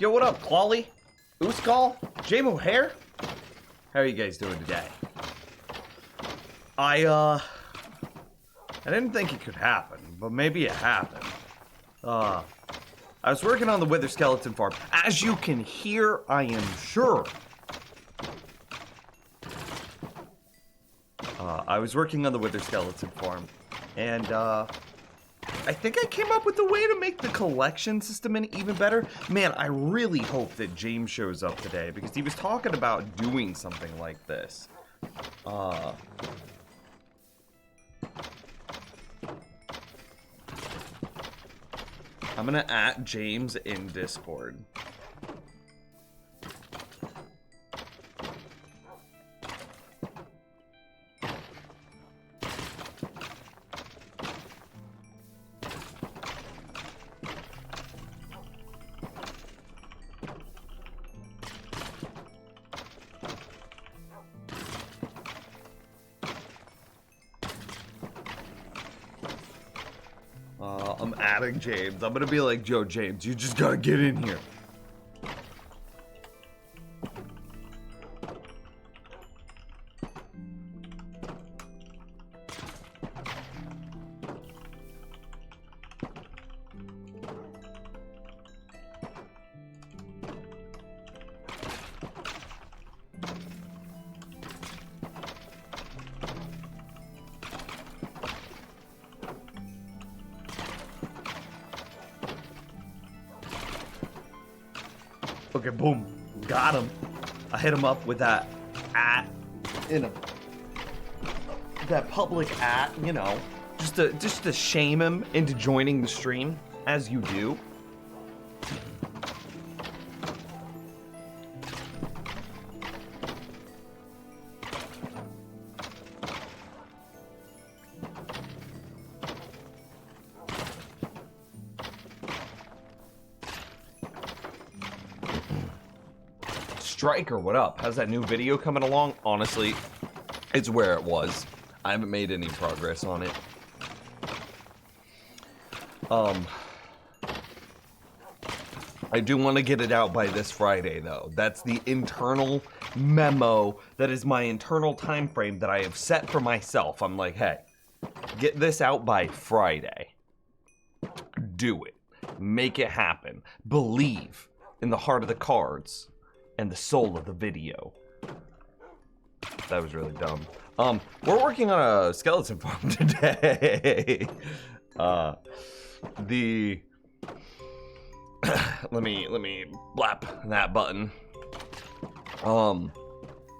Yo, what up, Clawley? Ooskall? Jay Mohair? How are you guys doing today? I didn't think it could happen, but maybe it happened. I was working on the Wither Skeleton farm. As you can hear, I am sure. I was working on the Wither Skeleton farm, and, I think I came up with a way to make the collection system even better. Man, I really hope that James shows up today, because he was talking about doing something like this. I'm gonna @ James in Discord. I'm adding James. I'm gonna be like, yo, James, you just gotta get in here. Okay, boom. Got him. I hit him up with that that public you know, just to shame him into joining the stream, as you do. Striker, what up? How's that new video coming along? Honestly, it's where it was. I haven't made any progress on it. I do want to get it out by this Friday, though. That's the internal memo. That is my internal time frame that I have set for myself. I'm like, hey, get this out by Friday. Do it. Make it happen. Believe in the heart of the cards and the soul of the video. That was really dumb. We're working on a skeleton farm today. Let me blap that button.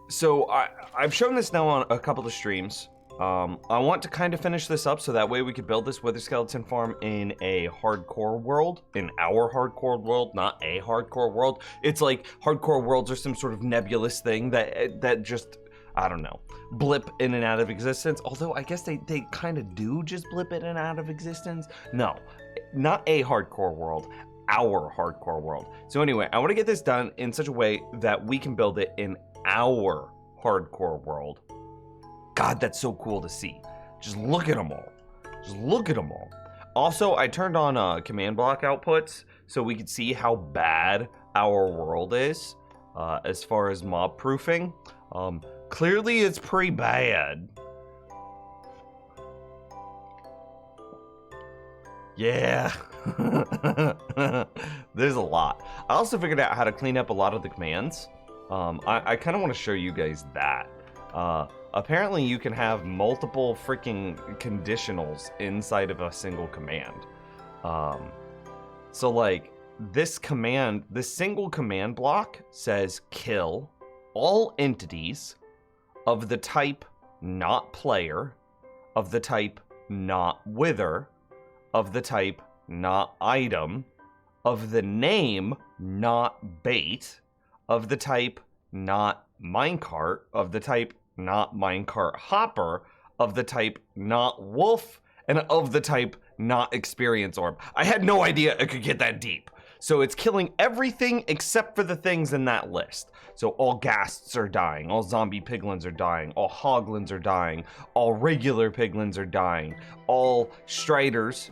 So I've shown this now on a couple of streams. I want to kind of finish this up so that way we could build this Wither Skeleton farm in a hardcore world, in our hardcore world, not a hardcore world. It's like hardcore worlds are some sort of nebulous thing that just, I don't know, blip in and out of existence. Although I guess they kind of do just blip in and out of existence. No, not a hardcore world, our hardcore world. So anyway, I want to get this done in such a way that we can build it in our hardcore world. God, that's so cool to see. Just look at them all. Just look at them all. Also, I turned on command block outputs so we could see how bad our world is as far as mob proofing. Clearly, it's pretty bad. Yeah. There's a lot. I also figured out how to clean up a lot of the commands. I kind of want to show you guys that. Apparently you can have multiple freaking conditionals inside of a single command. So like this command, this single command block says kill all entities of the type not player, of the type not wither, of the type not item, of the name not bait, of the type not minecart, of the type not minecart hopper, of the type not wolf, and of the type not experience orb. I had no idea it could get that deep. So it's killing everything except for the things in that list. So all ghasts are dying, all zombie piglins are dying, all hoglins are dying, all regular piglins are dying, all striders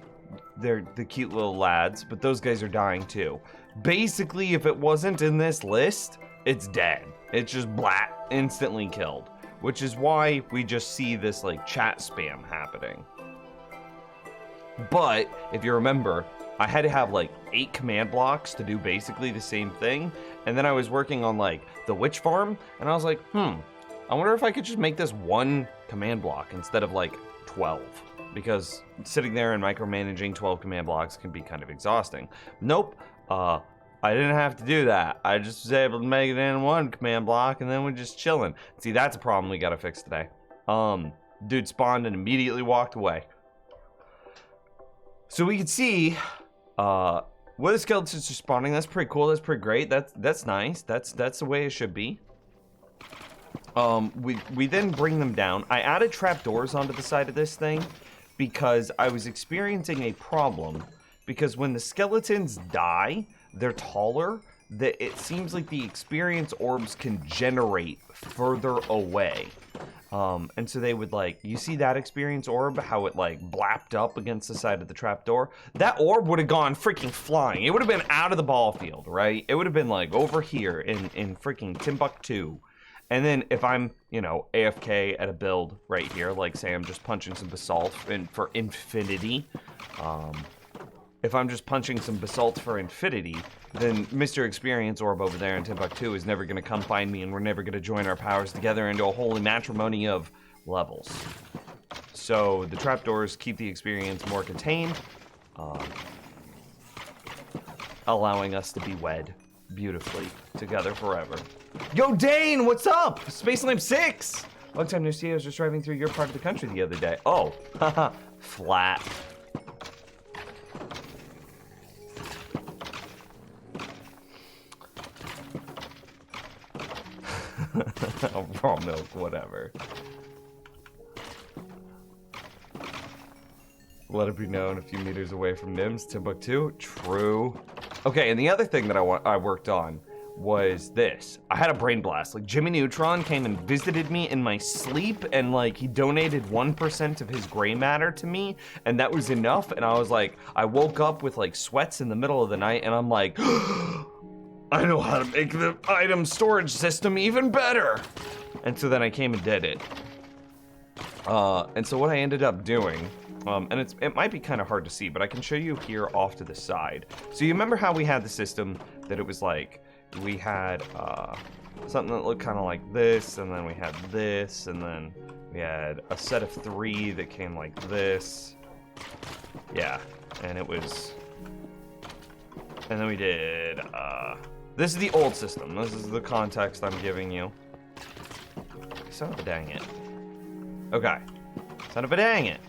they're the cute little lads, but those guys are dying too. Basically, if it wasn't in this list, it's dead. It's just blat, instantly killed. Which is why we just see this like chat spam happening. But if you remember, I had to have like 8 command blocks to do basically the same thing. And then I was working on like the witch farm, and I was like, I wonder if I could just make this 1 command block instead of like 12. Because sitting there and micromanaging 12 command blocks can be kind of exhausting. Nope, I didn't have to do that. I just was able to make it in 1 command block, and then we're just chilling. See, that's a problem we gotta fix today. Dude spawned and immediately walked away. So we can see where the skeletons are spawning. That's pretty cool. That's pretty great. That's nice. That's the way it should be. We then bring them down. I added trapdoors onto the side of this thing because I was experiencing a problem. Because when the skeletons die, they're taller. That it seems like the experience orbs can generate further away. And so they would like, you see that experience orb, how it like blapped up against the side of the trapdoor? That orb would have gone freaking flying. It would have been out of the ball field, right? It would have been like over here in freaking Timbuktu. And then if I'm, you know, AFK at a build right here, like say I'm just punching some basalt for infinity, if I'm just punching some basalt for infinity, then Mr. Experience Orb over there in Timbuktu is never going to come find me, and we're never going to join our powers together into a holy matrimony of levels. So the trapdoors keep the experience more contained, allowing us to be wed beautifully together forever. Yo, Dane, what's up? Space Lamp 6! Long time no see, I was just driving through your part of the country the other day. Oh, haha, flat. Raw milk, whatever. Let it be known, a few meters away from Nims, Timbuktu. True. Okay, and the other thing that I worked on was this. I had a brain blast. Like, Jimmy Neutron came and visited me in my sleep, and like he donated 1% of his gray matter to me, and that was enough. And I was like, I woke up with like sweats in the middle of the night, and I'm like, I know how to make the item storage system even better. And so then I came and did it. And so what I ended up doing, and it might be kind of hard to see, but I can show you here off to the side. So you remember how we had the system that it was like, we had something that looked kind of like this, and then we had this, and then we had a set of 3 that came like this. Yeah, and it was, and then we did, this is the old system. This is the context I'm giving you. Son of a dang it. Okay. Son of a dang it.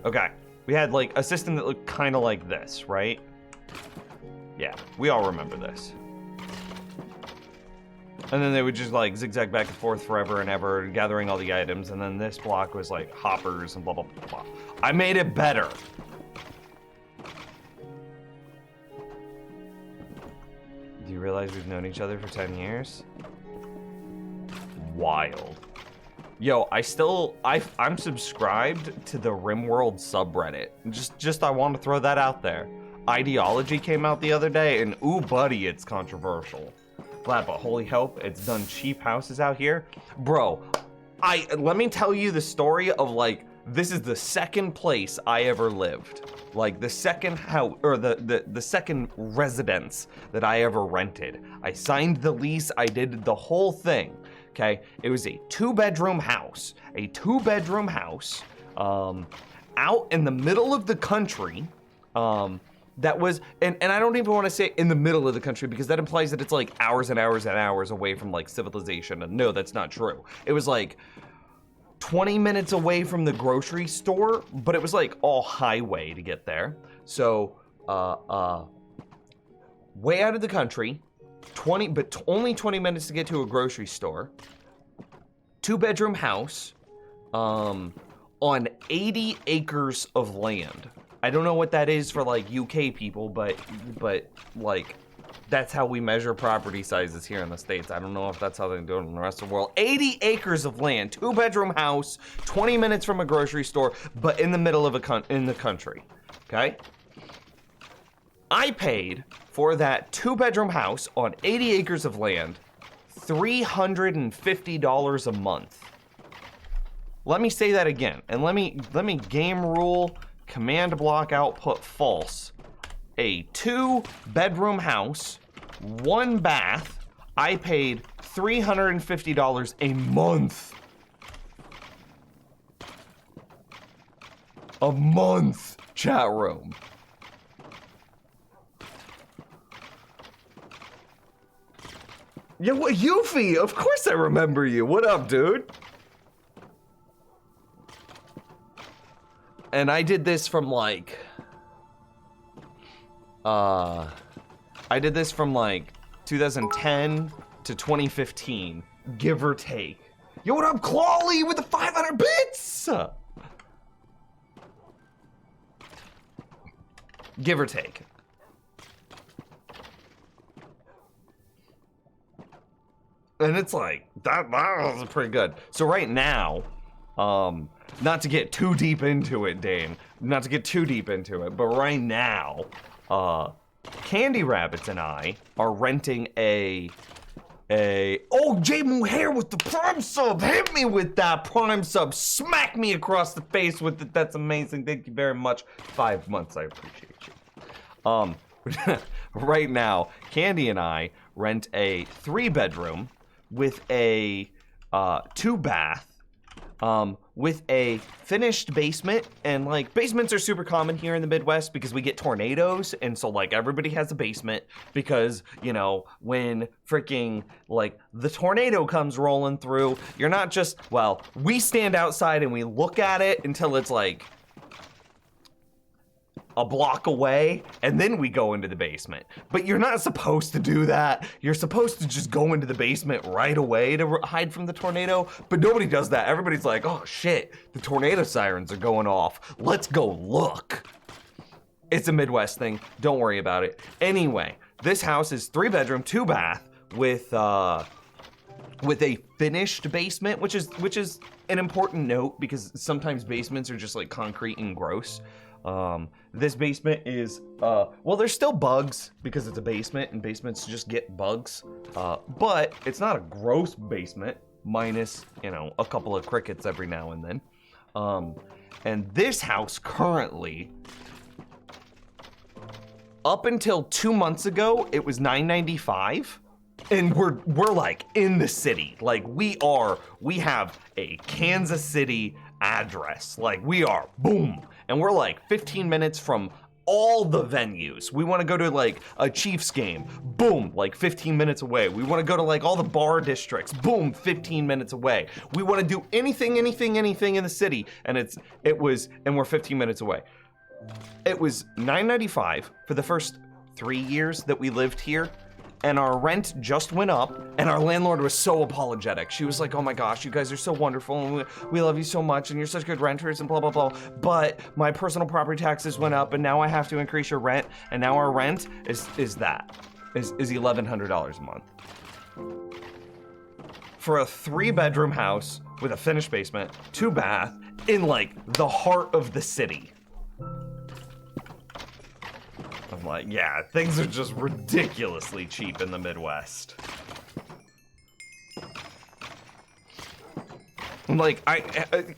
Okay. We had like a system that looked kind of like this, right? Yeah, we all remember this. And then they would just like zigzag back and forth forever and ever, gathering all the items. And then this block was like hoppers and blah, blah, blah, blah. I made it better. Do you realize we've known each other for 10 years? Wild. Yo, I'm subscribed to the RimWorld subreddit. Just I want to throw that out there. Ideology came out the other day, and ooh, buddy, it's controversial. Glad, but holy help, it's done cheap houses out here. Bro, let me tell you the story of like, this is the second place I ever lived. Like the second house, or the second residence that I ever rented. I signed the lease, I did the whole thing, okay? It was a 2-bedroom house. A 2-bedroom house, out in the middle of the country, that was, and I don't even want to say in the middle of the country, because that implies that it's like hours and hours and hours away from like civilization, and no, that's not true. It was like 20 minutes away from the grocery store, but it was like all highway to get there. So, way out of the country, only 20 minutes to get to a grocery store. 2-bedroom house, on 80 acres of land. I don't know what that is for like UK people, but like that's how we measure property sizes here in the States. I don't know if that's how they do it in the rest of the world. 80 acres of land, 2-bedroom house, 20 minutes from a grocery store, but in the middle of the country. okay? I paid for that 2-bedroom house on 80 acres of land $350 a month. Let me say that again, and let me game rule command block output false. A 2-bedroom house, 1 bath, I paid $350 a month. A month, chat room. Yeah, what, Yuffie? Of course I remember you. What up, dude? And I did this from like, I did this from like 2010 to 2015, give or take. Yo, what up, Clawley with the 500 bits? Give or take. And it's like, that was pretty good. So right now, not to get too deep into it, Dane, not to get too deep into it, but right now, Candy Rabbits and I are renting oh, Jay Muhair with the Prime sub, hit me with that Prime sub, smack me across the face with it, that's amazing, thank you very much. 5 months, I appreciate you. Right now, Candy and I rent a 3-bedroom with a 2-bath, with a finished basement, and like basements are super common here in the Midwest because we get tornadoes, and so like everybody has a basement because, you know, when freaking like the tornado comes rolling through, you're not just, well, we stand outside and we look at it until it's like a block away, and then we go into the basement. But you're not supposed to do that. You're supposed to just go into the basement right away to hide from the tornado, but nobody does that. Everybody's like, oh shit, the tornado sirens are going off. Let's go look. It's a Midwest thing. Don't worry about it. Anyway, this house is 3-bedroom, 2-bath with a finished basement, which is an important note because sometimes basements are just like concrete and gross. This basement is, well, there's still bugs because it's a basement and basements just get bugs. But it's not a gross basement, minus, you know, a couple of crickets every now and then. And this house currently, up until 2 months ago, it was $995. And we're like in the city. Like we have a Kansas City address. Like we are, boom. And we're like 15 minutes from all the venues. We want to go to like a Chiefs game, boom, like 15 minutes away. We want to go to like all the bar districts, boom, 15 minutes away. We want to do anything in the city, and we're 15 minutes away. It was $995 for the first 3 years that we lived here. And our rent just went up, and our landlord was so apologetic. She was like, oh my gosh, you guys are so wonderful, and we love you so much, and you're such good renters, and blah, blah, blah. But my personal property taxes went up, and now I have to increase your rent, and now our rent is $1,100 a month. For a 3-bedroom house with a finished basement, 2-bath, in like the heart of the city. I'm like, yeah, things are just ridiculously cheap in the Midwest. Like,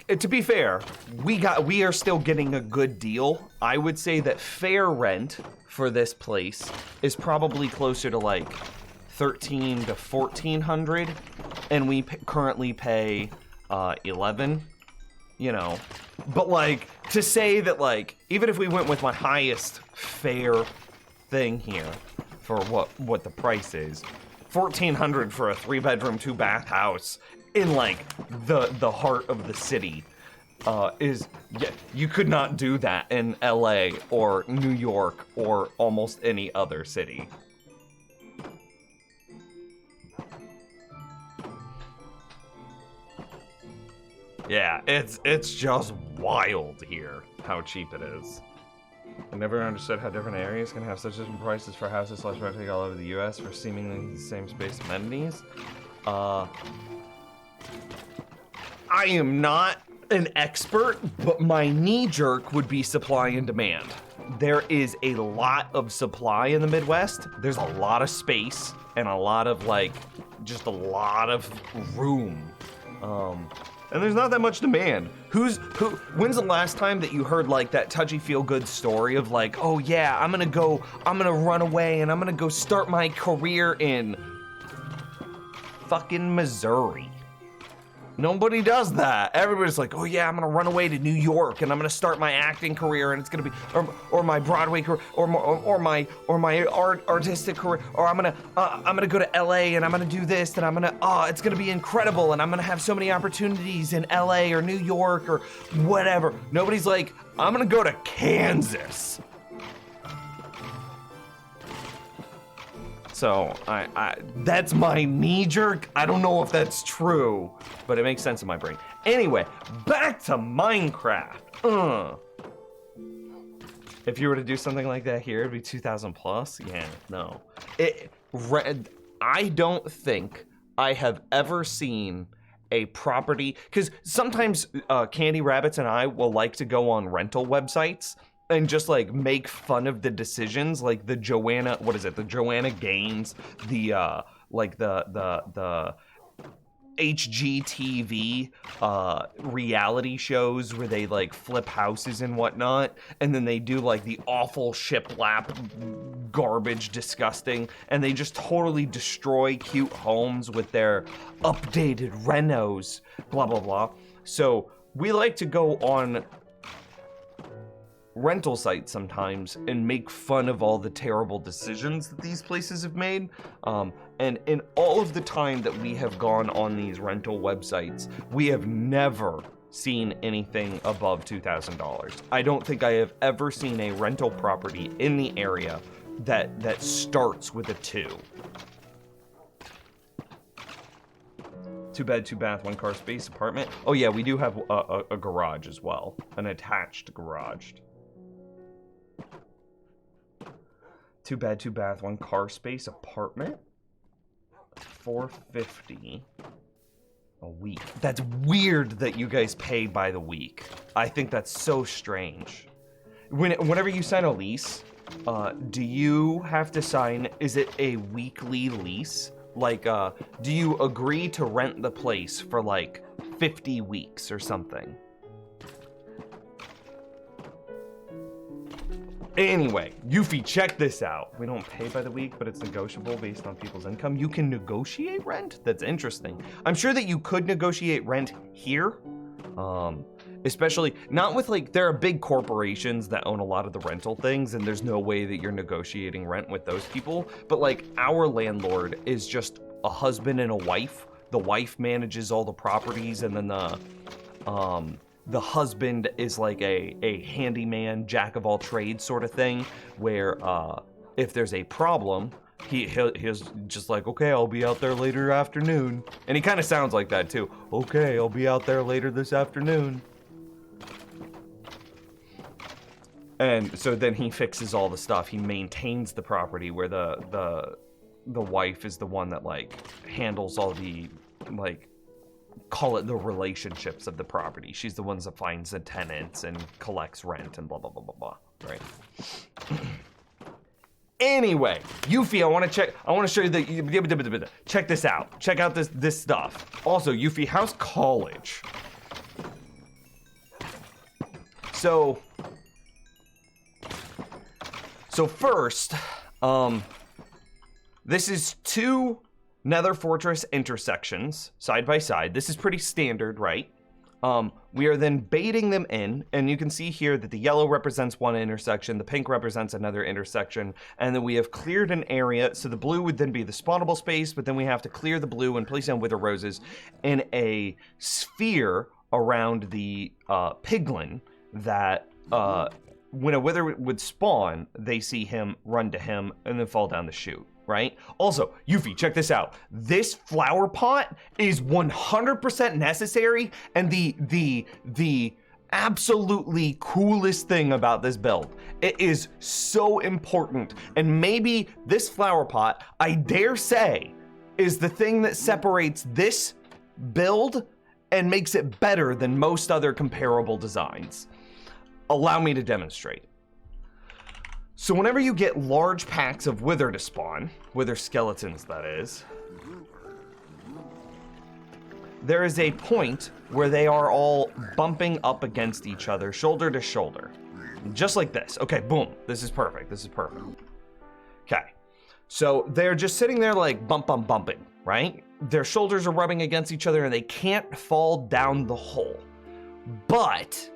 to be fair, we are still getting a good deal. I would say that fair rent for this place is probably closer to like $1,300 to $1,400, and we currently pay $11. You know, but like to say that like even if we went with my highest fair thing here for what the price is, $1,400 for a 3-bedroom 2-bath house in like the heart of the city is, yeah, you could not do that in LA or New York or almost any other city. Yeah, it's just wild here how cheap it is. I never understood how different areas can have such different prices for houses / renting all over the US for seemingly the same space amenities. I am not an expert, but my knee jerk would be supply and demand. there is a lot of supply in the Midwest. There's a lot of space and a lot of like, just a lot of room. And there's not that much demand. When's the last time that you heard like that touchy feel good story of like, oh yeah, I'm gonna run away and I'm gonna go start my career in fucking Missouri. Nobody does that. Everybody's like, oh yeah, I'm gonna run away to New York and I'm gonna start my acting career and it's gonna be, or my Broadway career, or my artistic career, or I'm gonna go to LA and I'm gonna do this and it's gonna be incredible and I'm gonna have so many opportunities in LA or New York or whatever. Nobody's like, I'm gonna go to Kansas. So that's my knee jerk. I don't know if that's true, but it makes sense in my brain. Anyway, back to Minecraft. If you were to do something like that here, it'd be 2,000 plus. Yeah, no. I don't think I have ever seen a property, because sometimes Candy Rabbits and I will like to go on rental websites and just like make fun of the decisions, like the Joanna, what is it? The Joanna Gaines, the HGTV reality shows where they like flip houses and whatnot, and then they do like the awful shiplap garbage, disgusting, and they just totally destroy cute homes with their updated renos, blah blah blah. So we like to go on rental sites sometimes and make fun of all the terrible decisions that these places have made. And in all of the time that we have gone on these rental websites, we have never seen anything above $2,000. I don't think I have ever seen a rental property in the area that starts with a 2. 2 bed, 2 bath, 1 car space apartment. Oh yeah, we do have a garage as well, an attached garage. 2 bed, 2 bath, 1 car space apartment. $450 a week. That's weird that you guys pay by the week. I think that's so strange. Whenever you sign a lease, do you have to sign, is it a weekly lease? Like, do you agree to rent the place for like 50 weeks or something? Anyway, Yuffie, check this out. We don't pay by the week, but it's negotiable based on people's income. You can negotiate rent? That's interesting. I'm sure that you could negotiate rent here. Especially, not with like, there are big corporations that own a lot of the rental things, and there's no way that you're negotiating rent with those people. But like, our landlord is just a husband and a wife. The wife manages all the properties, and then the husband is like a handyman, jack of all trades sort of thing, where if there's a problem, he's just like, okay, I'll be out there later afternoon. And he kind of sounds like that too. Okay, I'll be out there later this afternoon. And so then he fixes all the stuff. He maintains the property, where the wife is the one that like handles all the, like, call it the relationships of the property. She's the one that finds the tenants and collects rent and blah blah blah blah blah, right? Anyway, Yuffie, I want to show you the, check this out. Check out this stuff. Also, Yuffie, how's college? So first, this is 2 Nether Fortress intersections side by side. This is pretty standard, right? We are then baiting them in, and you can see here that the yellow represents one intersection, the pink represents another intersection, and then we have cleared an area, so the blue would then be the spawnable space, but then we have to clear the blue and place down wither roses in a sphere around the piglin that when a wither would spawn, they see him, run to him, and then fall down the chute. Right? Also, Yuffie, check this out. This flower pot is 100% necessary, and the absolutely coolest thing about this build. It is so important, and maybe this flower pot, I dare say, is the thing that separates this build and makes it better than most other comparable designs. Allow me to demonstrate. So whenever you get large packs of wither to spawn, wither skeletons that is, there is a point where they are all bumping up against each other, shoulder to shoulder. Just like this. Okay, boom. This is perfect. This is perfect. Okay. So they're just sitting there like bumping, right? Their shoulders are rubbing against each other and they can't fall down the hole. But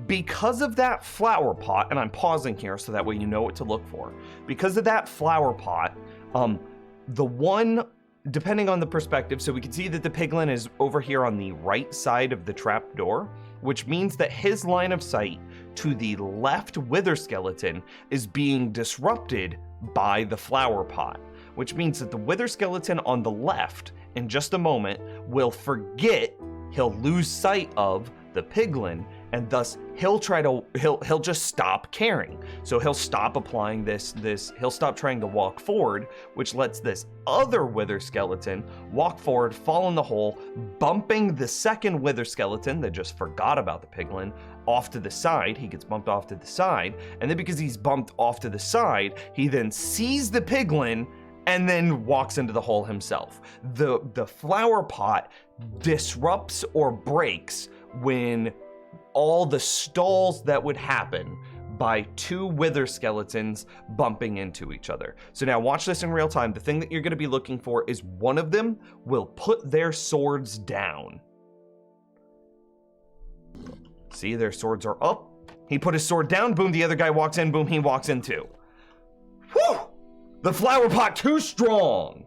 because of that flower pot, and I'm pausing here so that way you know what to look for. Because of that flower pot, the one, depending on the perspective, so we can see that the piglin is over here on the right side of the trap door, which means that his line of sight to the left wither skeleton is being disrupted by the flower pot, which means that the wither skeleton on the left in just a moment will forget, he'll lose sight of the piglin, and thus he'll just stop caring. So he'll stop applying he'll stop trying to walk forward, which lets this other wither skeleton walk forward, fall in the hole, bumping the second wither skeleton that just forgot about the piglin off to the side. He gets bumped off to the side, and then because he's bumped off to the side, he then sees the piglin and then walks into the hole himself. The flower pot disrupts or breaks when all the stalls that would happen by two wither skeletons bumping into each other. So now watch this in real time. The thing that you're going to be looking for is one of them will put their swords down. See, their swords are up. He put his sword down, boom, the other guy walks in, boom, he walks in too. Whew! The flower pot too strong!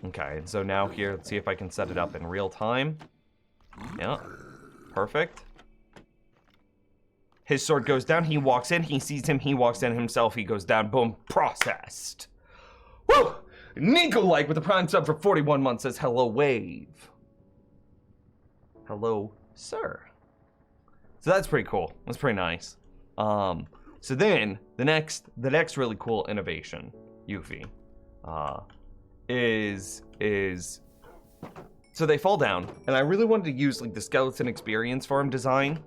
Okay, so now here, let's see if I can set it up in real time. Yeah, perfect. His sword goes down, he walks in, he sees him, he walks in himself, he goes down, boom, processed. Woo! Nico-like with the prime sub for 41 months says, hello, Wave. Hello, sir. So that's pretty cool. That's pretty nice. So then, the next really cool innovation, Yuffie, is so they fall down, and I really wanted to use like the skeleton experience farm design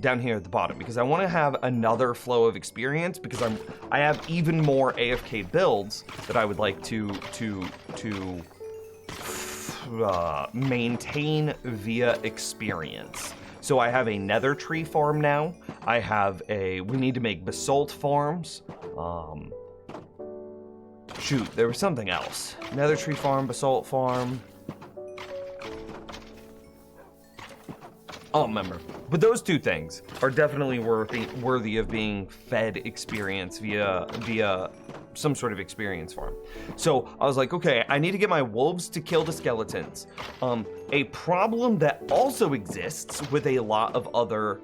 down here at the bottom because I want to have another flow of experience because I have even more AFK builds that I would like to maintain via experience. So I have a nether tree farm now. I have we need to make basalt farms. Shoot, there was something else. Nether tree farm, basalt farm. I don't remember. But those two things are definitely worthy of being fed experience via some sort of experience farm. So I was like, okay, I need to get my wolves to kill the skeletons. A problem that also exists with a lot of other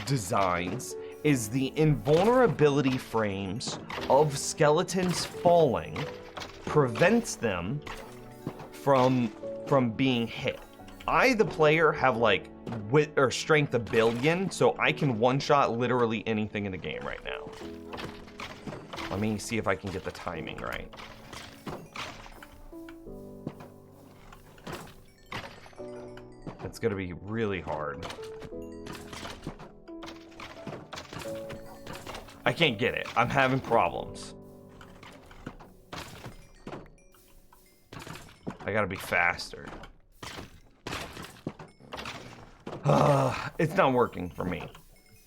designs is the invulnerability frames of skeletons falling prevents them from being hit. I, the player, have like wit or strength 1 billion, so I can one-shot literally anything in the game right now. Let me see if I can get the timing right. It's gonna be really hard. I can't get it. I'm having problems. I gotta be faster. It's not working for me.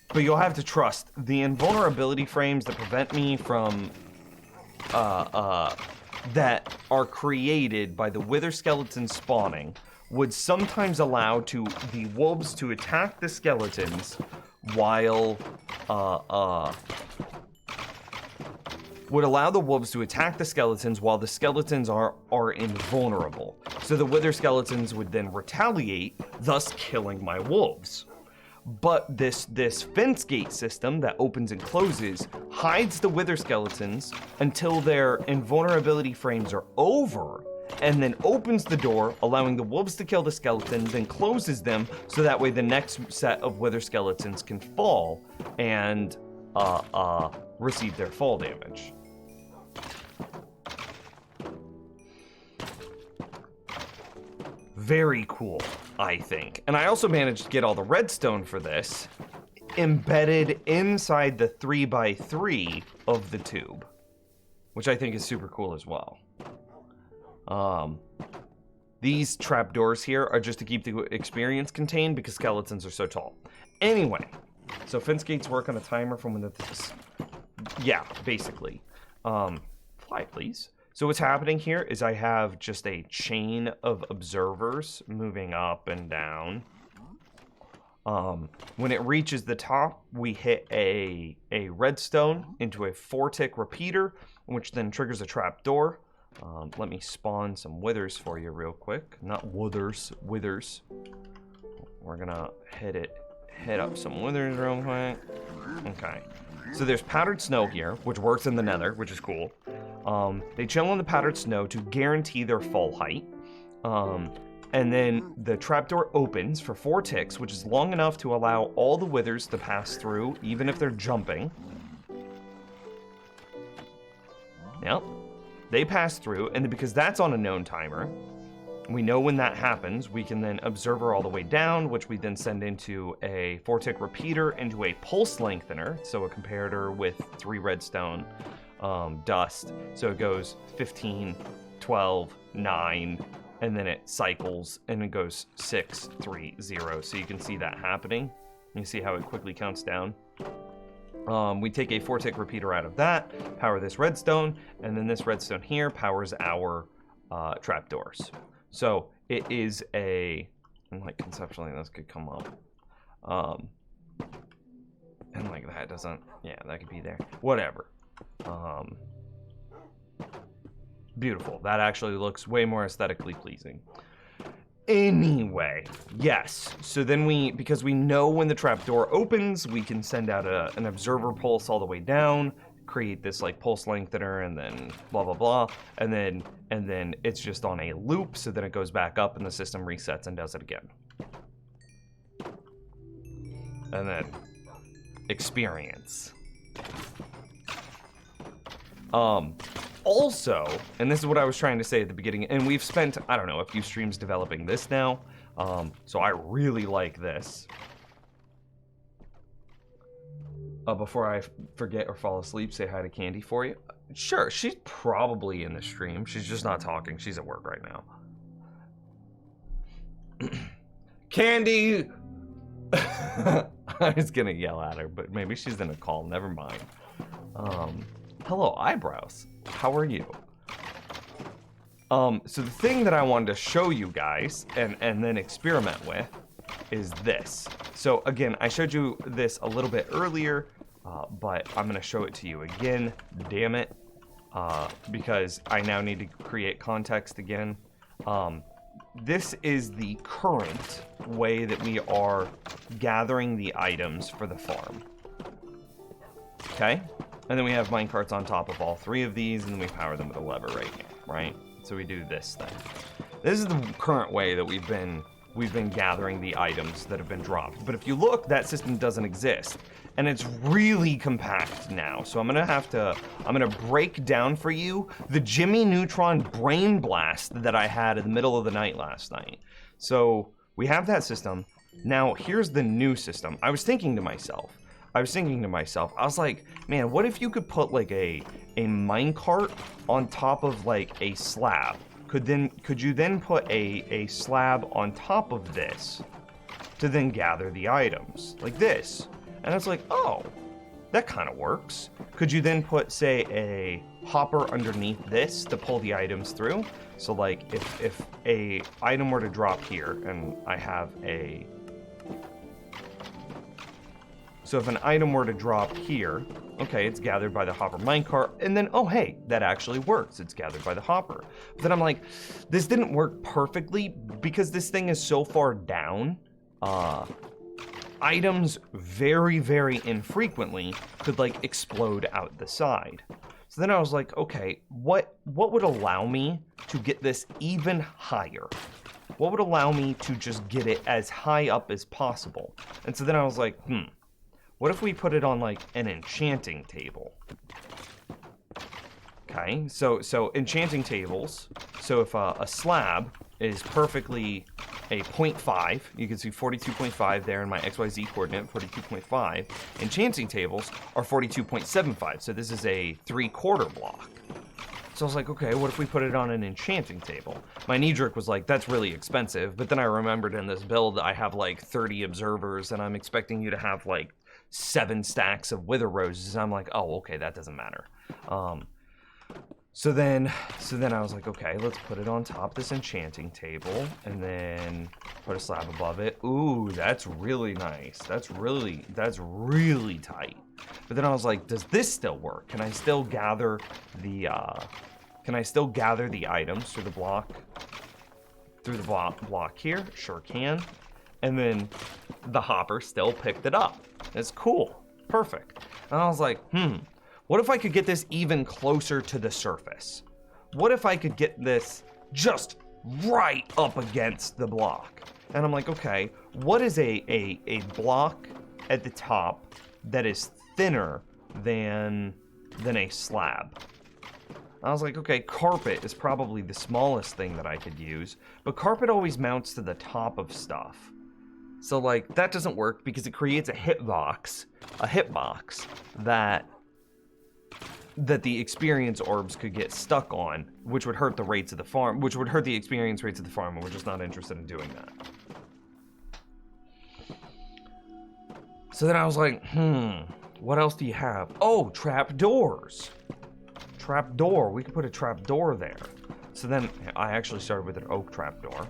But you'll have to trust the invulnerability frames that prevent me from that are created by the wither skeleton spawning would sometimes allow the wolves to attack the skeletons while would allow the wolves to attack the skeletons while the skeletons are invulnerable. So the wither skeletons would then retaliate, thus killing my wolves. But this fence gate system that opens and closes hides the wither skeletons until their invulnerability frames are over, and then opens the door, allowing the wolves to kill the skeletons, then closes them so that way the next set of wither skeletons can fall and receive their fall damage. Very cool, I think. And I also managed to get all the redstone for this embedded inside the 3x3 of the tube, which I think is super cool as well. These trapdoors here are just to keep the experience contained because skeletons are so tall. Anyway, so fence gates work on a timer from when the... Yeah, basically. Fly, please. So what's happening here is I have just a chain of observers moving up and down. When it reaches the top, we hit a redstone into a 4-tick repeater, which then triggers a trapdoor. Let me spawn some withers for you real quick. Not withers, withers. We're gonna hit up some withers real quick. Okay. So there's powdered snow here, which works in the nether, which is cool. They chill on the powdered snow to guarantee their fall height. And then the trapdoor opens for 4 ticks, which is long enough to allow all the withers to pass through, even if they're jumping. Yep. They pass through, and because that's on a known timer, we know when that happens, we can then observer all the way down, which we then send into a 4-tick repeater, into a pulse lengthener, so a comparator with 3 redstone dust. So it goes 15, 12, 9, and then it cycles, and it goes 6, 3, 0. So you can see that happening. You see how it quickly counts down. We take a 4-tick repeater out of that, power this redstone, and then this redstone here powers our trapdoors. So it is and like conceptually this could come up. And like that doesn't, yeah, that could be there. Whatever. Beautiful. That actually looks way more aesthetically pleasing. Anyway, yes. So then because we know when the trapdoor opens, we can send out an observer pulse all the way down, create this like pulse lengthener, and then blah blah blah, and then it's just on a loop. So then it goes back up, and the system resets and does it again. And then experience. Also, and this is what I was trying to say at the beginning, and we've spent, I don't know, a few streams developing this now, so I really like this. Before I forget or fall asleep, say hi to Candy for you. Sure, she's probably in the stream. She's just not talking. She's at work right now. Candy! I was gonna yell at her, but maybe she's in a call. Never mind. Hello, eyebrows. How are you? So the thing that I wanted to show you guys and then experiment with is this. So again, I showed you this a little bit earlier, but I'm gonna show it to you again. Damn it. Because I now need to create context again. This is the current way that we are gathering the items for the farm. Okay? And then we have minecarts on top of all 3 of these, and then we power them with a lever right here, right? So we do this thing. This is the current way that we've been gathering the items that have been dropped. But if you look, that system doesn't exist. And it's really compact now. So I'm gonna break down for you the Jimmy Neutron brain blast that I had in the middle of the night last night. So we have that system. Now here's the new system. I was thinking to myself, I was like, man, what if you could put like a minecart on top of like a slab? Could you then put a slab on top of this to then gather the items like this? And it's like, oh, that kind of works. Could you then put, say, a hopper underneath this to pull the items through? So like if a item were to drop here, and I have a... So if an item were to drop here, okay, it's gathered by the hopper minecart, and then, oh hey, that actually works. It's gathered by the hopper. But then I'm like, this didn't work perfectly because this thing is so far down. Items very, very infrequently could like explode out the side. So then I was like, okay, what would allow me to get this even higher? What would allow me to just get it as high up as possible? And so then I was like, what if we put it on like an enchanting table? Okay, so enchanting tables. So if a slab is perfectly a 0.5, you can see 42.5 there in my XYZ coordinate, 42.5. Enchanting tables are 42.75, so this is a 3/4 block. So I was like, okay, what if we put it on an enchanting table? My knee-jerk was like, that's really expensive, but then I remembered in this build I have like 30 observers and I'm expecting you to have like 7 stacks of wither roses. I'm like, oh, okay, that doesn't matter. So then I was like, okay, let's put it on top of this enchanting table and then put a slab above it. Ooh, that's really nice. That's really tight. But then I was like, does this still work? Can I still gather the items through the block here? Sure can. And then the hopper still picked it up. It's cool. Perfect. And I was like, what if I could get this even closer to the surface? What if I could get this just right up against the block? And I'm like, okay, what is a block at the top that is thinner than a slab? I was like, okay, carpet is probably the smallest thing that I could use, but carpet always mounts to the top of stuff. So like, that doesn't work because it creates a hitbox that the experience orbs could get stuck on, which would hurt the rates of the farm, which would hurt the experience rates of the farm, and we're just not interested in doing that. So then I was like, what else do you have? Oh, trapdoors. Trapdoor, we could put a trapdoor there. So then I actually started with an oak trapdoor.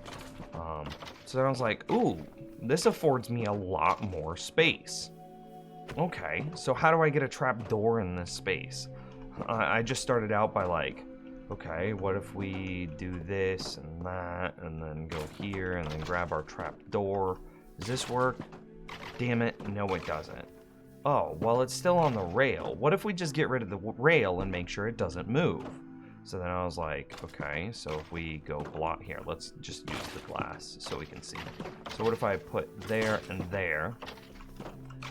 So then I was like, ooh, this affords me a lot more space. Okay, so how do I get a trapdoor in this space? I just started out by like, okay, what if we do this and that, and then go here, and then grab our trapdoor? Does this work? Damn it, no it doesn't. Oh, well it's still on the rail. What if we just get rid of the rail and make sure it doesn't move? So then I was like, okay, so if we go block here, let's just use the glass so we can see. So what if I put there and there?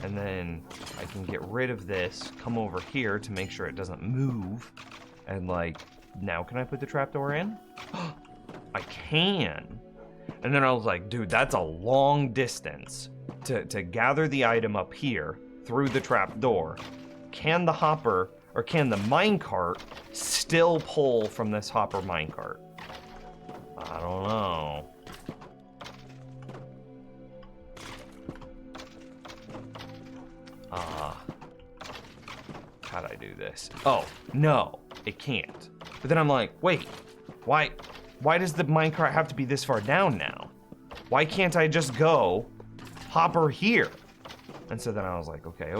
And then I can get rid of this, come over here to make sure it doesn't move. And like, now can I put the trapdoor in? I can. And then I was like, dude, that's a long distance to gather the item up here through the trapdoor. Can the hopper, or can the minecart still pull from this hopper minecart? I don't know. How'd I do this? Oh, no, it can't. But then I'm like, wait, why does the minecart have to be this far down now? Why can't I just go hopper here? And so then I was like, okay.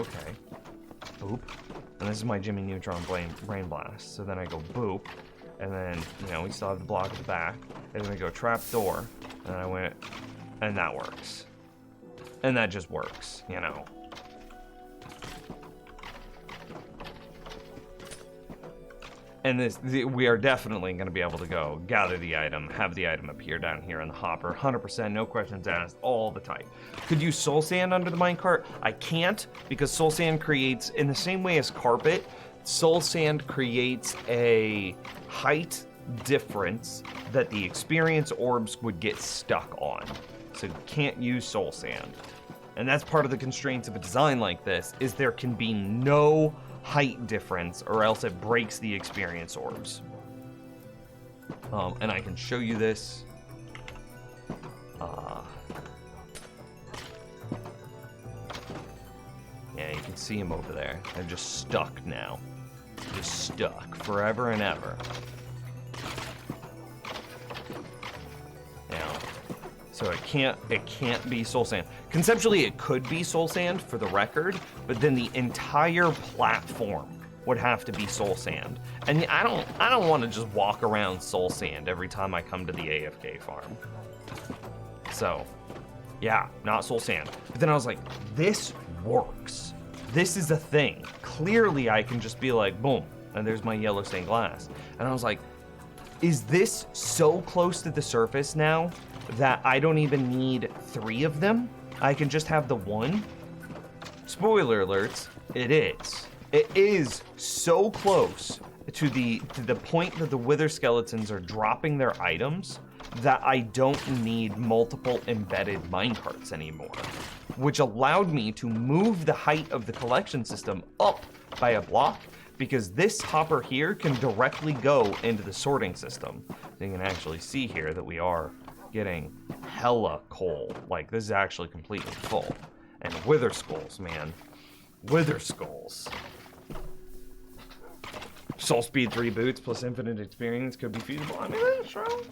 Boop. And this is my Jimmy Neutron brain blast. So then I go boop. And then, we still have the block at the back. And then I go trapdoor. And then I went, and that works. And that just works, And we are definitely going to be able to go gather the item, have the item appear down here in the hopper, 100%, no questions asked, all the time. Could use soul sand under the minecart? I can't, because soul sand creates, in the same way as carpet, soul sand creates a height difference that the experience orbs would get stuck on. So you can't use soul sand. And that's part of the constraints of a design like this, is there can be no height difference or else it breaks the experience orbs. And I can show you this. Yeah, you can see them over there. They're just stuck now. Just stuck forever and ever. So it can't be soul sand. Conceptually, it could be soul sand for the record, but then the entire platform would have to be soul sand. And I don't want to just walk around soul sand every time I come to the AFK farm. So, yeah, not soul sand. But then I was like, this works. This is a thing. Clearly, I can just be like, boom, and there's my yellow stained glass. And I was like, is this so close to the surface now that I don't even need 3 of them? I can just have the one? Spoiler alerts, it is. It is so close to the point that the Wither Skeletons are dropping their items that I don't need multiple embedded minecarts anymore, which allowed me to move the height of the collection system up by a block, because this hopper here can directly go into the sorting system. So you can actually see here that we are getting hella coal. Like, this is actually completely full. And Wither Skulls, man. Wither Skulls. Soul Speed 3 boots plus infinite experience could be feasible. I mean, that's true.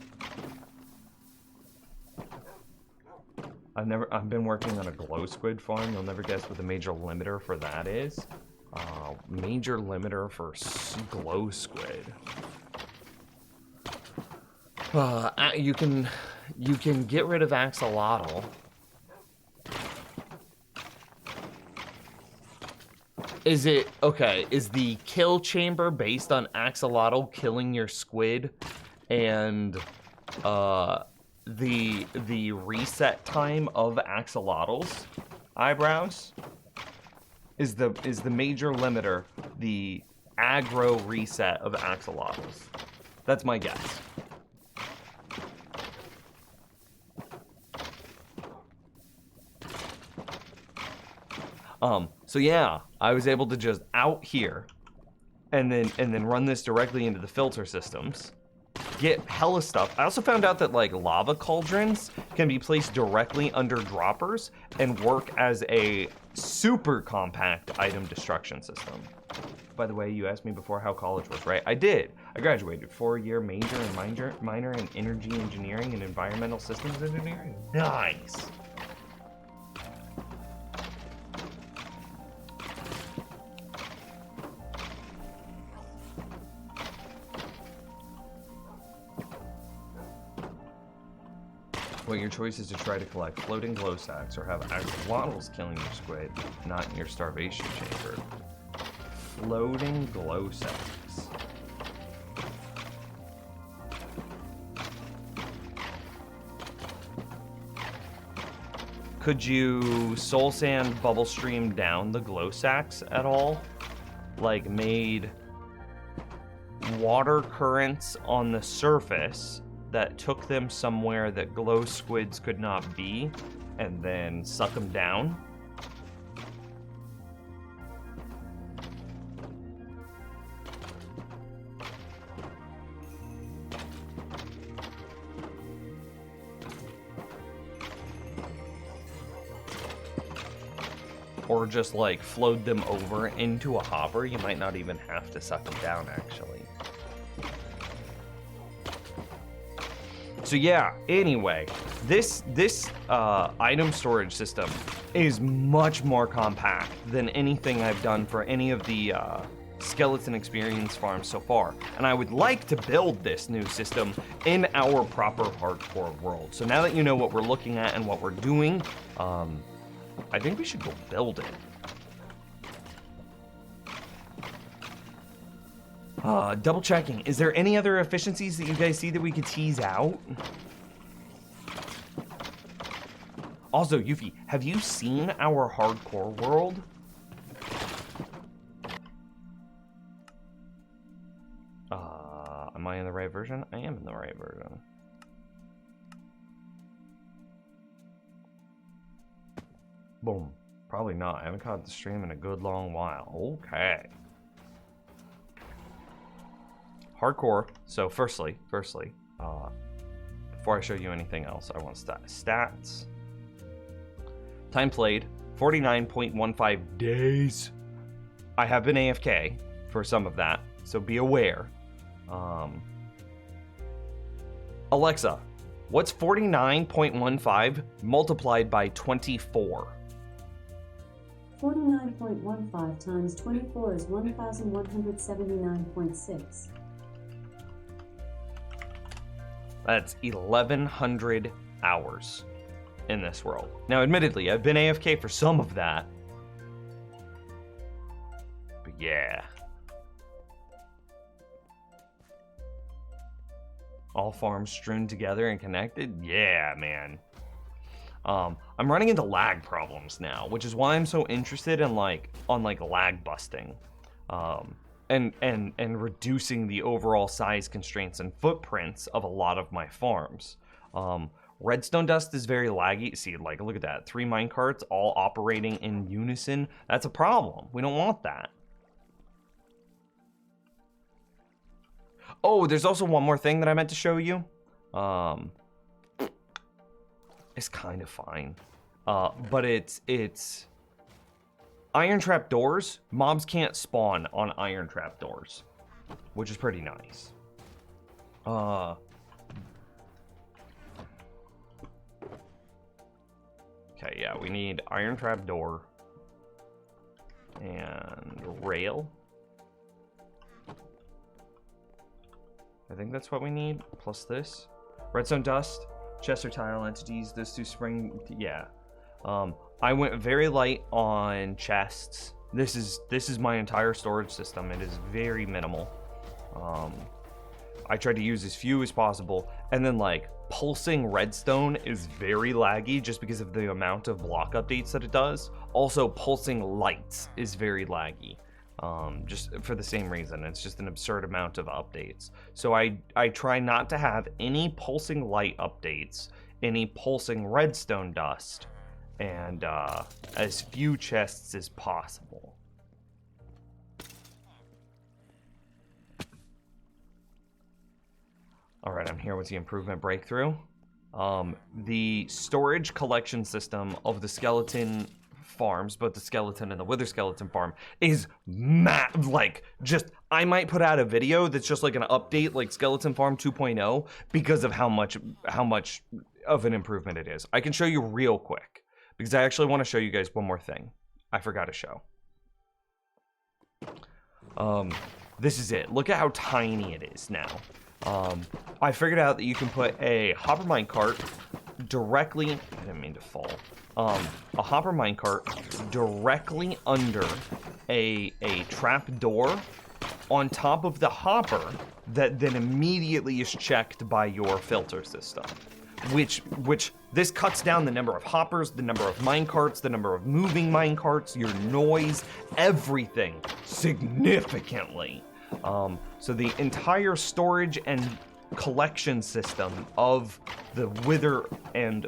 I've been working on a glow squid farm. You'll never guess what the major limiter for that is. Major limiter for glow squid. You can get rid of axolotl. Is it okay? Is the kill chamber based on axolotl killing your squid, and the reset time of axolotl's eyebrows? Is the major limiter the aggro reset of axolotls? That's my guess. So yeah, I was able to just out here and then run this directly into the filter systems, get hella stuff. I also found out that like lava cauldrons can be placed directly under droppers and work as a super compact item destruction system. By the way, you asked me before how college was, right? I did. I graduated 4-year major and minor in energy engineering and environmental systems engineering. Nice. Well, your choice is to try to collect floating glow sacks or have axolotls killing your squid, not in your starvation chamber. Floating glow sacks. Could you soul sand bubble stream down the glow sacks at all? Like made water currents on the surface that took them somewhere that glow squids could not be, and then suck them down? Or just like float them over into a hopper. You might not even have to suck them down, actually. So yeah, anyway, this item storage system is much more compact than anything I've done for any of the skeleton experience farms so far. And I would like to build this new system in our proper hardcore world. So now that you know what we're looking at and what we're doing, I think we should go build it. Double checking. Is there any other efficiencies that you guys see that we could tease out? Also, Yuffie, have you seen our hardcore world? Am I in the right version? I am in the right version. Boom. Probably not. I haven't caught the stream in a good long while. Okay. Hardcore. So firstly, before I show you anything else, I want stats. Time played, 49.15 days. I have been AFK for some of that, so be aware. Alexa, what's 49.15 multiplied by 24? 49.15 times 24 is 1,179.6. That's 1,100 hours in this world. Now, admittedly, I've been AFK for some of that. But yeah. All farms strewn together and connected? Yeah, man. I'm running into lag problems now, which is why I'm so interested in lag busting, and reducing the overall size constraints and footprints of a lot of my farms. Redstone dust is very laggy. See, like, look at that. 3 minecarts all operating in unison. That's a problem. We don't want that. Oh, there's also one more thing that I meant to show you. It's kind of fine. But it's iron trap doors. Mobs can't spawn on iron trap doors, which is pretty nice. Okay, yeah, we need iron trap door and rail. I think that's what we need, plus this. Redstone dust, chest or tile entities, those 2 spring, yeah. I went very light on chests. This is my entire storage system. It is very minimal. I tried to use as few as possible, and then like pulsing redstone is very laggy just because of the amount of block updates that it does. Also, pulsing lights is very laggy. Just for the same reason. It's just an absurd amount of updates. So I try not to have any pulsing light updates, any pulsing redstone dust, and as few chests as possible. Alright, I'm here with the improvement breakthrough. The storage collection system of the skeleton farms, both the skeleton and the wither skeleton farm, is I might put out a video that's just like an update, like skeleton farm 2.0, because of how much of an improvement it is. I can show you real quick, because I actually want to show you guys one more thing I forgot to show. This is it. Look at how tiny it is now. I figured out that you can put a hopper minecart directly, I didn't mean to fall, a hopper minecart directly under a trap door on top of the hopper that then immediately is checked by your filter system. Which this cuts down the number of hoppers, the number of minecarts, the number of moving minecarts, your noise, everything significantly. So the entire storage and collection system of the wither and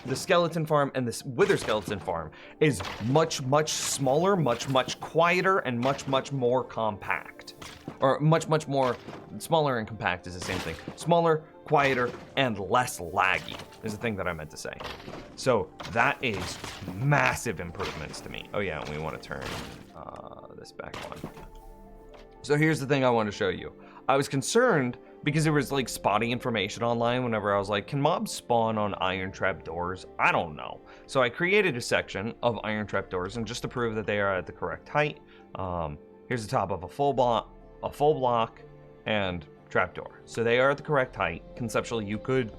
the skeleton farm and this wither skeleton farm is much smaller, much quieter, and much more compact. Or much more smaller and compact is the same thing. Smaller, quieter, and less laggy is the thing that I meant to say. So that is massive improvements to me. Oh yeah, and we want to turn this back on. So here's the thing I want to show you. I was concerned because there was like spotty information online whenever I was like, can mobs spawn on iron trap doors? I don't know. So I created a section of iron trap doors, and just to prove that they are at the correct height, here's the top of a full block, and trapdoor. So they are at the correct height. Conceptually, you could,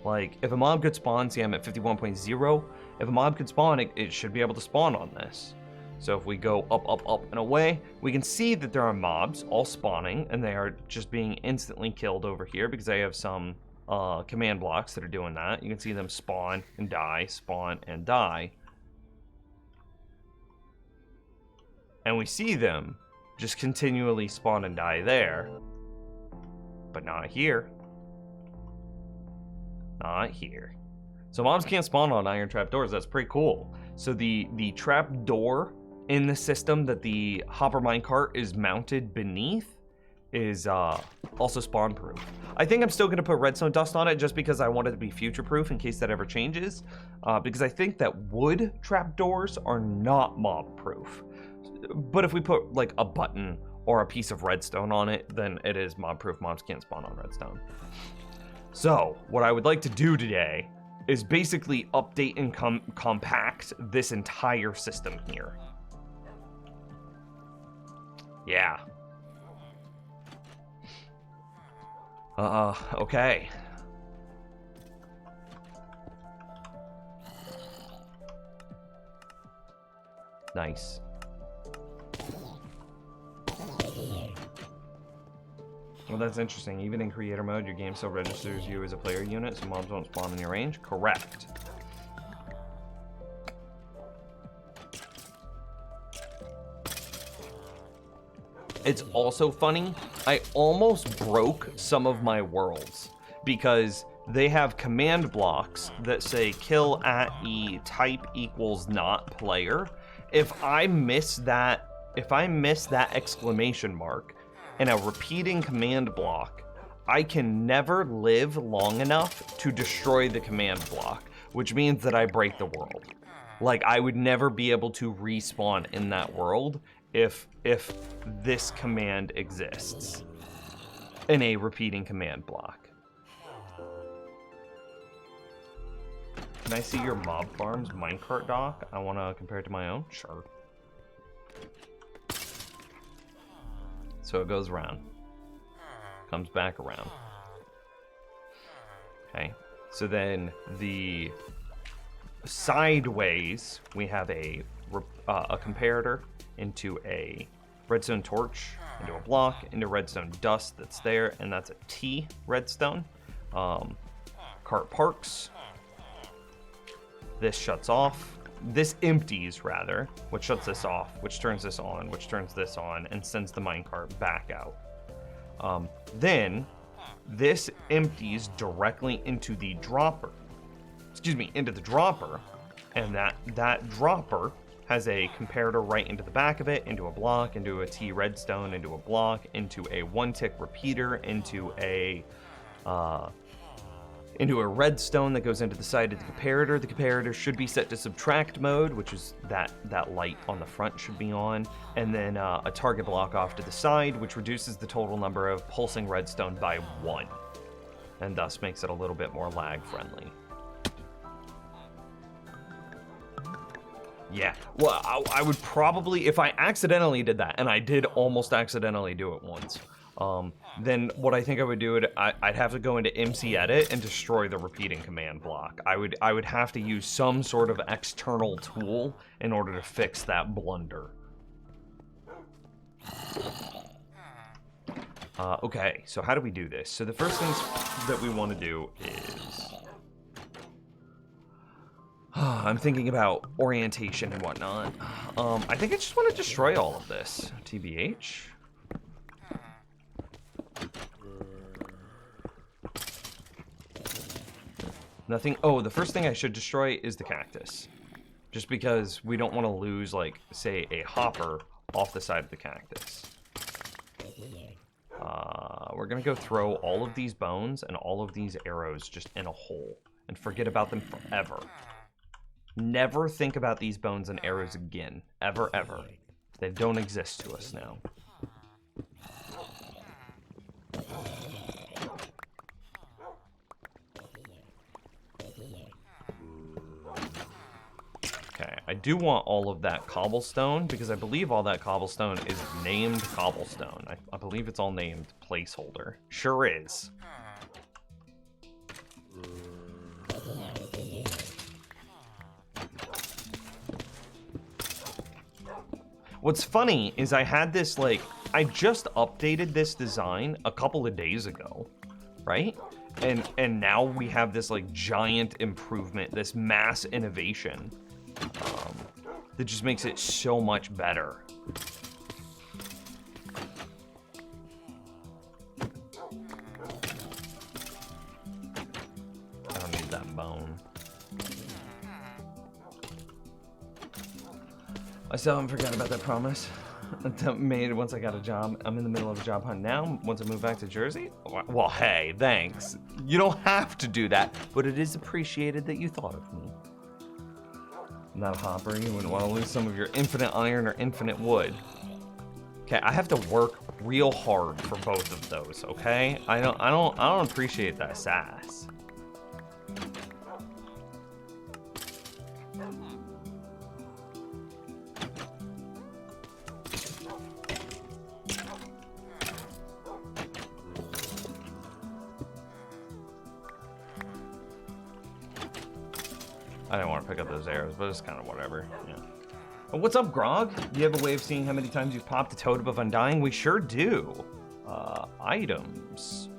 like, if a mob could spawn, see I'm at 51.0, if a mob could spawn, it should be able to spawn on this. So if we go up, and away, we can see that there are mobs all spawning, and they are just being instantly killed over here because I have some command blocks that are doing that. You can see them spawn and die, spawn and die. And we see them just continually spawn and die there. But not here. Not here. So mobs can't spawn on iron trap doors. That's pretty cool. So the trap door in the system that the hopper minecart is mounted beneath is also spawn proof. I think I'm still going to put redstone dust on it just because I want it to be future proof in case that ever changes. Because I think that wood trap doors are not mob proof. But if we put like a button or a piece of redstone on it, then it is mob proof. Mobs can't spawn on redstone. So what I would like to do today is basically update and compact this entire system here. Yeah. Okay. Nice. Well, that's interesting. Even in creator mode, your game still registers you as a player unit, so mobs won't spawn in your range? Correct. It's also funny, I almost broke some of my worlds because they have command blocks that say kill at E type equals not player. If I miss that exclamation mark in a repeating command block, I can never live long enough to destroy the command block, which means that I break the world. Like, I would never be able to respawn in that world if this command exists in a repeating command block. Can I see your Mob Farms minecart doc? I want to compare it to my own. Sure. So it goes around, comes back around. Okay, so then the sideways, we have a comparator into a redstone torch, into a block, into redstone dust that's there, and that's a T redstone. Cart parks. This shuts off. This empties, rather, which shuts this off, which turns this on, which turns this on, and sends the minecart back out. Then, this empties directly into the dropper. Into the dropper, and that dropper has a comparator right into the back of it, into a block, into a T redstone, into a block, into a one-tick repeater, into a redstone that goes into the side of the comparator. The comparator should be set to subtract mode, which is that light on the front should be on, and then a target block off to the side, which reduces the total number of pulsing redstone by 1, and thus makes it a little bit more lag friendly. Yeah, well, I would probably, if I accidentally did that, and I did almost accidentally do it once, then what I think I would do, I'd have to go into MC Edit and destroy the repeating command block. I would have to use some sort of external tool in order to fix that blunder. Okay, so how do we do this? So the first things that we want to do is... I'm thinking about orientation and whatnot. I think I just want to destroy all of this. TBH. Nothing. Oh, the first thing I should destroy is the cactus. Just because we don't want to lose, like, say, a hopper off the side of the cactus. We're going to go throw all of these bones and all of these arrows just in a hole and forget about them forever. Never think about these bones and arrows again. Ever, ever. They don't exist to us now. Okay, I do want all of that cobblestone because I believe all that cobblestone is named cobblestone. I believe it's all named placeholder. Sure is. What's funny is I had this, like, I just updated this design a couple of days ago, right? And now we have this, like, giant improvement, this mass innovation that just makes it so much better. I don't need that bone. I still haven't forgotten about that promise that made once I got a job. I'm in the middle of a job hunt now. Once I move back to Jersey? Well, hey, thanks. You don't have to do that, but it is appreciated that you thought of me. I'm not a hopper. You wouldn't want to lose some of your infinite iron or infinite wood. Okay, I have to work real hard for both of those, okay? I don't appreciate that sass. I didn't want to pick up those arrows, but it's kind of whatever. Yeah. Oh, what's up, Grog? Do you have a way of seeing how many times you've popped a Totem of Undying? We sure do. Items.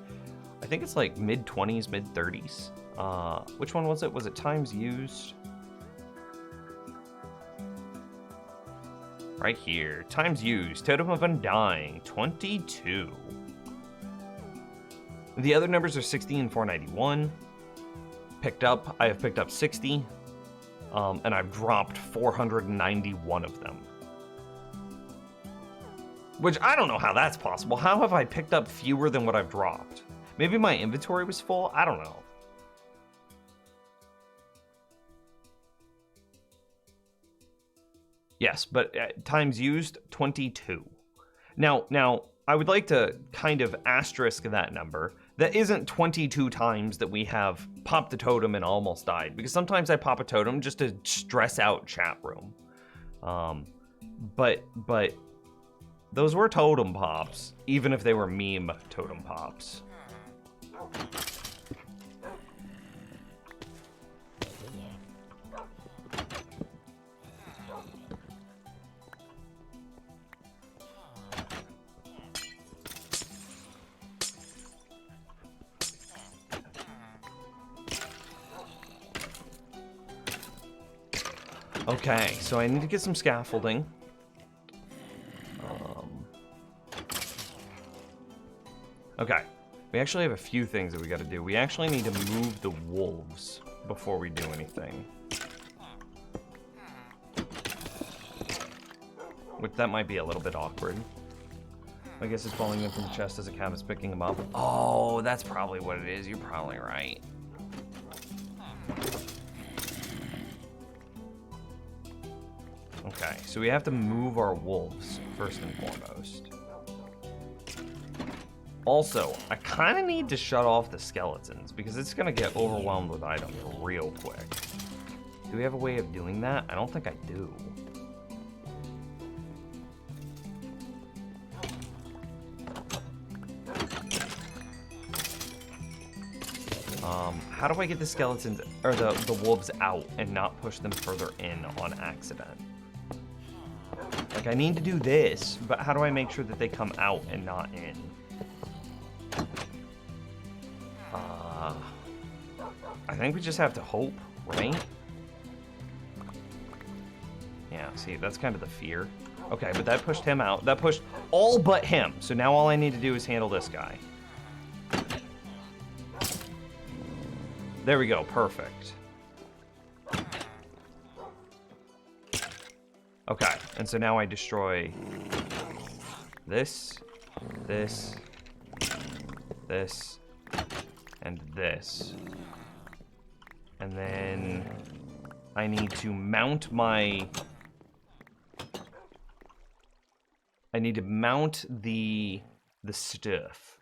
I think it's like mid-20s, mid-30s. Which one was it? Was it times used? Right here. Times used. Totem of Undying. 22. The other numbers are 60 and 491. Picked up. I have picked up 60. And I've dropped 491 of them. Which, I don't know how that's possible. How have I picked up fewer than what I've dropped? Maybe my inventory was full? I don't know. Yes, but times used, 22. Now, I would like to kind of asterisk that number. That isn't 22 times that we have popped a totem and almost died, because sometimes I pop a totem just to stress out chat room. But those were totem pops, even if they were meme totem pops. Okay, so I need to get some scaffolding. Okay, we actually have a few things that we gotta do. We actually need to move the wolves before we do anything. Which that might be a little bit awkward. I guess it's falling in from the chest as a cat is picking them up. Oh, that's probably what it is. You're probably right. Okay, so we have to move our wolves first and foremost. Also, I kind of need to shut off the skeletons because it's going to get overwhelmed with items real quick. Do we have a way of doing that? I don't think I do. How do I get the skeletons or the wolves out and not push them further in on accident? Like, I need to do this, but how do I make sure that they come out and not in? I think we just have to hope, right? Yeah, see, that's kind of the fear. Okay, but that pushed him out. That pushed all but him. So now all I need to do is handle this guy. There we go, perfect. Okay, and so now I destroy this, this, this, and this. And then I need to mount my... I need to mount the stuff.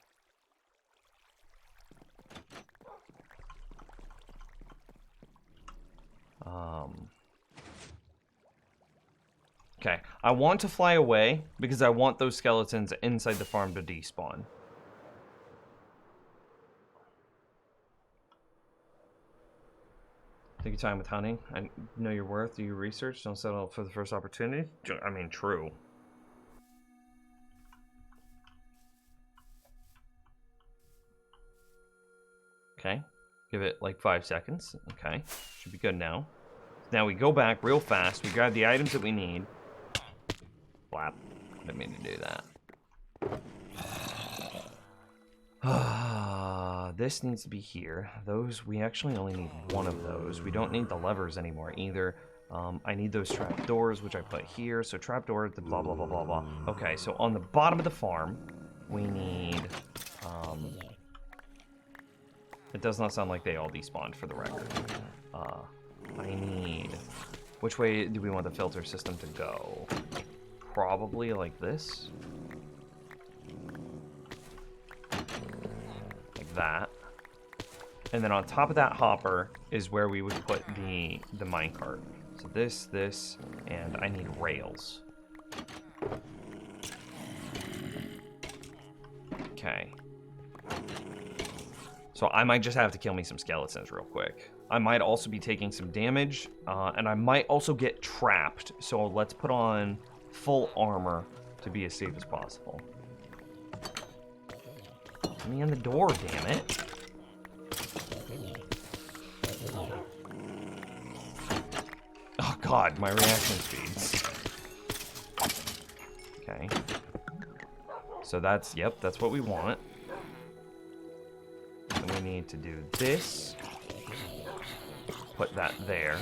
Okay, I want to fly away because I want those skeletons inside the farm to despawn. Take your time with hunting. I know your worth. Do your research. Don't settle for the first opportunity. I mean, true. Okay. Give it like 5 seconds. Okay. Should be good now. Now we go back real fast. We grab the items that we need. Flap. Didn't mean to do that. This needs to be here. Those, we actually only need one of those. We don't need the levers anymore either. I need those trap doors, which I put here. So trap door, the blah, blah, blah, blah, blah. Okay, so on the bottom of the farm, we need... it does not sound like they all despawned for the record. I need... Which way do we want the filter system to go? Probably like this. Like that. And then on top of that hopper is where we would put the minecart. So this, and I need rails. Okay. So I might just have to kill me some skeletons real quick. I might also be taking some damage, and I might also get trapped. So let's put on full armor to be as safe as possible. Let me in the door, damn it. Oh god, my reaction speeds. Okay. So that's, yep, that's what we want. And we need to do this. Put that there.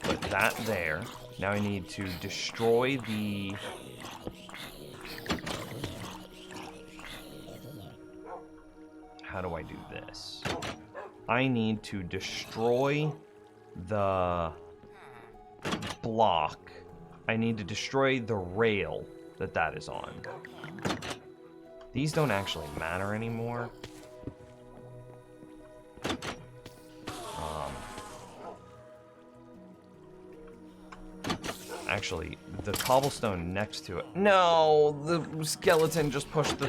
Put that there. Now I need to destroy the... How do I do this? I need to destroy the block. I need to destroy the rail that is on. These don't actually matter anymore. Actually, the cobblestone next to it. No, the skeleton just pushed the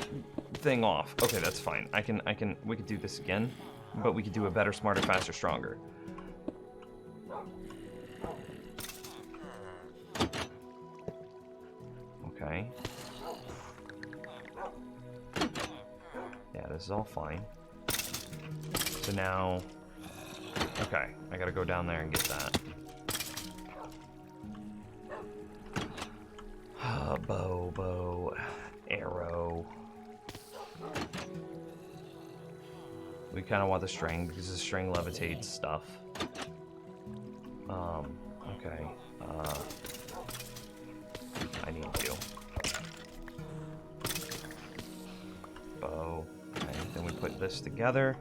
thing off. Okay, that's fine. We could do this again, but we could do it better, smarter, faster, stronger. Okay. Yeah, this is all fine. So now, okay, I gotta go down there and get that. Bow, arrow. We kind of want the string because the string levitates stuff. Okay. I need you. Bow. Okay, then we put this together.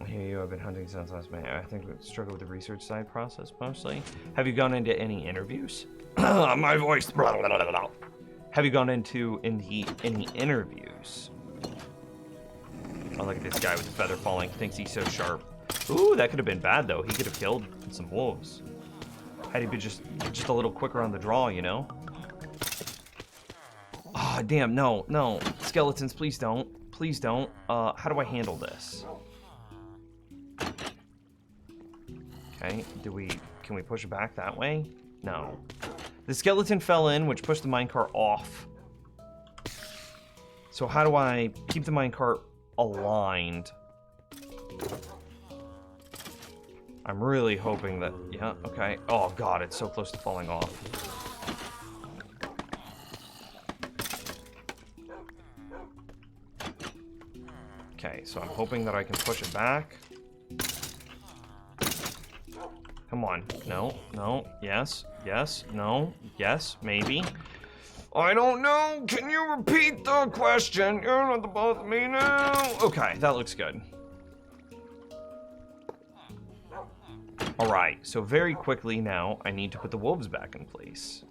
I hear you. I've been hunting since last May. I think we struggle with the research side process mostly. Have you gone into any interviews? My voice. Blah, blah, blah, blah. Have you gone into any interviews? Oh, look at this guy with the feather falling. Thinks he's so sharp. Ooh, that could have been bad though. He could have killed some wolves. Had he been just a little quicker on the draw, you know? Oh, damn! No, skeletons, please don't. Please don't. How do I handle this? Okay, can we push it back that way? No. The skeleton fell in, which pushed the minecart off. So how do I keep the minecart aligned? I'm really hoping that, yeah, okay. Oh god, it's so close to falling off. Okay, so I'm hoping that I can push it back. Come on. No. Yes. No. Yes. Maybe. I don't know. Can you repeat the question? You're not the both of me now. Okay, that looks good. Alright, so very quickly now, I need to put the wolves back in place.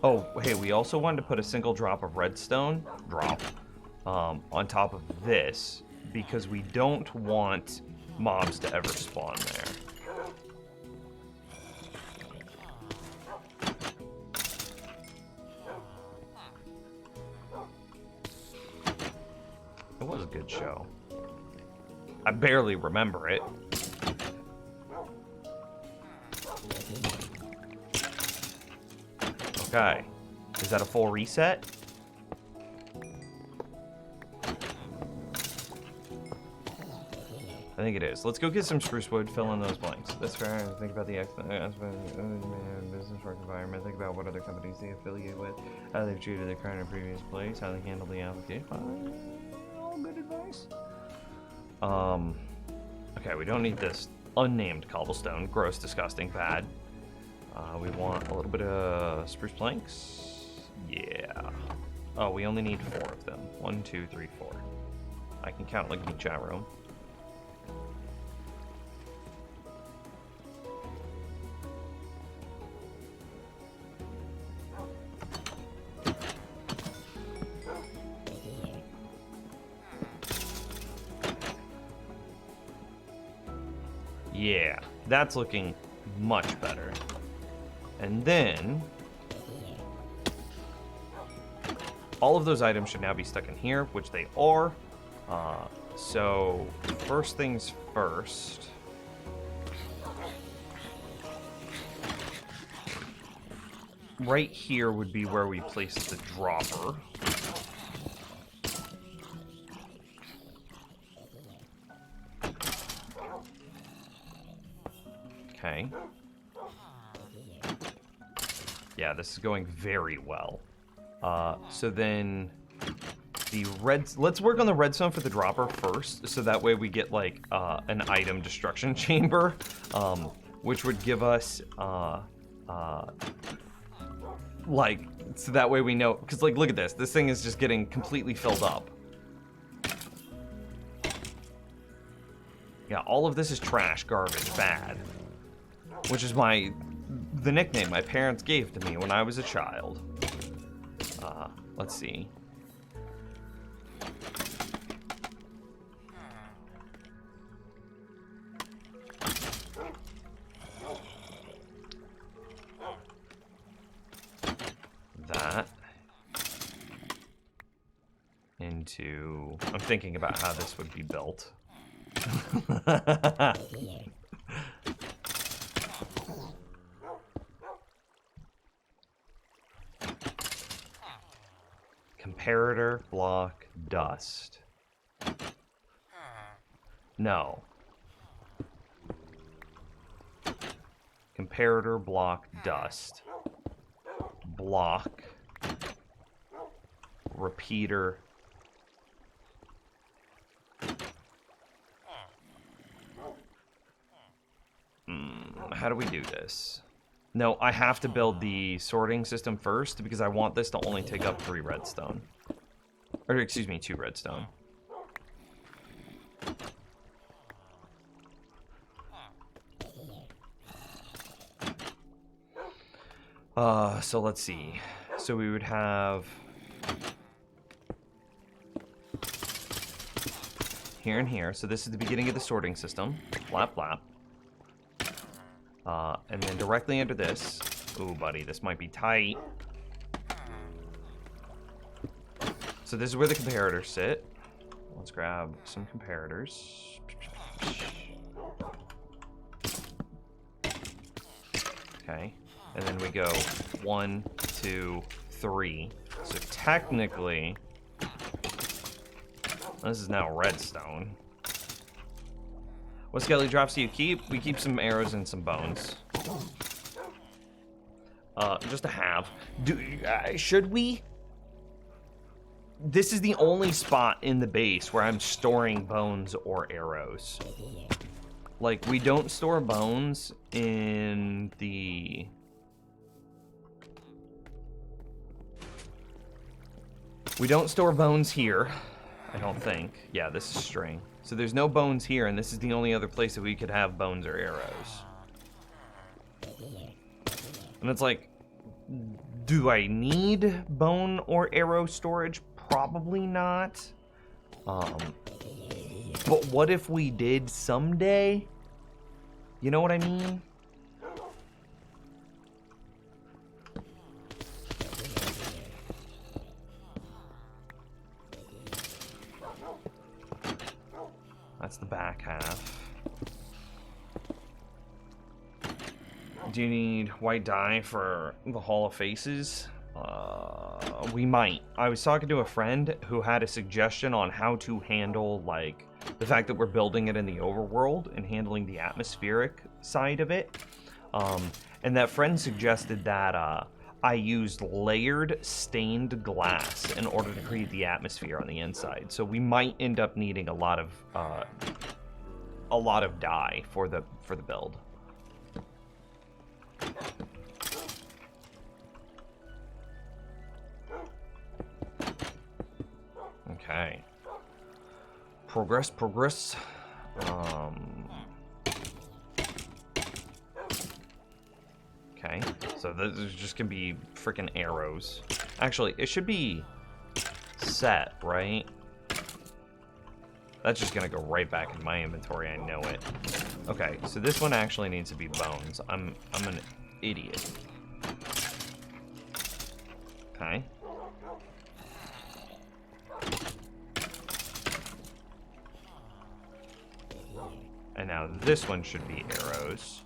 Oh, hey, we also wanted to put a single drop of redstone, on top of this, because we don't want mobs to ever spawn there. It was a good show. I barely remember it. Okay. Is that a full reset? I think it is. Let's go get some spruce wood, fill in those blanks. That's fair. Think about the business work environment. Think about what other companies they affiliate with, how they've treated their current and previous place, how they handle the application. All good advice. Okay, we don't need this unnamed cobblestone. Gross, disgusting, bad. We want a little bit of spruce planks. Yeah. Oh, we only need 4 of them. 1, 2, 3, 4. I can count like in the chat room. Yeah, that's looking much better. And then all of those items should now be stuck in here, which they are. So first things first, right here would be where we place the dropper. Okay. Yeah, this is going very well. So then the let's work on the redstone for the dropper first, so that way we get like an item destruction chamber, which would give us like, so that way we know, because like, look at this thing is just getting completely filled up. Yeah, all of this is trash, garbage, bad, which is the nickname my parents gave to me when I was a child. Let's see. That into, I'm thinking about how this would be built. Comparator block dust. No. Comparator block dust. Block. Repeater. How do we do this? No, I have to build the sorting system first because I want this to only take up 3 redstone. Or, excuse me, 2 redstone. So let's see. So we would have here and here. So this is the beginning of the sorting system. Flap, flap. And then directly under this. Ooh, buddy, this might be tight. So this is where the comparators sit. Let's grab some comparators. Okay. And then we go 1, 2, 3. So technically, this is now redstone. What skelly drops do you keep? We keep some arrows and some bones. Just to have. Should we? This is the only spot in the base where I'm storing bones or arrows. Like, we don't store bones in the... We don't store bones here, I don't think. Yeah, this is string. So there's no bones here, and this is the only other place that we could have bones or arrows. And it's like, do I need bone or arrow storage? Probably not. But what if we did someday? You know what I mean? That's the back half. Do you need white dye for the Hall of Faces? We might. I was talking to a friend who had a suggestion on how to handle, like, the fact that we're building it in the overworld and handling the atmospheric side of it. And that friend suggested that I used layered stained glass in order to create the atmosphere on the inside. So we might end up needing a lot of dye for the build. Okay. Progress. Okay, so there's just gonna be freaking arrows. Actually, it should be set, right? That's just gonna go right back in my inventory, I know it. Okay, so this one actually needs to be bones. I'm an idiot. Okay. And now this one should be arrows.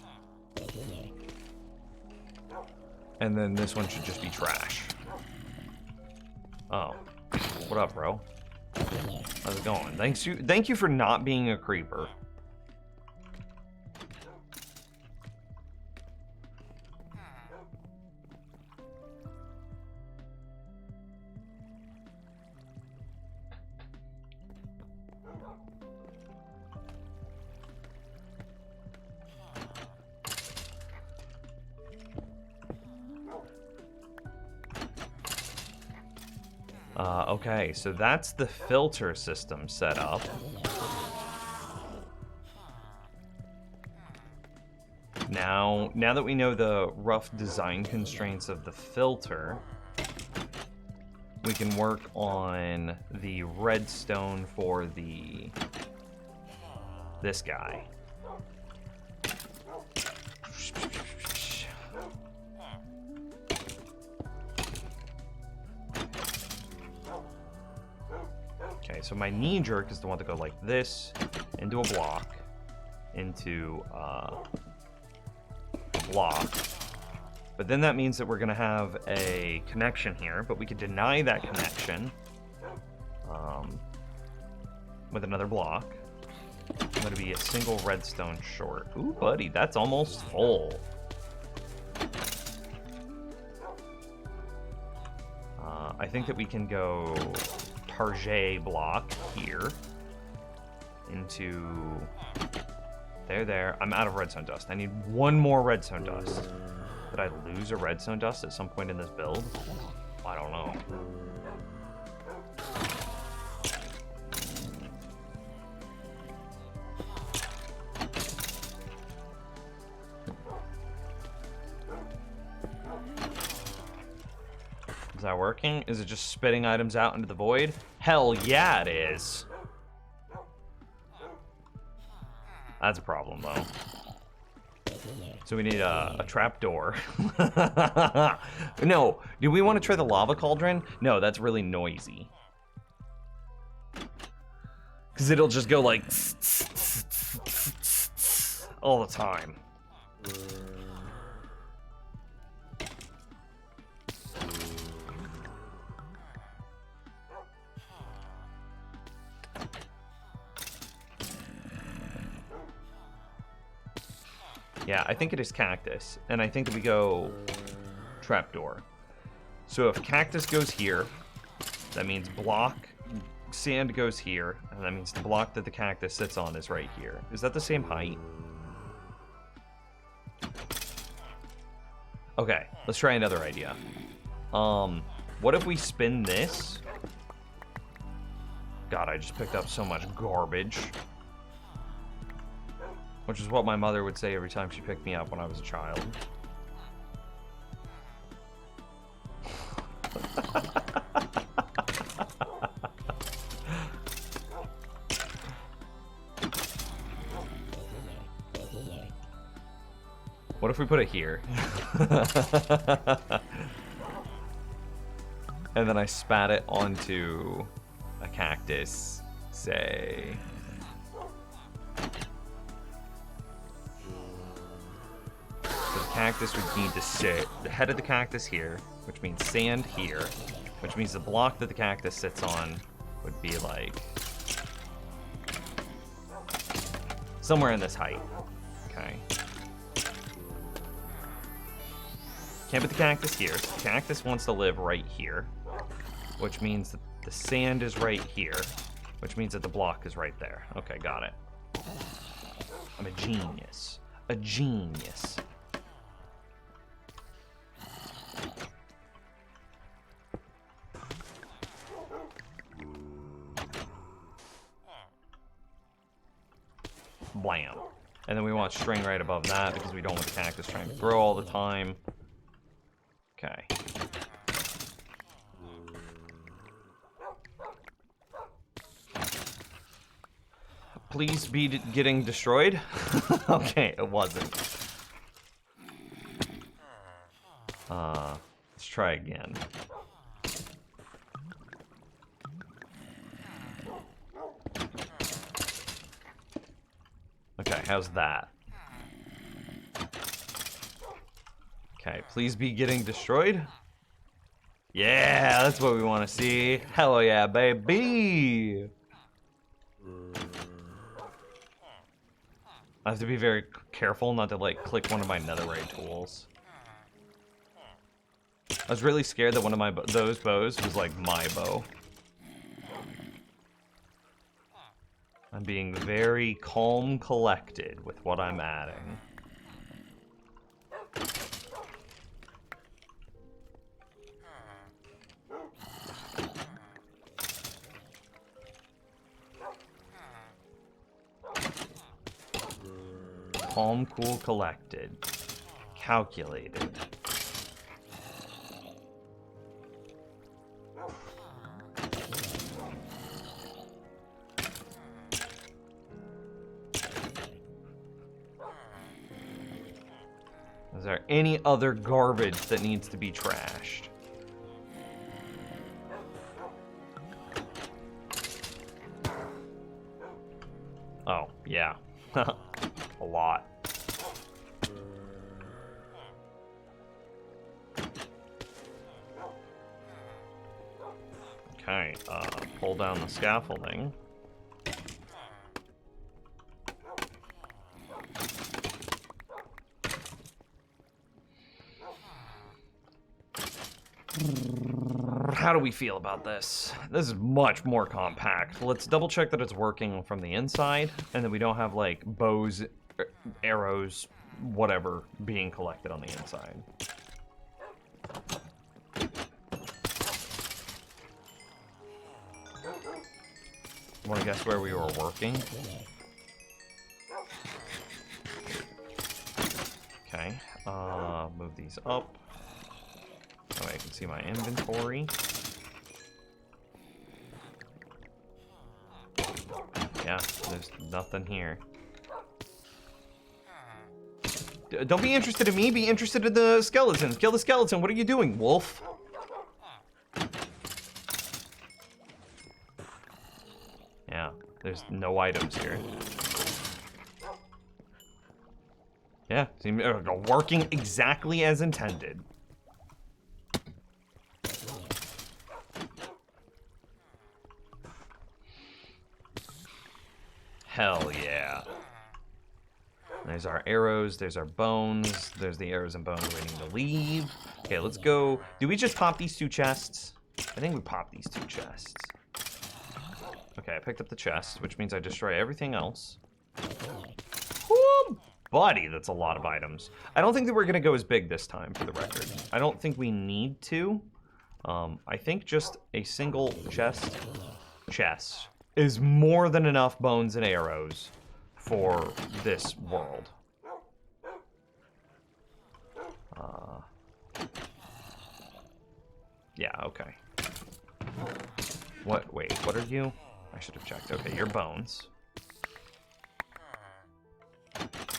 And then this one should just be trash. Oh. What up, bro? How's it going? Thank you for not being a creeper. Okay, so that's the filter system set up. Now that we know the rough design constraints of the filter, we can work on the redstone for this guy. Okay, so my knee jerk is the one to go like this, into a block, into a block. But then that means that we're gonna have a connection here, but we could deny that connection with another block. I'm gonna be a single redstone short. Ooh, buddy, that's almost full. I think that we can go Target block here into there. I'm out of redstone dust. I need one more redstone dust. Did I lose a redstone dust at some point in this build? I don't know. Is that working? Is it just spitting items out into the void? Hell yeah, it is. That's a problem, though. So we need a trap door. No, do we want to try the lava cauldron? No, that's really noisy. Because it'll just go like all the time. Yeah, I think it is cactus, and I think that we go trapdoor. So if cactus goes here, that means block, sand goes here, and that means the block that the cactus sits on is right here. Is that the same height? Okay, let's try another idea. What if we spin this? God, I just picked up so much garbage. Which is what my mother would say every time she picked me up when I was a child. What if we put it here? And then I spat it onto a cactus, say. Cactus would need to sit the head of the cactus here, which means sand here, which means the block that the cactus sits on would be like somewhere in this height. Okay. Can't put the cactus here. So the cactus wants to live right here, which means that the sand is right here, which means that the block is right there. Okay, got it. I'm a genius. A genius. Blam. And then we want string right above that because we don't want the cactus trying to grow all the time. Okay. Please be getting destroyed? Okay, it wasn't. Let's try again. Okay, how's that? Okay, please be getting destroyed. Yeah, that's what we want to see. Hell yeah, baby! I have to be very careful not to, like, click one of my netherite tools. I was really scared that one of those bows was, like, my bow. I'm being very calm, collected with what I'm adding. Calm, cool, collected. Calculated. Is there any other garbage that needs to be trashed? Oh, yeah. A lot. Okay, pull down the scaffolding. How do we feel about this? This is much more compact. Let's double check that it's working from the inside, and that we don't have, like, bows, arrows, whatever, being collected on the inside. Want to guess where we were working? Okay, move these up. That way I can see my inventory. Yeah, there's nothing here. Don't be interested in me, be interested in the skeletons. Kill the skeleton, what are you doing, wolf? Yeah, there's no items here. Yeah, seems working exactly as intended. Hell yeah. There's our arrows, there's our bones, there's the arrows and bones waiting to leave. Okay, let's go. Do we just pop these two chests? I think we popped these two chests. Okay, I picked up the chest, which means I destroy everything else. Woo, buddy, that's a lot of items. I don't think that we're gonna go as big this time, for the record. I don't think we need to. I think just a single chest is more than enough bones and arrows for this world. Yeah, okay. What, wait, what are you? I should have checked. Okay, your bones.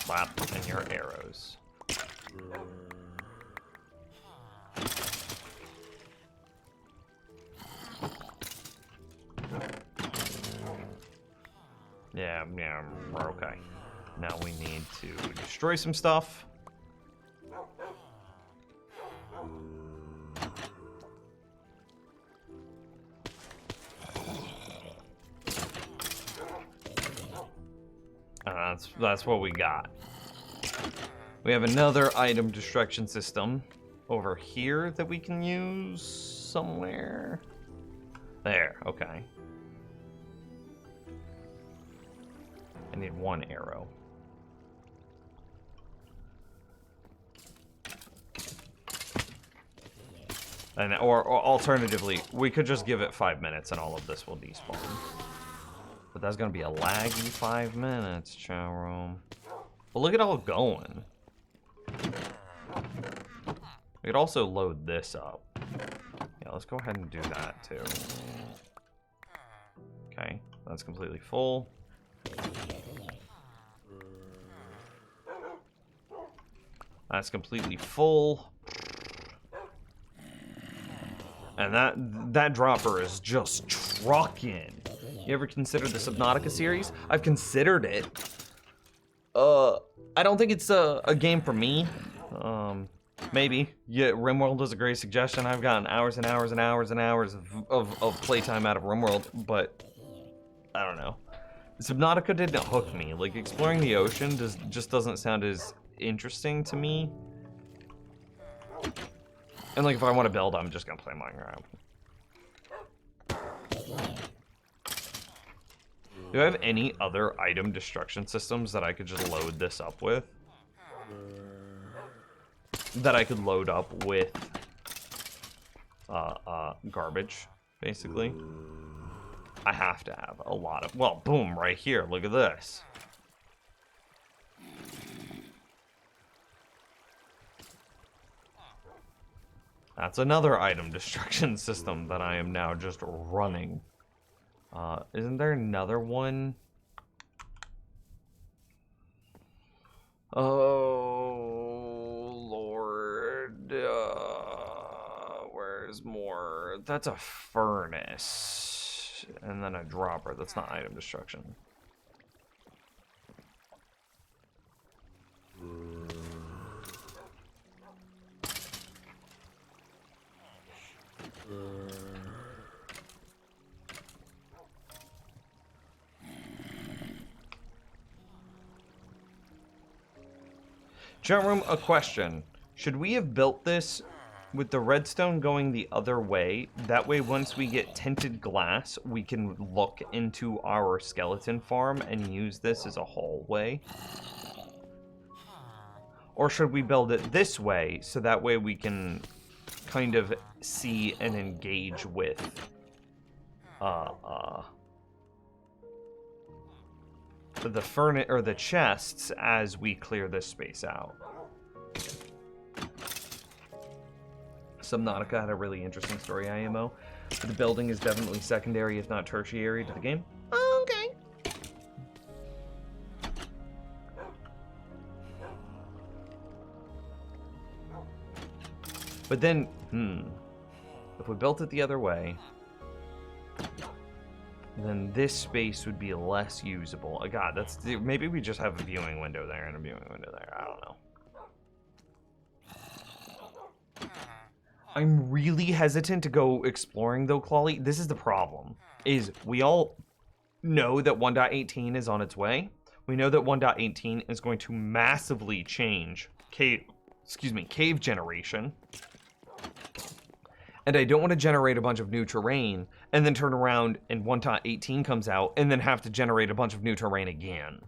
Slap, and your arrows. Yeah, we're okay. Now we need to destroy some stuff. That's what we got. We have another item destruction system over here that we can use somewhere. There, okay. I need one arrow. And or alternatively, we could just give it 5 minutes and all of this will despawn. But that's gonna be a laggy 5 minutes, chow room. But look at all going. We could also load this up. Yeah, let's go ahead and do that too. Okay, that's completely full. That's completely full. And that dropper is just trucking. You ever considered the Subnautica series? I've considered it. I don't think it's a game for me. Maybe. Yeah, RimWorld is a great suggestion. I've gotten hours and hours and hours and hours of playtime out of RimWorld, but I don't know. Subnautica didn't hook me. Like, exploring the ocean just doesn't sound as interesting to me. And like, if I want to build, I'm just gonna play Minecraft. Do I have any other item destruction systems that I could just load this up with? That I could load up with garbage, basically. I have to have a lot of, well, boom, right here, look at this. That's another item destruction system that I am now just running. Isn't there another one? Oh, Lord. Where's more? That's a furnace. And then a dropper. That's not item destruction. Chat room, a question. Should we have built this with the redstone going the other way? That way, once we get tinted glass, we can look into our skeleton farm and use this as a hallway? Or should we build it this way, so that way we can kind of see and engage with the furnace or the chests as we clear this space out. Subnautica had a really interesting story, IMO. The building is definitely secondary, if not tertiary, to the game. Okay. But then, if we built it the other way, then this space would be less usable. God, maybe we just have a viewing window there and a viewing window there. I don't know. I'm really hesitant to go exploring though, Clawley. This is the problem. Is we all know that 1.18 is on its way. We know that 1.18 is going to massively change cave generation. And I don't want to generate a bunch of new terrain and then turn around and 1.18 comes out and then have to generate a bunch of new terrain again.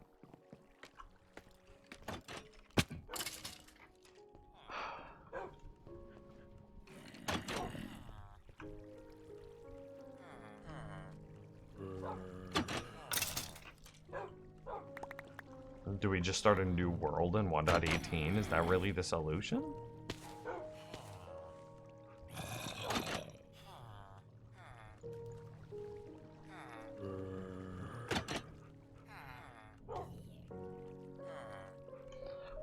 Do we just start a new world in 1.18? Is that really the solution?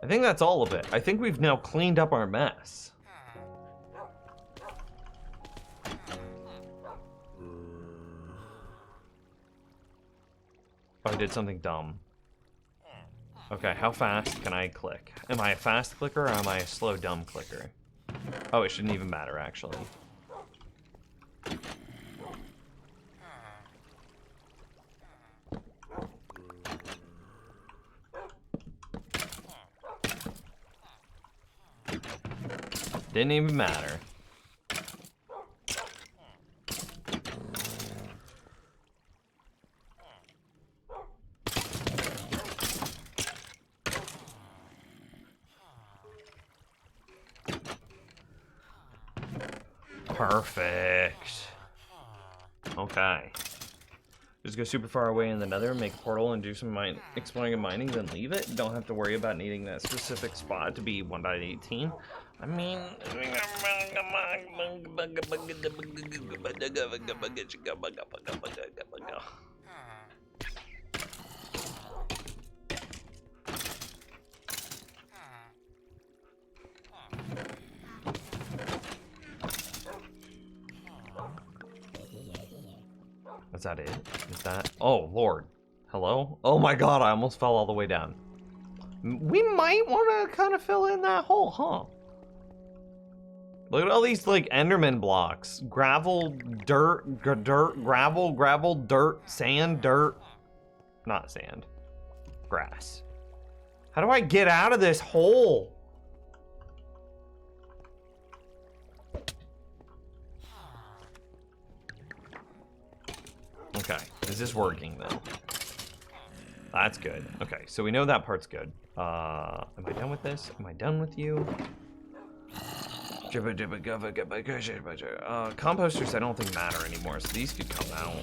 I think that's all of it. I think we've now cleaned up our mess. Oh, I did something dumb. Okay, how fast can I click? Am I a fast clicker or am I a slow dumb clicker? Oh, it shouldn't even matter, actually. Didn't even matter. Perfect. Okay. Just go super far away in the nether, make a portal, and do some exploring and mining, then leave it. Don't have to worry about needing that specific spot to be 1.18. I mean... Is that it? Is that... Oh, Lord. Hello? Oh my god, I almost fell all the way down. We might want to kind of fill in that hole, huh? Look at all these, like, Enderman blocks. Gravel, dirt, gravel, dirt, sand, dirt. Not sand. Grass. How do I get out of this hole? Okay, is this working then? That's good. Okay, so we know that part's good. Am I done with this? Am I done with you? Composters I don't think matter anymore, so these could come out.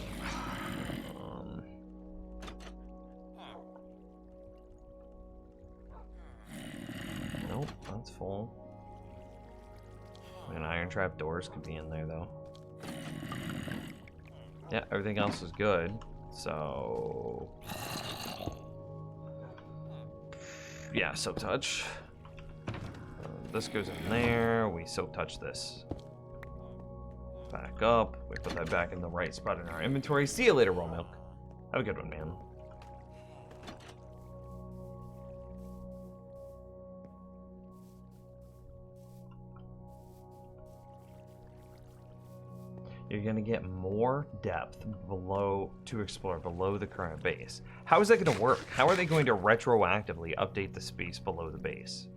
Nope, that's full. And iron trap doors could be in there though. Yeah, everything else is good. So yeah, soap touch. This goes in there. We soap touch this. Back up. We put that back in the right spot in our inventory. See you later, raw milk. Have a good one, man. You're gonna get more depth below to explore below the current base. How is that gonna work? How are they going to retroactively update the space below the base?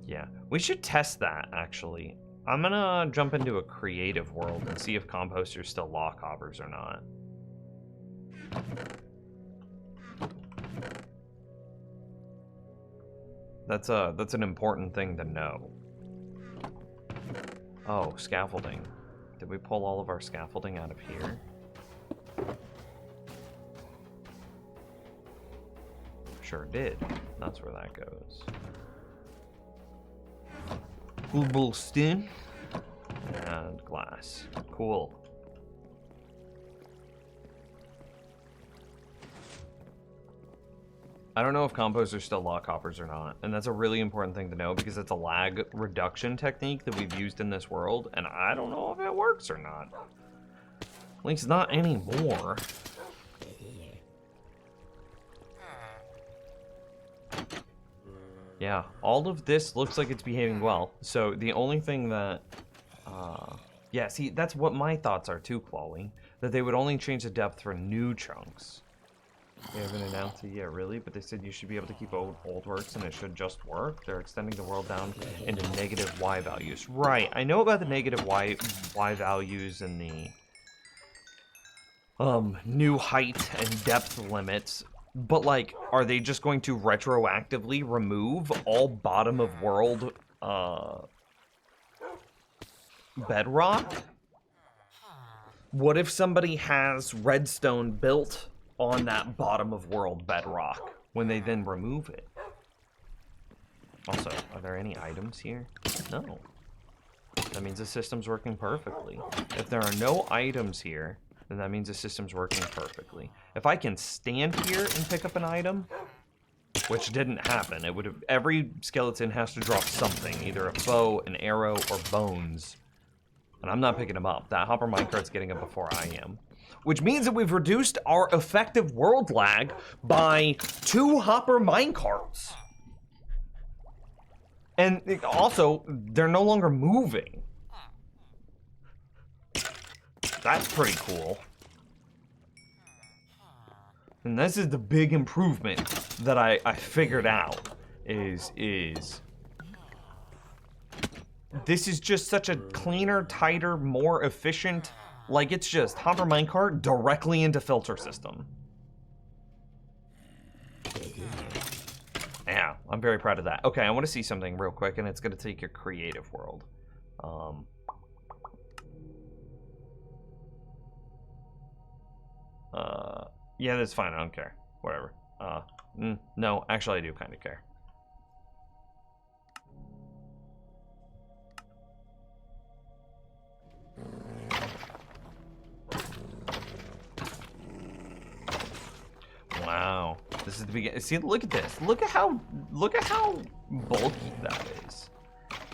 Yeah, we should test that actually. I'm gonna jump into a creative world and see if composters still lock hoppers or not. That's an important thing to know. Oh, scaffolding. Did we pull all of our scaffolding out of here? Sure did. That's where that goes. Cobblestone and glass. Cool. I don't know if composters still lock hoppers or not, and that's a really important thing to know because it's a lag reduction technique that we've used in this world, and I don't know if it works or not. At least not anymore. Yeah, all of this looks like it's behaving well. So the only thing that, yeah, see, that's what my thoughts are too, Clawing. That they would only change the depth for new chunks. They haven't announced it yet, really, but they said you should be able to keep old works and it should just work. They're extending the world down into negative Y values. Right, I know about the negative Y values and the new height and depth limits. But, like, are they just going to retroactively remove all bottom of world, bedrock? What if somebody has redstone built on that bottom of world bedrock when they then remove it? Also, are there any items here? No. That means the system's working perfectly. If there are no items here, then that means the system's working perfectly. If I can stand here and pick up an item, which didn't happen, it would have, every skeleton has to drop something, either a bow, an arrow, or bones. And I'm not picking them up. That hopper minecart's getting up before I am. Which means that we've reduced our effective world lag by 2 hopper minecarts. And also, they're no longer moving. That's pretty cool. And this is the big improvement that I figured out is this is just such a cleaner, tighter, more efficient, like it's just hopper minecart directly into filter system. Yeah, I'm very proud of that. Okay, I want to see something real quick, and it's going to take your creative world. Yeah, that's fine. I don't care. Whatever. No, actually, I do kind of care. Wow, this is the beginning. See, look at this. Look at how bulky that is.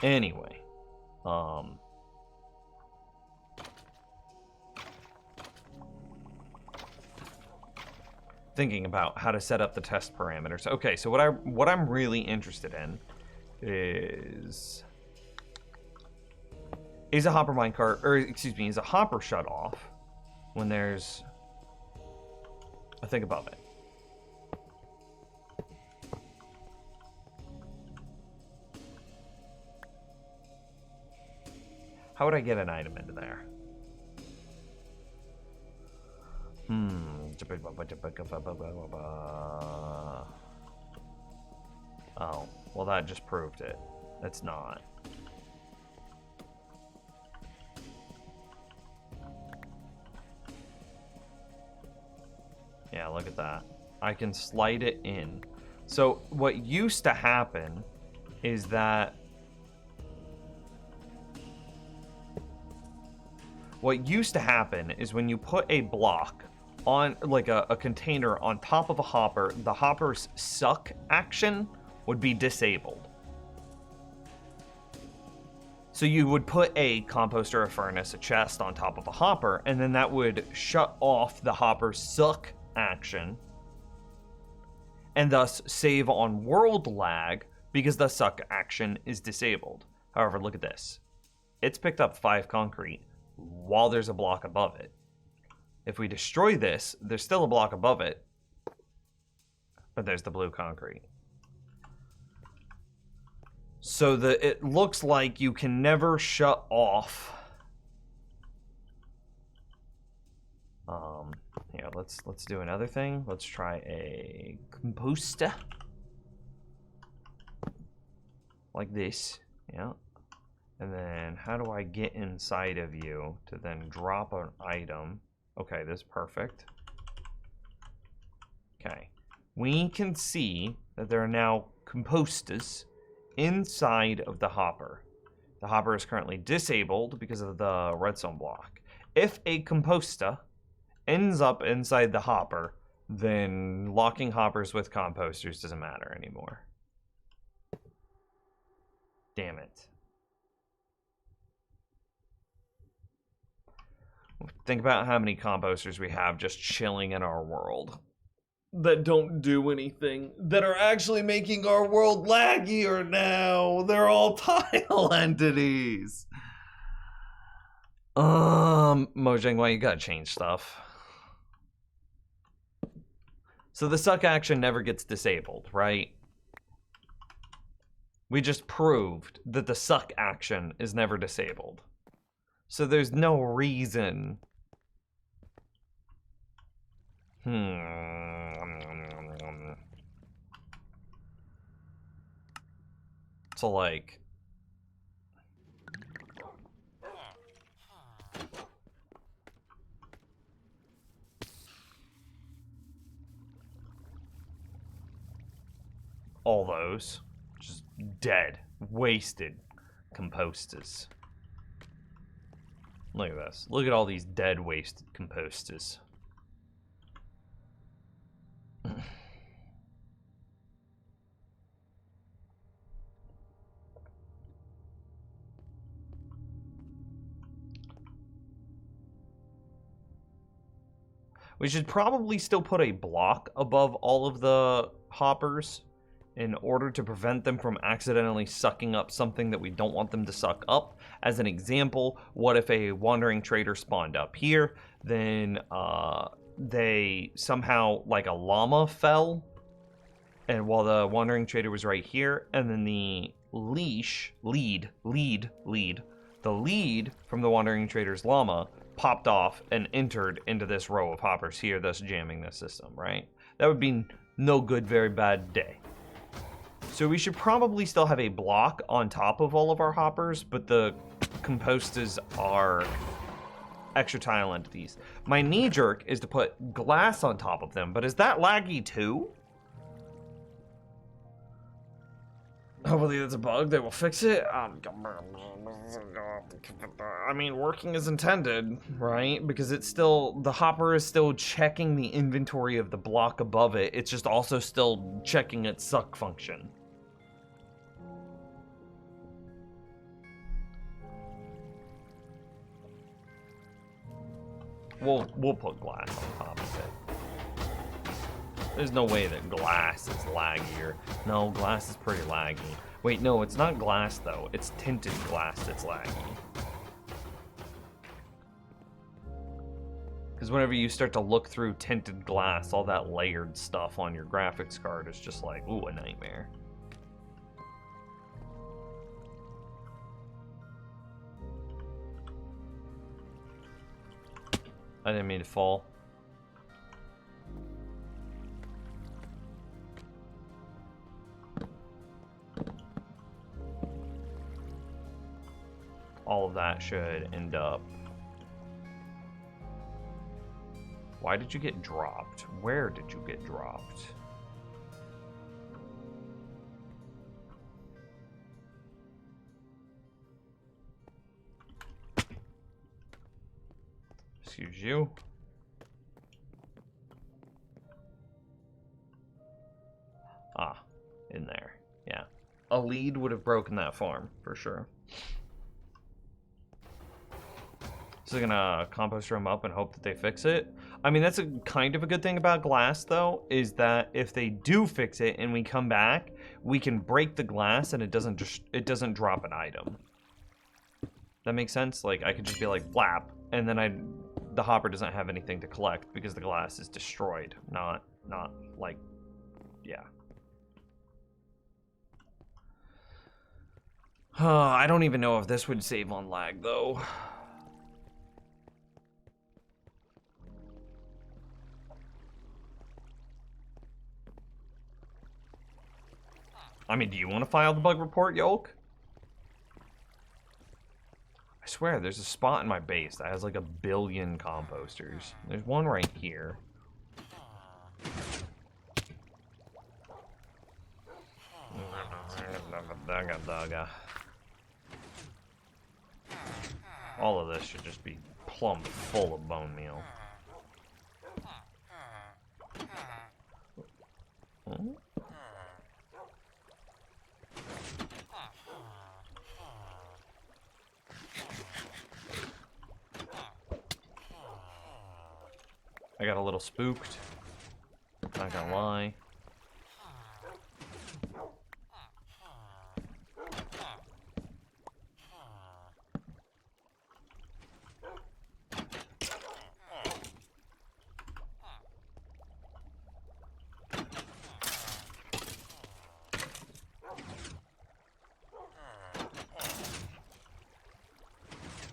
Anyway, thinking about how to set up the test parameters. Okay, so what I'm really interested in is a hopper minecart, or excuse me, is a hopper shut off when there's a thing above it? How would I get an item into there? Oh, well that just proved it. It's not. Yeah, look at that. I can slide it in. So what used to happen is that when you put a block on, like a container on top of a hopper, the hopper's suck action would be disabled. So you would put a composter, a furnace, a chest on top of a hopper, and then that would shut off the hopper's suck action, and thus save on world lag because the suck action is disabled. However, look at this. It's picked up 5 concrete while there's a block above it. If we destroy this, there's still a block above it, but there's the blue concrete. So it looks like you can never shut off. Yeah, let's do another thing. Let's try a composter. Like this, yeah. And then how do I get inside of you to then drop an item? Okay, this is perfect. Okay. We can see that there are now composters inside of the hopper. The hopper is currently disabled because of the redstone block. If a composter ends up inside the hopper, then locking hoppers with composters doesn't matter anymore. Damn it. Think about how many composters we have just chilling in our world that don't do anything, that are actually making our world laggier now. They're all tile entities. Mojang, why you gotta change stuff? So the suck action never gets disabled, right? We just proved that the suck action is never disabled. So there's no reason. So like, all those just dead, wasted composters. Look at this. Look at all these dead, wasted composters. We should probably still put a block above all of the hoppers in order to prevent them from accidentally sucking up something that we don't want them to suck up. As an example, what if a wandering trader spawned up here, then they somehow, like a llama fell, and while the wandering trader was right here, and then the lead from the wandering trader's llama popped off and entered into this row of hoppers here, thus jamming the system, right? That would be no good, very bad day. So we should probably still have a block on top of all of our hoppers, but the composters are extra tile entities. My knee jerk is to put glass on top of them, but is that laggy too? Hopefully that's a bug. They will fix it. I mean, working as intended, right? Because it's still, the hopper is still checking the inventory of the block above it. It's just also still checking its suck function. We'll put glass on top of it. There's no way that glass is laggier. No, glass is pretty laggy. Wait, no, it's not glass though. It's tinted glass that's laggy. Because whenever you start to look through tinted glass, all that layered stuff on your graphics card is just like, ooh, a nightmare. I didn't mean to fall. All of that should end up. Why did you get dropped? Where did you get dropped? Excuse you. Ah, in there. Yeah. A lead would have broken that farm, for sure. So they're gonna compost room up and hope that they fix it. I mean, that's a kind of a good thing about glass, though, is that if they do fix it and we come back, we can break the glass and it doesn't drop an item. That makes sense? Like, I could just be like, flap, and then the hopper doesn't have anything to collect because the glass is destroyed. Not like, yeah. I don't even know if this would save on lag, though. I mean, do you want to file the bug report, Yolk? I swear, there's a spot in my base that has like 1 billion composters. There's one right here. All of this should just be plumb full of bone meal. Hmm? I got a little spooked. Not gonna lie.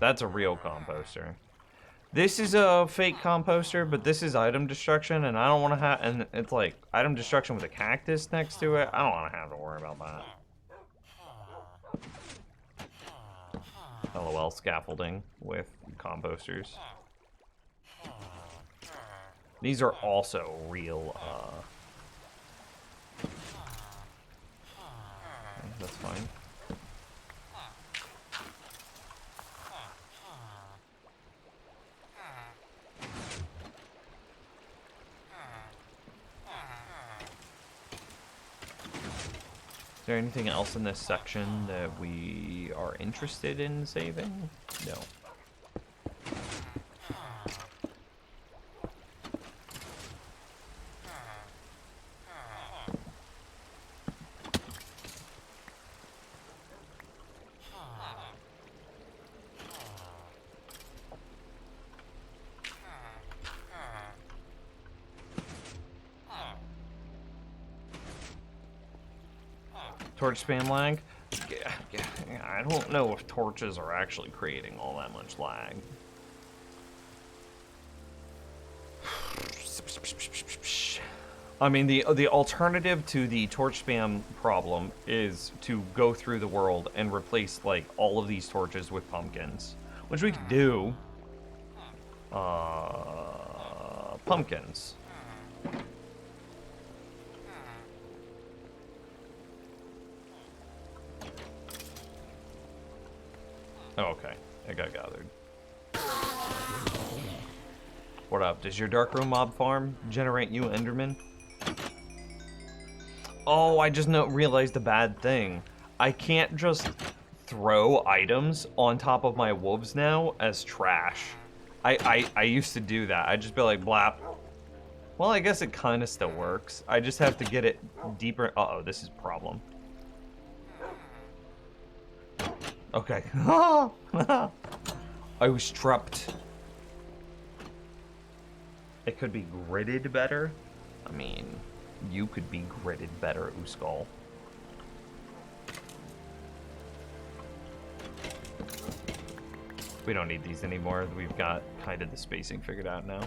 That's a real composter. This is a fake composter, but this is item destruction, and I don't want to have. And it's like item destruction with a cactus next to it. I don't want to have to worry about that. LOL scaffolding with composters. These are also real. That's fine. Is there anything else in this section that we are interested in saving? No. Torch spam lag? Yeah, I don't know if torches are actually creating all that much lag. I mean, the alternative to the torch spam problem is to go through the world and replace, like, all of these torches with pumpkins. Which we could do. Pumpkins. Oh, okay. I got gathered. What up? Does your Darkroom mob farm generate you Enderman? Oh, I just realized a bad thing. I can't just throw items on top of my wolves now as trash. I used to do that. I'd just be like, blap. Well, I guess it kind of still works. I just have to get it deeper. Uh-oh, this is a problem. Okay. I was trapped. It could be gridded better. I mean, you could be gridded better, Uskal. We don't need these anymore. We've got kind of the spacing figured out now.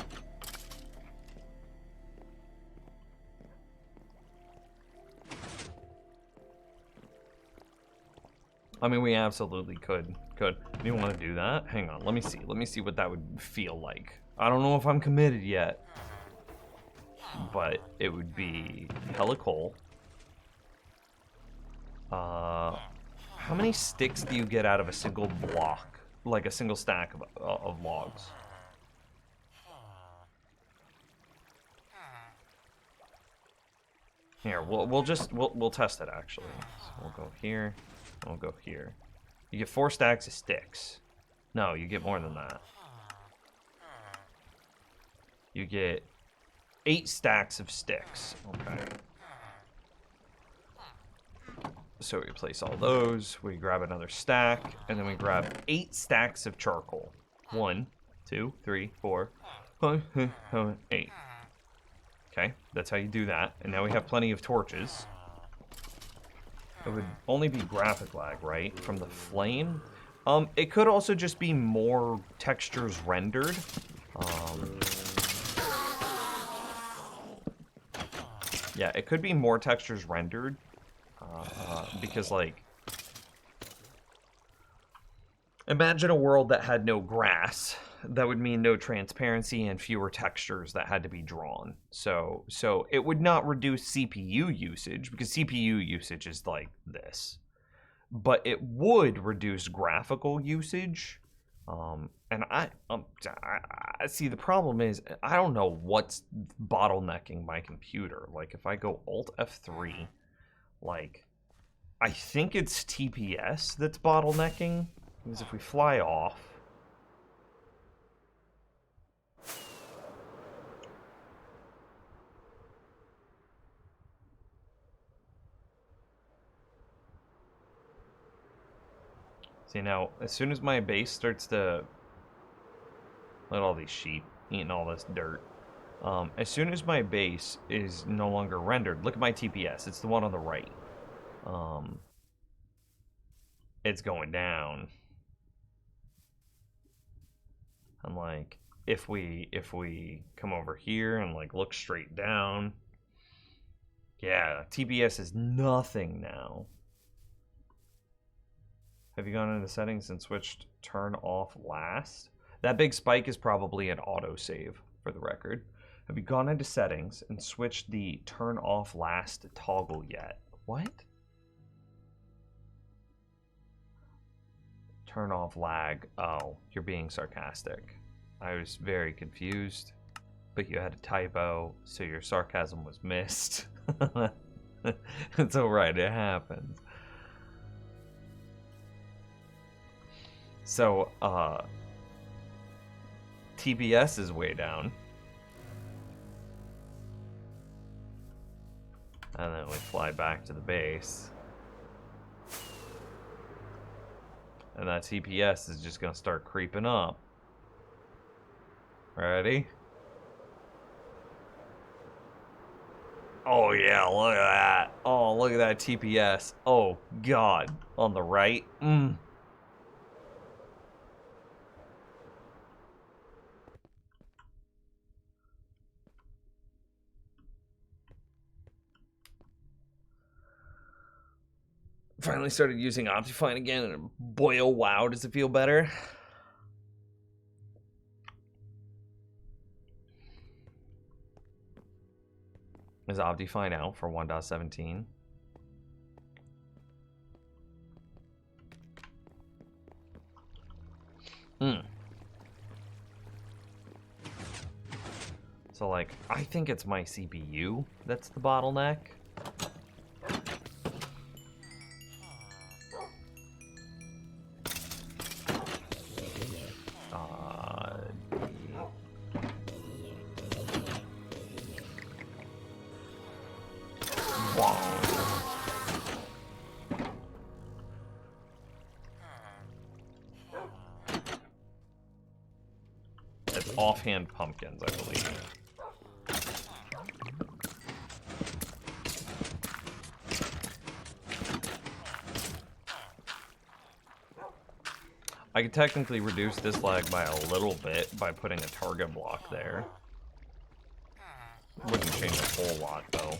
I mean, we absolutely could. Do you want to do that? Hang on, let me see. Let me see what that would feel like. I don't know if I'm committed yet. But it would be hella coal. How many sticks do you get out of a single block? Like a single stack of logs? Here, we'll test it actually. So we'll go here. We'll go here. You get 4 stacks of sticks. No, you get more than that. You get 8 stacks of sticks. Okay. So we place all those. We grab another stack, and then we grab 8 stacks of charcoal. 1, 2, 3, 4, 5, 6, 7, 8. Okay, that's how you do that. And now we have plenty of torches. It would only be graphic lag, right? From the flame. It could also just be more textures rendered. Yeah, it could be more textures rendered. Because, like, imagine a world that had no grass. That would mean no transparency and fewer textures that had to be drawn. So it would not reduce CPU usage, because CPU usage is like this. But it would reduce graphical usage. And I see, the problem is, I don't know what's bottlenecking my computer. Like, if I go Alt F3, like, I think it's TPS that's bottlenecking. Because if we fly off, see, now, as soon as my base starts to... Look at all these sheep eating all this dirt. As soon as my base is no longer rendered, look at my TPS. It's the one on the right. It's going down. And, like, if we come over here and, like, look straight down, yeah, TPS is nothing now. Have you gone into settings and switched turn off last? That big spike is probably an autosave, for the record. Have you gone into settings and switched the turn off last toggle yet? What? Turn off lag. Oh, you're being sarcastic. I was very confused, but you had a typo, so your sarcasm was missed. It's alright, it happens. So, TPS is way down. And then we fly back to the base. And that TPS is just gonna start creeping up. Ready? Oh yeah, look at that. Oh, look at that TPS. Oh god. On the right. Finally started using Optifine again, and boy oh wow, does it feel better. Is Optifine out for 1.17? So, like, I think it's my CPU that's the bottleneck. Wow. It's offhand pumpkins, I believe. I could technically reduce this lag by a little bit by putting a target block there. Wouldn't change a whole lot, though.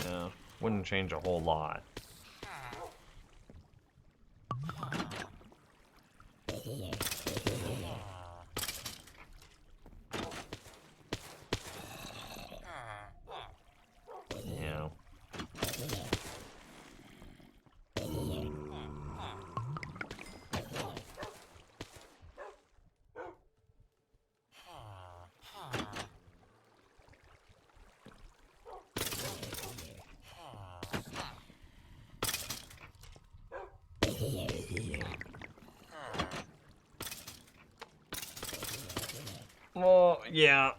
Yeah, wouldn't change a whole lot. Yeah. Well, yeah.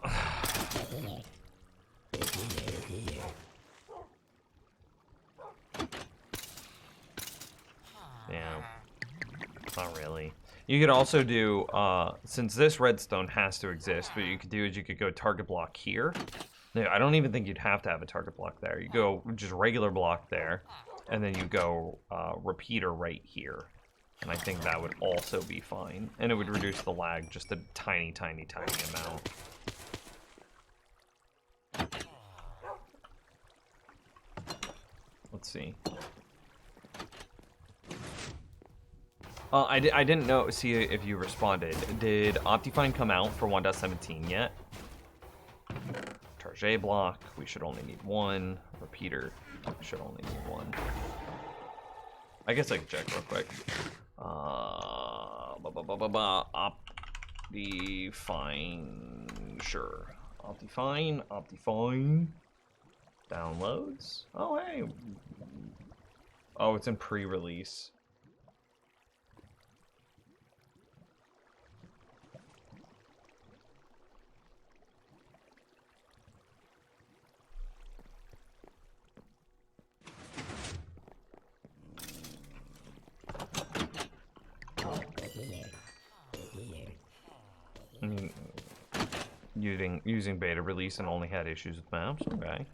Yeah. Not really. You could also do, since this redstone has to exist, what you could do is you could go target block here. No, I don't even think you'd have to have a target block there. You go just regular block there, and then you go repeater right here. And I think that would also be fine. And it would reduce the lag just a tiny, tiny, tiny amount. Let's see. I didn't know. See if you responded. Did Optifine come out for 1.17 yet? Target block. We should only need one. Repeater. We should only need one. I guess I can check real quick. Optifine. Sure. Optifine. Downloads. Oh hey. Oh, it's in pre-release. Using beta release and only had issues with maps. Okay.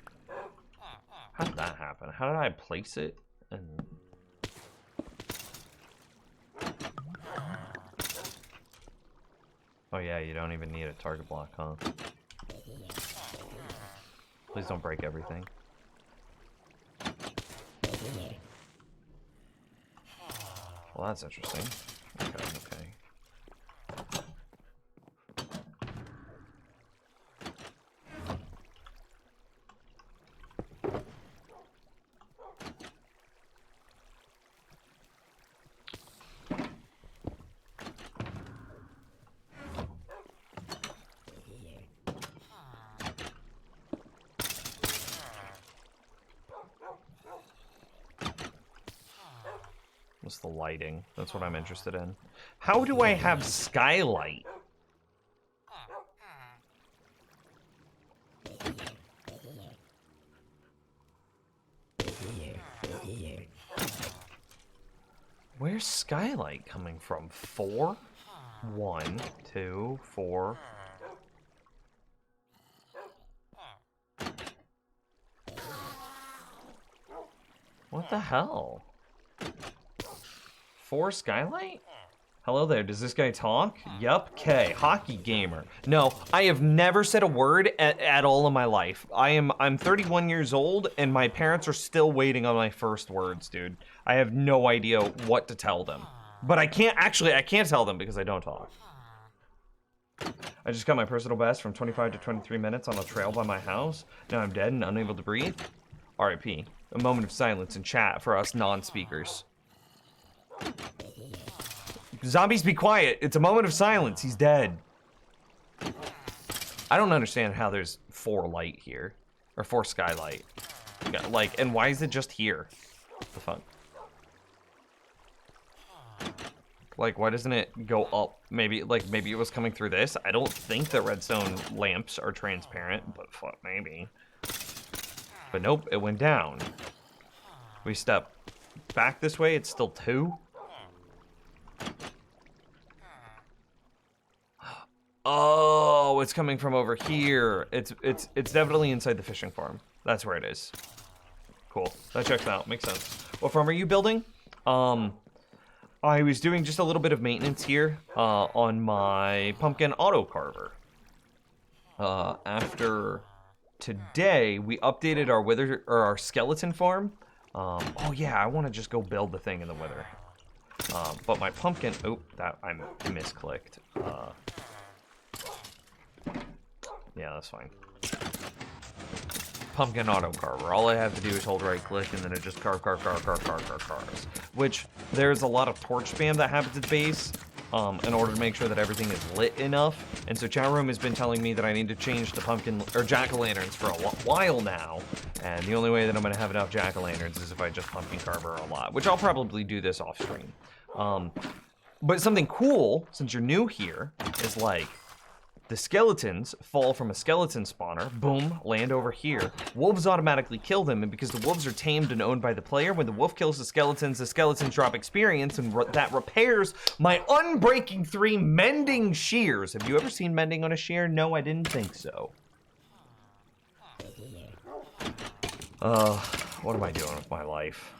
How did that happen? How did I place it? And oh yeah, you don't even need a target block, huh? Please don't break everything. Well, that's interesting. Okay, okay. The lighting. That's what I'm interested in. How do I have skylight? Where's skylight coming from? 4? 1, 2, 4. What the hell? 4 skylight? Hello there, does this guy talk? Yup, K, hockey gamer. No, I have never said a word at all in my life. I'm 31 years old and my parents are still waiting on my first words, dude. I have no idea what to tell them. But I can't tell them because I don't talk. I just got my personal best from 25 to 23 minutes on a trail by my house. Now I'm dead and unable to breathe. RIP. A moment of silence in chat for us non-speakers. Zombies, be quiet. It's a moment of silence. He's dead. I don't understand how there's 4 light here. Or 4 skylight. Like, and why is it just here? What the fuck? Like, why doesn't it go up? Maybe it was coming through this. I don't think the redstone lamps are transparent, but fuck, maybe. But nope, it went down. We step back this way, it's still 2. Oh, it's coming from over here. It's definitely inside the fishing farm. That's where it is. Cool. That checks out. Makes sense. What farm are you building? I was doing just a little bit of maintenance here on my pumpkin auto carver. After today, we updated our skeleton farm. Oh yeah, I want to just go build the thing in the wither. But my pumpkin, oh, that I misclicked. Yeah, that's fine. Pumpkin auto carver. All I have to do is hold right click and then it just carves. Which there's a lot of torch spam that happens at the base in order to make sure that everything is lit enough. And so chat room has been telling me that I need to change the pumpkin or jack-o'-lanterns for a while now. And the only way that I'm gonna have enough jack-o'-lanterns is if I just pumpkin carver a lot, which I'll probably do this off stream. But something cool, since you're new here, is like the skeletons fall from a skeleton spawner, boom, land over here. Wolves automatically kill them, and because the wolves are tamed and owned by the player, when the wolf kills the skeletons drop experience, and that repairs my Unbreaking 3 mending shears. Have you ever seen mending on a shear? No, I didn't think so. What am I doing with my life?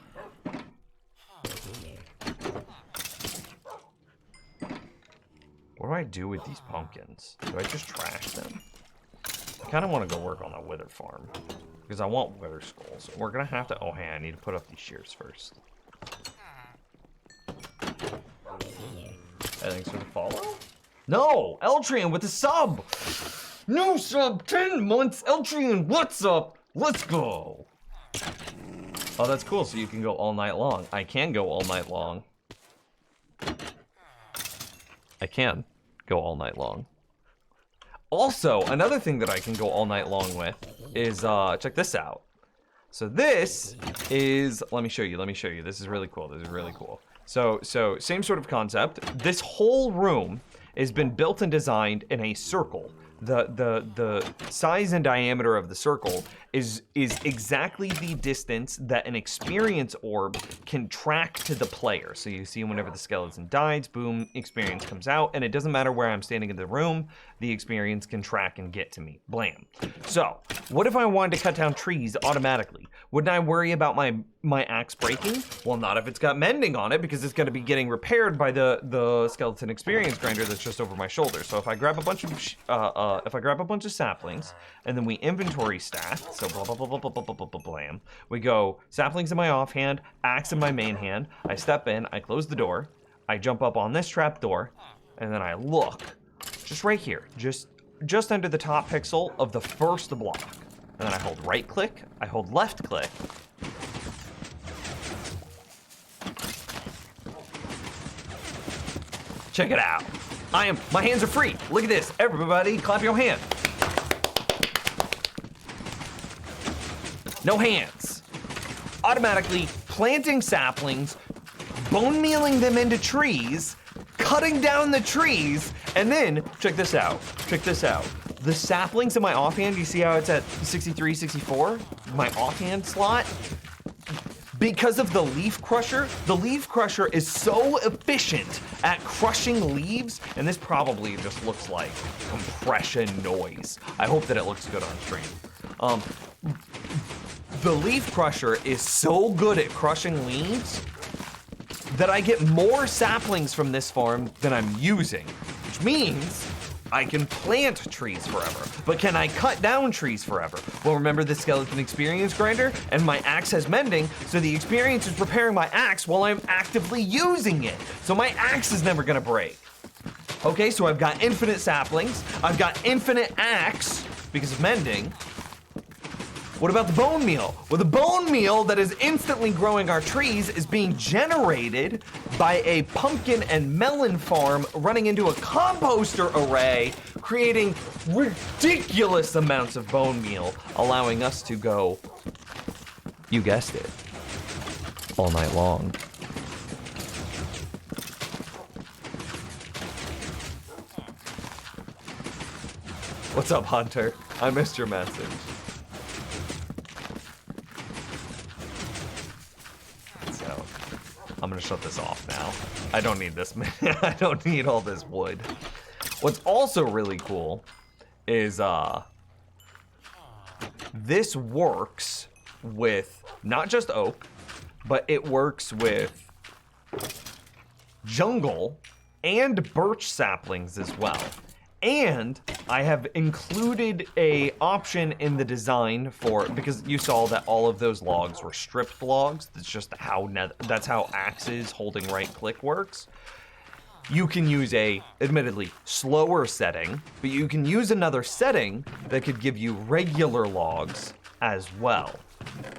What do I do with these pumpkins? Do I just trash them? I kind of want to go work on the wither farm. Because I want wither skulls. We're going to have to... Oh, hey, I need to put up these shears first. Hey, thanks for the follow. No! Eltrian with the sub! New sub! 10 months! Eltrian, what's up? Let's go! Oh, that's cool. So you can go all night long. I can go all night long. I can go all night long. Also, another thing that I can go all night long with is, check this out. So this is, let me show you. This is really cool. So same sort of concept. This whole room has been built and designed in a circle. The size and diameter of the circle is exactly the distance that an experience orb can track to the player. So you see whenever the skeleton dies, boom, experience comes out, and it doesn't matter where I'm standing in the room, the experience can track and get to me. Blam. So, what if I wanted to cut down trees automatically? Wouldn't I worry about my axe breaking? Well, not if it's got mending on it, because it's going to be getting repaired by the skeleton experience grinder that's just over my shoulder. So if I grab a bunch of saplings, and then we inventory stack, so blah blah blah blah blah blah blah blah blam. We go saplings in my offhand, axe in my main hand. I step in, I close the door, I jump up on this trap door, and then I look, just right here, just under the top pixel of the first block. And then I hold right click, I hold left click. Check it out. My hands are free. Look at this. Everybody clap your hand. No hands. Automatically planting saplings, bone mealing them into trees, cutting down the trees, and then, check this out. The saplings in my offhand, you see how it's at 63, 64? My offhand slot? Because of the leaf crusher is so efficient at crushing leaves, and this probably just looks like compression noise. I hope that it looks good on stream. The leaf crusher is so good at crushing leaves that I get more saplings from this farm than I'm using, which means I can plant trees forever, but can I cut down trees forever? Well, remember the skeleton experience grinder? And my axe has mending, so the experience is repairing my axe while I'm actively using it. So my axe is never gonna break. Okay, so I've got infinite saplings, I've got infinite axe because of mending. What about the bone meal? Well, the bone meal that is instantly growing our trees is being generated by a pumpkin and melon farm running into a composter array, creating ridiculous amounts of bone meal, allowing us to go, you guessed it, all night long. What's up, Hunter? I missed your message. So, I'm gonna shut this off now. I don't need this, man. I don't need all this wood. What's also really cool is, this works with not just oak, but it works with jungle and birch saplings as well. And I have included a option in the design for, because you saw that all of those logs were stripped logs. That's just how that's how Axe's holding right click works. You can use a, admittedly, slower setting, but you can use another setting that could give you regular logs as well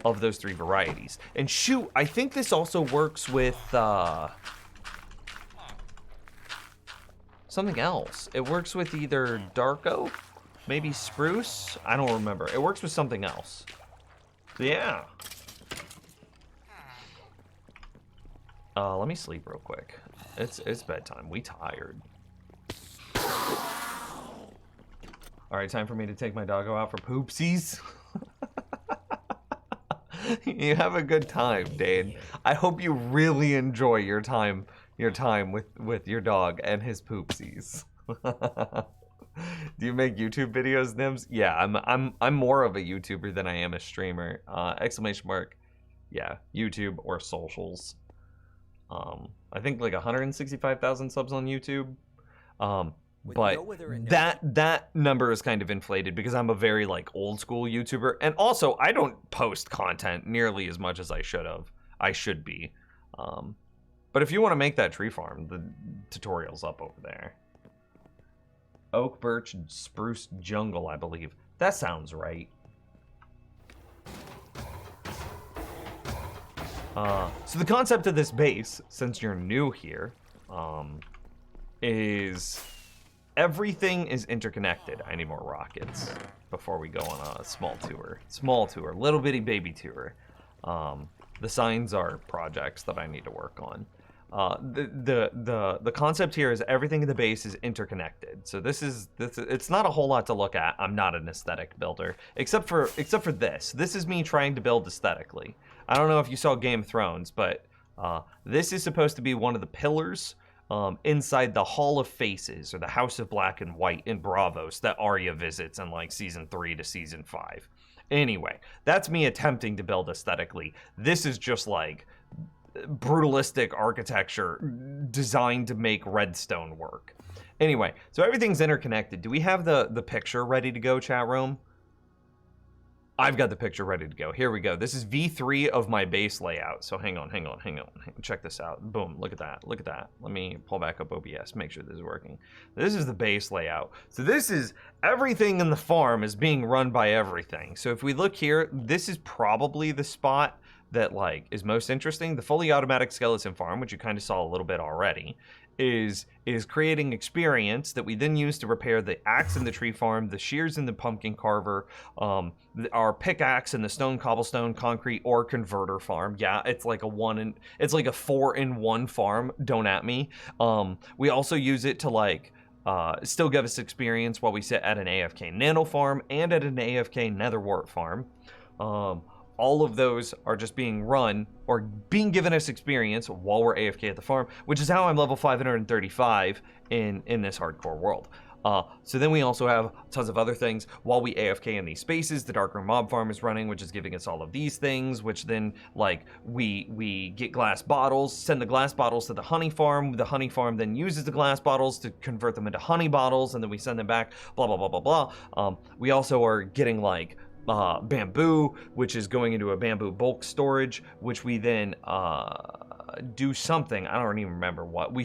of those 3 varieties. And shoot, I think this also works with something else. It works with either dark oak, maybe spruce. I don't remember. It works with something else. So yeah. Let me sleep real quick. It's bedtime. We tired. All right, time for me to take my doggo out for poopsies. You have a good time, Dane. I hope you really enjoy your time with your dog and his poopsies. Do you make YouTube videos, Nims? Yeah, I'm more of a YouTuber than I am a streamer. Exclamation mark. Yeah, YouTube or socials. I think like 165,000 subs on YouTube. But that number is kind of inflated because I'm a very like old school YouTuber, and also I don't post content nearly as much as I should be. But if you want to make that tree farm, the tutorial's up over there. Oak, birch, and spruce jungle, I believe. That sounds right. So the concept of this base, since you're new here, is everything is interconnected. I need more rockets before we go on a small tour, little bitty baby tour. The signs are projects that I need to work on. The concept here is everything in the base is interconnected. So this it's not a whole lot to look at. I'm not an aesthetic builder, except for this. This is me trying to build aesthetically. I don't know if you saw Game of Thrones, but this is supposed to be one of the pillars inside the Hall of Faces, or the House of Black and White in Braavos that Arya visits in like season 3 to season 5. Anyway, that's me attempting to build aesthetically. This is just like brutalistic architecture designed to make redstone work. Anyway, so everything's interconnected. Do we have the picture ready to go, chat room? I've got the picture ready to go. Here we go. This is V3 of my base layout. So hang on. Check this out. Boom, look at that. Let me pull back up OBS, make sure this is working. This is the base layout. So this is everything in the farm is being run by everything. So if we look here, this is probably the spot that like is most interesting. The fully automatic skeleton farm, which you kind of saw a little bit already, is creating experience that we then use to repair the axe in the tree farm, the shears in the pumpkin carver, our pickaxe in the stone, cobblestone, concrete, or converter farm. Yeah, it's like a 4-in-1 farm. Don't at me. We also use it to like still give us experience while we sit at an AFK nano farm and at an AFK netherwart farm. All of those are just being run or being given us experience while we're AFK at the farm, which is how I'm level 535 in this hardcore world. So then we also have tons of other things while we AFK in these spaces. The Darkroom Mob Farm is running, which is giving us all of these things, which then like we get glass bottles, send the glass bottles to the honey farm. The honey farm then uses the glass bottles to convert them into honey bottles, and then we send them back, blah, blah, blah, blah, blah. We also are getting like bamboo, which is going into a bamboo bulk storage, which we then do something. I don't even remember what. We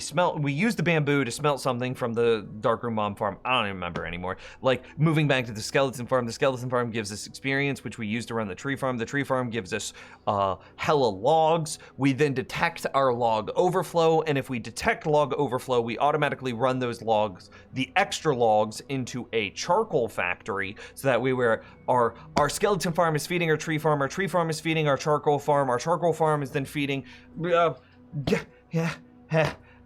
use the bamboo to smelt something from the Darkroom Mob Farm. I don't even remember anymore. Like moving back to the skeleton farm. The skeleton farm gives us experience, which we use to run the tree farm. The tree farm gives us hella logs. We then detect our log overflow, and if we detect log overflow, we automatically run those logs, the extra logs, into a charcoal factory, so that way our skeleton farm is feeding our tree farm farm is feeding our charcoal farm is then feeding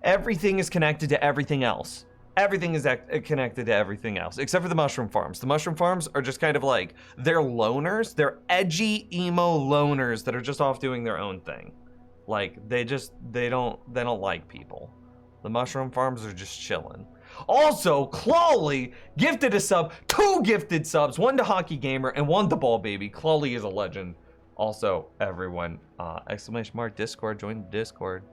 everything is connected to everything else. everything is connected to everything else, except for the mushroom farms. The mushroom farms are just kind of like, they're loners. They're edgy, emo loners that are just off doing their own thing. Like, they don't like people. The mushroom farms are just chilling. Also, Clawley gifted a sub, 2 gifted subs, 1 to Hockey Gamer and 1 to Ball Baby. Clawley is a legend. Also, everyone, exclamation mark Discord, join the Discord.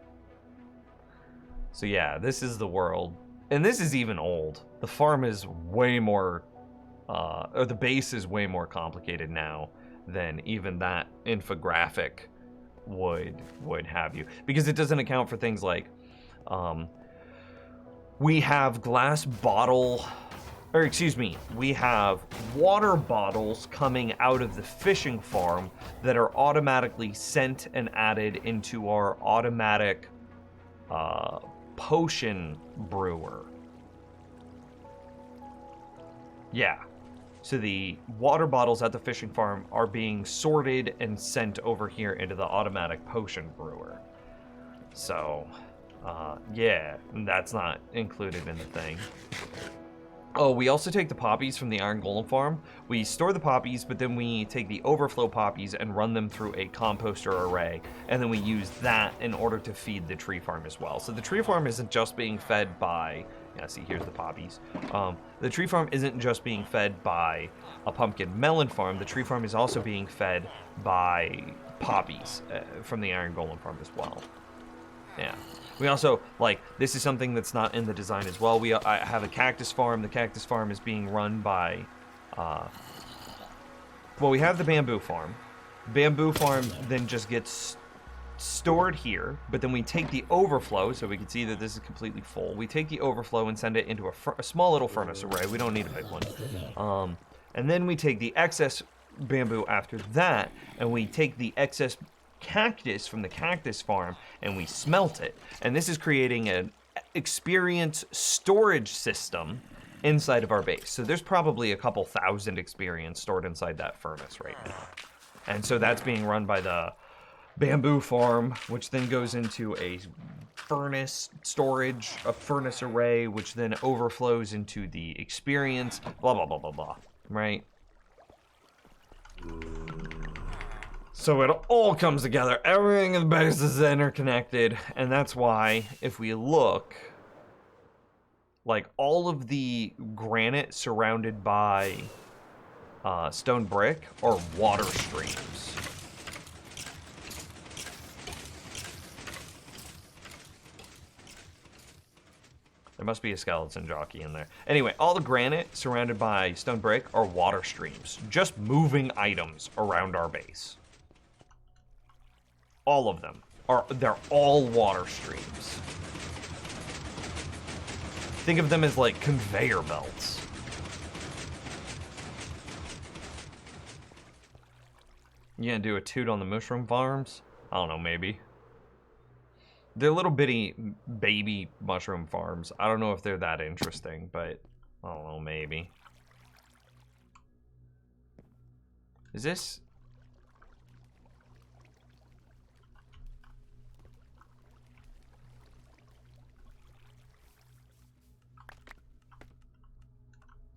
So yeah, this is the world. And this is even old. The farm is way more, or the base is way more complicated now than even that infographic would have you. Because it doesn't account for things like, we have glass bottle, or excuse me, we have water bottles coming out of the fishing farm that are automatically sent and added into our automatic potion brewer. Yeah. So the water bottles at the fishing farm are being sorted and sent over here into the automatic potion brewer. So, yeah, that's not included in the thing. Oh, we also take the poppies from the Iron Golem farm. We store the poppies, but then we take the overflow poppies and run them through a composter array, and then we use that in order to feed the tree farm as well. So the tree farm isn't just being fed by, yeah, see, here's the poppies. The tree farm isn't just being fed by a pumpkin melon farm. The tree farm is also being fed by poppies from the Iron Golem farm as well. Yeah. We also, like, this is something that's not in the design as well. I have a cactus farm. The cactus farm is being run by, well, we have the bamboo farm. Bamboo farm then just gets stored here, but then we take the overflow, so we can see that this is completely full. We take the overflow and send it into a small little furnace array. We don't need a big one. And then we take the excess bamboo after that, and we take the excess cactus from the cactus farm and we smelt it, and this is creating an experience storage system inside of our base. So there's probably a couple thousand experience stored inside that furnace right now, and so that's being run by the bamboo farm, which then goes into a furnace storage, a furnace array, which then overflows into the experience, blah blah blah blah blah, right? So it all comes together. Everything in the base is interconnected, and that's why, if we look, like, all of the granite surrounded by stone brick are water streams. There must be a skeleton jockey in there. Anyway, all the granite surrounded by stone brick are water streams, just moving items around our base. All of them they're all water streams. Think of them as like conveyor belts. You gonna do a toot on the mushroom farms? I don't know, maybe. They're little bitty baby mushroom farms. I don't know if they're that interesting, but I don't know, maybe. Is this...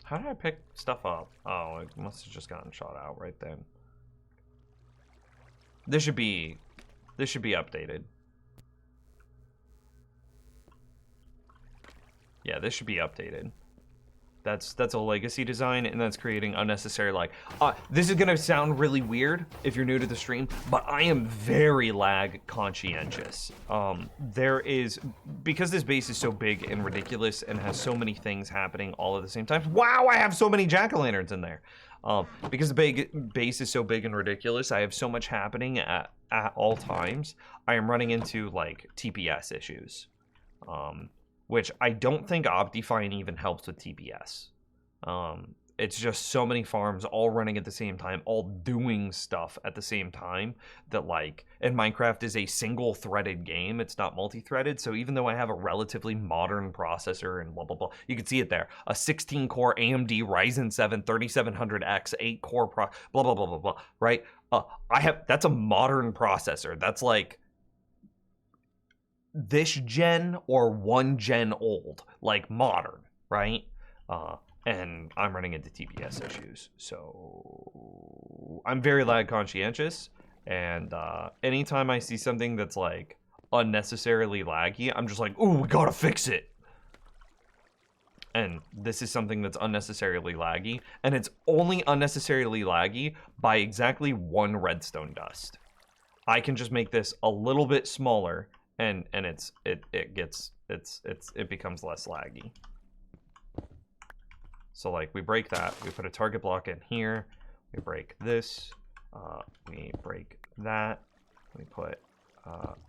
How did I pick stuff up? Oh, it must have just gotten shot out right then. This should be updated. Yeah, this should be updated. That's a legacy design, and that's creating unnecessary, like, this is gonna sound really weird if you're new to the stream, but I am very lag conscientious. Because this base is so big and ridiculous and has so many things happening all at the same time. Wow, I have so many jack-o'-lanterns in there. Because the base is so big and ridiculous, I have so much happening at all times. I am running into, like, TPS issues. Which I don't think Optifine even helps with TPS. It's just so many farms all running at the same time, all doing stuff at the same time, that, like, and Minecraft is a single-threaded game, it's not multi-threaded, so even though I have a relatively modern processor and blah blah blah, you can see it there, a 16-core AMD Ryzen 7 3700X 8-core blah blah blah blah blah, right? That's a modern processor. That's like this gen or one gen old, like modern. right? And I'm running into TPS issues, so I'm very lag conscientious. And anytime I see something that's like unnecessarily laggy, I'm just like, ooh, we gotta fix it. And this is something that's unnecessarily laggy, and it's only unnecessarily laggy by exactly 1 redstone dust. I can just make this a little bit smaller, and it becomes less laggy. So like we break that, we put a target block in here, we break this, we break that, we put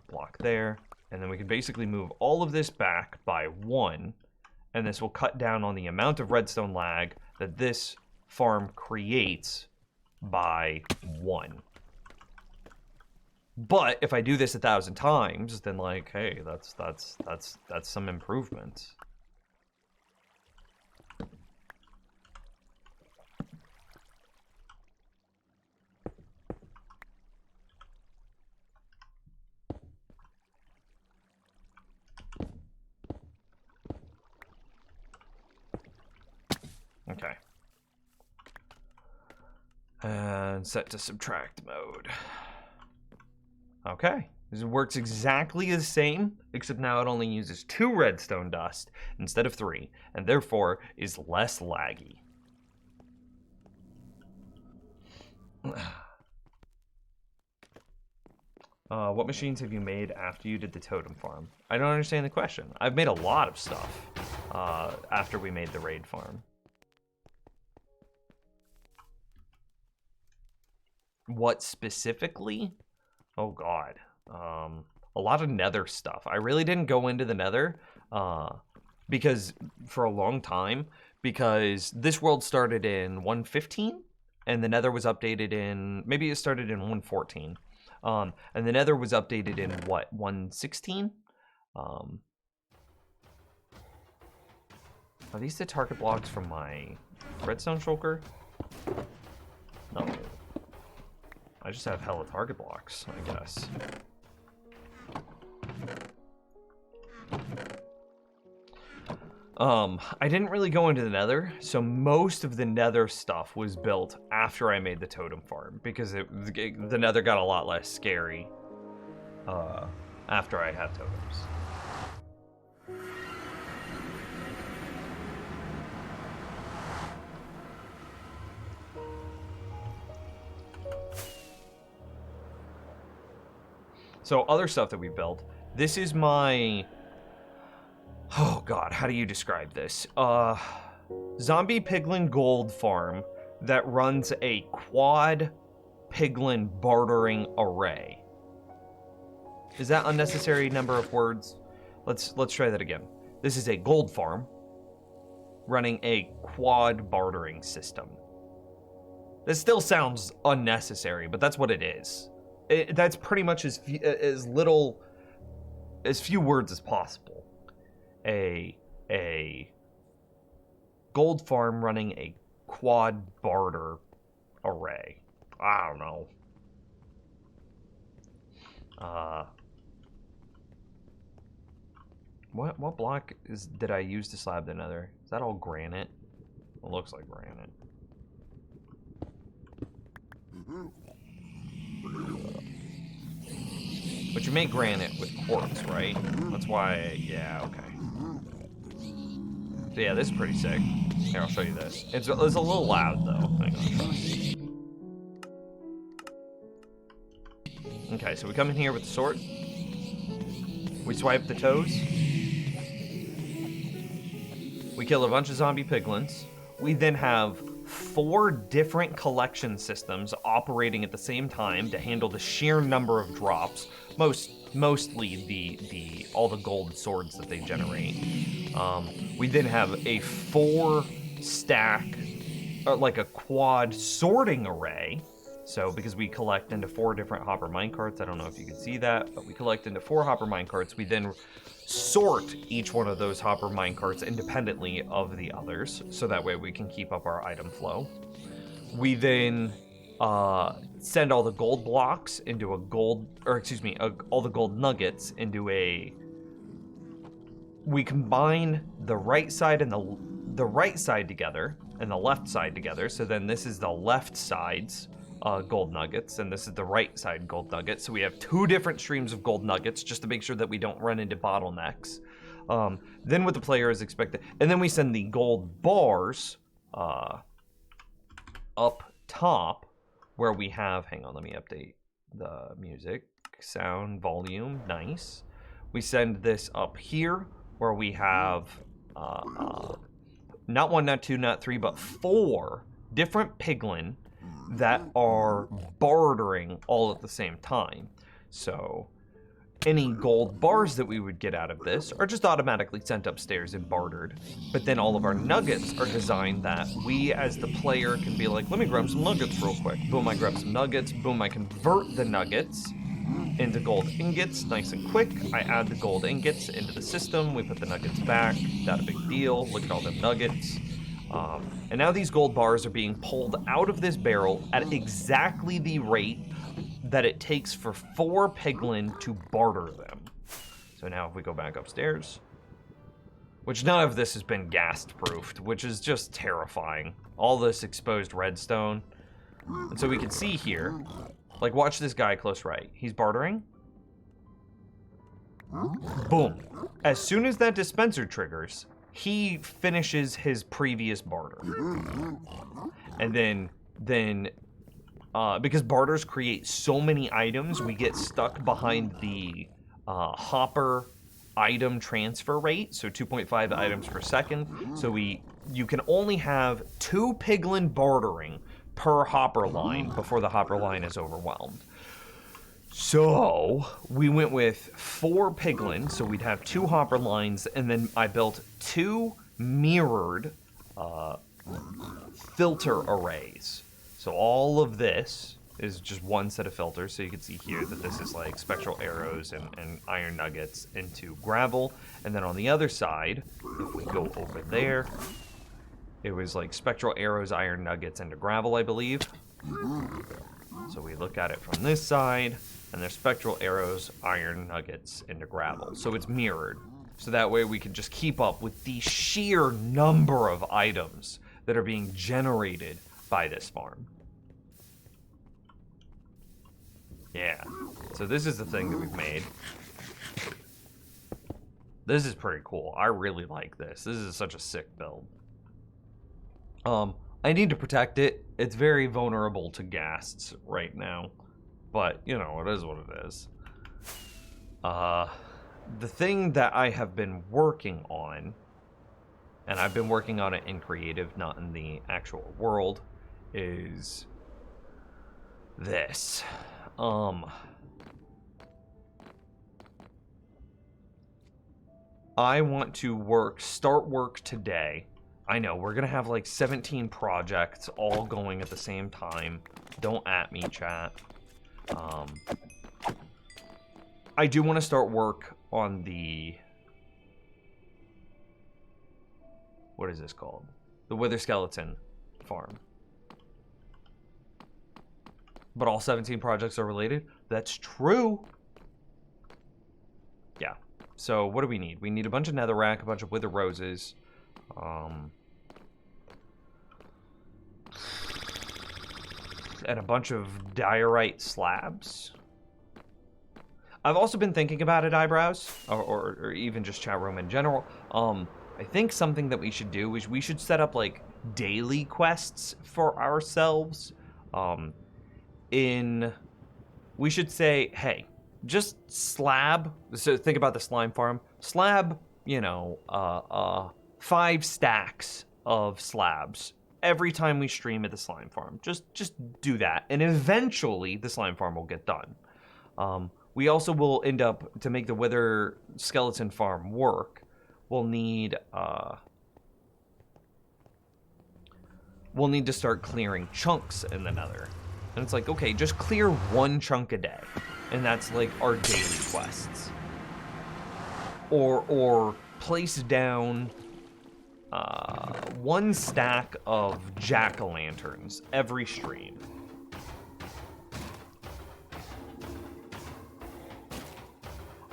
block there, and then we can basically move all of this back by 1. And this will cut down on the amount of redstone lag that this farm creates by 1. But if I do this 1,000 times, then like, hey, that's some improvement. Okay. And set to subtract mode. Okay. This works exactly the same, except now it only uses 2 redstone dust instead of 3, and therefore is less laggy. What machines have you made after you did the totem farm? I don't understand the question. I've made a lot of stuff after we made the raid farm. What specifically? Oh god. A lot of nether stuff. I really didn't go into the nether because for a long time, because this world started in 1.15 and the nether was updated in, maybe it started in 1.14. And the nether was updated in what, 1.16? Are these the target blocks from my redstone shulker? No. I just have hella target blocks, I guess. I didn't really go into the nether, so most of the nether stuff was built after I made the totem farm, because the nether got a lot less scary after I had totems. So other stuff that we built, this is my, oh god, how do you describe this? Zombie piglin gold farm that runs a quad piglin bartering array. Is that unnecessary number of words? Let's try that again. This is a gold farm running a quad bartering system. This still sounds unnecessary, but that's what it is. That's pretty much as few words as possible. A gold farm running a quad barter array. I don't know. What block did I use to slab the nether? Is that all granite? It looks like granite. But you make granite with quartz, right? That's why, yeah, okay. So yeah, this is pretty sick. Here, I'll show you this. It's a little loud, though. Hang on. Okay, so we come in here with the sword. We swipe the toes. We kill a bunch of zombie piglins. We then have 4 different collection systems operating at the same time to handle the sheer number of drops, mostly all the gold swords that they generate. We then have a 4-stack, like a quad sorting array. So because we collect into 4 different hopper minecarts, I don't know if you can see that, but we collect into 4 hopper minecarts. We then sort each one of those hopper minecarts independently of the others, so that way we can keep up our item flow. We then send all the gold blocks into all the gold nuggets into a. We combine the right side and the the right side together and the left side together. So then this is the left side's gold nuggets, and this is the right side gold nuggets. So we have 2 different streams of gold nuggets just to make sure that we don't run into bottlenecks. Then what the player is expected, and then we send the gold bars up top where we have, hang on, let me update the music, sound, volume, nice. We send this up here where we have not 1, not 2, not 3, but 4 different piglin that are bartering all at the same time. So any gold bars that we would get out of this are just automatically sent upstairs and bartered. But then all of our nuggets are designed that we as the player can be like, let me grab some nuggets real quick. Boom, I grab some nuggets. Boom, I convert the nuggets into gold ingots nice and quick. I add the gold ingots into the system. We put the nuggets back. Not a big deal. Look at all them nuggets. And now these gold bars are being pulled out of this barrel at exactly the rate that it takes for 4 piglin to barter them. So now if we go back upstairs, which none of this has been ghast proofed, which is just terrifying. All this exposed redstone. And so we can see here, like watch this guy close right. He's bartering. Boom. As soon as that dispenser triggers, he finishes his previous barter. And then because barters create so many items, we get stuck behind the hopper item transfer rate, so 2.5 items per second. So you can only have 2 piglin bartering per hopper line before the hopper line is overwhelmed. So we went with 4 piglin, so we'd have 2 hopper lines, and then I built 2 mirrored filter arrays. So all of this is just one set of filters. So you can see here that this is like spectral arrows and iron nuggets into gravel. And then on the other side, if we go over there, it was like spectral arrows, iron nuggets into gravel, I believe. So we look at it from this side, and there's spectral arrows, iron nuggets into gravel. So it's mirrored. So that way we can just keep up with the sheer number of items that are being generated by this farm. Yeah, so this is the thing that we've made. This is pretty cool. I really like this. This is such a sick build. I need to protect it. It's very vulnerable to ghasts right now, but you know, it is what it is. The thing that I have been working on, and I've been working on it in creative, not in the actual world, is this. I want to start work today. I know, we're gonna have like 17 projects all going at the same time. Don't at me, chat. I do want to start work on the... What is this called? The Wither Skeleton farm. But all 17 projects are related? That's true. Yeah. So what do we need? We need a bunch of netherrack, a bunch of wither roses. And a bunch of diorite slabs. I've also been thinking about it, Eyebrows, or even just chat room in general. I think something that we should do is we should set up like daily quests for ourselves. We should say, hey, just slab. So think about the slime farm. Slab, you know, 5 stacks of slabs every time we stream at the slime farm. Just do that, and eventually the slime farm will get done. We also will end up, to make the Wither Skeleton farm work, we'll need to start clearing chunks in the nether. And it's like, okay, just clear 1 chunk a day. And that's like our daily quests. Or place down 1 stack of jack-o'-lanterns every stream.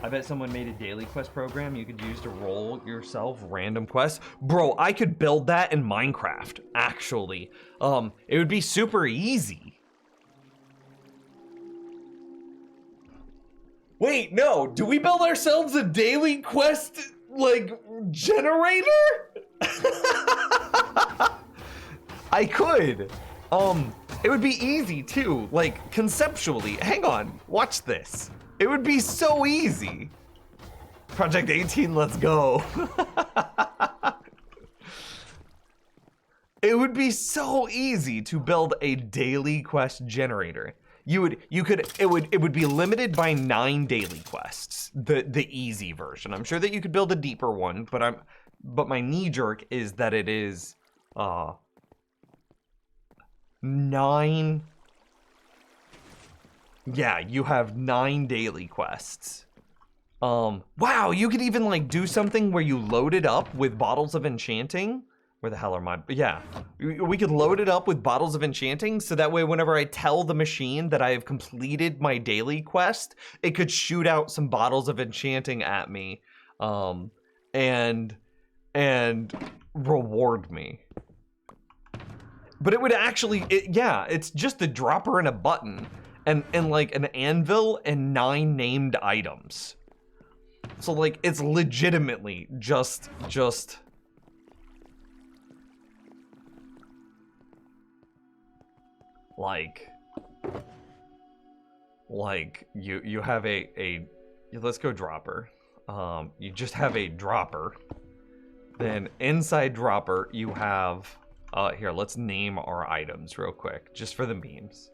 I bet someone made a daily quest program you could use to roll yourself random quests. Bro, I could build that in Minecraft, actually. It would be super easy. Wait, no, do we build ourselves a daily quest, like, generator? I could. It would be easy too, like, conceptually. Hang on, watch this. It would be so easy. Project 18, let's go. It would be so easy to build a daily quest generator. It would be limited by 9 daily quests, the easy version. I'm sure that you could build a deeper one, but my knee jerk is that it is 9. Yeah, you have 9 daily quests. Wow, you could even like do something where you load it up with bottles of enchanting. Where the hell are my, yeah. We could load it up with bottles of enchanting, so that way whenever I tell the machine that I have completed my daily quest, it could shoot out some bottles of enchanting at me, and reward me. But it would actually, yeah, it's just a dropper and a button, and like an anvil and 9 named items. So like, it's legitimately just like you have a let's go dropper. You just have a dropper. Then inside dropper you have here, let's name our items real quick, just for the memes.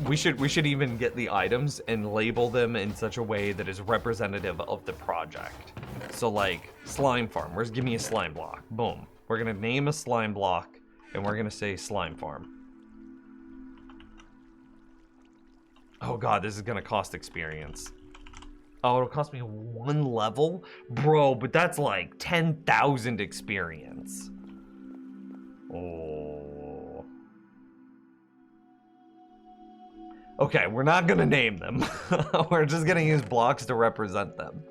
We should even get the items and label them in such a way that is representative of the project. So like slime farm, give me a slime block. Boom. We're gonna name a slime block and we're gonna say slime farm. Oh god, this is gonna cost experience. Oh, it'll cost me 1 level? Bro, but that's like 10,000 experience. Oh. Okay, we're not gonna name them. We're just gonna use blocks to represent them.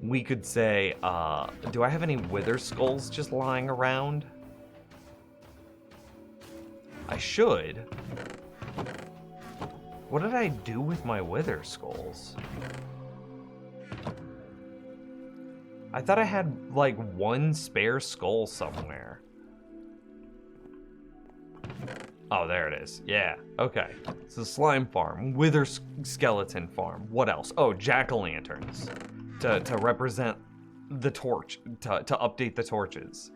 We could say, do I have any wither skulls just lying around? I should. What did I do with my wither skulls? I thought I had like 1 spare skull somewhere. Oh, there it is. Yeah, okay. It's a slime farm, wither skeleton farm. What else? Oh, jack-o'-lanterns to represent the torch, to update the torches.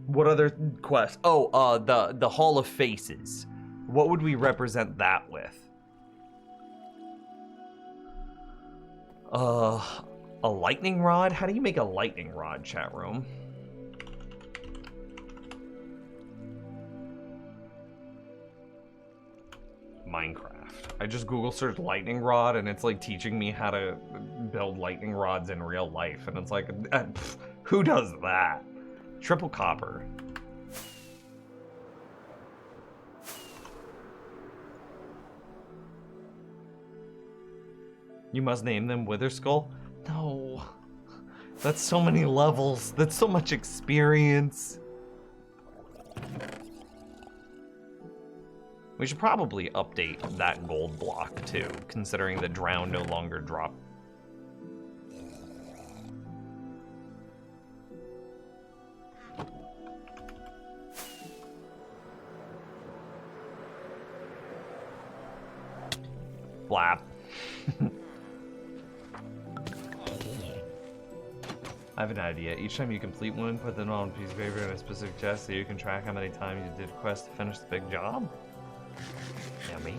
What other quests? Oh, the Hall of Faces. What would we represent that with? A lightning rod? How do you make a lightning rod, chat room? Minecraft. I just Google searched lightning rod and it's like teaching me how to build lightning rods in real life. And it's like, who does that? Triple copper. You must name them Wither Skull? No. That's so many levels. That's so much experience. We should probably update that gold block too, considering that Drown no longer drop. Flap. I have an idea. Each time you complete one, put them on a piece of paper in a specific chest so you can track how many times you did a quest to finish the big job. Yummy.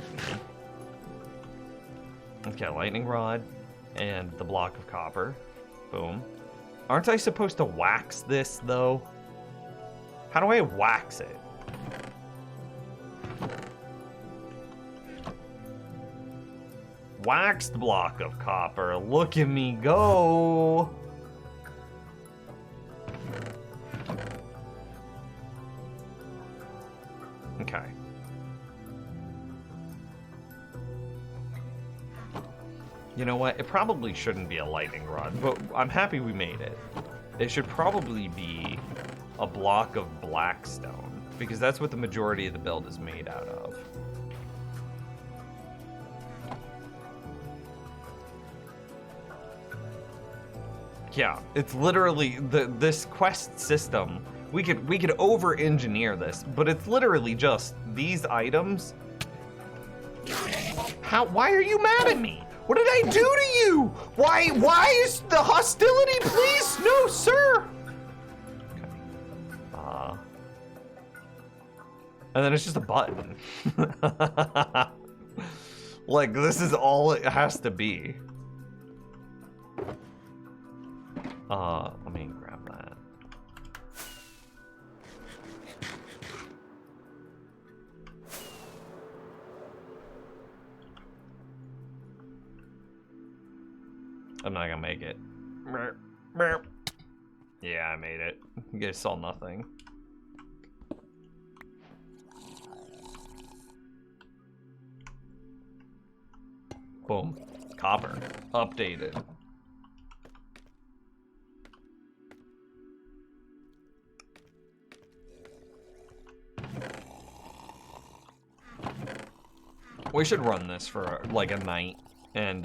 Okay, lightning rod and the block of copper. Boom. Aren't I supposed to wax this, though? How do I wax it? Waxed block of copper. Look at me go. You know what? It probably shouldn't be a lightning rod, but I'm happy we made it. It should probably be a block of black stone, because that's what the majority of the build is made out of. Yeah, it's literally this quest system. We could over-engineer this, but it's literally just these items. Why are you mad at me? What did I do to you? Why is the hostility, please? No, sir. Okay. And then it's just a button. Like, this is all it has to be. Let me grab that. I'm not gonna make it. Yeah, I made it. You guys saw nothing. Boom. Copper. Updated. We should run this for like a night and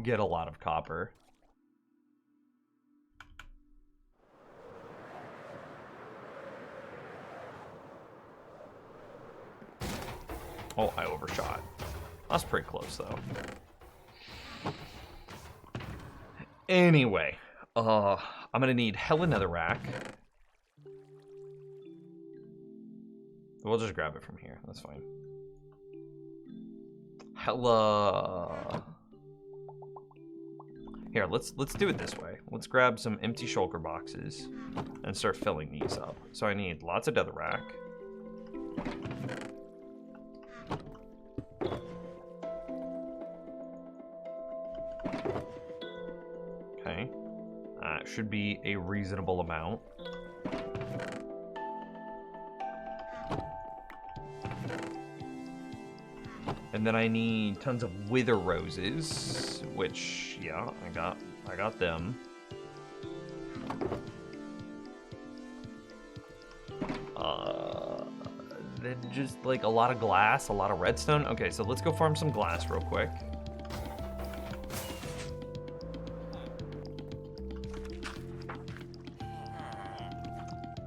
get a lot of copper. Oh, I overshot. That's pretty close though. Anyway, I'm gonna need hella netherrack. We'll just grab it from here. That's fine. Hella. Here, let's do it this way. Let's grab some empty shulker boxes and start filling these up. So I need lots of netherrack. Okay. Should be a reasonable amount. And then I need tons of wither roses, which, yeah, I got them. Then just like a lot of glass, a lot of redstone. Okay, so let's go farm some glass real quick.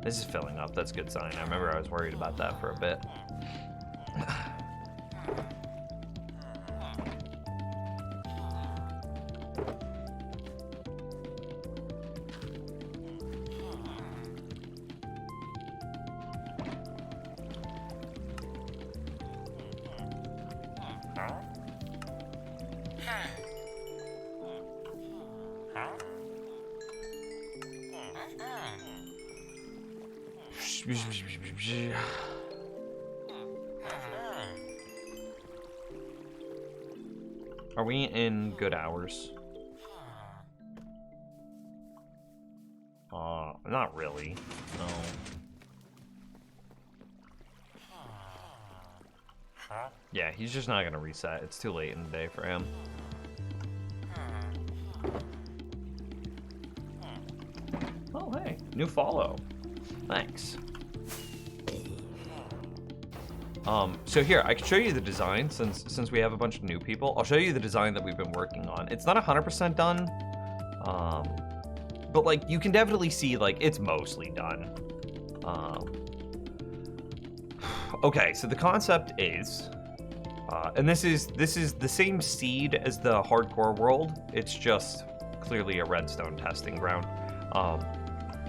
This is filling up, that's a good sign. I remember I was worried about that for a bit. Are we in good hours? Not really. No. Yeah, he's just not gonna reset. It's too late in the day for him. Oh, hey, new follow. Thanks. So here, I can show you the design since we have a bunch of new people. I'll show you the design that we've been working on. It's not 100% done, but like you can definitely see like it's mostly done. Okay, so the concept is, and this is the same seed as the hardcore world. It's just clearly a redstone testing ground.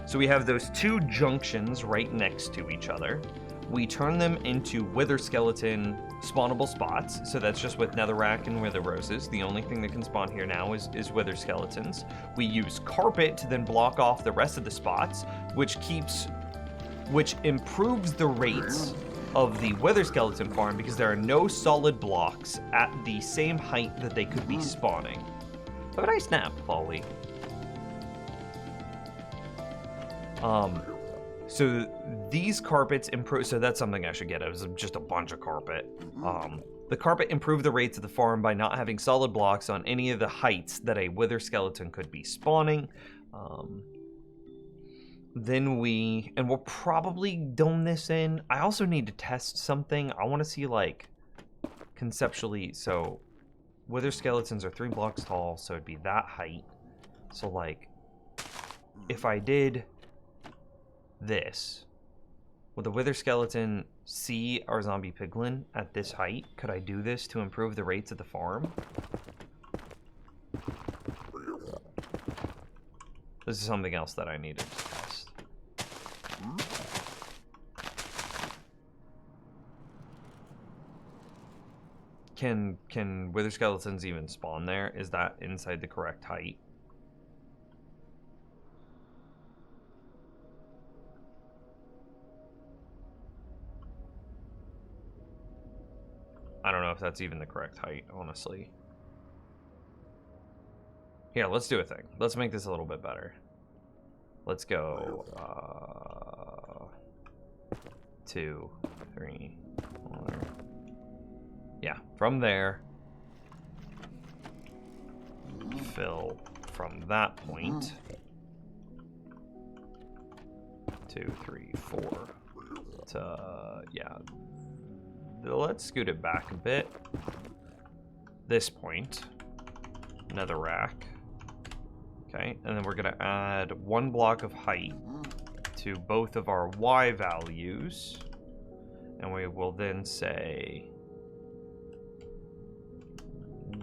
So we have those two junctions right next to each other. We turn them into wither skeleton spawnable spots. So that's just with netherrack and wither roses. The only thing that can spawn here now is wither skeletons. We use carpet to then block off the rest of the spots, which improves the rates of the wither skeleton farm because there are no solid blocks at the same height that they could be spawning. Have a nice nap, Polly. So these carpets improve, so that's something I should get. It was just a bunch of carpet. The carpet improved the rates of the farm by not having solid blocks on any of the heights that a wither skeleton could be spawning. Then we'll probably dome this in. I also need to test something. I want to see, like, conceptually, so wither skeletons are 3 blocks tall, so it'd be that height. So, like, if I did this, would the wither skeleton see our zombie piglin at this height? Could I do this to improve the rates of the farm? This is something else that I needed to test. Can wither skeletons even spawn there? Is that inside the correct height? I don't know if that's even the correct height, honestly. Here, let's do a thing. Let's make this a little bit better. Let's go 2, 3, 4. Yeah, from there. Fill from that point. 2, 3, 4. Yeah. Let's scoot it back a bit. This point. Another rack. Okay, and then we're gonna add 1 block of height to both of our Y values. And we will then say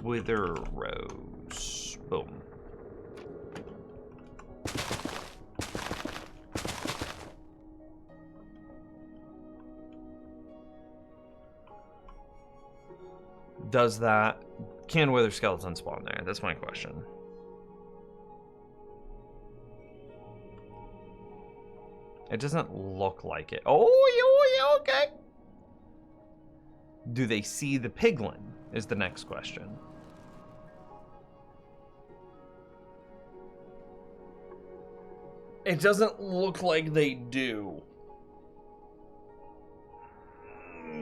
wither rows. Boom. Does that... Can wither skeleton spawn there? That's my question. It doesn't look like it. Oh, yeah, okay. Do they see the piglin? Is the next question. It doesn't look like they do.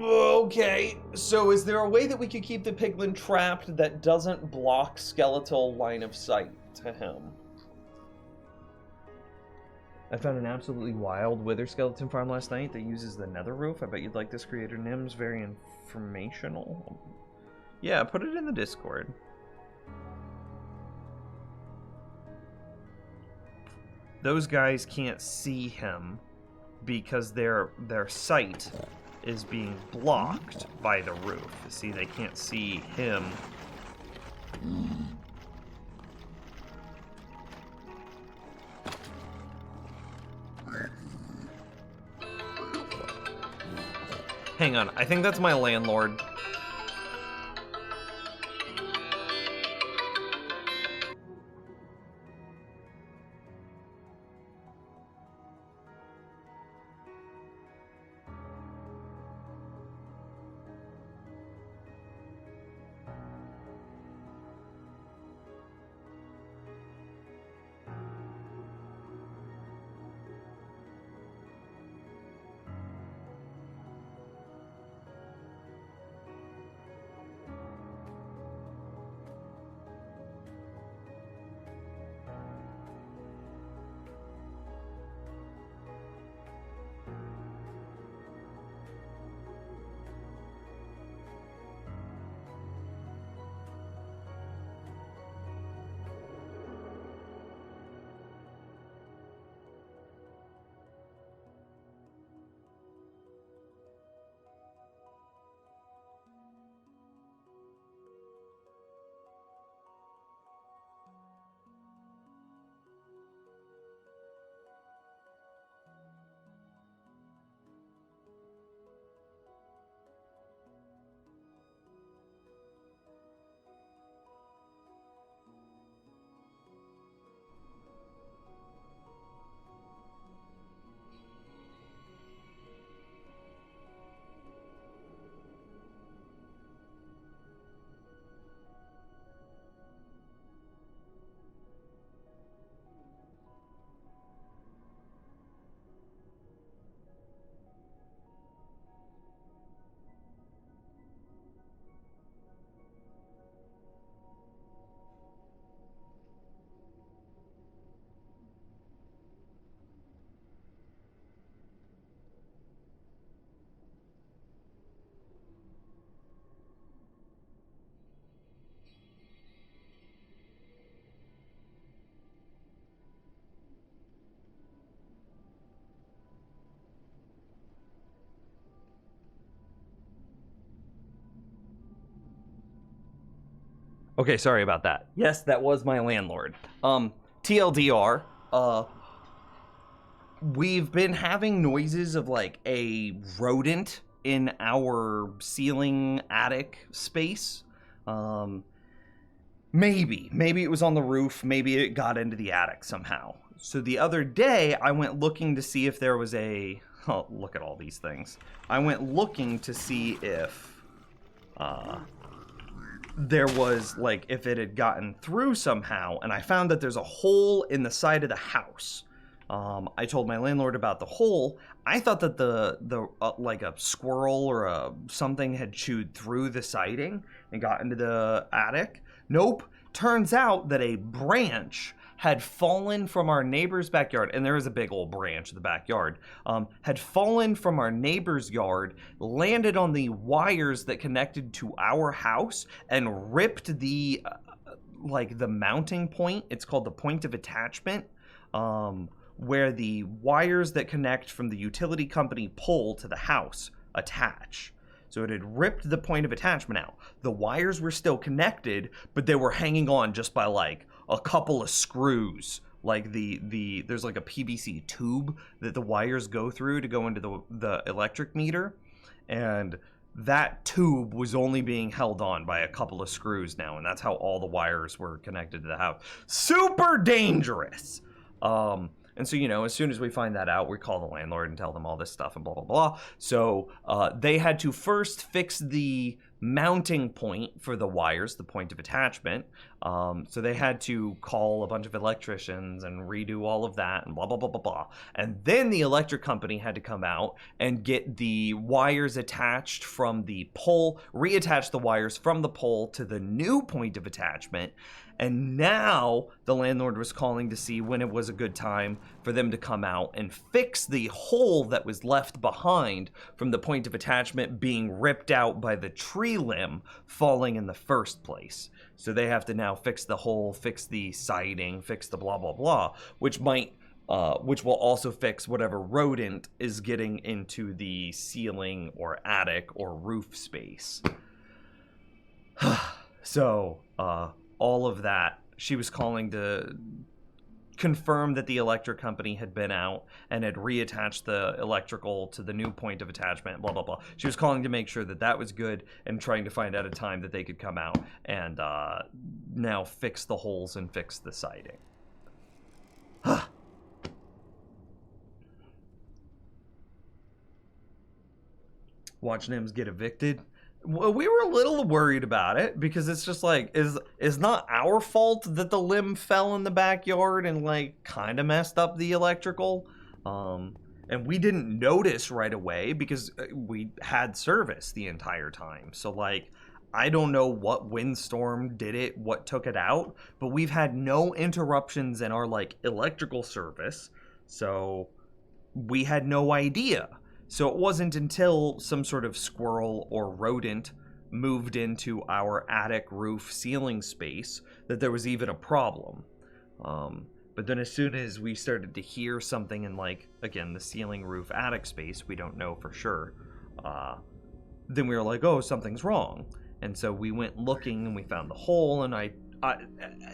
Okay, so is there a way that we could keep the piglin trapped that doesn't block skeletal line of sight to him? I found an absolutely wild wither skeleton farm last night that uses the nether roof. I bet you'd like this, creator Nims. Very informational. Yeah, put it in the Discord. Those guys can't see him because their sight is being blocked by the roof. See, they can't see him. Hang on, I think that's my landlord. Okay, sorry about that. Yes, that was my landlord. TLDR, we've been having noises of like a rodent in our ceiling attic space. Maybe it was on the roof, maybe it got into the attic somehow. So the other day I went looking to see if there was oh, look at all these things. I went looking to see if there was like if it had gotten through somehow, and I found that there's a hole in the side of the house. I told my landlord about the hole. I thought that the like a squirrel or something had chewed through the siding and got into the attic. Nope. Turns out that a branch had fallen from our neighbor's backyard, and there is a big old branch in the backyard, had fallen from our neighbor's yard, landed on the wires that connected to our house, and ripped the, like the mounting point. It's called the point of attachment, where the wires that connect from the utility company pole to the house attach. So it had ripped the point of attachment out. The wires were still connected, but they were hanging on just by like a couple of screws. Like there's like a PVC tube that the wires go through to go into the electric meter. And that tube was only being held on by a couple of screws now. And that's how all the wires were connected to the house. Super dangerous. And so, you know, as soon as we find that out, we call the landlord and tell them all this stuff and blah, blah, blah. So they had to first fix the mounting point for the wires, the point of attachment. So they had to call a bunch of electricians and redo all of that and blah, blah, blah, blah, blah. And then the electric company had to come out and get the wires attached from the pole, reattach the wires from the pole to the new point of attachment. And now the landlord was calling to see when it was a good time for them to come out and fix the hole that was left behind from the point of attachment being ripped out by the tree limb falling in the first place. So they have to now fix the hole, fix the siding, fix the blah, blah, blah, which will also fix whatever rodent is getting into the ceiling or attic or roof space. So, all of that, she was calling to confirm that the electric company had been out and had reattached the electrical to the new point of attachment, blah, blah, blah. She was calling to make sure that that was good and trying to find out a time that they could come out and now fix the holes and fix the siding. Watch Nims get evicted. Well, we were a little worried about it because it's just like, is not our fault that the limb fell in the backyard and like kind of messed up the electrical. And we didn't notice right away because we had service the entire time. So like, I don't know what windstorm did it, what took it out, but we've had no interruptions in our like electrical service. So we had no idea. So it wasn't until some sort of squirrel or rodent moved into our attic roof ceiling space that there was even a problem. But then as soon as we started to hear something in like, again, the ceiling roof attic space, we don't know for sure, then we were like, oh, something's wrong. And so we went looking and we found the hole, and I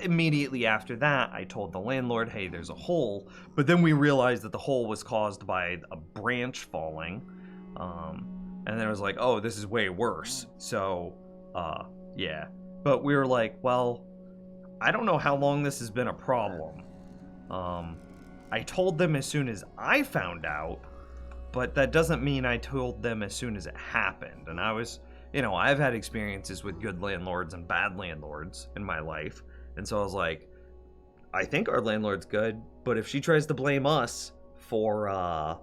immediately after that, I told the landlord, hey, there's a hole. But then we realized that the hole was caused by a branch falling. And then it was like, oh, this is way worse. So, yeah. But we were like, well, I don't know how long this has been a problem. I told them as soon as I found out, but that doesn't mean I told them as soon as it happened. And I was... You know, I've had experiences with good landlords and bad landlords in my life. And so I was like, I think our landlord's good, but if she tries to blame us for a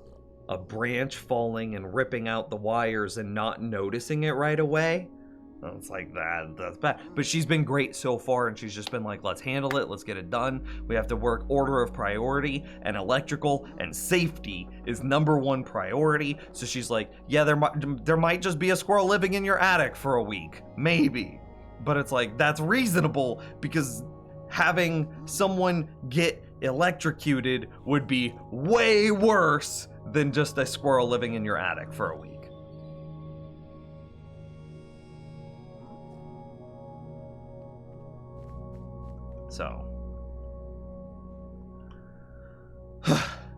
branch falling and ripping out the wires and not noticing it right away, it's like that's bad. But she's been great so far, and she's just been like, let's handle it, let's get it done. We have to work order of priority, and electrical and safety is #1 priority. So she's like, yeah, there might just be a squirrel living in your attic for a week, maybe. But it's like, that's reasonable, because having someone get electrocuted would be way worse than just a squirrel living in your attic for a week. So.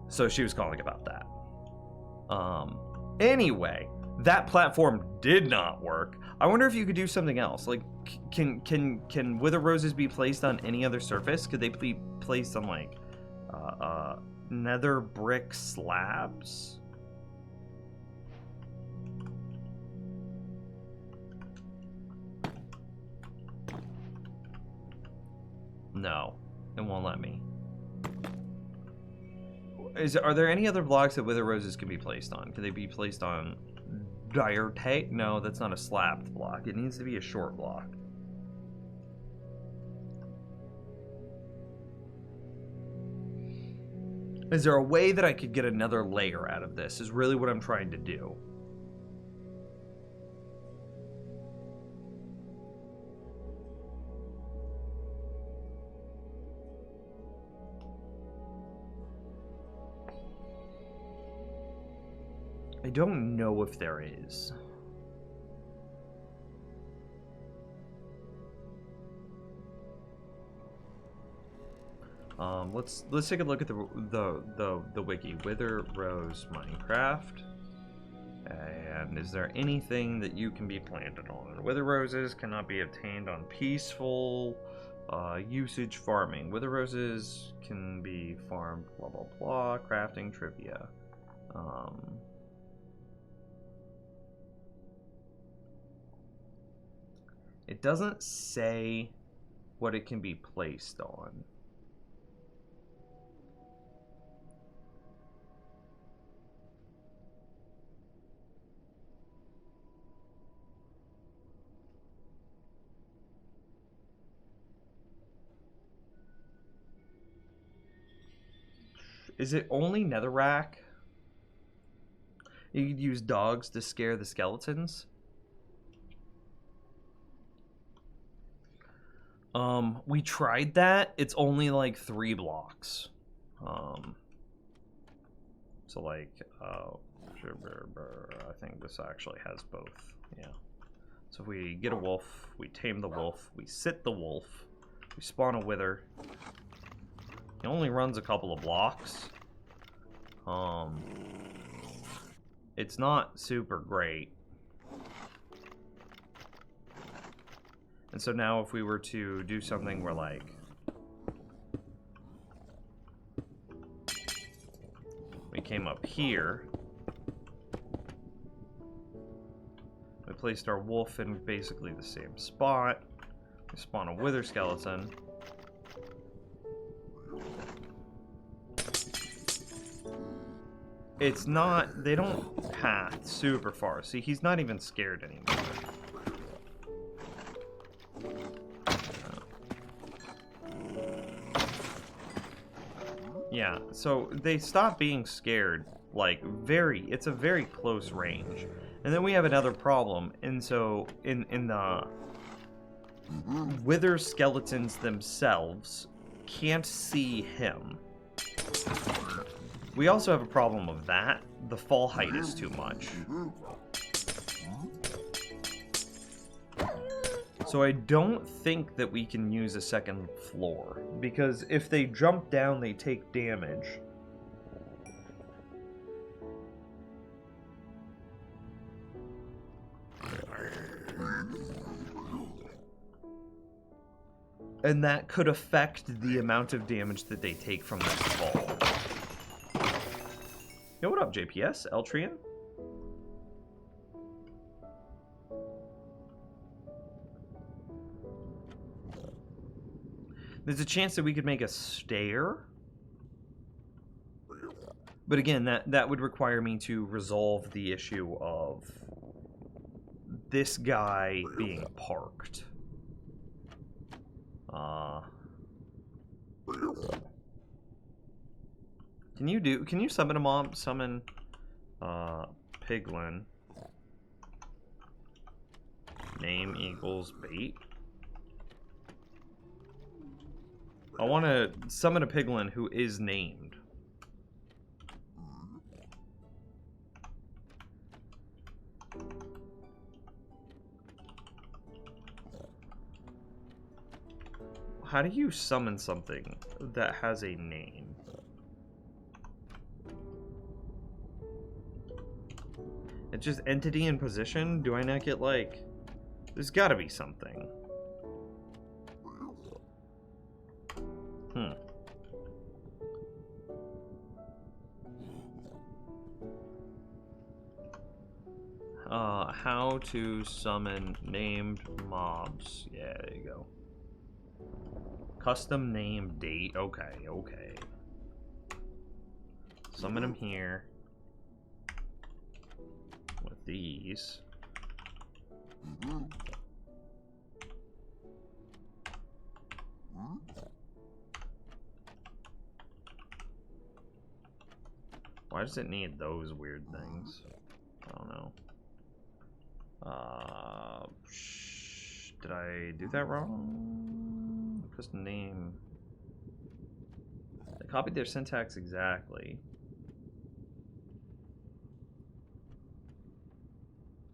So she was calling about that. Anyway, that platform did not work. I wonder if you could do something else. Like, can wither roses be placed on any other surface? Could they be placed on, like, nether brick slabs? No, it won't let me. Are there any other blocks that wither roses can be placed on? Can they be placed on diorite? No, that's not a slabbed block. It needs to be a short block. Is there a way that I could get another layer out of this? Is really what I'm trying to do. I don't know if there is. Let's take a look at the wiki. Wither Rose Minecraft. And is there anything that you can be planted on? Wither roses cannot be obtained on peaceful usage farming. Wither roses can be farmed. Blah blah blah. Crafting trivia. It doesn't say what it can be placed on. Is it only netherrack? You could use dogs to scare the skeletons. We tried that. It's only like 3 blocks. So like, I think this actually has both. Yeah. So if we get a wolf, we tame the wolf, we sit the wolf, we spawn a wither. He only runs a couple of blocks. It's not super great. And so now if we were to do something where, like, we came up here, we placed our wolf in basically the same spot, we spawn a wither skeleton. It's not, they don't path super far. See, he's not even scared anymore. Yeah, so they stop being scared, like, it's a very close range. And then we have another problem, and so in the wither skeletons themselves can't see him. We also have a problem of that. The fall height is too much. So I don't think that we can use a second floor, because if they jump down, they take damage. And that could affect the amount of damage that they take from that fall. Yo, what up, JPS? Eltrian? There's a chance that we could make a stair. But again, that would require me to resolve the issue of this guy being parked. Can you summon a mob? Summon Piglin. Name equals bait. I want to summon a Piglin who is named. How do you summon something that has a name? It's just entity in position? Do I not get, like... There's gotta be something. How to summon named mobs. Yeah, there you go. Custom name date. Okay, okay. Summon them here. With these. Why does it need those weird things? I don't know. Did I do that wrong? Custom name. I copied their syntax exactly.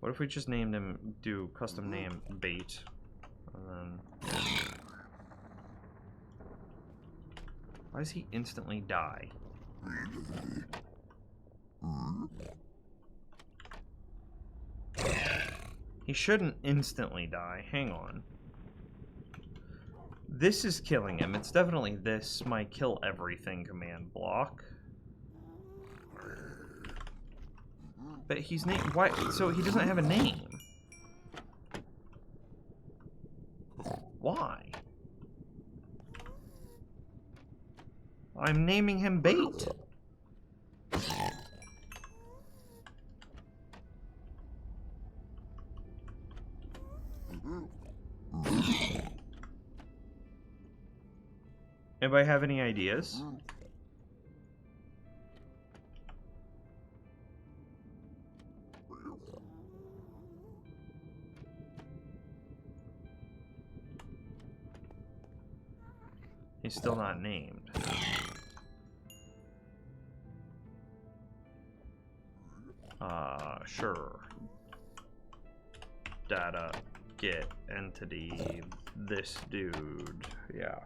What if we just named him, do custom name bait, and then... Why does he instantly die? He shouldn't instantly die. Hang on. This is killing him. It's definitely this, my kill everything command block. But he's named... Why? So he doesn't have a name. Why? I'm naming him bait. Anybody have any ideas? He's still not named. Sure. Data, get, entity, this dude. Yeah.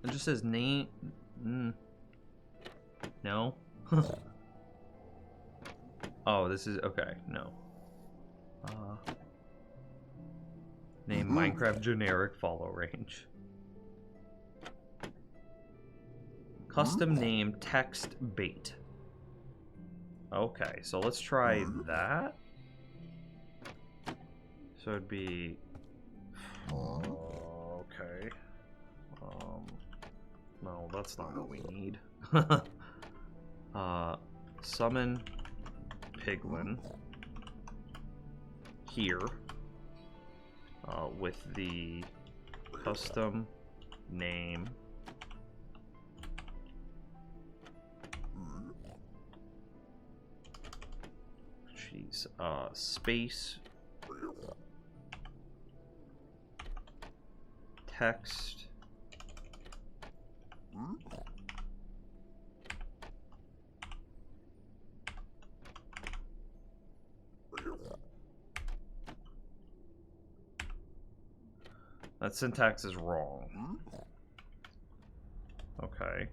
It just says name. No. Oh, this is okay. No. Name Minecraft generic follow range. Custom name text bait. Okay, so let's try that. So it'd be okay. No, that's not what we need. Summon Piglin here with the custom name space text that syntax is wrong. Okay.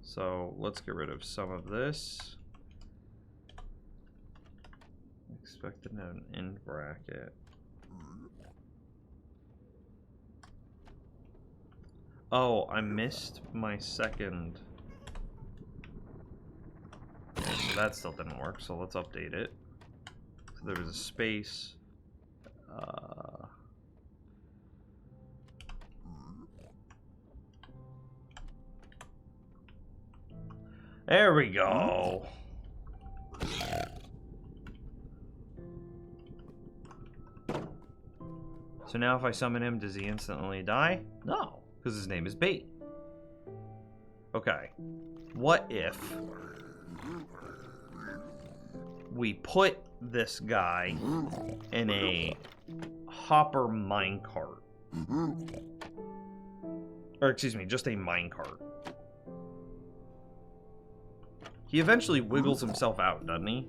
So let's get rid of some of this. Expected to have an end bracket. Oh, I missed my second. Okay, so that still didn't work, so let's update it. So there was a space. There we go. So now if I summon him, does he instantly die? No, because his name is Bait. Okay. What if we put this guy in a hopper minecart? Or excuse me, just a minecart. He eventually wiggles himself out, doesn't he?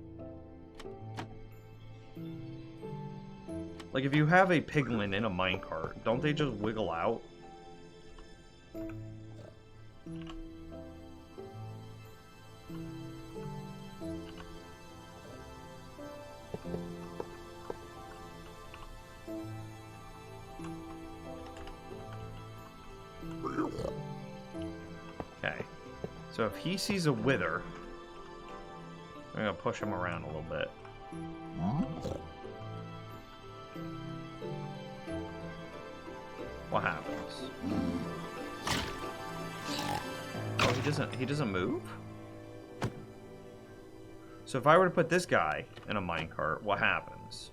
Like, if you have a piglin in a minecart, don't they just wiggle out? Okay. So if he sees a wither, I'm gonna push him around a little bit. What happens? Oh, he doesn't move? So if I were to put this guy in a minecart, what happens?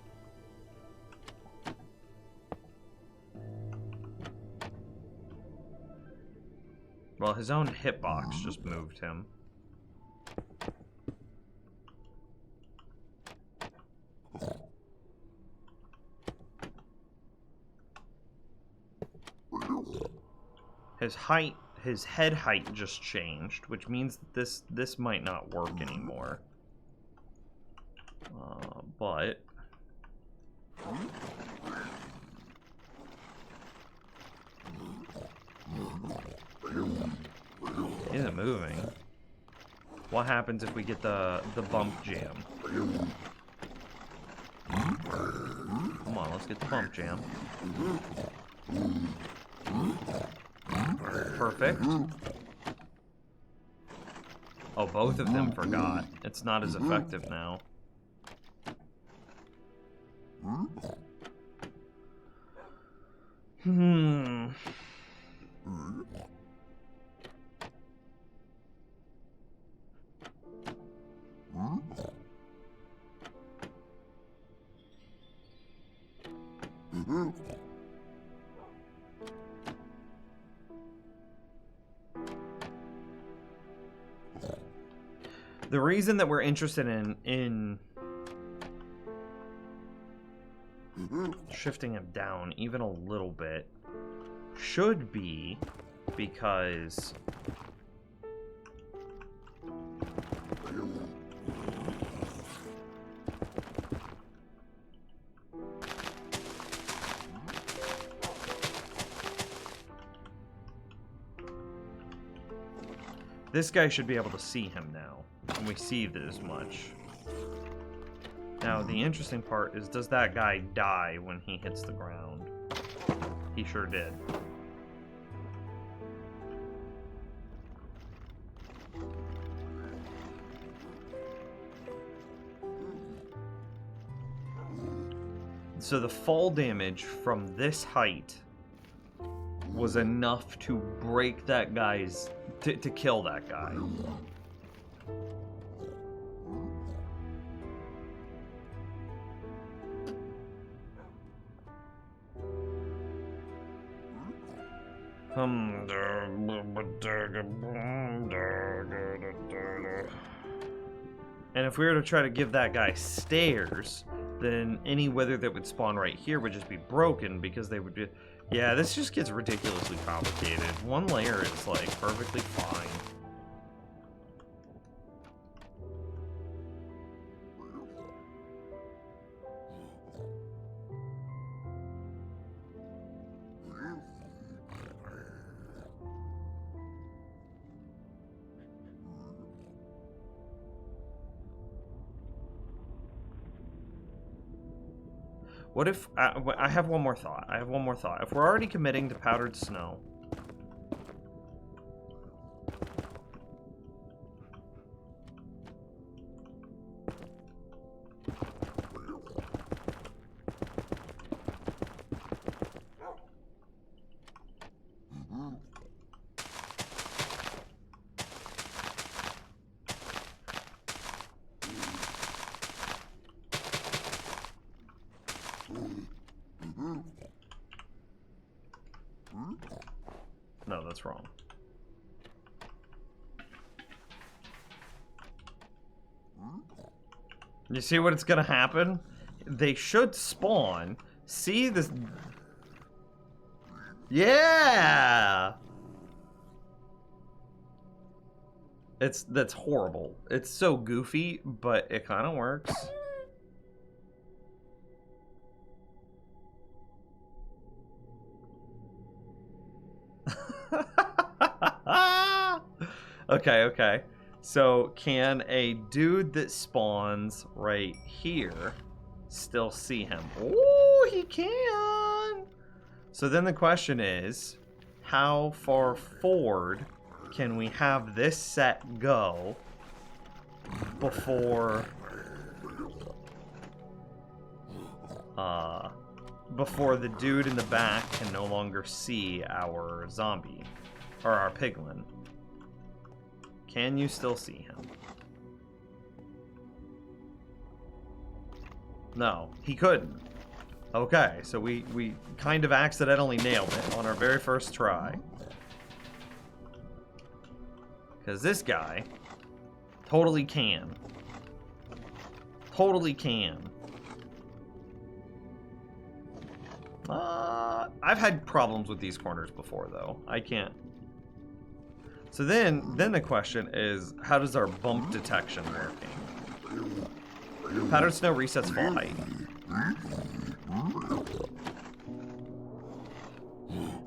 Well, his own hitbox just moved him. His height, his head height just changed, which means that this might not work anymore. But he isn't moving. What happens if we get the bump jam? Come on, let's get the bump jam. Perfect. Oh, both of them forgot. It's not as effective now. The reason that we're interested in shifting him down even a little bit should be because this guy should be able to see him now, and we see this much. Now, the interesting part is, does that guy die when he hits the ground? He sure did. So the fall damage from this height was enough to break that guy's... to kill that guy. And if we were to try to give that guy stairs, then any wither that would spawn right here would just be broken because they would be... Yeah, this just gets ridiculously complicated. One layer is, like, perfectly fine. What if... I have one more thought. If we're already committing to powdered snow... No, that's wrong. You see what's gonna happen? They should spawn. See this? Yeah! That's horrible. It's so goofy, but it kind of works. Okay, okay. So can a dude that spawns right here still see him? Oh, he can. So then the question is, how far forward can we have this set go before before the dude in the back can no longer see our zombie or our piglin? Can you still see him? No, he couldn't. Okay, so we kind of accidentally nailed it on our very first try. Because this guy totally can. Totally can. I've had problems with these corners before, though. I can't. So then the question is, how does our bump detection working? Pattern snow resets fall height.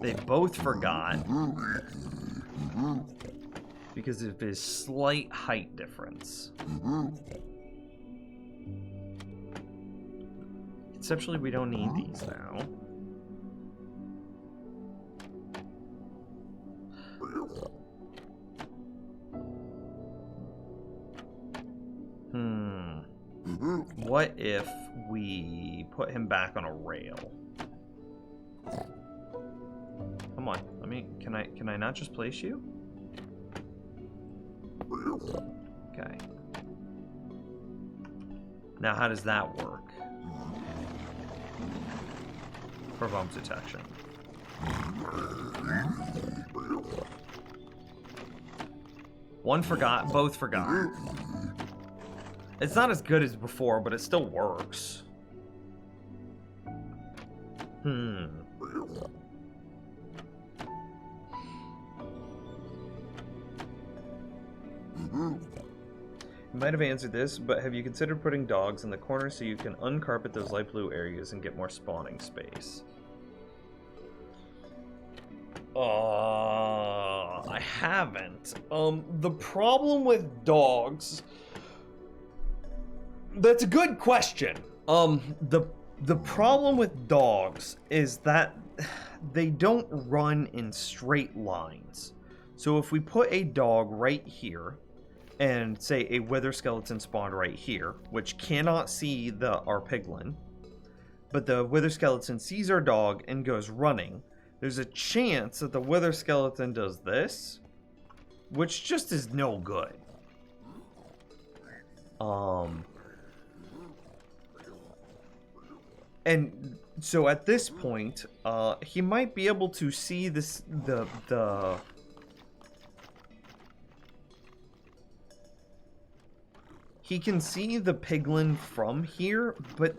They both forgot because of his slight height difference. Conceptually, we don't need these now. What if we put him back on a rail? Come on, can I not just place you? Okay. Now how does that work? For bump detection. One forgot, both forgot. It's not as good as before, but it still works. You might have answered this, but have you considered putting dogs in the corner so you can uncarpet those light blue areas and get more spawning space? I haven't. The problem with dogs... That's a good question. The problem with dogs is that they don't run in straight lines. So if we put a dog right here, and say a wither skeleton spawned right here, which cannot see our piglin, but the wither skeleton sees our dog and goes running, there's a chance that the wither skeleton does this, which just is no good. And so at this point, he might be able to see this, he can see the piglin from here, but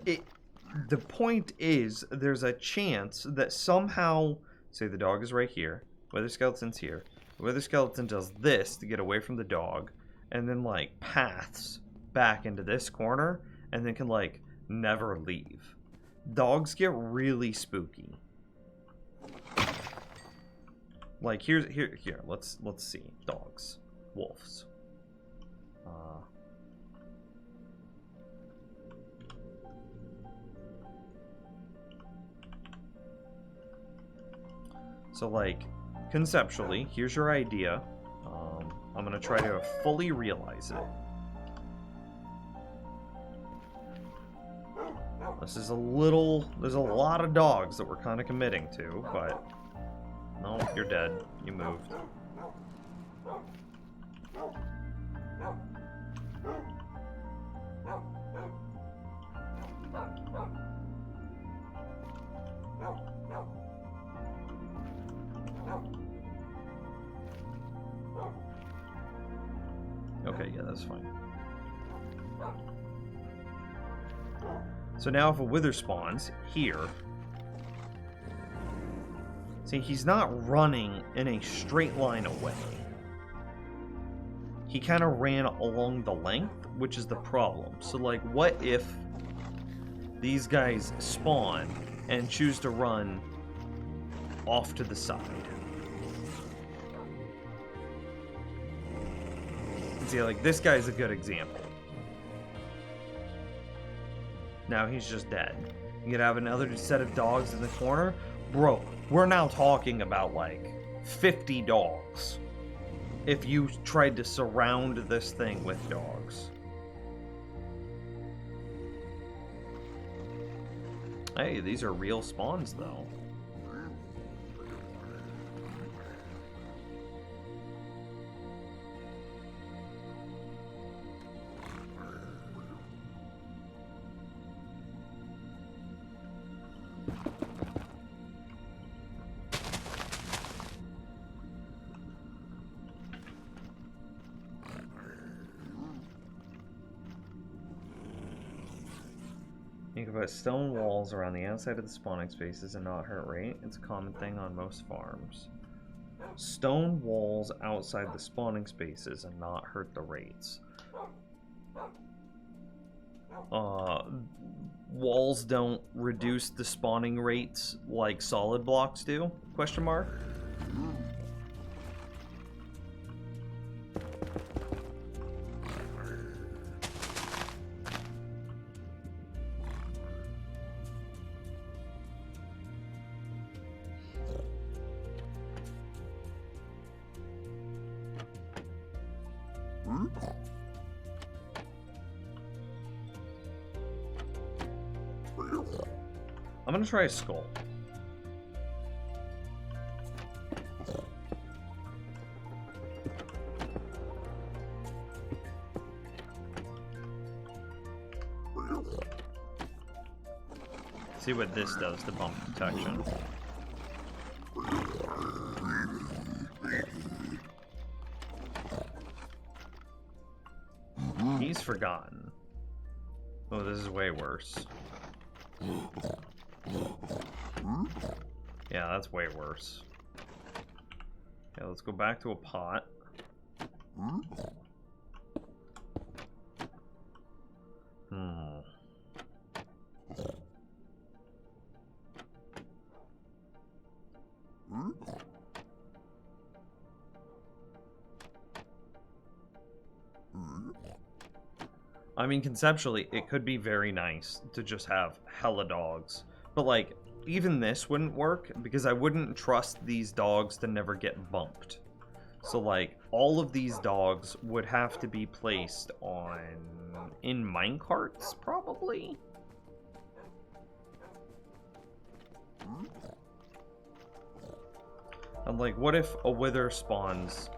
the point is, there's a chance that somehow, say the dog is right here, wither skeleton's here, the wither skeleton does this to get away from the dog, and then like paths back into this corner, and then can like never leave. Dogs get really spooky. Like here. Let's see. Dogs, wolves. So like conceptually, here's your idea. I'm gonna try to fully realize it. This is there's a lot of dogs that we're kind of committing to, but no, you're dead. You moved. Okay, yeah, that's fine. So now if a wither spawns here, see, he's not running in a straight line away. He kind of ran along the length, which is the problem. So like, what if these guys spawn and choose to run off to the side? See, like, this guy's a good example. Now he's just dead. You could have another set of dogs in the corner. Bro, we're now talking about, like, 50 dogs. If you tried to surround this thing with dogs. Hey, these are real spawns, though. You can put stone walls around the outside of the spawning spaces and not hurt rate. It's a common thing on most farms. Stone walls outside the spawning spaces and not hurt the rates. Walls don't reduce the spawning rates like solid blocks do? Question mark? I'm gonna try a skull. See what this does to bump detection. He's forgotten. Oh, this is way worse. Yeah, that's way worse. Yeah, let's go back to a pot. I mean, conceptually, it could be very nice to just have hella dogs. But, like, even this wouldn't work, because I wouldn't trust these dogs to never get bumped. So, like, all of these dogs would have to be placed in minecarts, probably? And, like, what if a wither spawns...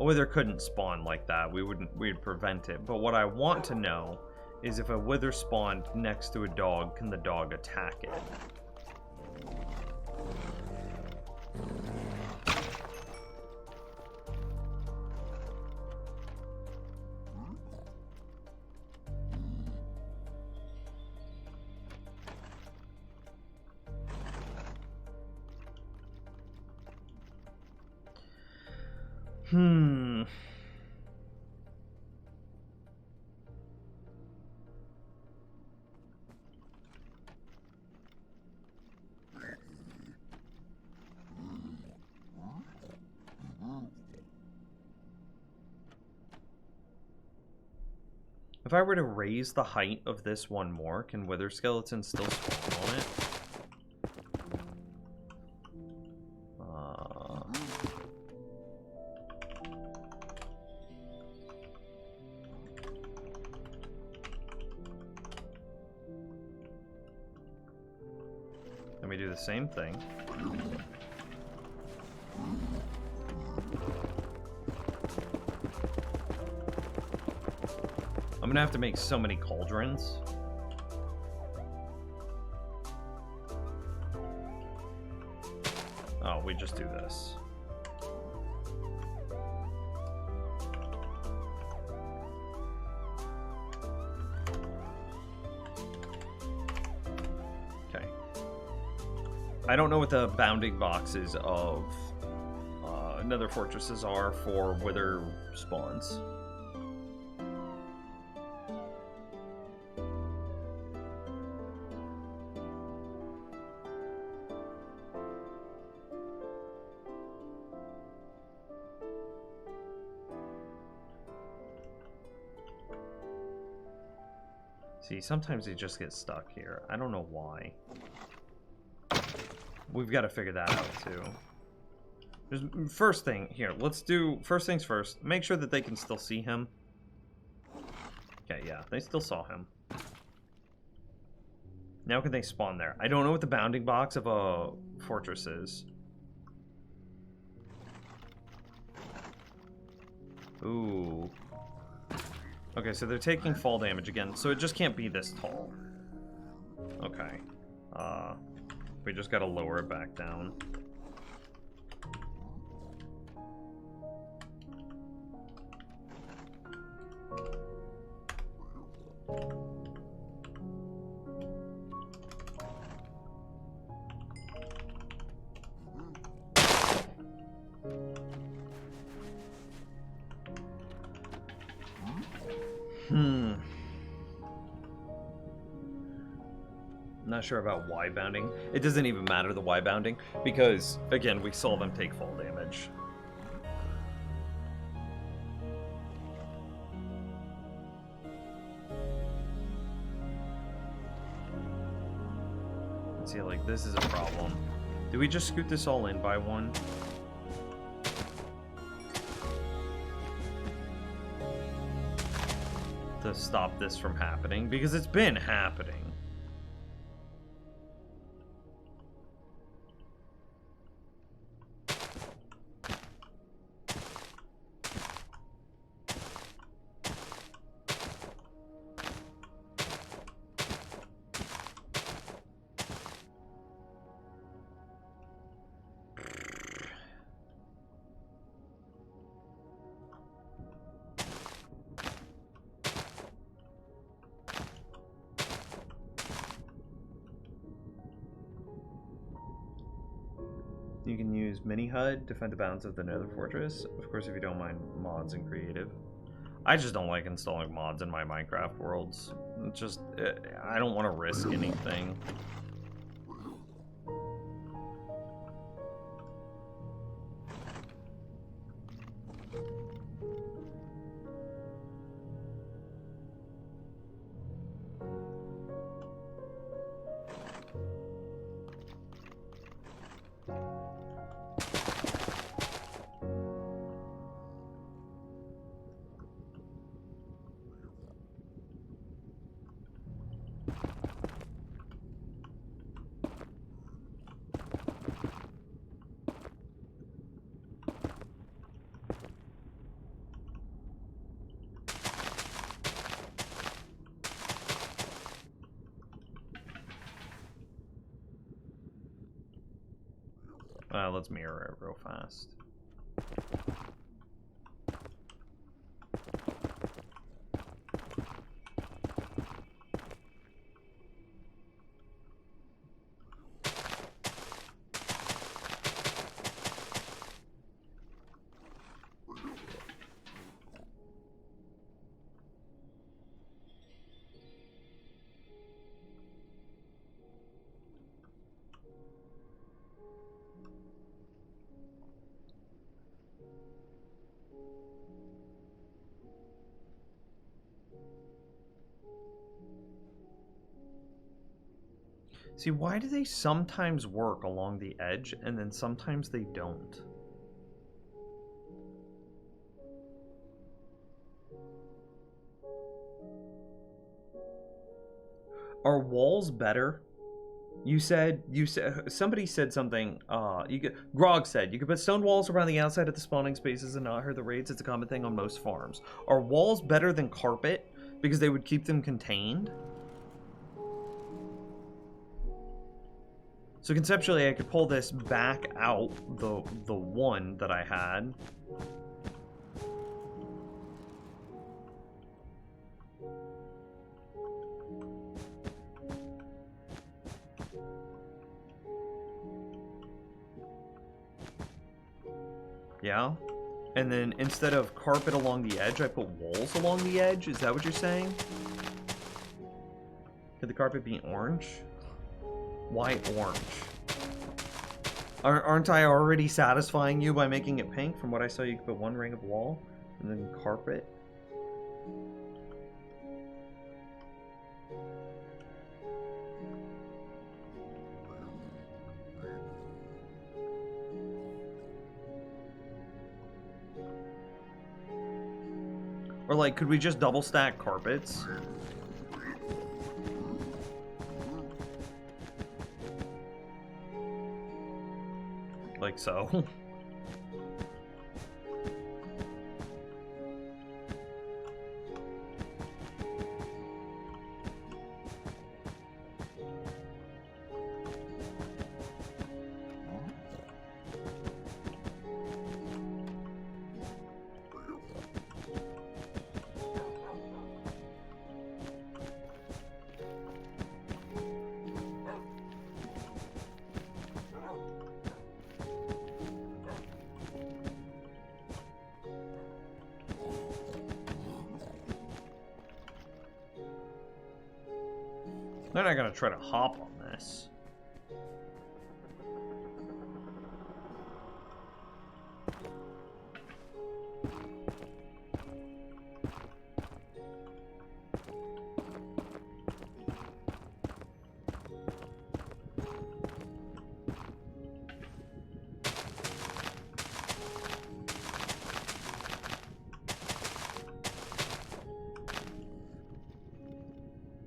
A wither couldn't spawn like that. We'd prevent it. But what I want to know is if a wither spawned next to a dog, can the dog attack it? If I were to raise the height of this one more, can wither skeletons still spawn on it? Let me do the same thing. I'm gonna have to make so many cauldrons. Oh, we just do this. Okay. I don't know what the bounding boxes of Nether fortresses are for wither spawns. See, sometimes they just get stuck here. I don't know why. We've got to figure that out, too. First thing, here, let's do... First things first. Make sure that they can still see him. Okay, yeah, they still saw him. Now can they spawn there? I don't know what the bounding box of a fortress is. Ooh. Okay, so they're taking fall damage again, so it just can't be this tall. Okay. We just gotta lower it back down. Not sure about Y bounding. It doesn't even matter the Y bounding because, again, we saw them take fall damage. See, like, this is a problem. Do we just scoot this all in by one? To stop this from happening? Because it's been happening. You can use mini HUD, defend the bounds of the Nether Fortress. Of course, if you don't mind mods and creative. I just don't like installing mods in my Minecraft worlds. It's just, I don't want to risk anything. Let's mirror it real fast. See, why do they sometimes work along the edge and then sometimes they don't? Are walls better? You said somebody said something. Grog said you could put stone walls around the outside of the spawning spaces and not hurt the raids. It's a common thing on most farms. Are walls better than carpet because they would keep them contained? So conceptually, I could pull this back out, the one that I had. Yeah? And then instead of carpet along the edge, I put walls along the edge? Is that what you're saying? Could the carpet be orange? Why orange? Aren't I already satisfying you by making it pink? From what I saw, you could put one ring of wall and then carpet. Or like, could we just double stack carpets? Like so. They're not gonna try to hop on this.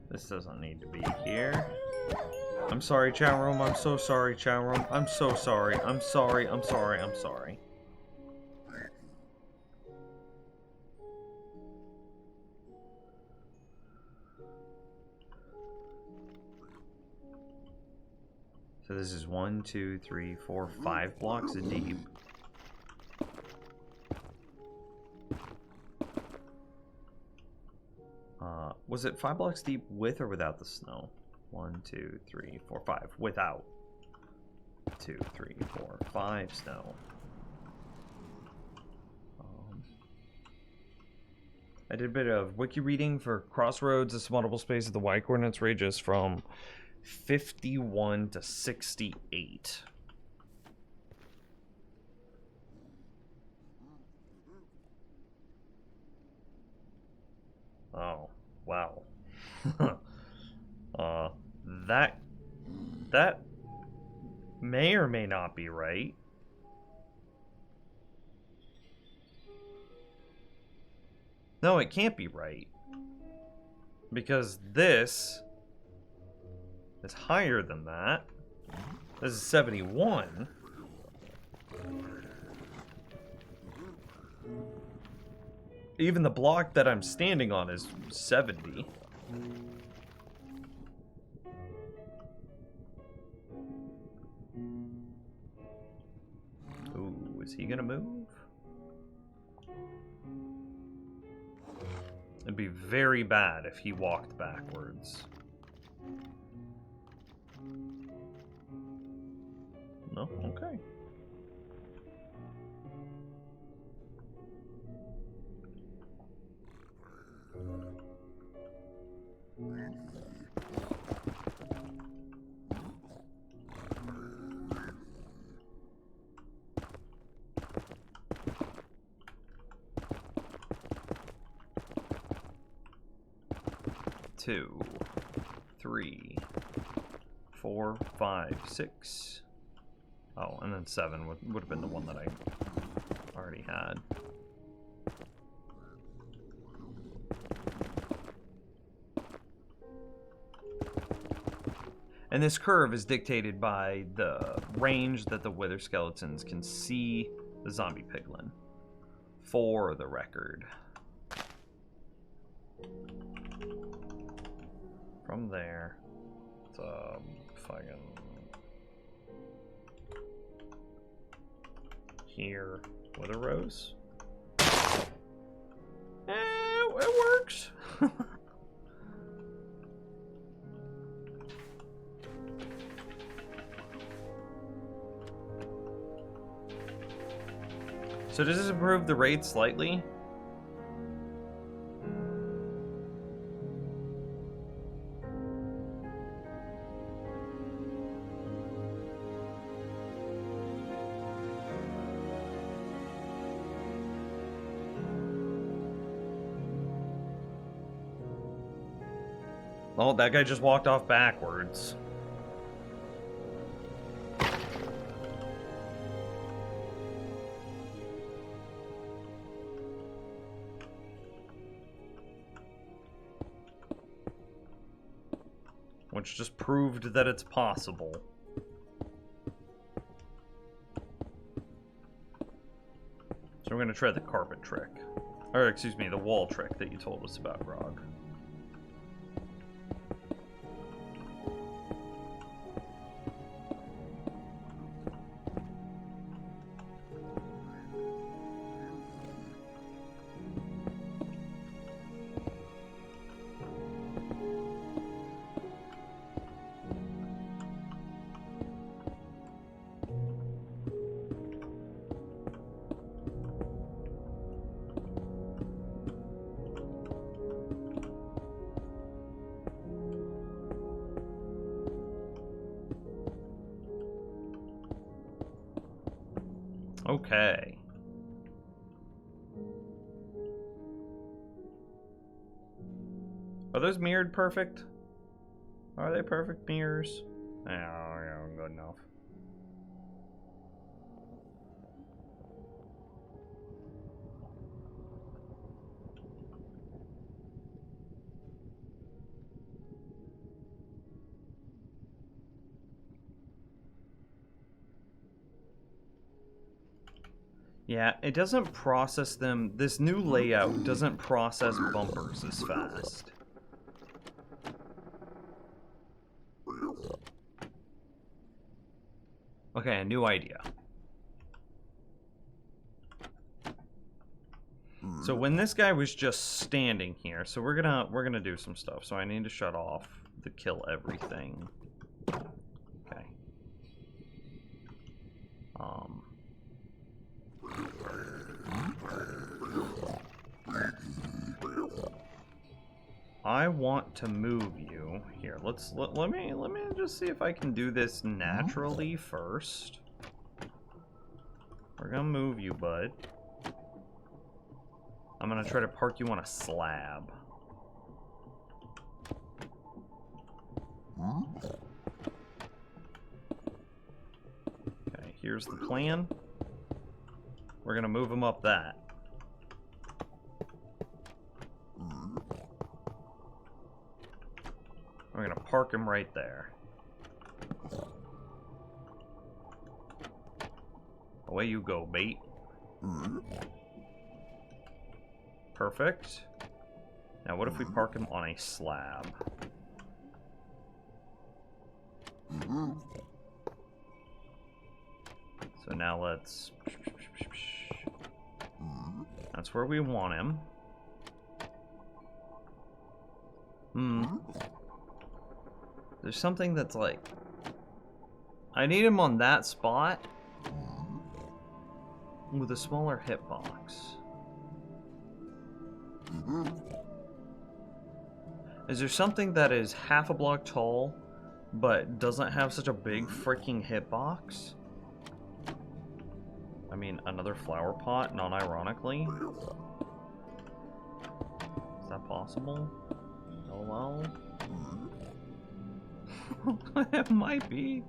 This doesn't need to be here. I'm sorry, chat room. I'm so sorry, chat room. I'm so sorry. I'm sorry. I'm sorry. I'm sorry. So this is 1, 2, 3, 4, 5 blocks deep. Was it 5 blocks deep with or without the snow? 1, 2, 3, 4, 5. Without. 2, 3, 4, 5 snow. I did a bit of wiki reading for Crossroads. The summonable space of the Y coordinates ranges from 51 to 68. Oh, wow. That may or may not be right. No, it can't be right. Because this is higher than that. This is 71. Even the block that I'm standing on is 70. Ooh, is he gonna move? It'd be very bad if he walked backwards. No? Okay. Two, 3, 4, 5, 6. Oh, and then 7 would have been the one that I already had. And this curve is dictated by the range that the wither skeletons can see the zombie piglin, for the record. From there to fucking here, wither rows. It works. So does this improve the rate slightly? Oh, that guy just walked off backwards. which just proved that it's possible. So we're going to try the carpet trick. Or, excuse me, the wall trick that you told us about, Grog. Okay. Are those mirrored perfect? Are they perfect mirrors? Yeah, good enough. Yeah, it doesn't process them. This new layout doesn't process bumpers as fast. Okay, a new idea. So when this guy was just standing here, so we're gonna do some stuff. So I need to shut off the kill everything. Okay. I want to move you here. Let me just see if I can do this naturally first. We're gonna move you, bud. I'm gonna try to park you on a slab. Okay, here's the plan. We're gonna move him up that. We're gonna park him right there. Away you go, bait. Perfect. Now what if we park him on a slab? So now let's... That's where we want him. There's something that's like... I need him on that spot with a smaller hitbox. Is there something that is half a block tall but doesn't have such a big freaking hitbox? I mean, another flower pot, non-ironically. Is that possible? LOL? It might be.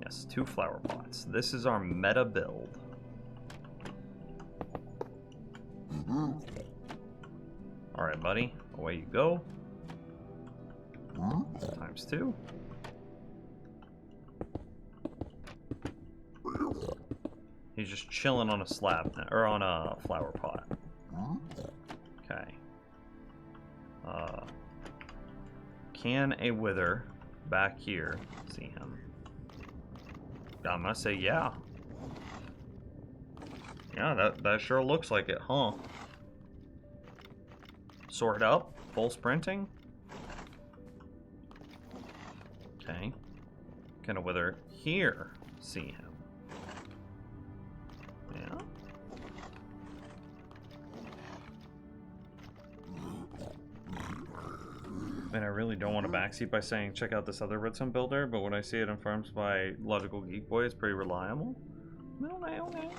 Yes, 2 flower pots. This is our meta build. Alright, buddy. Away you go. Times 2. He's just chilling on a slab, or on a flower pot. Okay. Can a wither back here see him? I'm gonna say yeah. Yeah, that sure looks like it, huh? Sort up, full sprinting. Okay. Can a wither here see him? Yeah. And I really don't want to backseat by saying check out this other redstone builder, but when I see it in farms by Logical Geek Boy, it's pretty reliable. Okay.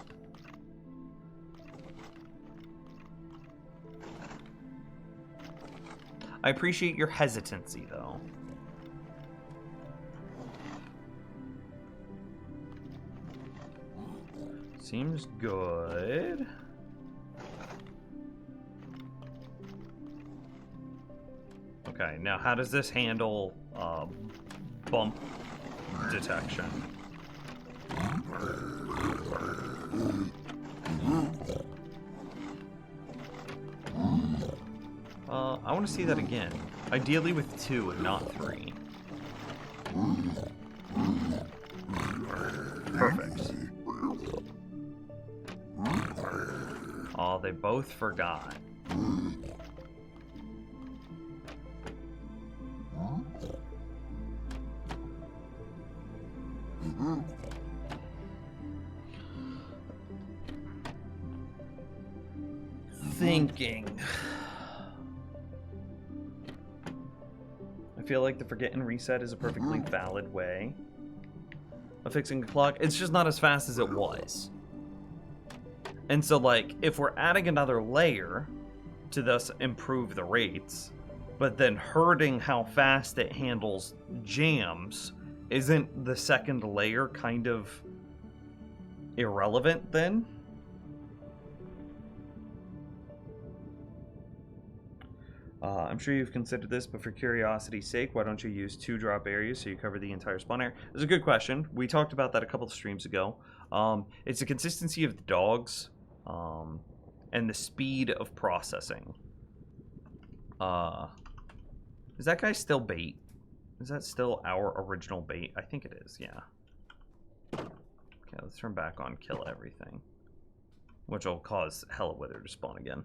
I appreciate your hesitancy, though. Seems good. Okay, now how does this handle bump detection? I want to see that again. Ideally with 2 and not 3. Perfect. Oh, they both forgot. Thinking. I feel like the forget and reset is a perfectly valid way of fixing the clock. It's just not as fast as it was. And so, like, if we're adding another layer to thus improve the rates, but then hurting how fast it handles jams, isn't the second layer kind of irrelevant then? I'm sure you've considered this, but for curiosity's sake, why don't you use 2 drop areas so you cover the entire spawn area? It's a good question. We talked about that a couple of streams ago. It's the consistency of the dogs and the speed of processing. Is that guy still bait? Is that still our original bait? I think it is, yeah. Okay, let's turn back on kill everything, which will cause Hella Wither to spawn again.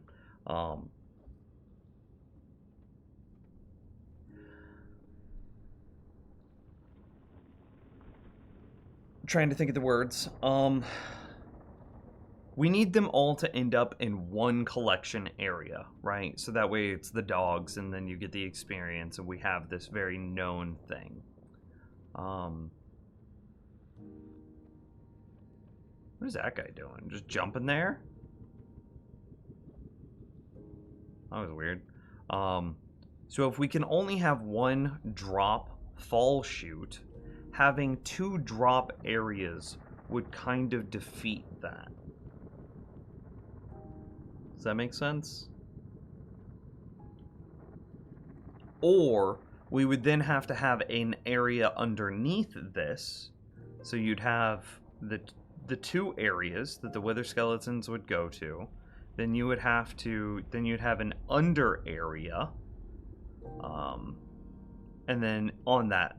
Trying to think of the words. We need them all to end up in one collection area, right? So that way it's the dogs, and then you get the experience, and we have this very known thing. What is that guy doing? Just jumping there? That was weird. So if we can only have 1 drop fall shoot, having 2 drop areas would kind of defeat that. Does that make sense? Or we would then have to have an area underneath this, so you'd have the 2 areas that the Wither Skeletons would go to. Then you would have you'd have an under area. And then on that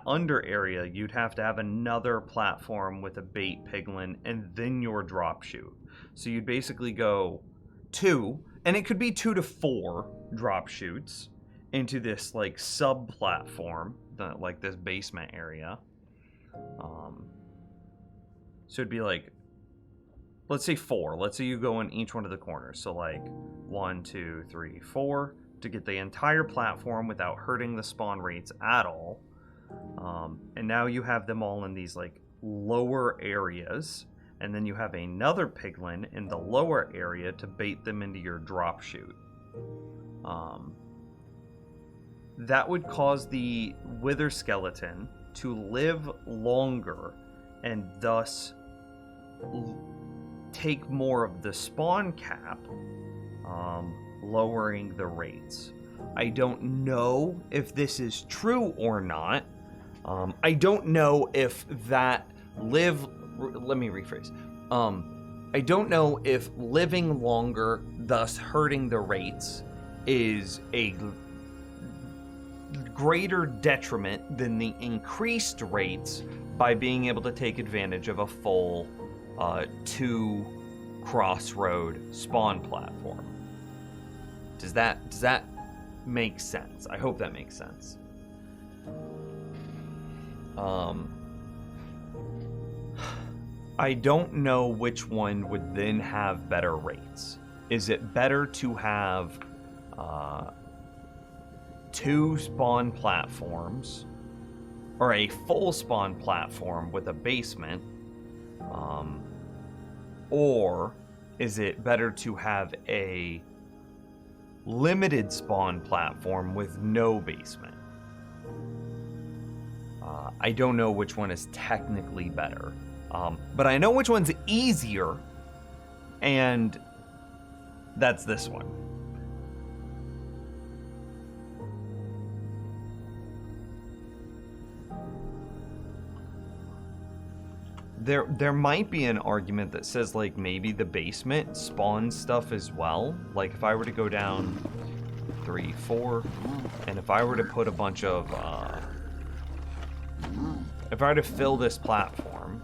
under area, you'd have to have another platform with a bait piglin, and then your drop chute. So you'd basically go 2, and it could be 2 to 4 drop chutes into this like sub platform, like this basement area. So it'd be like, let's say 4. Let's say you go in each one of the corners. So like 1, 2, 3, 4. To get the entire platform without hurting the spawn rates at all. And now you have them all in these like lower areas, and then you have another piglin in the lower area to bait them into your drop chute. That would cause the Wither Skeleton to live longer and thus take more of the spawn cap, lowering the rates. I don't know if this is true or not. I don't know if that let me rephrase. I don't know if living longer, thus hurting the rates, is a greater detriment than the increased rates by being able to take advantage of a full 2 crossroad spawn platform. Does that make sense? I hope that makes sense. I don't know which one would then have better rates. Is it better to have 2 spawn platforms, or a full spawn platform with a basement, or is it better to have a limited spawn platform with no basement? I don't know which one is technically better, but I know which one's easier, and that's this one. There might be an argument that says, like, maybe the basement spawns stuff as well. Like, if I were to go down 3, 4, and if I were to put a bunch of, if I were to fill this platform,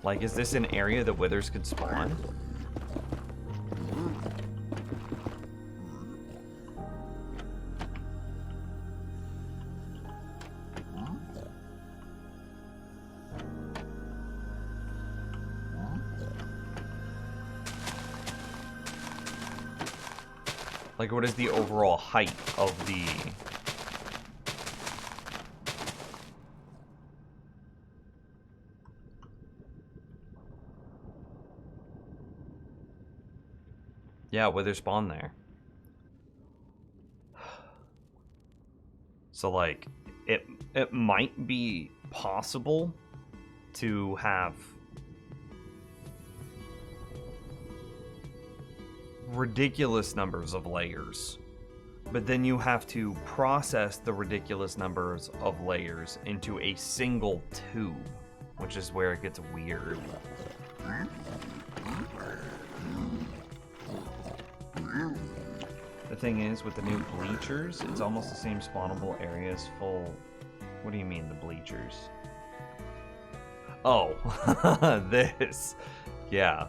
like, is this an area that withers could spawn? Like, what is the overall height of the... Yeah, wither spawn there. So, like, it might be possible to have ridiculous numbers of layers, but then you have to process the ridiculous numbers of layers into a single tube, which is where it gets weird. The thing is, with the new bleachers, it's almost the same spawnable areas full... What do you mean, the bleachers? Oh, this. Yeah.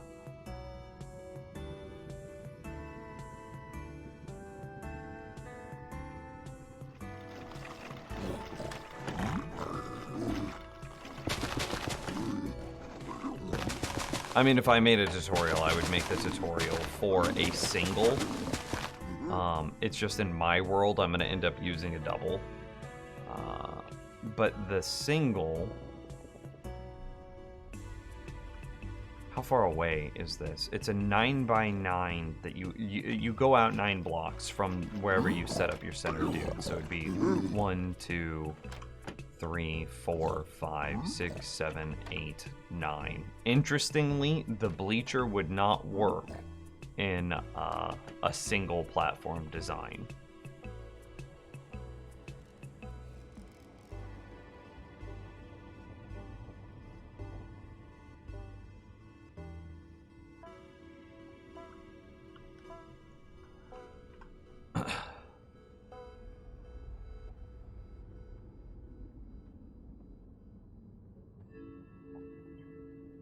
I mean, if I made a tutorial, I would make the tutorial for a single. It's just in my world, I'm going to end up using a double. But the single... How far away is this? It's a 9x9 that you go out 9 blocks from wherever you set up your center dude. So it'd be 1, 2, 3, 4, 5, 6, 7, 8, 9. Interestingly, the bleacher would not work in a single platform design.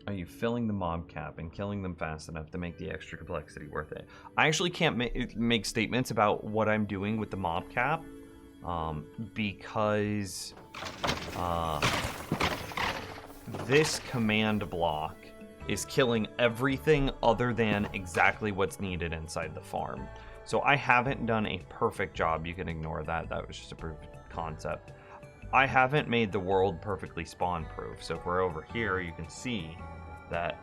Are you filling the mob cap and killing them fast enough to make the extra complexity worth it? I actually can't make statements about what I'm doing with the mob cap because this command block is killing everything other than exactly what's needed inside the farm. So I haven't done a perfect job. You can ignore that. That was just a proof of concept. I haven't made the world perfectly spawn proof. So if we're over here, you can see that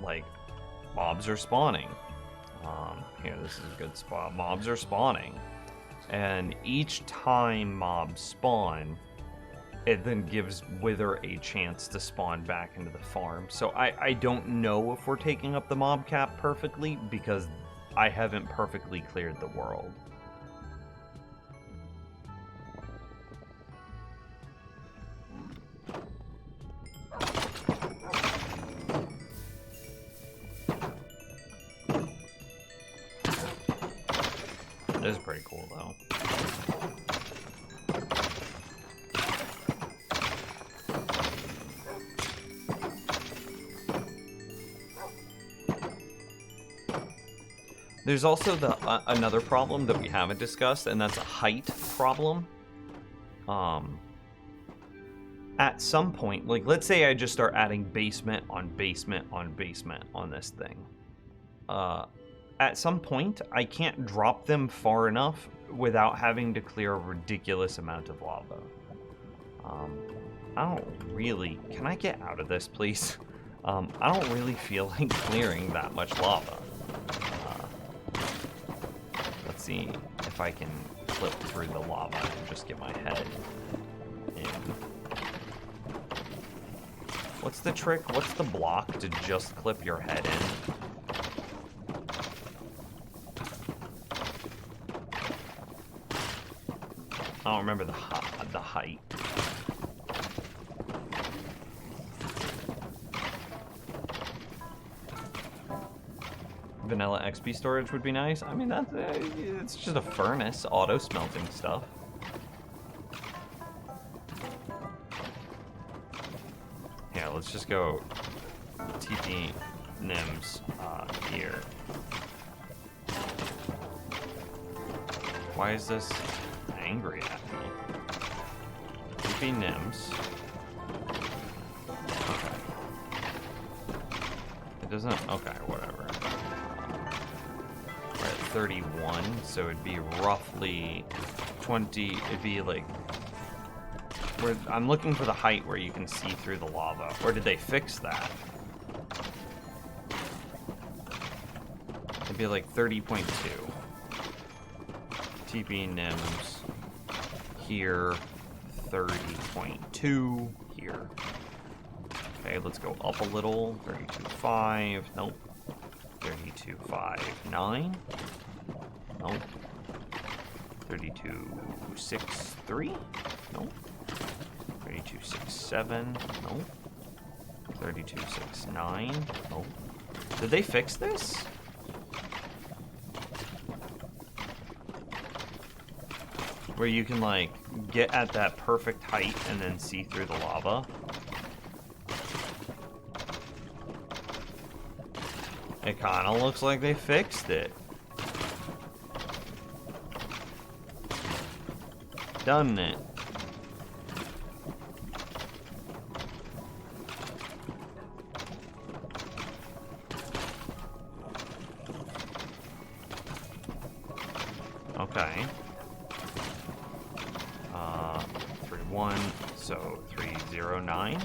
like mobs are spawning. Here, this is a good spot. Mobs are spawning, and each time mobs spawn, it then gives Wither a chance to spawn back into the farm. So I don't know if we're taking up the mob cap perfectly because I haven't perfectly cleared the world. It is pretty cool, though. There's also another problem that we haven't discussed, and that's a height problem. At some point, like, let's say I just start adding basement on basement on basement on this thing. At some point, I can't drop them far enough without having to clear a ridiculous amount of lava. I don't really... Can I get out of this, please? I don't really feel like clearing that much lava. Let's see if I can clip through the lava and just get my head in. What's the trick? What's the block to just clip your head in? I don't remember the height. vanilla XP storage would be nice. I mean, that's it's just a furnace, auto smelting stuff. Yeah, let's just go TP Nims here. Why is this angry at me? TP Nims. Okay. It doesn't. Okay, whatever. We're at 31, so it'd be roughly 20. It'd be like. I'm looking for the height where you can see through the lava. Or did they fix that? It'd be like 30.2. TP Nims here, 30.2 here. Okay, let's go up a little. 32.5. Nope. 32.59. Nope. 32.63. Nope. 32.67. Nope. 32.69. Nope. Did they fix this? Where you can, like, get at that perfect height and then see through the lava. It kind of looks like they fixed it. Doesn't it? Okay. 3-1, so 309.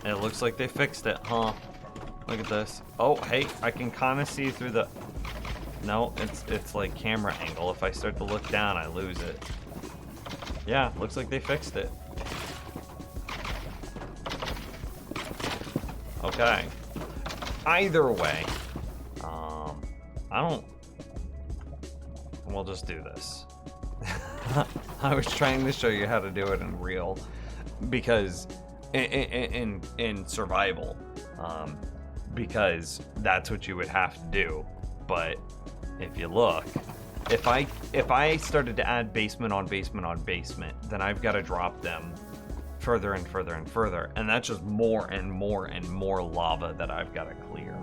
It looks like they fixed it, huh? Look at this. Oh, hey, I can kind of see through the... No, it's like camera angle. If I start to look down, I lose it. Yeah, looks like they fixed it. Okay. Either way, I don't... We'll just do this. I was trying to show you how to do it in real, because in survival, because that's what you would have to do. But if you look, if I started to add basement on basement on basement, then I've got to drop them further and further and further, and that's just more and more and more lava that I've got to clear.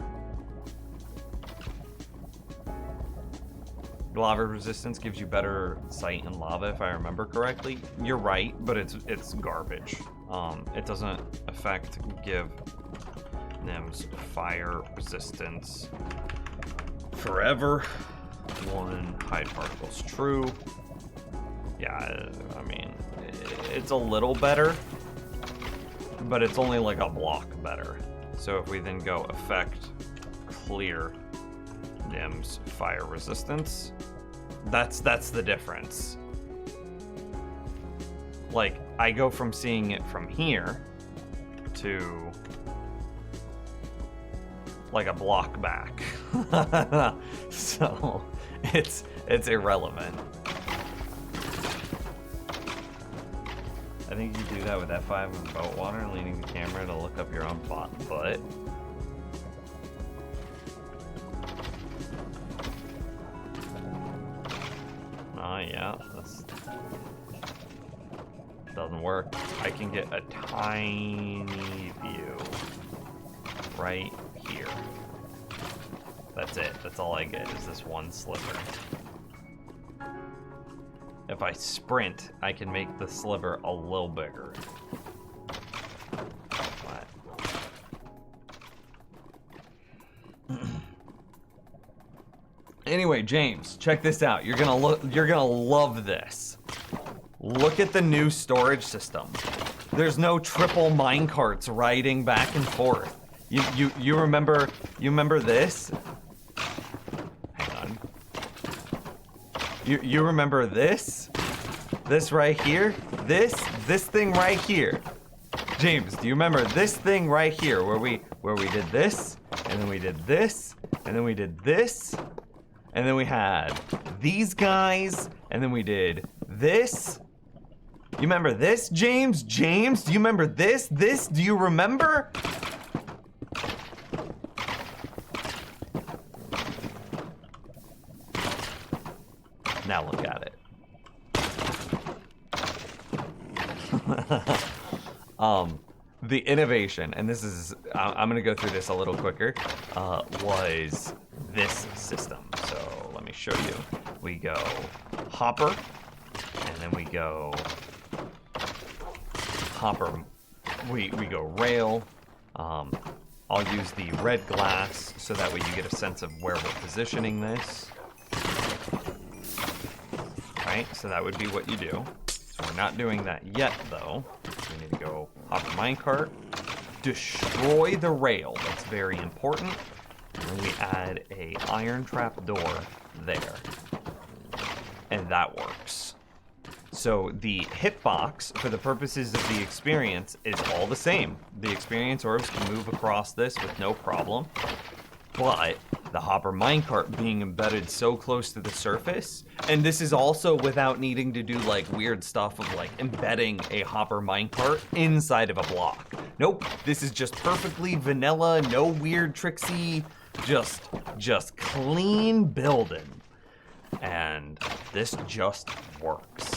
Lava resistance gives you better sight in lava, if I remember correctly. You're right, but it's garbage. It doesn't give Nims fire resistance forever. 1 hide particles true. Yeah, I mean, it's a little better, but it's only like a block better. So if we then go effect clear Nims fire resistance, that's the difference. Like, I go from seeing it from here to like a block back. So it's irrelevant. I think you do that with F5 and boat water, leaning the camera to look up your own butt. Yeah, this doesn't work. I can get a tiny view right here. That's it. That's all I get is this one sliver. If I sprint, I can make the sliver a little bigger. Anyway, James, check this out. You're gonna love this. Look at the new storage system. There's no triple minecarts riding back and forth. You remember this? Hang on. You remember this? This right here? This thing right here. James, do you remember this thing right here where we did this, and then we did this, and then we did this? And then we had these guys, and then we did this. You remember this, James? James, do you remember this? Do you remember? Now look at it. The innovation, and this is, I'm gonna go through this a little quicker, was this system. So let me show you. We go hopper, and then we go hopper, we go rail. I'll use the red glass so that way you get a sense of where we're positioning this. Right, so that would be what you do. So we're not doing that yet though. We need to go hopper minecart, destroy the rail, that's very important. And then we add a iron trap door there. And that works. So the hitbox, for the purposes of the experience, is all the same. The experience orbs can move across this with no problem. But the hopper minecart being embedded so close to the surface, and this is also without needing to do like weird stuff of like embedding a hopper minecart inside of a block. Nope, this is just perfectly vanilla, no weird tricksy, just clean building. And this just works.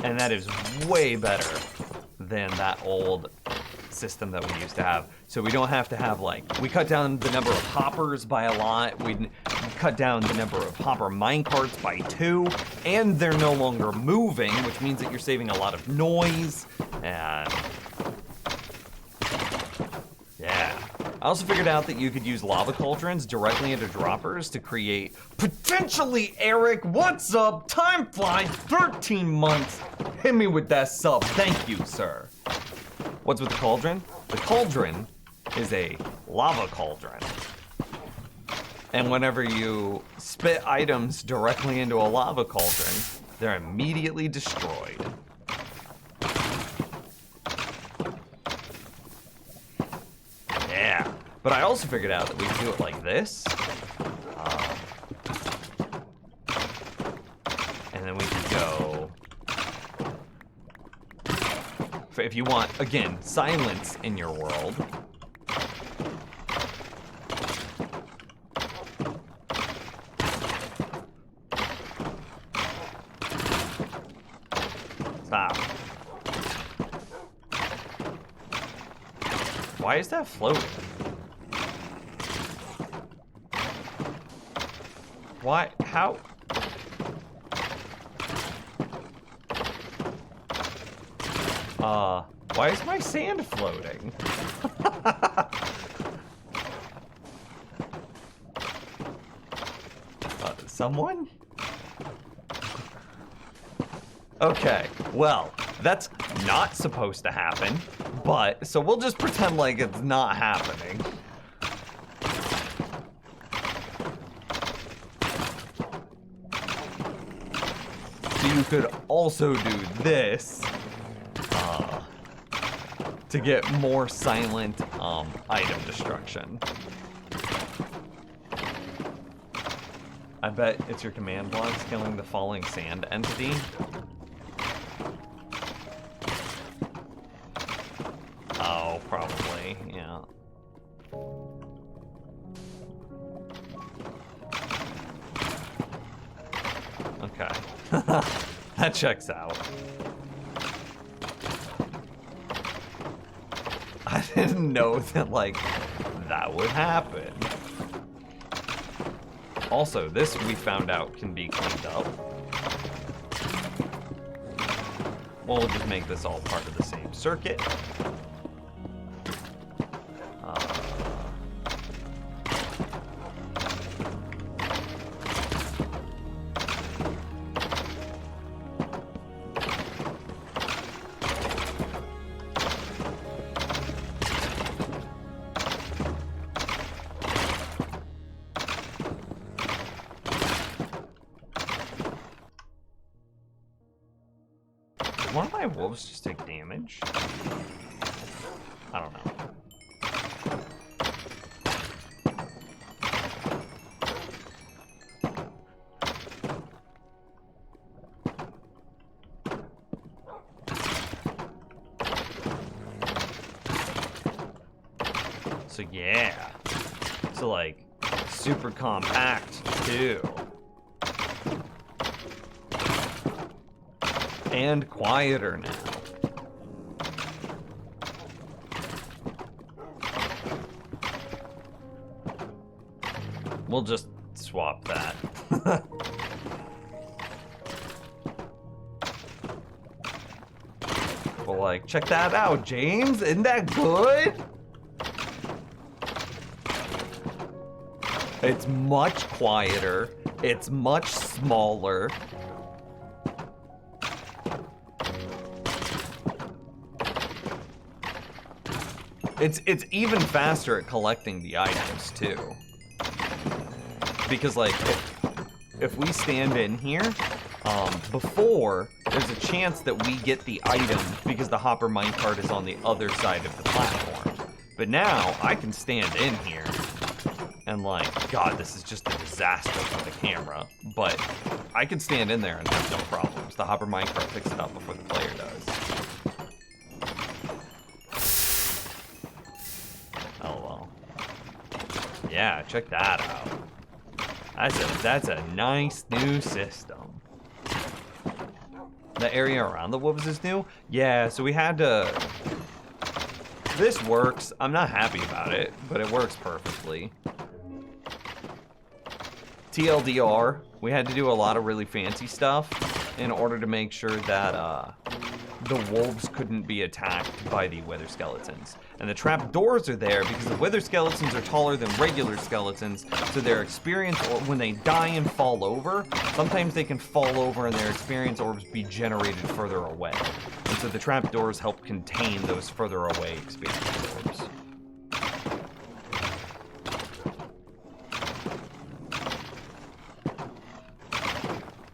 And that is way better than that old system that we used to have. So we don't have to have like, we cut down the number of hoppers by a lot, we cut down the number of hopper minecarts by 2, and they're no longer moving, which means that you're saving a lot of noise, and yeah. I also figured out that you could use lava cauldrons directly into droppers to create potentially Eric, what's up? Time flies, 13 months. Hit me with that sub, thank you, sir. What's with the cauldron? The cauldron is a lava cauldron. And whenever you spit items directly into a lava cauldron, they're immediately destroyed. Yeah, but I also figured out that we can do it like this. And then we can go, if you want, again, silence in your world. Stop. Why is that floating? Why? How? Why is my sand floating? Someone? Okay, well, that's not supposed to happen, but, so we'll just pretend like it's not happening. So you could also do this, to get more silent, item destruction. I bet it's your command blocks killing the falling sand entity. Oh, probably, yeah. Okay. That checks out. I didn't know that, like, that would happen. Also, this we found out can be cleaned up. We'll just make this all part of the same circuit. Did one of my wolves just take damage? I don't know. So yeah. So like, super compact, too. And quieter now. We'll just swap that. Well, like, check that out, James. Isn't that good? It's much quieter. It's much smaller. It's even faster at collecting the items too. Because like if we stand in here, before there's a chance that we get the item because the hopper minecart is on the other side of the platform. But now I can stand in here and like, God, this is just a disaster for the camera. But I can stand in there and have no problems. The hopper minecart picks it up before the player does. Yeah, check that out. That's a nice new system. The area around the wolves is new? Yeah, so we had to... This works. I'm not happy about it, but it works perfectly. TLDR, we had to do a lot of really fancy stuff in order to make sure that the wolves couldn't be attacked by the wither skeletons. And the trap doors are there because the wither skeletons are taller than regular skeletons, so their experience, or when they die and fall over, sometimes they can fall over and their experience orbs be generated further away. And so the trap doors help contain those further away experience orbs.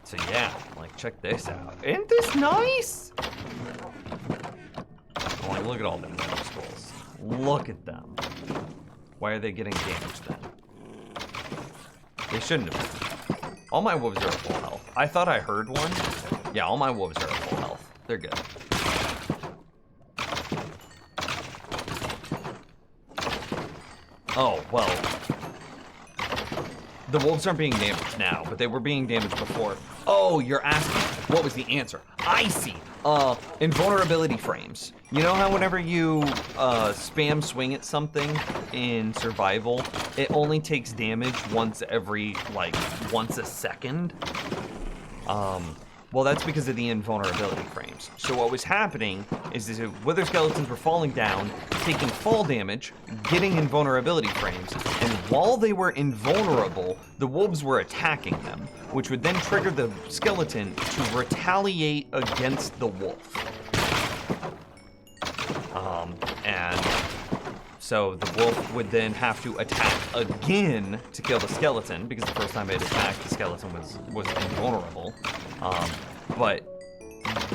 So yeah, like check this out. Isn't this nice? Oh, like, look at all them wither skulls. Look at them. Why are they getting damaged then? They shouldn't have been. All my wolves are at full health. I thought I heard one. Yeah, all my wolves are at full health. They're good. Oh, well. The wolves aren't being damaged now, but they were being damaged before. Oh, you're asking what was the answer? I see. Invulnerability frames. You know how whenever you spam swing at something in survival, it only takes damage once every, like, once a second? Well, that's because of the invulnerability frames. So what was happening is that wither skeletons were falling down, taking fall damage, getting invulnerability frames, and while they were invulnerable, the wolves were attacking them, which would then trigger the skeleton to retaliate against the wolf. And so the wolf would then have to attack again to kill the skeleton, because the first time it attacked, the skeleton was invulnerable. But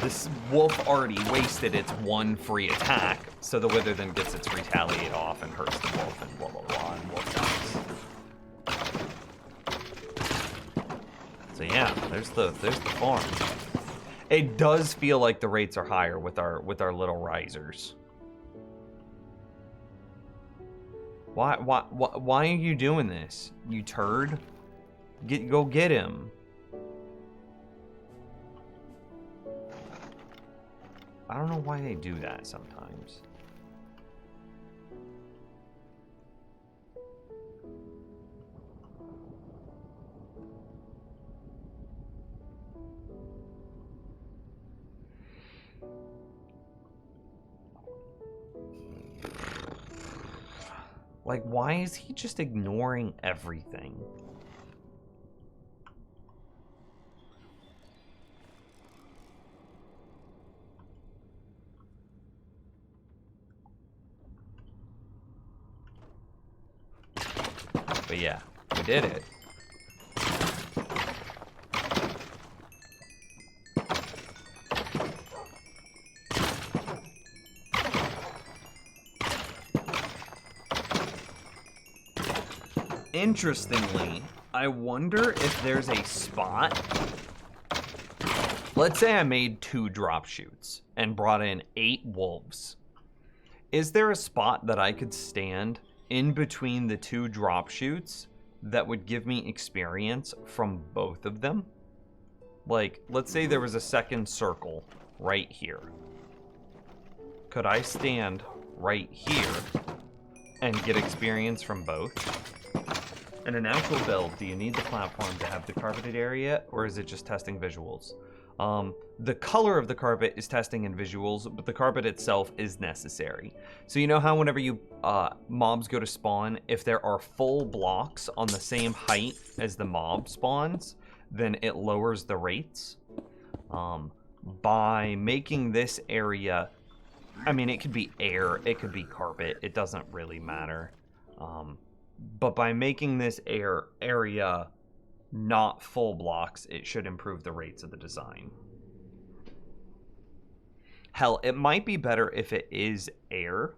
this wolf already wasted its one free attack, so the wither then gets its retaliate off and hurts the wolf and blah blah blah, and wolf dies. So yeah, there's the farm. It does feel like the rates are higher with our little risers. Why are you doing this, you turd? Go get him. I don't know why they do that sometimes. Like, why is he just ignoring everything? But yeah, we did it. Interestingly, I wonder if there's a spot. Let's say I made 2 drop chutes and brought in 8 wolves. Is there a spot that I could stand in between the 2 drop chutes that would give me experience from both of them. Like, let's say there was a second circle right here. Could I stand right here and get experience from both? In an actual build, do you need the platform to have the carpeted area, or is it just testing visuals? The color of the carpet is testing in visuals, but the carpet itself is necessary. So you know how whenever you mobs go to spawn, if there are full blocks on the same height as the mob spawns, then it lowers the rates. By making this area, I mean, it could be air, it could be carpet, it doesn't really matter. But by making this area not full blocks, it should improve the rates of the design. Hell, it might be better if it is air,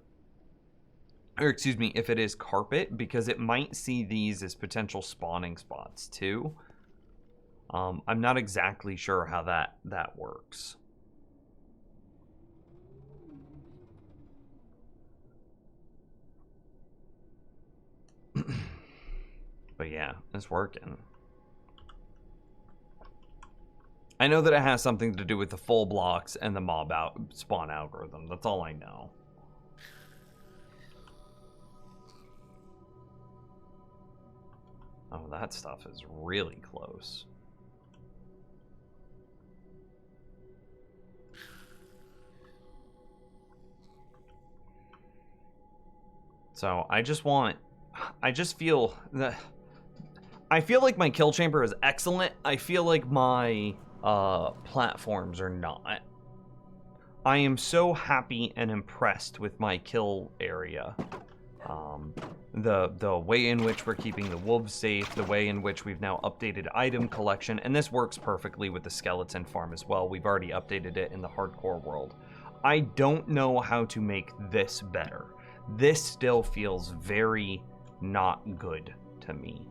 or excuse me, if it is carpet, because it might see these as potential spawning spots too. I'm not exactly sure how that works. But yeah, it's working. I know that it has something to do with the full blocks and the mob spawn algorithm. That's all I know. Oh, that stuff is really close. So I just feel that I feel like my kill chamber is excellent. I feel like my platforms are not. I am so happy and impressed with my kill area. The way in which we're keeping the wolves safe, the way in which we've now updated item collection, and this works perfectly with the skeleton farm as well. We've already updated it in the hardcore world. I don't know how to make this better. This still feels very not good to me.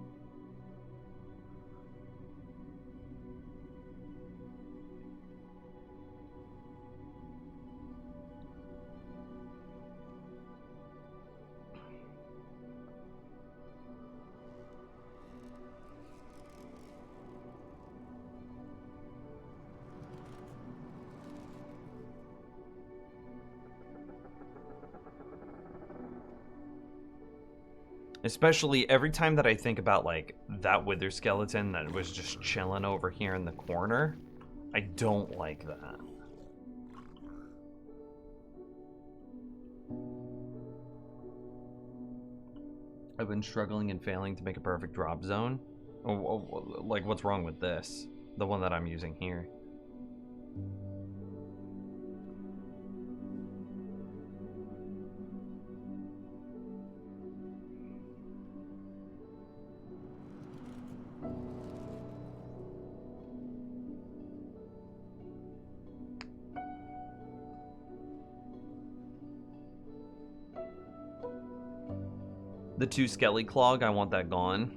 Especially every time that I think about, like, that wither skeleton that was just chilling over here in the corner. I don't like that. I've been struggling and failing to make a perfect drop zone. Like, what's wrong with this? The one that I'm using here. The 2 skelly clog, I want that gone.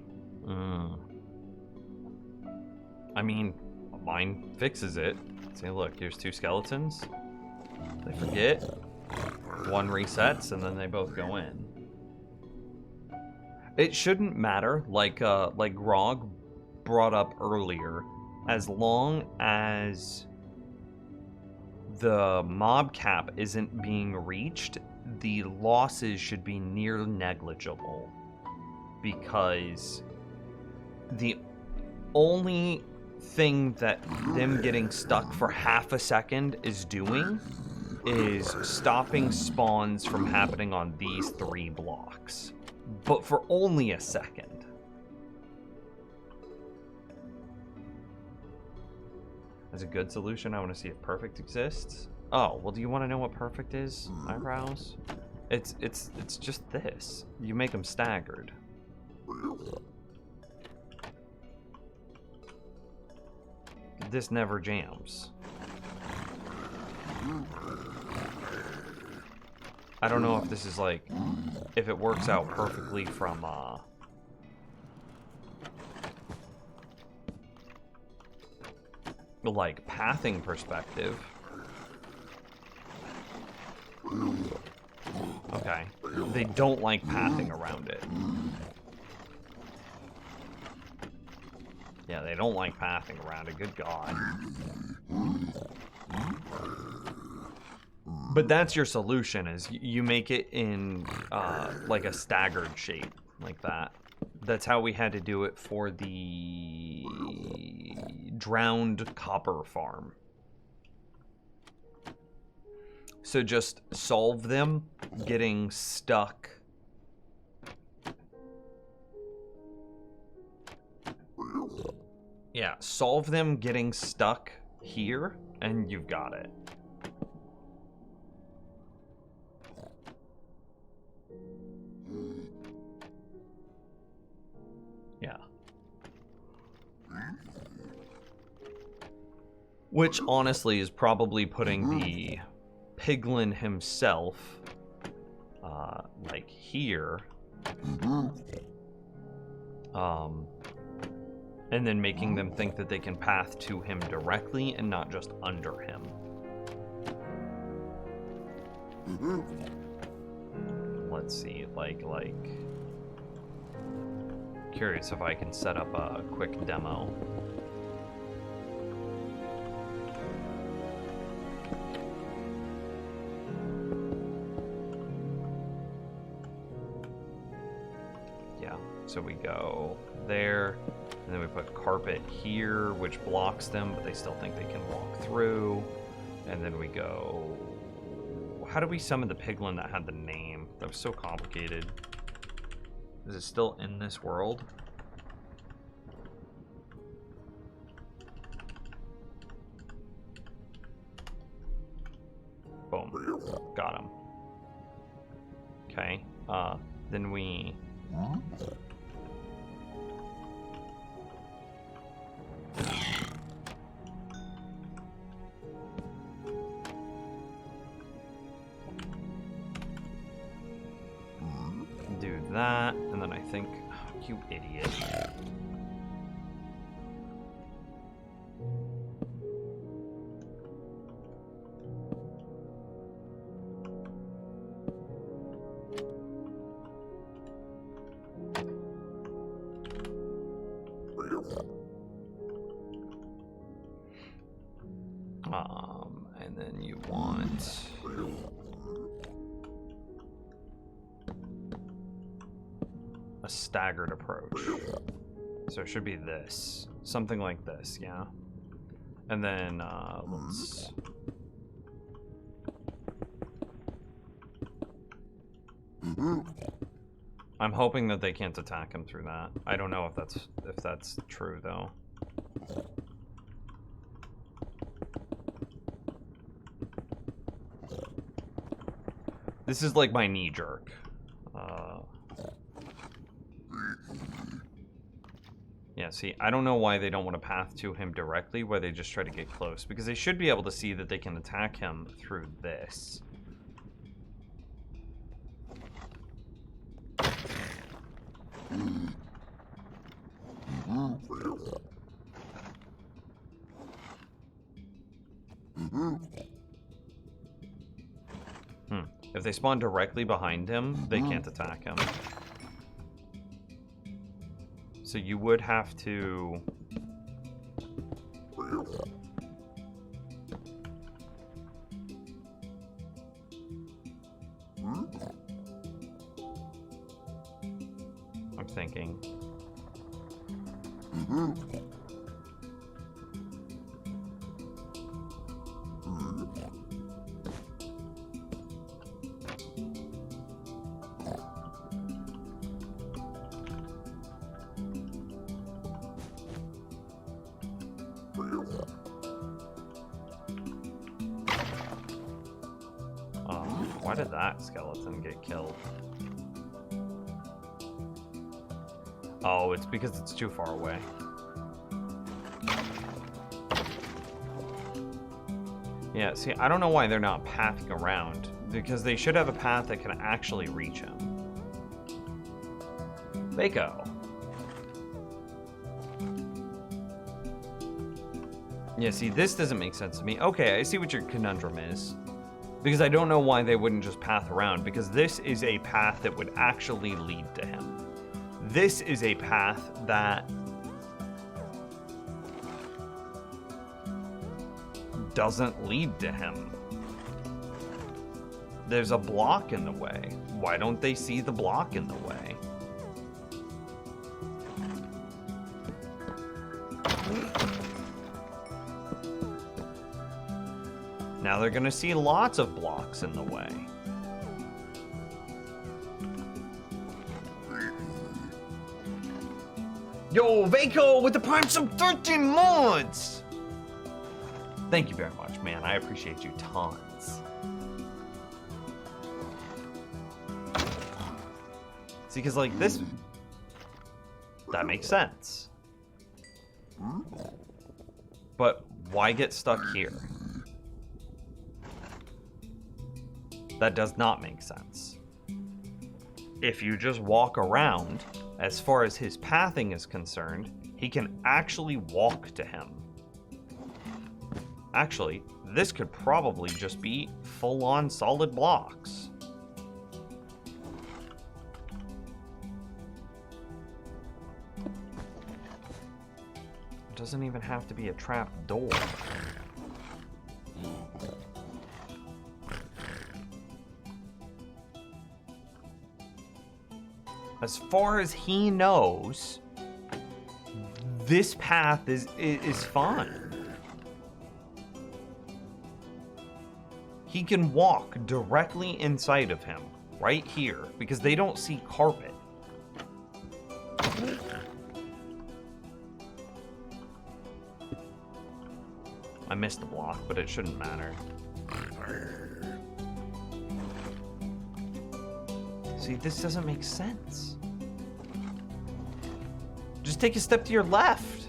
I mean, mine fixes it. See, look, here's 2 skeletons. They forget. 1 resets, and then they both go in. It shouldn't matter, like Grog brought up earlier, as long as the mob cap isn't being reached, the losses should be near negligible, because the only thing that them getting stuck for half a second is doing is stopping spawns from happening on these 3 blocks, but for only a second. As a good solution, I want to see if perfect exists. Oh, well, do you want to know what perfect is, Eyebrows? It's just this. You make them staggered. This never jams. I don't know if this is like, if it works out perfectly from like pathing perspective. Okay. They don't like pathing around it. Yeah, they don't like pathing around it. Good God. But that's your solution, is you make it in like a staggered shape, like that. That's how we had to do it for the drowned copper farm. So just solve them getting stuck. Yeah, solve them getting stuck here, and you've got it. Yeah. Which, honestly, is probably putting the piglin himself, like here. And then making them think that they can path to him directly and not just under him. Let's see, like... Curious if I can set up a quick demo. Yeah, so we go there, and then we put carpet here, which blocks them, but they still think they can walk through. And then we go... How do we summon the piglin that had the name? That was so complicated. Is it still in this world? Boom. Got him. Okay. Then we... do that, and then I think... Oh, you idiot. And then you want... a staggered approach. So it should be this. Something like this, yeah? And then, let's... I'm hoping that they can't attack him through that. I don't know if that's true, though. This is like my knee jerk. Yeah, see, I don't know why they don't want to path to him directly, why they just try to get close. Because they should be able to see that they can attack him through this. If they spawn directly behind him, they can't attack him. So you would have to... I'm thinking. Why did that skeleton get killed? Oh, it's because it's too far away. Yeah, see, I don't know why they're not pathing around, because they should have a path that can actually reach him. Mako. Yeah, see, this doesn't make sense to me. Okay, I see what your conundrum is. Because I don't know why they wouldn't just path around, because this is a path that would actually lead to him. This is a path that doesn't lead to him. There's a block in the way. Why don't they see the block in the way? Now they're gonna see lots of blocks in the way. Yo, Vaco with the Prime Sub 13 months! Thank you very much, man. I appreciate you tons. See, because like this... That makes sense. But why get stuck here? That does not make sense. If you just walk around, as far as his pathing is concerned, he can actually walk to him. Actually, this could probably just be full-on solid blocks. It doesn't even have to be a trap door. As far as he knows, this path is fine. He can walk directly inside of him, right here, because they don't see carpet. I missed the block, but it shouldn't matter. See, this doesn't make sense. Just take a step to your left.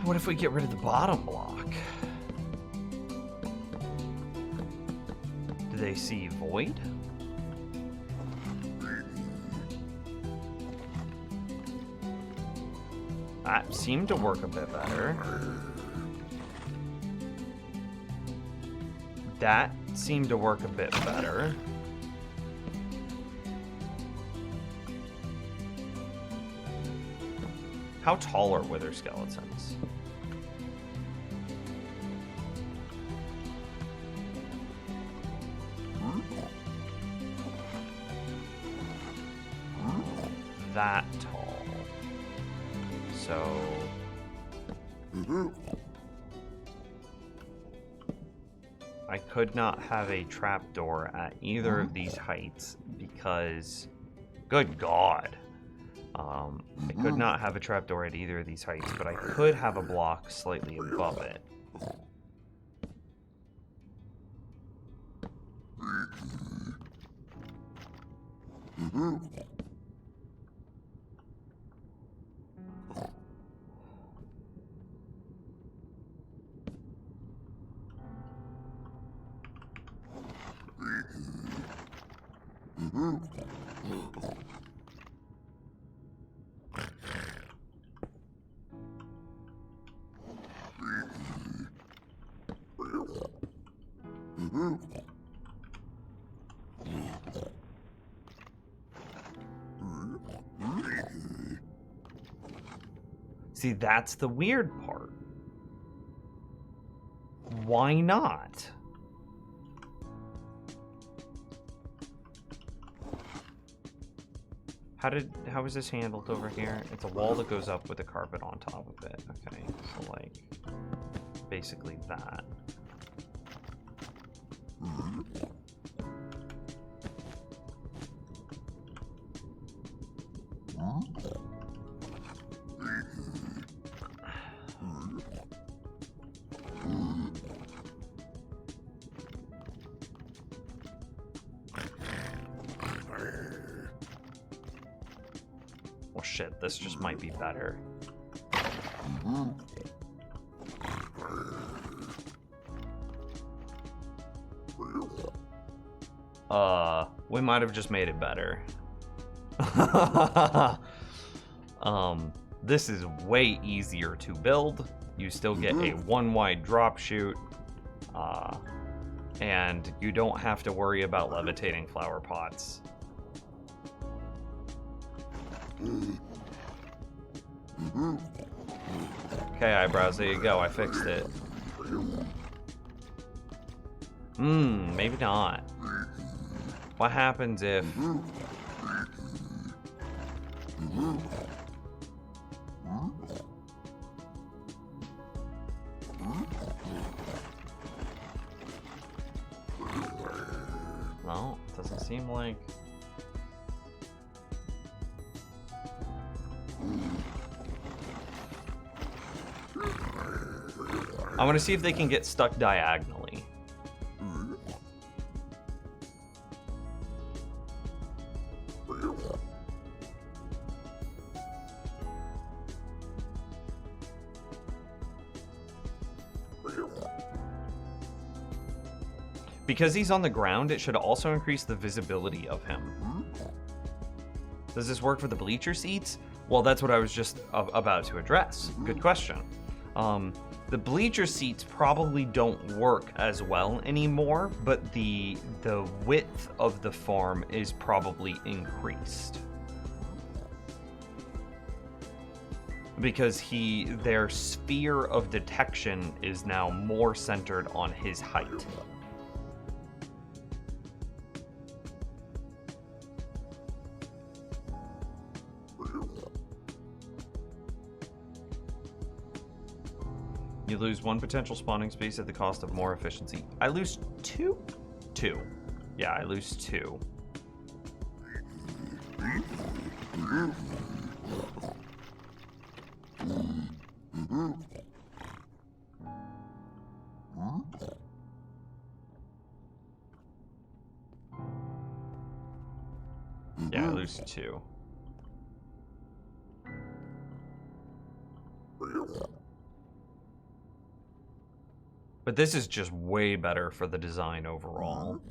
What if we get rid of the bottom block? Do they see void? That seemed to work a bit better. That seemed to work a bit better. How tall are wither skeletons? That tall. So... I could not have a trapdoor at either of these heights because... Good God. I could not have a trapdoor at either of these heights, but I could have a block slightly above it. See, that's the weird part. Why not? How is this handled over here? It's a wall that goes up with a carpet on top of it. Okay, so like, basically that. Well, shit, this just might be better. We might have just made it better. This is way easier to build. You still get a one wide drop chute. And you don't have to worry about levitating flower pots. Okay, eyebrows, there you go. I fixed it. Maybe not. What happens if... Well, doesn't seem like... I want to see if they can get stuck diagonally. Because he's on the ground, it should also increase the visibility of him. Does this work for the bleacher seats? Well, that's what I was just about to address. Good question. The bleacher seats probably don't work as well anymore, but the width of the farm is probably increased. Because their sphere of detection is now more centered on his height. You lose 1 potential spawning space at the cost of more efficiency. I lose 2? 2. Yeah, I lose 2. Yeah, I lose 2. But this is just way better for the design overall.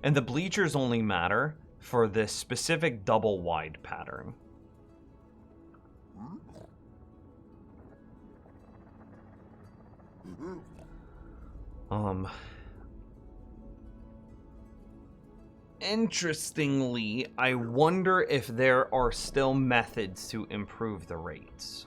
And the bleachers only matter for this specific double wide pattern. Interestingly, I wonder if there are still methods to improve the rates.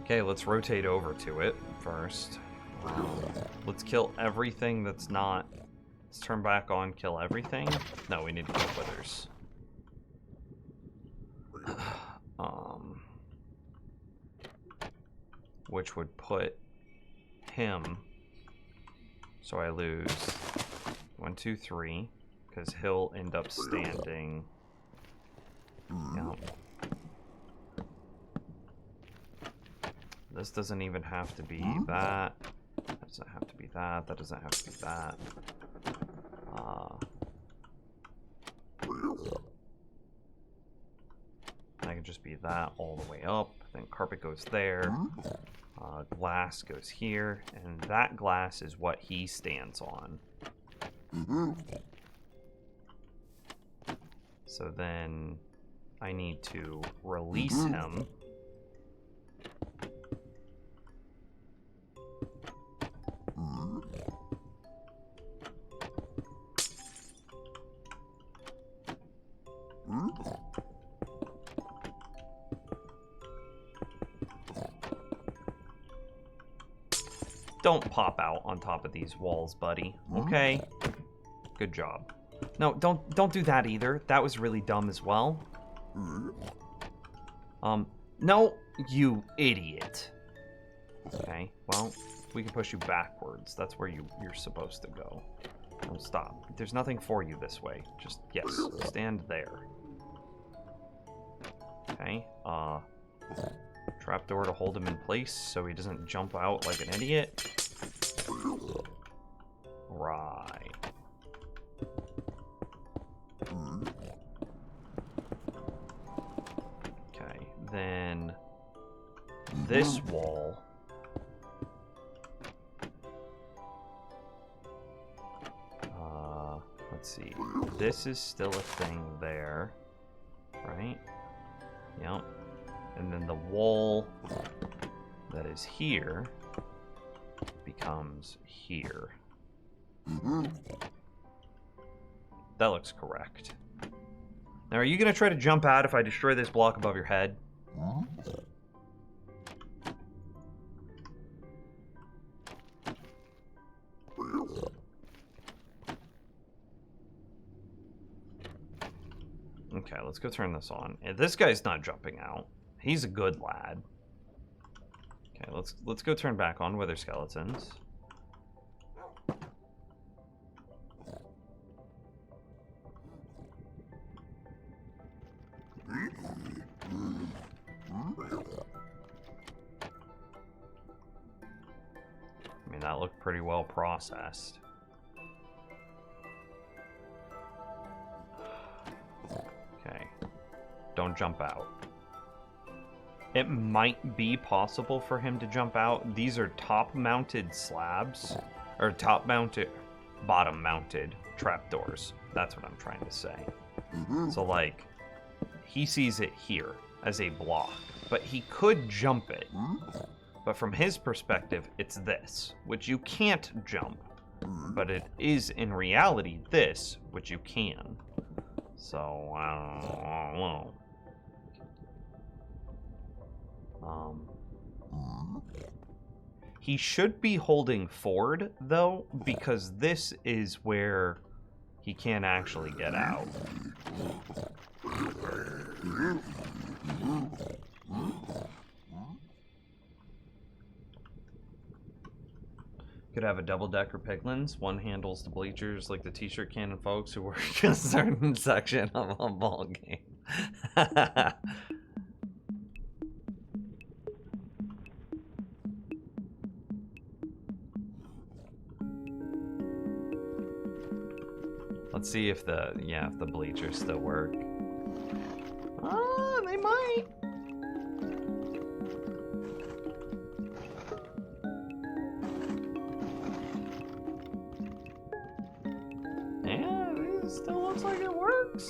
Okay, let's rotate over to it first. Let's kill everything that's not... Let's turn back on, kill everything. No, we need to kill withers. Which would put him... So I lose 1, 2, 3, because he'll end up standing... Yeah. This doesn't even have to be that. That doesn't have to be that. That doesn't have to be that. I can just be that all the way up. Then carpet goes there. Glass goes here. And that glass is what he stands on. So then I need to release him. Don't pop out on top of these walls, buddy. Okay? Good job. No, don't do that either. That was really dumb as well. No, you idiot. Okay, well, we can push you backwards. That's where you're supposed to go. Don't stop. There's nothing for you this way. Just, yes, stand there. Okay, Trapdoor to hold him in place so he doesn't jump out like an idiot. Right. Okay, then this wall. Let's see. This is still a thing there, right? Yep. And then the wall that is here becomes here. That looks correct. Now, are you going to try to jump out if I destroy this block above your head? Okay, let's go turn this on. And this guy's not jumping out. He's a good lad. Okay, let's go turn back on Wither Skeletons. I mean, that looked pretty well processed. Okay. Don't jump out. It might be possible for him to jump out. These are top-mounted slabs. Or top-mounted... bottom-mounted trapdoors. That's what I'm trying to say. So, like, he sees it here as a block. But he could jump it. But from his perspective, it's this, which you can't jump. But it is, in reality, this, which you can. So, I don't know. He should be holding forward, though, because this is where he can't actually get out. Could have a double-decker piglins. One handles the bleachers like the t-shirt cannon folks who work in a certain section of a ball game. Let's see if the bleachers still work. Oh, they might. Yeah, it still looks like it works.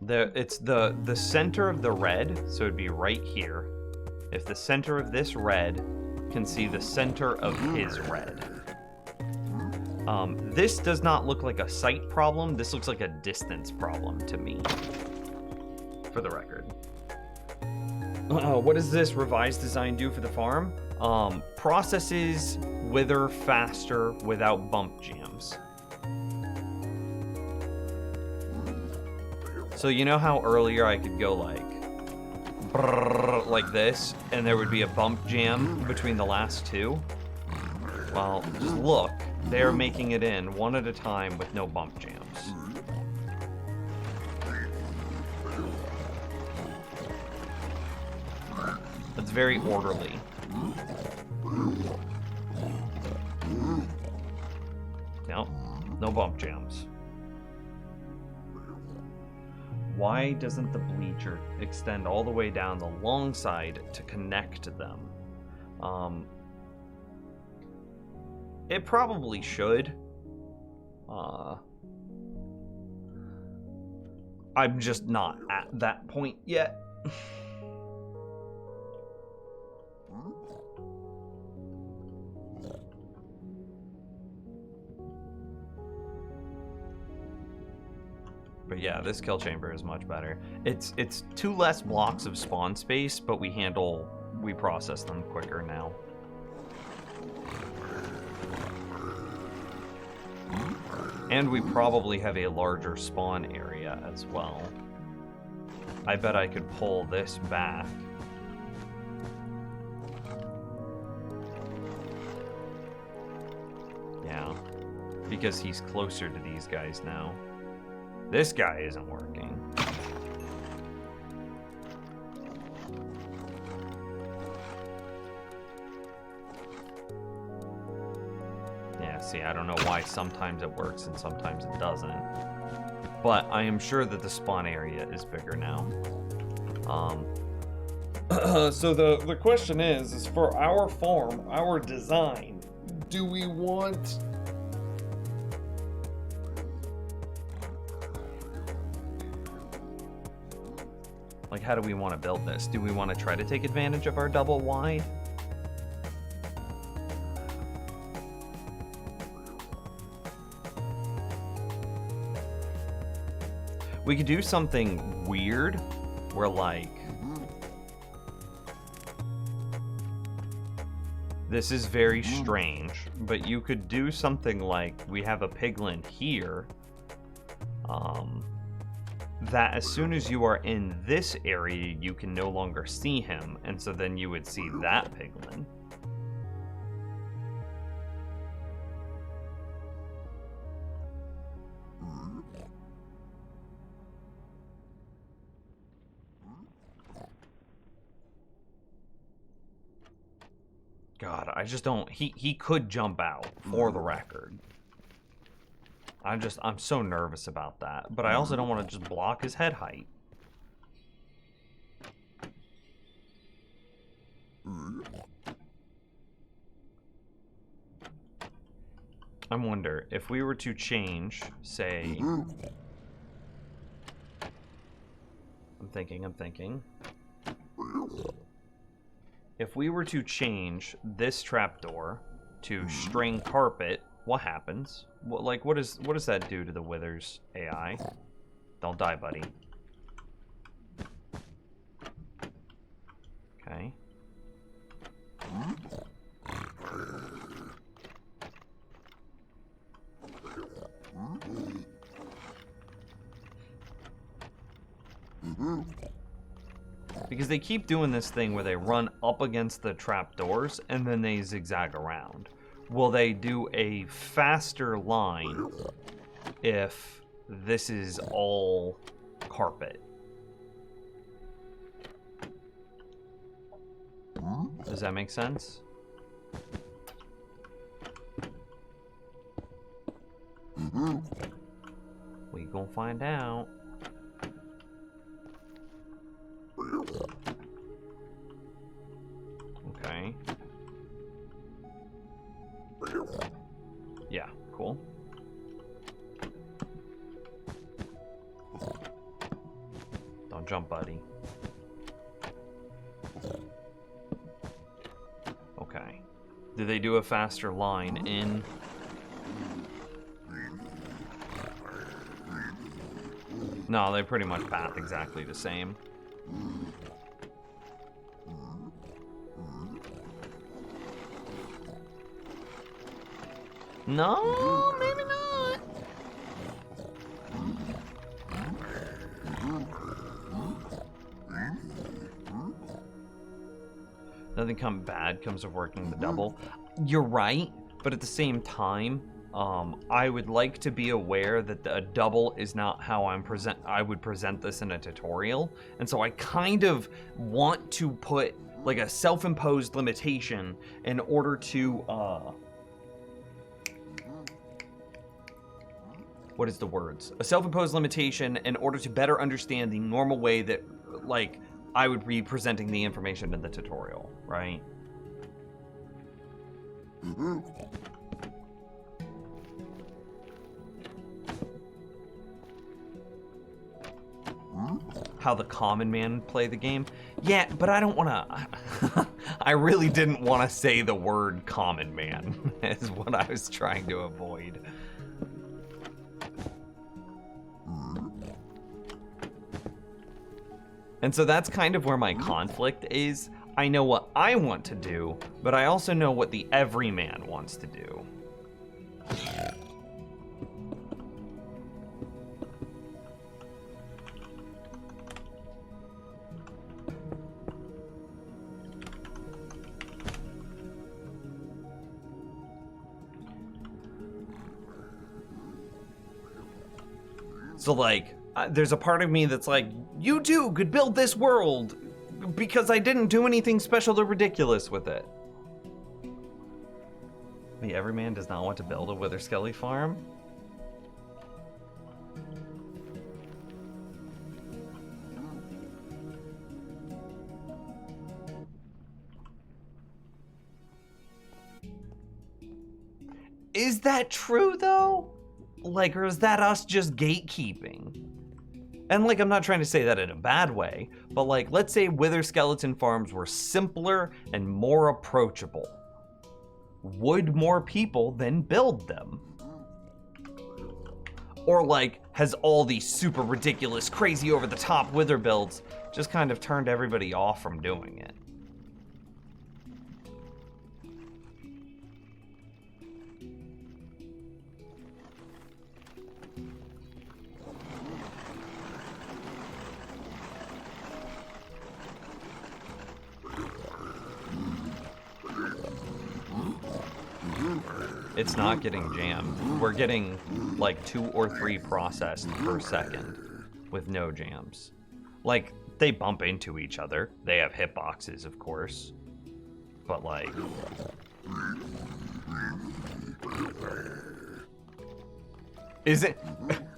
It's the center of the red, so it'd be right here. If the center of this red can see the center of his red. This does not look like a sight problem. This looks like a distance problem to me. For the record. What does this revised design do for the farm? Processes wither faster without bump jams. So you know how earlier I could go like brrr, like this, and there would be a bump jam between the last two? Well, just look. They're making it in one at a time with no bump jams. That's very orderly. No, no bump jams. Why doesn't the bleacher extend all the way down the long side to connect them? It probably should. I'm just not at that point yet. But yeah, this kill chamber is much better. It's 2 less blocks of spawn space, but we process them quicker now. And we probably have a larger spawn area as well. I bet I could pull this back. Yeah, because he's closer to these guys now. This guy isn't working. Yeah, see, I don't know why sometimes it works and sometimes it doesn't. But I am sure that the spawn area is bigger now. So the question is for our farm, our design, do we want... Like, how do we want to build this? Do we want to try to take advantage of our double wide? We could do something weird where, like, this is very strange, but you could do something like we have a piglin here, that as soon as you are in this area, you can no longer see him, and so then you would see that piglin. God, I just don't... He could jump out, for the record. I'm so nervous about that. But I also don't want to just block his head height. I wonder, if we were to change, say... I'm thinking. If we were to change this trapdoor to string carpet, what happens? What does that do to the Withers AI? Don't die, buddy. Okay. Because they keep doing this thing where they run up against the trapdoors and then they zigzag around. Will they do a faster line if this is all carpet? Does that make sense? We gonna find out. Okay. Yeah, cool. Don't jump, buddy. Okay. Do they do a faster line in? No, they pretty much path exactly the same. No, maybe not. Nothing bad comes of working the double. You're right, but at the same time, I would like to be aware that a double is not how I would present this in a tutorial, and so I kind of want to put like a self-imposed limitation in order to what is the words? A self-imposed limitation in order to better understand the normal way that, like, I would be presenting the information in the tutorial, right? How the common man play the game? Yeah, but I don't want to... I really didn't want to say the word common man, is what I was trying to avoid. And so that's kind of where my conflict is. I know what I want to do, but I also know what the everyman wants to do. So, like, there's a part of me that's like, you too could build this world because I didn't do anything special or ridiculous with it. The everyman does not want to build a Wither Skelly farm. Is that true though? Like, or is that us just gatekeeping? And like, I'm not trying to say that in a bad way, but like, let's say Wither Skeleton farms were simpler and more approachable. Would more people then build them? Or like, has all these super ridiculous, crazy over the top Wither builds just kind of turned everybody off from doing it? It's not getting jammed. We're getting like 2 or 3 processed per second with no jams. Like, they bump into each other. They have hitboxes, of course. But like... Is it...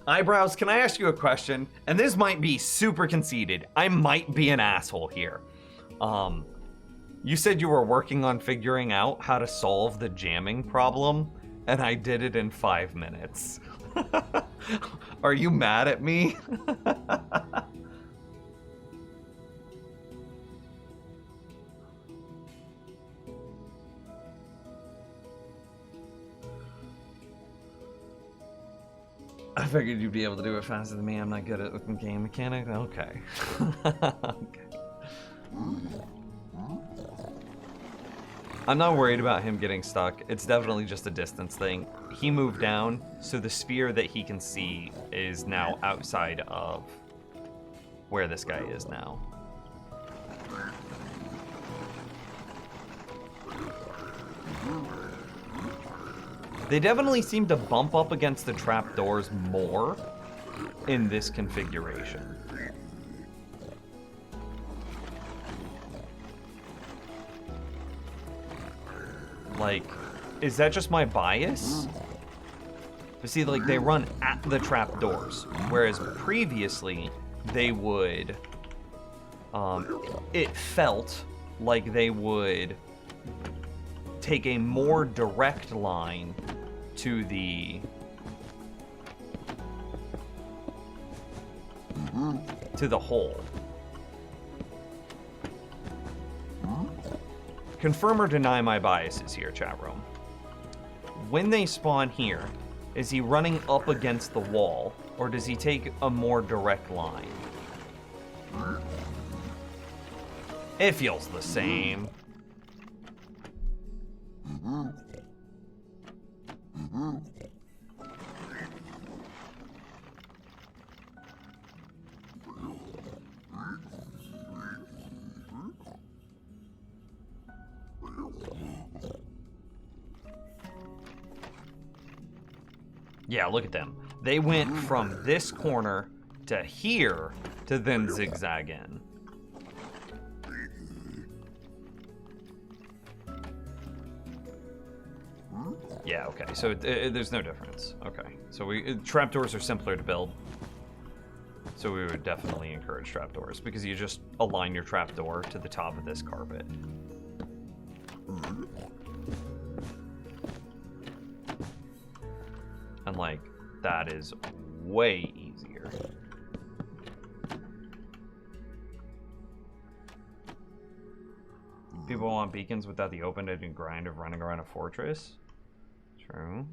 Eyebrows, can I ask you a question? And this might be super conceited. I might be an asshole here. You said you were working on figuring out how to solve the jamming problem, and I did it in 5 minutes. Are you mad at me? I figured you'd be able to do it faster than me. I'm not good at the game mechanic. Okay. Okay. I'm not worried about him getting stuck. It's definitely just a distance thing. He moved down, so the sphere that he can see is now outside of where this guy is now. They definitely seem to bump up against the trapdoors more in this configuration. Like, is that just my bias? But see, like, they run at the trapdoors, whereas previously they would, it felt like they would take a more direct line to the hole. Confirm or deny my biases here, chat room. When they spawn here, is he running up against the wall, or does he take a more direct line? It feels the same. Yeah, look at them. They went from this corner to here to then zigzag in. Yeah, okay, so there's no difference. Okay, so trapdoors are simpler to build. So we would definitely encourage trapdoors because you just align your trapdoor to the top of this carpet. And like, that is way easier. People want beacons without the open-ended grind of running around a fortress. True.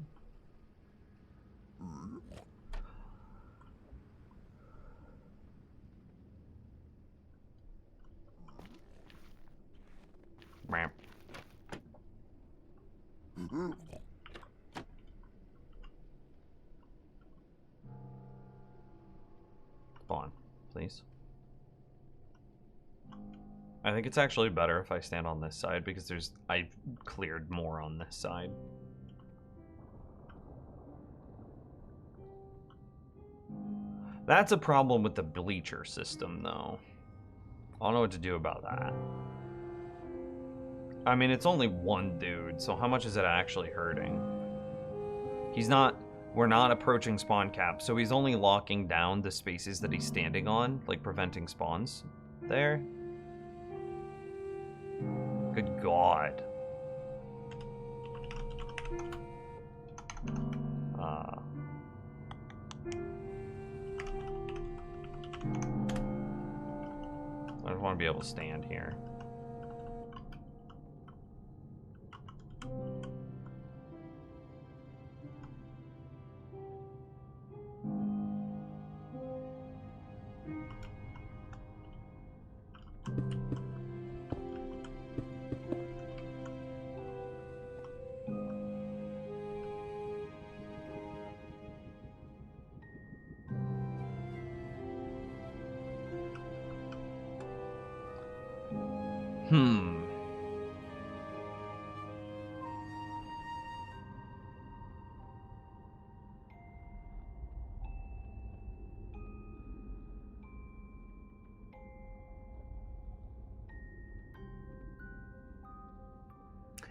Ramp. Spawn, please. I think it's actually better if I stand on this side because I've cleared more on this side. That's a problem with the bleacher system, though. I don't know what to do about that. I mean, it's only one dude, so how much is it actually hurting? He's not... We're not approaching spawn cap, so he's only locking down the spaces that he's standing on, like preventing spawns there. Good God. I just want to be able to stand here.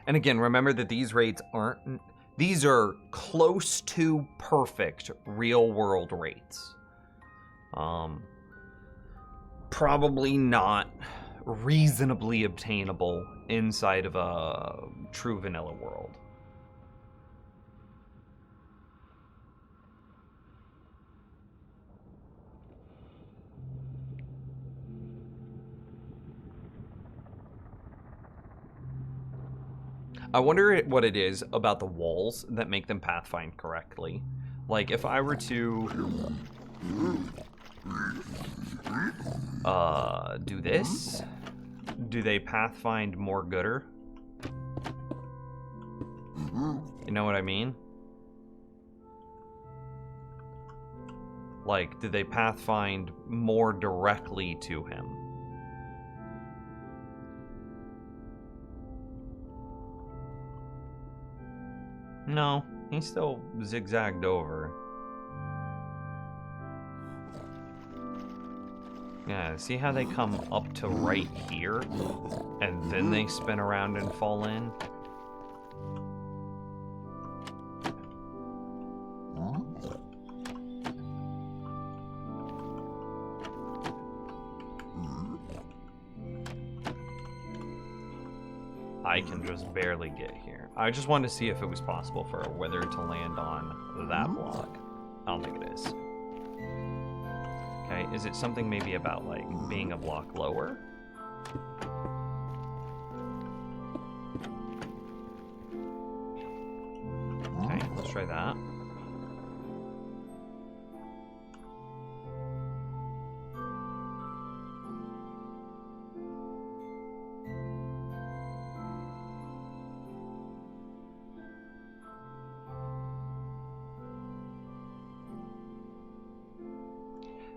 And again, remember that these rates aren't... These are close to perfect real-world rates. Probably not reasonably obtainable inside of a true vanilla world. I wonder what it is about the walls that make them pathfind correctly. Like, if I were to... do this? Do they pathfind more gooder? You know what I mean? Like, do they pathfind more directly to him? No, he's still zigzagged over. Yeah, see how they come up to right here? And then they spin around and fall in? I can just barely get here. I just wanted to see if it was possible for a wither to land on that block. I don't think it is. Okay, is it something maybe about, like, being a block lower? Okay, let's try that.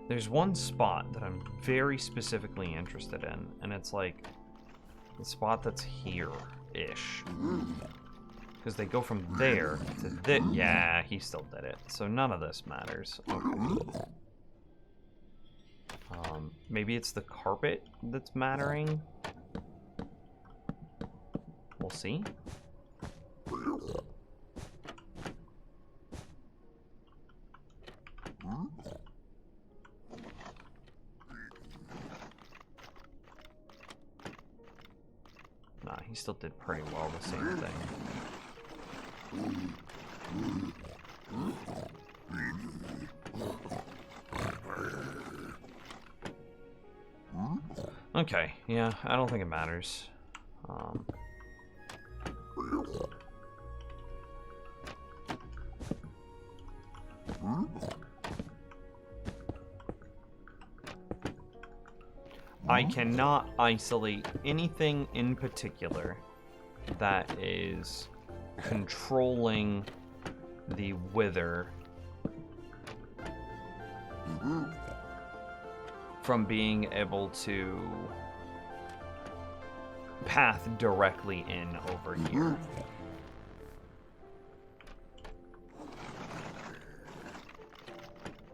There's one spot that I'm very specifically interested in, and it's like the spot that's here-ish. Because they go from there to this. Yeah, he still did it. So none of this matters. Okay. Maybe it's the carpet that's mattering? We'll see. Nah, he still did pretty well the same thing. Okay, yeah, I don't think it matters. I cannot isolate anything in particular that is controlling the wither from being able to path directly in over here.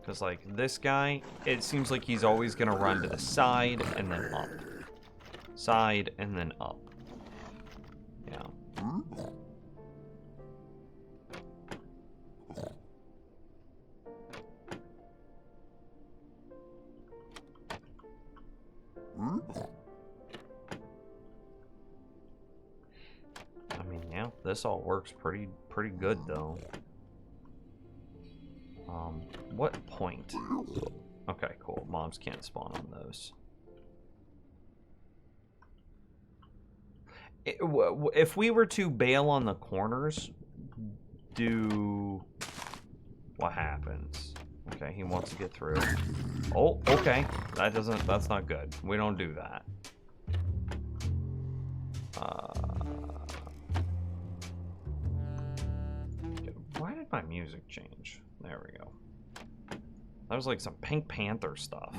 Because, like, this guy, it seems like he's always going to run to the side and then up. Side and then up. Yeah. I mean, yeah, this all works pretty good, though. What point? Okay, cool. Mobs can't spawn on those. If we were to bail on the corners, what happens? Okay, he wants to get through. Oh, okay. That's not good. We don't do that. Why did my music change? There we go. That was like some Pink Panther stuff.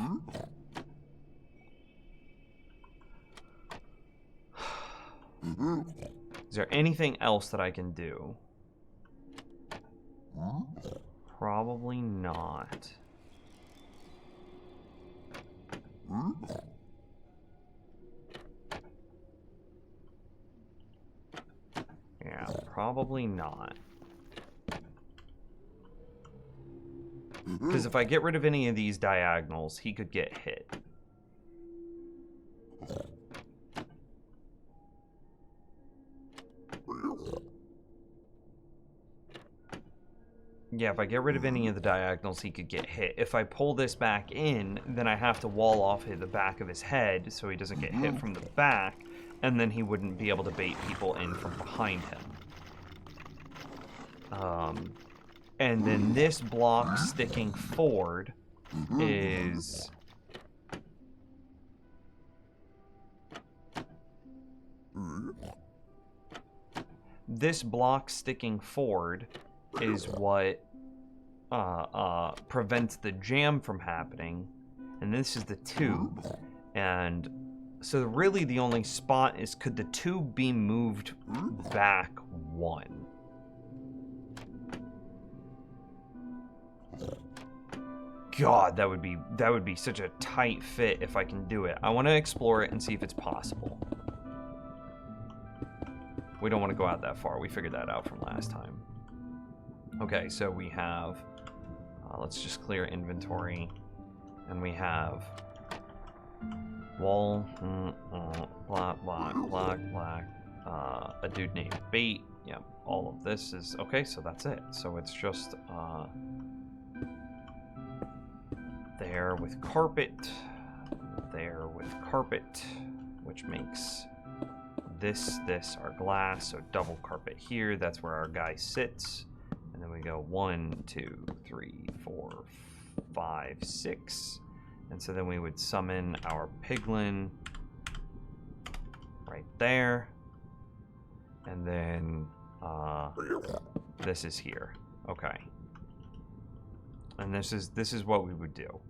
Is there anything else that I can do? Probably not. Yeah, probably not. Because if I get rid of any of these diagonals, he could get hit. Yeah, if I get rid of any of the diagonals, he could get hit. If I pull this back in, then I have to wall off the back of his head so he doesn't get hit from the back, and then he wouldn't be able to bait people in from behind him. And then this block sticking forward is... This block sticking forward is what prevents the jam from happening, and this is the tube. And so really the only spot is, could the tube be moved back one? God, that would be such a tight fit if I can do it. I want to explore it and see if it's possible. We don't want to go out that far. We figured that out from last time. Okay, so we have... let's just clear inventory. And we have... Wall... block, a dude named Bait. Yep, all of this is... Okay, so that's it. So it's just... there with carpet, there with carpet, which makes this our glass, so double carpet here. That's where our guy sits. And then we go 1, 2, 3, 4, 5, 6. And so then we would summon our piglin right there. And then this is here. Okay. And this is what we would do.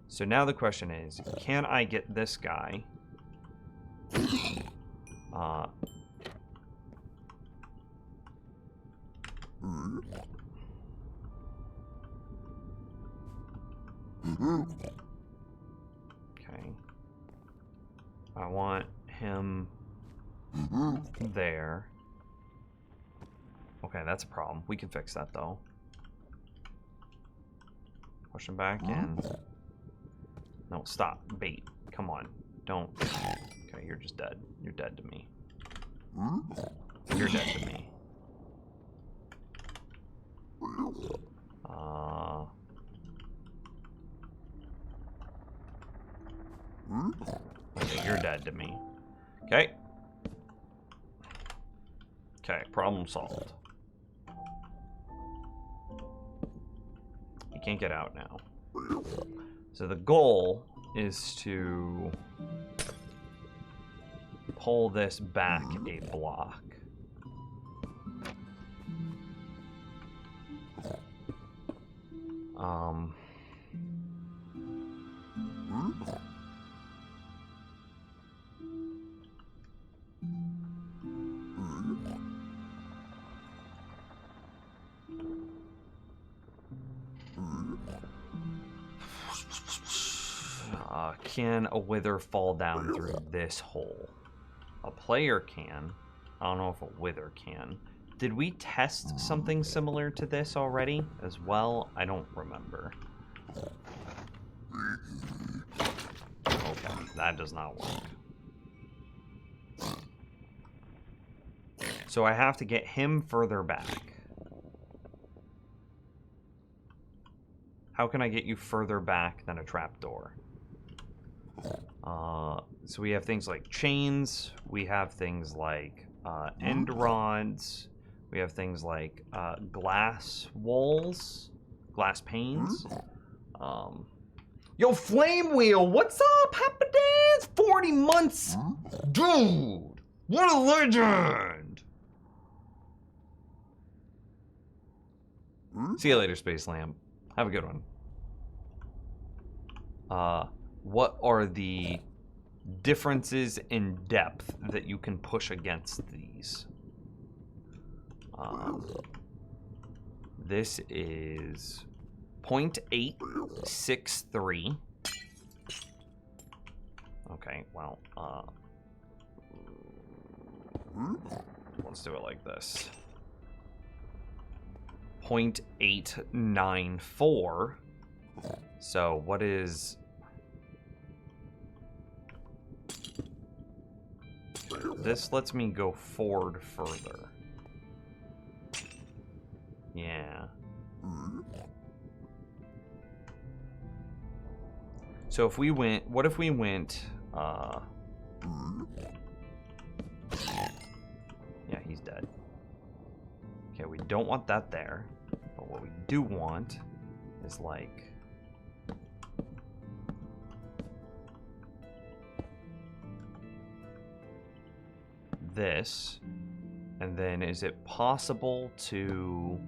So now the question is, can I get this guy okay. I want him there. Okay, that's a problem. We can fix that though. Push him back in. No, stop. Bait. Come on. Don't. Okay, you're just dead. You're dead to me. You're dead to me. Okay, you're dead to me. Okay. Okay, problem solved. You can't get out now. So the goal is to pull this back a block. Can a wither fall down through this hole? A player can. I don't know if a wither can. Did we test something similar to this already as well? I don't remember. Okay, that does not work. So I have to get him further back. How can I get you further back than a trapdoor? So we have things like chains. We have things like end rods. We have things like glass walls, glass panes. Yo, Flame Wheel, what's up? Happy Dance! 40 months! Dude! What a legend! See you later, Space Lamb. Have a good one. What are the differences in depth that you can push against these? This is 0.863. Okay, well, let's do it like this. 0.894. So what is... This lets me go forward further. Yeah. So if we went... What if we went... Yeah, he's dead. Okay, we don't want that there. But what we do want is like... this. And then is it possible to...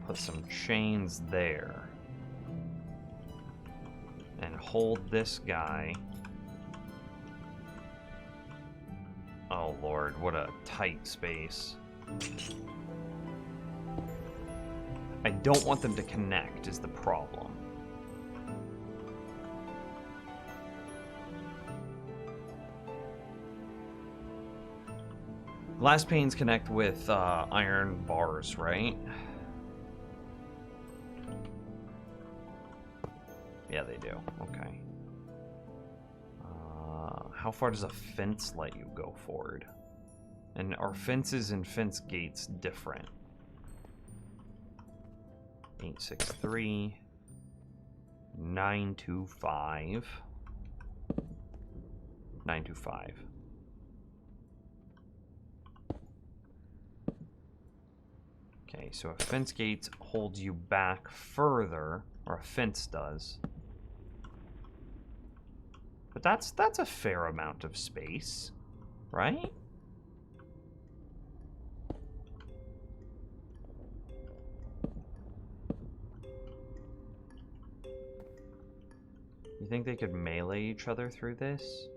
put some chains there. And hold this guy. Oh Lord, what a tight space. I don't want them to connect is the problem. Glass panes connect with iron bars, right? Yeah, they do. Okay. How far does a fence let you go forward? And are fences and fence gates different? 863 925 925. Okay, so a fence gate holds you back further, or a fence does. But that's a fair amount of space, right? You think they could melee each other through this?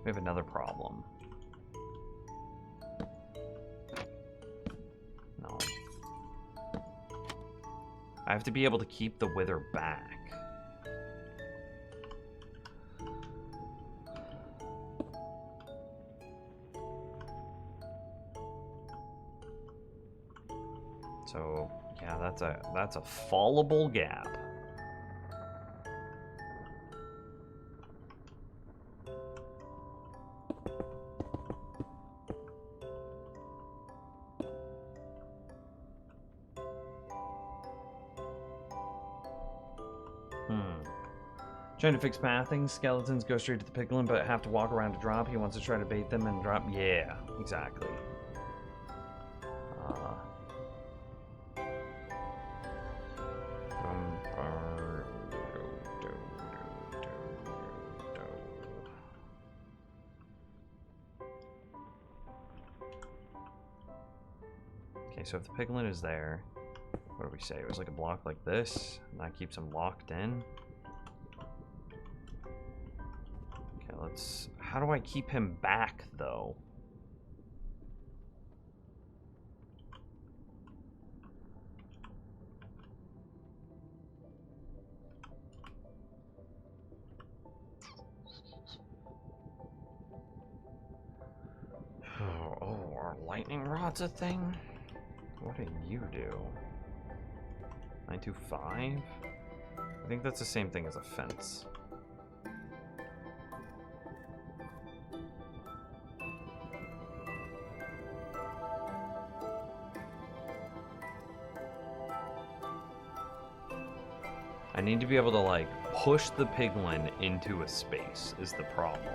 We have another problem. No. I have to be able to keep the wither back. So, yeah, that's a fallable gap. Trying to fix pathing. Skeletons go straight to the piglin, but have to walk around to drop. He wants to try to bait them and drop. Yeah, exactly. Okay, so if the piglin is there, what do we say? It was like a block like this, and that keeps him locked in. Okay, let's... How do I keep him back, though? Oh, are lightning rods a thing? What do you do? 925? I think that's the same thing as a fence. I need to be able to, like, push the piglin into a space is the problem.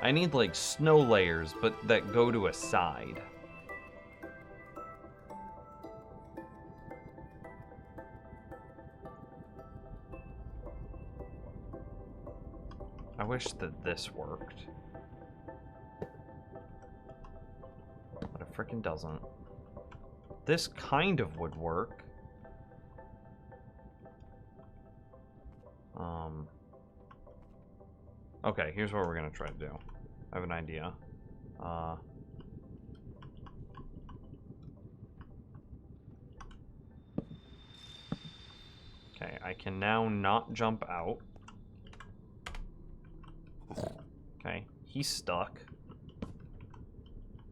I need, like, snow layers, but that go to a side. I wish that this worked. But it frickin' doesn't. This kind of would work. Okay, here's what we're gonna try to do. I have an idea. Okay, I can now not jump out. Okay, he's stuck.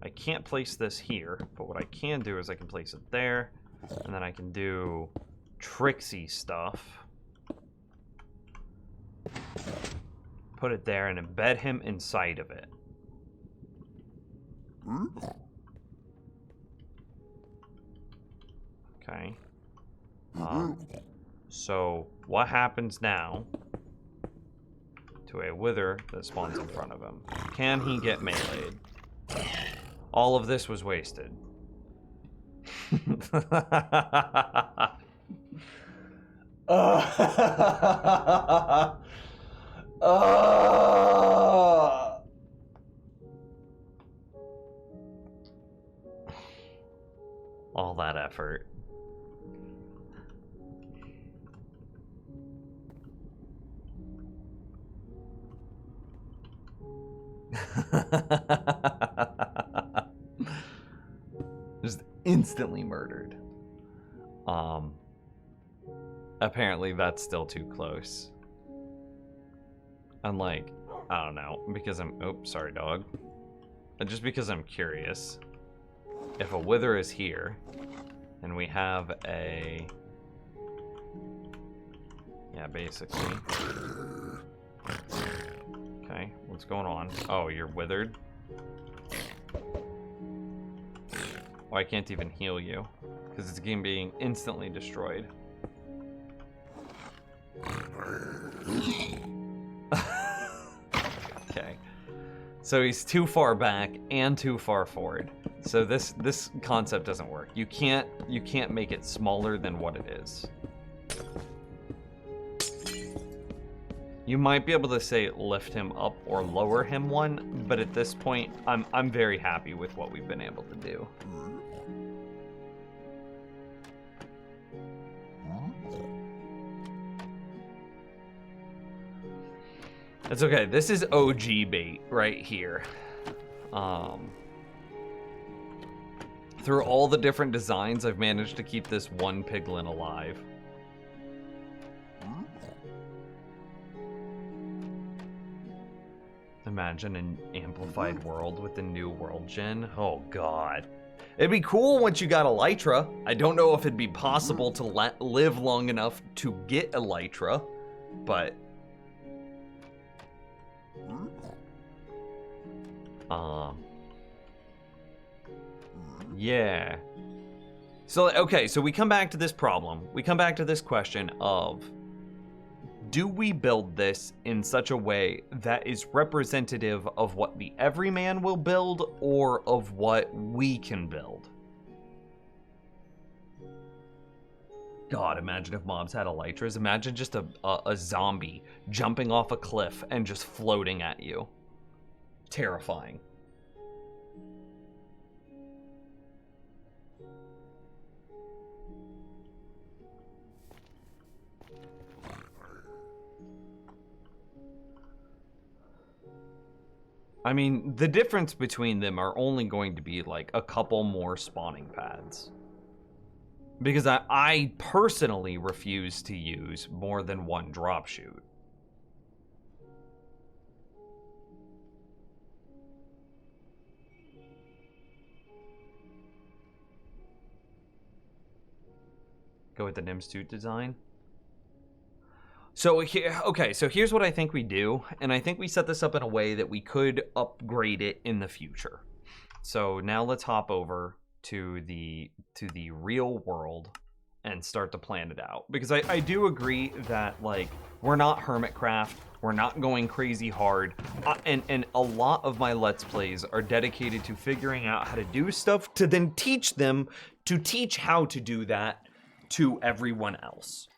I can't place this here, but what I can do is I can place it there, and then I can do tricksy stuff. Put it there and embed him inside of it. Okay. So, what happens now to a wither that spawns in front of him? Can he get meleeed? All of this was wasted. All that effort. Just instantly murdered. Apparently that's still too close. I'm like, I don't know, because I'm, oh, sorry dog. Just because I'm curious. If a wither is here, and we have a, yeah, basically. Okay, what's going on? Oh, you're withered? Oh, I can't even heal you, because it's game being instantly destroyed. Okay. So he's too far back and too far forward. So this concept doesn't work. You can't make it smaller than what it is. You might be able to say lift him up or lower him one, but at this point I'm very happy with what we've been able to do. It's okay. This is OG bait right here. Through all the different designs, I've managed to keep this one piglin alive. Imagine an amplified world with the new world gen. Oh god. It'd be cool once you got Elytra. I don't know if it'd be possible to live long enough to get Elytra, but yeah. So, okay, so we come back to this problem. We come back to this question of, do we build this in such a way that is representative of what the everyman will build or of what we can build? God, imagine if mobs had Elytras. Imagine just a zombie jumping off a cliff and just floating at you. terrifying. I mean, the difference between them are only going to be like a couple more spawning pads. Because I personally refuse to use more than one drop shoot. Go with the Nimstute design. So here, okay, so here's what I think we do, and I think we set this up in a way that we could upgrade it in the future. So now let's hop over to the real world and start to plan it out, because I do agree that like we're not Hermitcraft, we're not going crazy hard, and a lot of my Let's Plays are dedicated to figuring out how to do stuff to then teach them to teach how to do that to everyone else.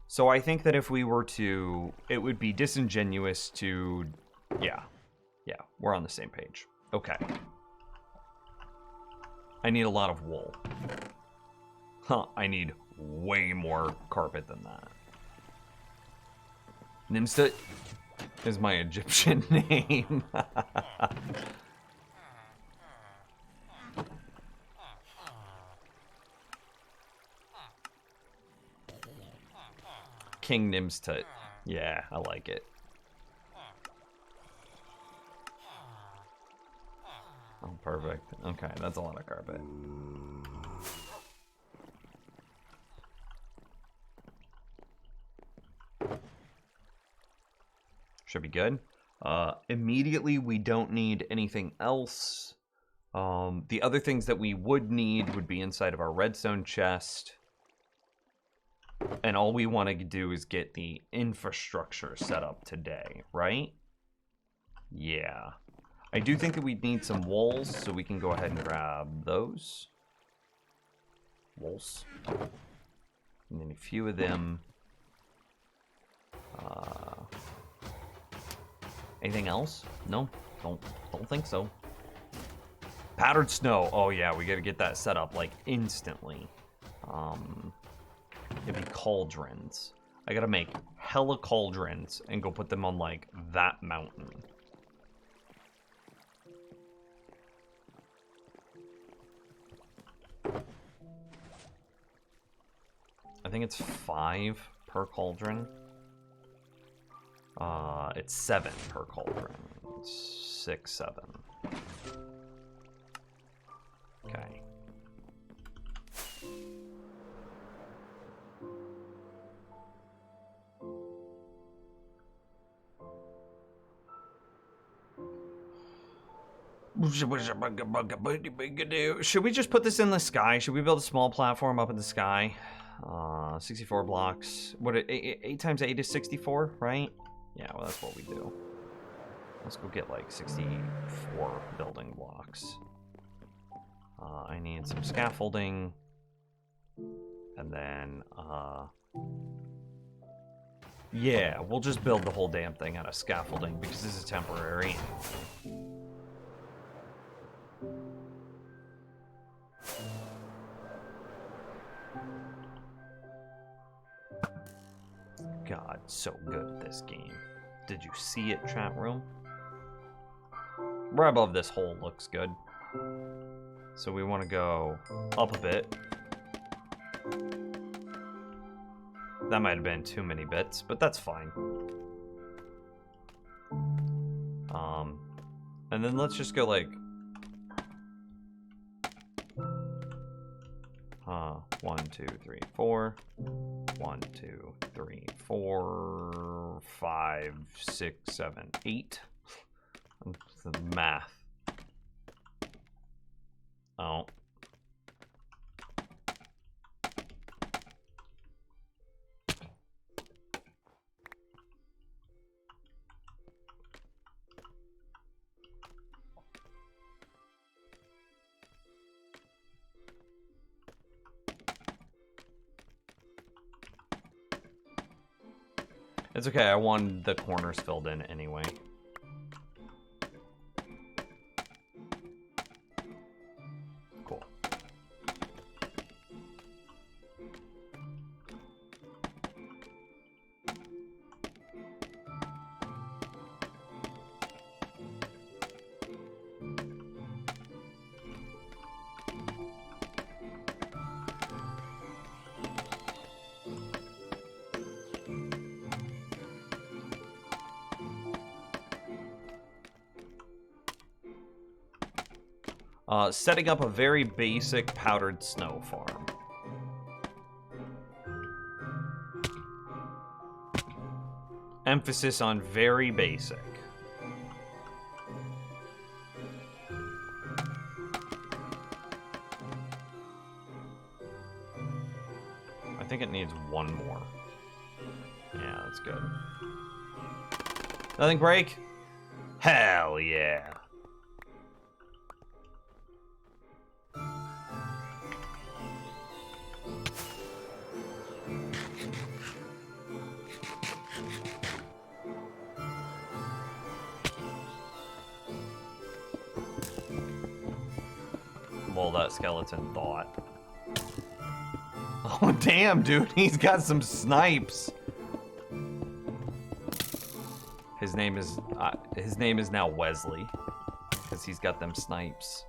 So I think that if we were to, it would be disingenuous to, yeah, we're on the same page. Okay. I need a lot of wool. Huh, I need way more carpet than that. Nimstut is my Egyptian name. King Nimstut. Yeah, I like it. Oh, perfect. Okay, that's a lot of carpet. Should be good. Immediately, we don't need anything else. The other things that we would need would be inside of our redstone chest. And all we want to do is get the infrastructure set up today, right? Yeah. I do think that we need some walls, so we can go ahead and grab those. Walls. And then a few of them. Anything else? No, don't think so. Powdered snow. Oh yeah, we gotta get that set up like instantly. It'd be cauldrons. I gotta make hella cauldrons and go put them on like that mountain. I think it's 5 per cauldron. It's 7 per cauldron. 6, 7. Okay. Should we just put this in the sky? Should we build a small platform up in the sky? 64 blocks. What, 8 times 8 is 64, right? Yeah, well, that's what we do. Let's go get like 64 building blocks. I need some scaffolding. And then, yeah, we'll just build the whole damn thing out of scaffolding because this is temporary. God, so good at this game. Did you see it, chat room? Right above this hole looks good. So we want to go up a bit. That might have been too many bits, but that's fine. And then let's just go like... 1, 2, 3, 4. 1, 2, 3, 4, 5, 6, 7, 8. The math. Oh. It's okay, I wanted the corners filled in anyway. Setting up a very basic powdered snow farm. Emphasis on very basic. I think it needs one more. Yeah, that's good. Nothing break? Hell yeah. Well, that skeleton thought. Oh, damn, dude. He's got some snipes. His name is now Wesley, because he's got them snipes.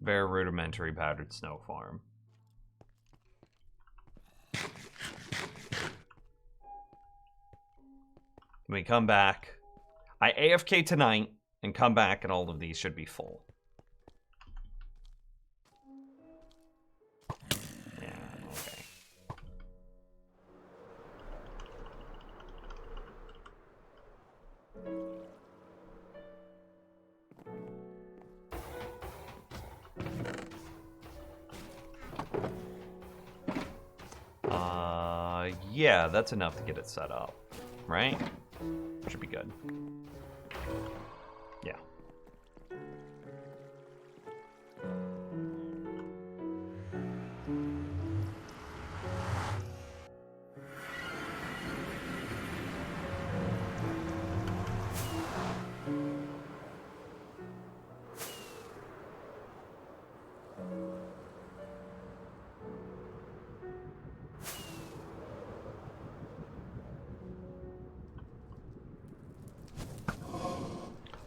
Very rudimentary powdered snow farm. We come back. I AFK tonight and come back, and all of these should be full. Yeah, okay. Yeah, that's enough to get it set up, right? Should be good. Yeah.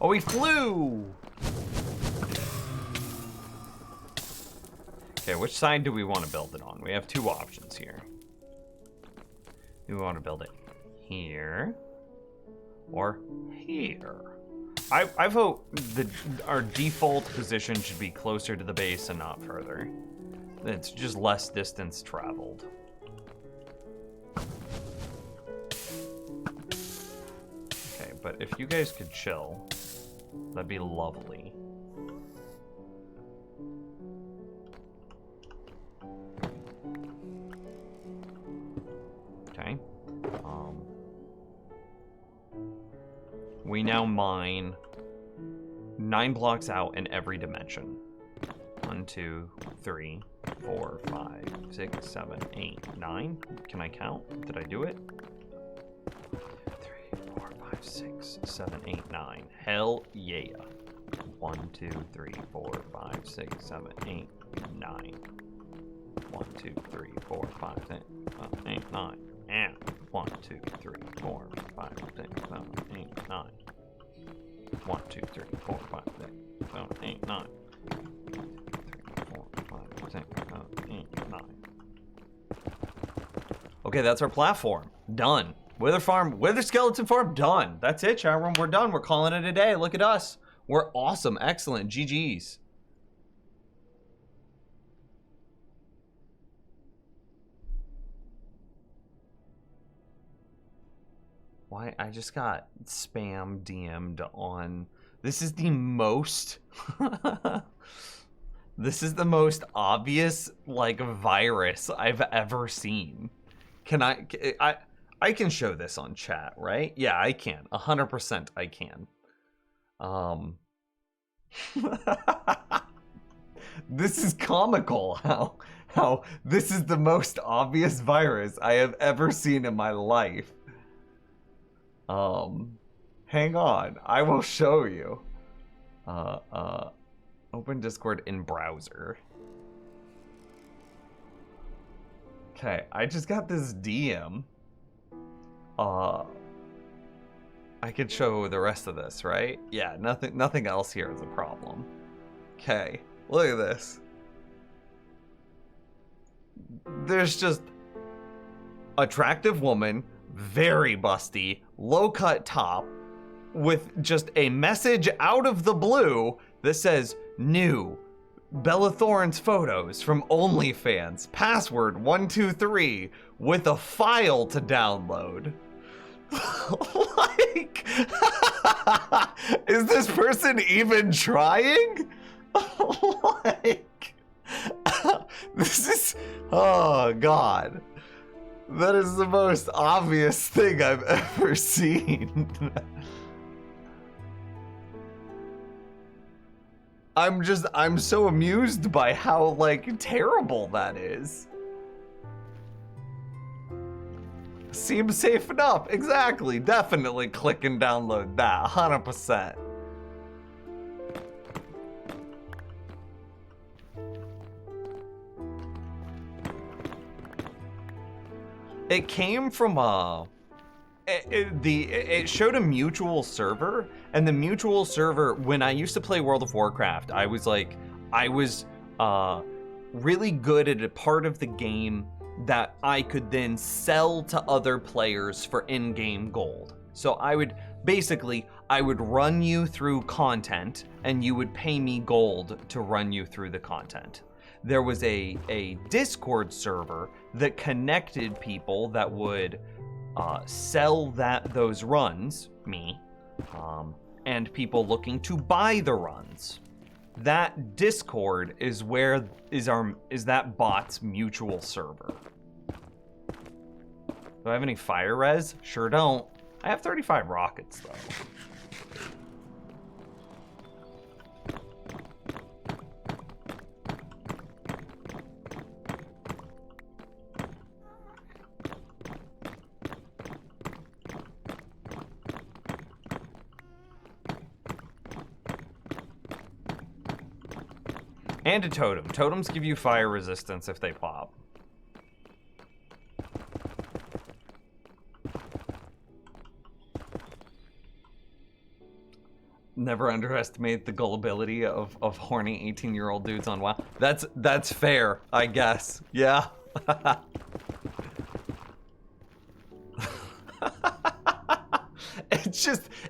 Oh, he flew! Okay, which side do we want to build it on? We have two options here. Do we want to build it here or here? I vote our default position should be closer to the base and not further. It's just less distance traveled. Okay, but if you guys could chill, that'd be lovely. Okay. We now mine 9 blocks out in every dimension. 1, 2, 3, 4, 5, 6, 7, 8, 9. Can I count? Did I do it? 3, 4, 5, 6, 7, 8, 9. Hell yeah. 1, 2, 3, 4, 5, 6, 7, 8, 9. 1, 2, 3, 4, 5, 6, 7, 8, 9. And 1, 2, 3, 4, 5, 6, 7, 8, 9. 1, 2, 3, 4, 5, 6, 7, 8, 9. 3, 4, 5, 6, 7, 8, 9. Okay, that's our platform. Done. Wither skeleton farm, done. That's it, chat room. We're done. We're calling it a day. Look at us. We're awesome. Excellent. GG's. Why? I just got spam DM'd on. This is the most. This is the most obvious, like, virus I've ever seen. Can I can show this on chat, right? Yeah, I can. 100% I can. This is comical how this is the most obvious virus I have ever seen in my life. Hang on, I will show you. Open Discord in browser. Okay, I just got this DM. I could show the rest of this, right? Yeah, nothing else here is a problem. Okay, look at this. There's just attractive woman, very busty, low-cut top, with just a message out of the blue that says, new, Bella Thorne's photos from OnlyFans, password 123, with a file to download. Like, is this person even trying? Like, this is, oh God. That is the most obvious thing I've ever seen. I'm so amused by how, like, terrible that is. Seems safe enough. Exactly. Definitely click and download that. 100%. It came from it showed a mutual server, and the mutual server, when I used to play World of Warcraft, I was really good at a part of the game that I could then sell to other players for in-game gold. So I would run you through content, and you would pay me gold to run you through the content. There was a Discord server that connected people that would sell those runs, me, and people looking to buy the runs. That Discord is that bot's mutual server. Do I have any fire res? Sure don't. I have 35 rockets though. And a totem. Totems give you fire resistance if they pop. Never underestimate the gullibility of horny 18-year-old dudes on WoW. That's fair, I guess. Yeah.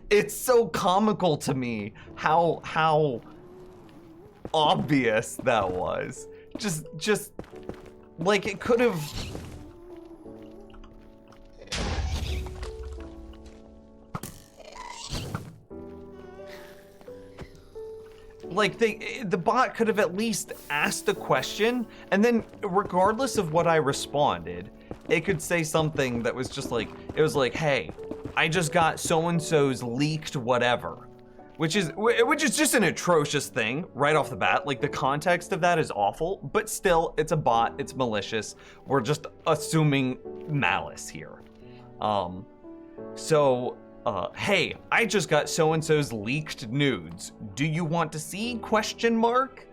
It's so comical to me how obvious that was. Just like it could have. Like the bot could have at least asked a question, and then regardless of what I responded, it could say something that was just like, it was like, hey, I just got so-and-so's leaked whatever. Which is just an atrocious thing right off the bat. Like, the context of that is awful, but still, it's a bot, it's malicious. We're just assuming malice here. Hey, I just got so-and-so's leaked nudes. Do you want to see? Question mark.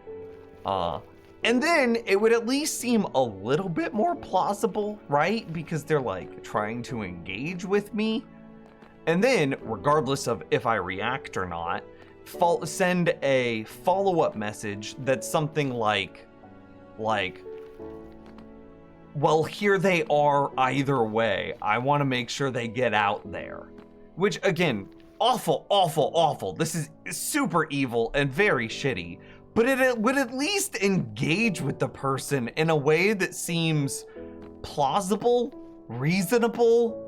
And then it would at least seem a little bit more plausible, right? Because they're like trying to engage with me. And then, regardless of if I react or not, send a follow-up message that's something like, well, here they are either way. I want to make sure they get out there. Which, again, awful, awful, awful. This is super evil and very shitty. But it would at least engage with the person in a way that seems plausible, reasonable.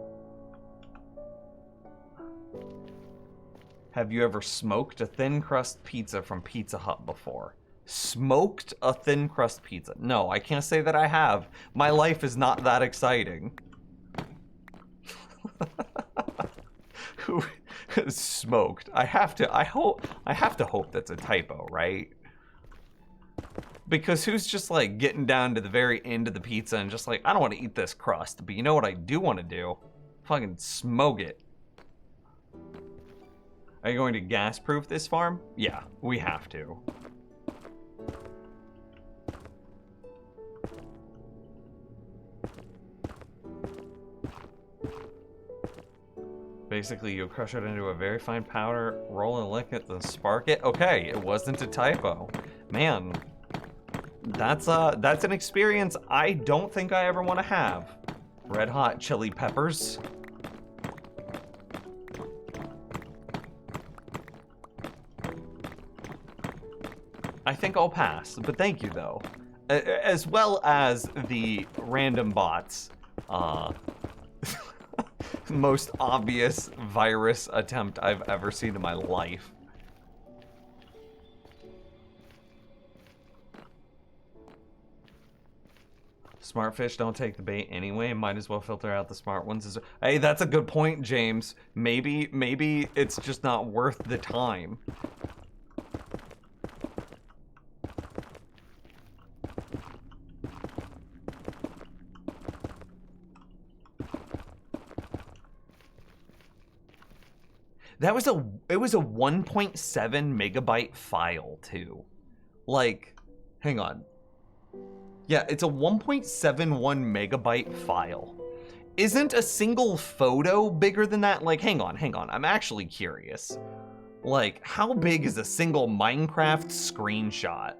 Have you ever smoked a thin crust pizza from Pizza Hut before? Smoked a thin crust pizza? No, I can't say that I have. My life is not that exciting. Who smoked? I have to hope that's a typo, right? Because who's just like getting down to the very end of the pizza and just like, I don't want to eat this crust, but you know what I do want to do? Fucking smoke it. Are you going to gas-proof this farm? Yeah, we have to. Basically, you crush it into a very fine powder, roll and lick it, then spark it. Okay, it wasn't a typo. Man, that's an experience I don't think I ever want to have. Red Hot Chili Peppers. I think I'll pass, but thank you though. As well as the random bots. Most obvious virus attempt I've ever seen in my life. Smart fish don't take the bait anyway. Might as well filter out the smart ones. Hey, that's a good point, James. Maybe it's just not worth the time. It was a 1.7 megabyte file too. Like, hang on. Yeah, it's a 1.71 megabyte file. Isn't a single photo bigger than that? Like, hang on. I'm actually curious. Like, how big is a single Minecraft screenshot?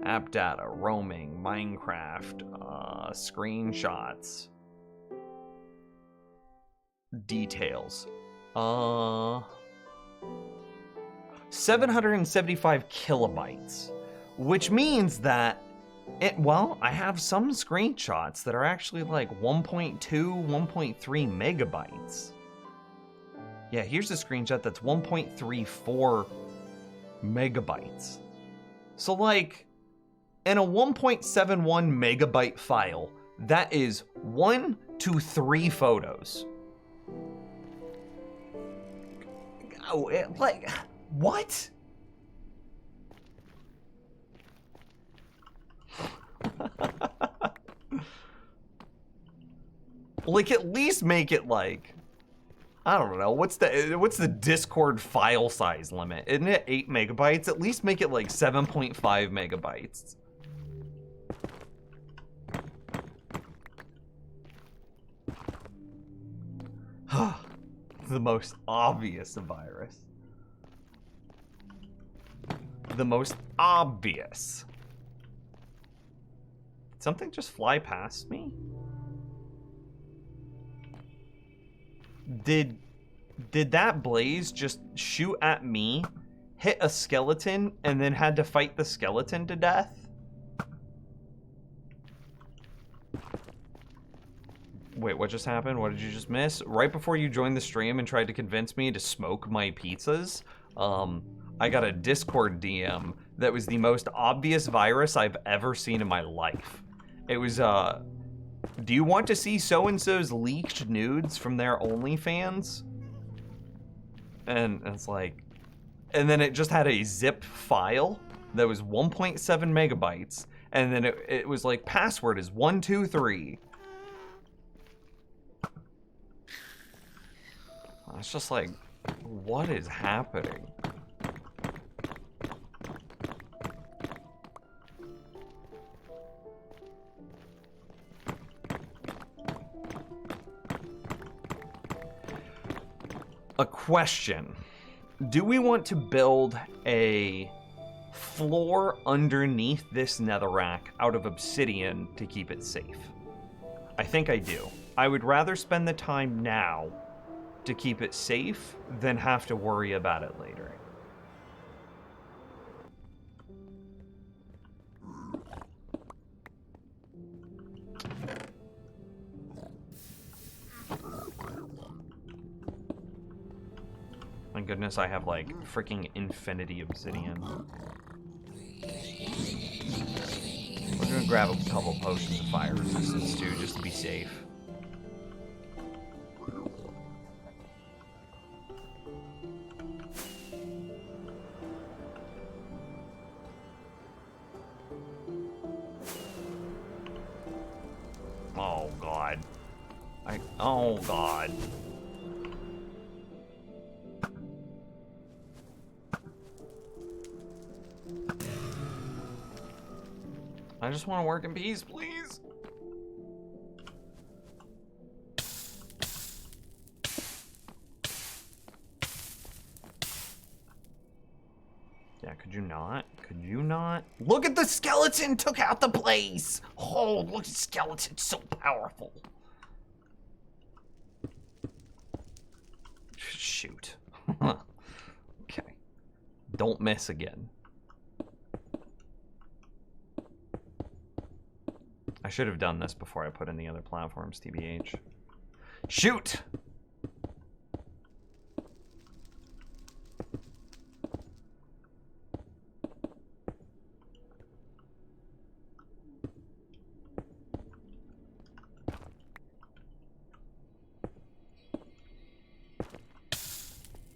App data, roaming, Minecraft, screenshots. Details. 775 kilobytes, which means that well, I have some screenshots that are actually like 1.2, 1.3 megabytes. Yeah, here's a screenshot that's 1.34 megabytes. So like, in a 1.71 megabyte file, that is 1 to 3 photos. Oh, like, what? Like, at least make it like, I don't know, what's the Discord file size limit? Isn't it 8 megabytes? At least make it like 7.5 megabytes. The most obvious virus. The most obvious. Did something just fly past me? Did that blaze just shoot at me, hit a skeleton, and then had to fight the skeleton to death? Wait, what just happened? What did you just miss? Right before you joined the stream and tried to convince me to smoke my pizzas, I got a Discord DM that was the most obvious virus I've ever seen in my life. It was, do you want to see so-and-so's leaked nudes from their OnlyFans? And it's like, and then it just had a zip file that was 1.7 megabytes, and then it was like, password is 123. It's just like, what is happening? A question. Do we want to build a floor underneath this netherrack out of obsidian to keep it safe? I think I do. I would rather spend the time now to keep it safe than have to worry about it later. My goodness, I have like freaking infinity obsidian. We're gonna grab a couple potions of fire resistance too, just to be safe. Oh god. Oh god. I just want to work in peace, please. Yeah, could you not? Could you not? Look at the skeleton! Took out the place! Oh, look at the skeleton, so powerful. shoot. Okay. Don't miss again. I should have done this before I put in the other platforms, TBH. Shoot!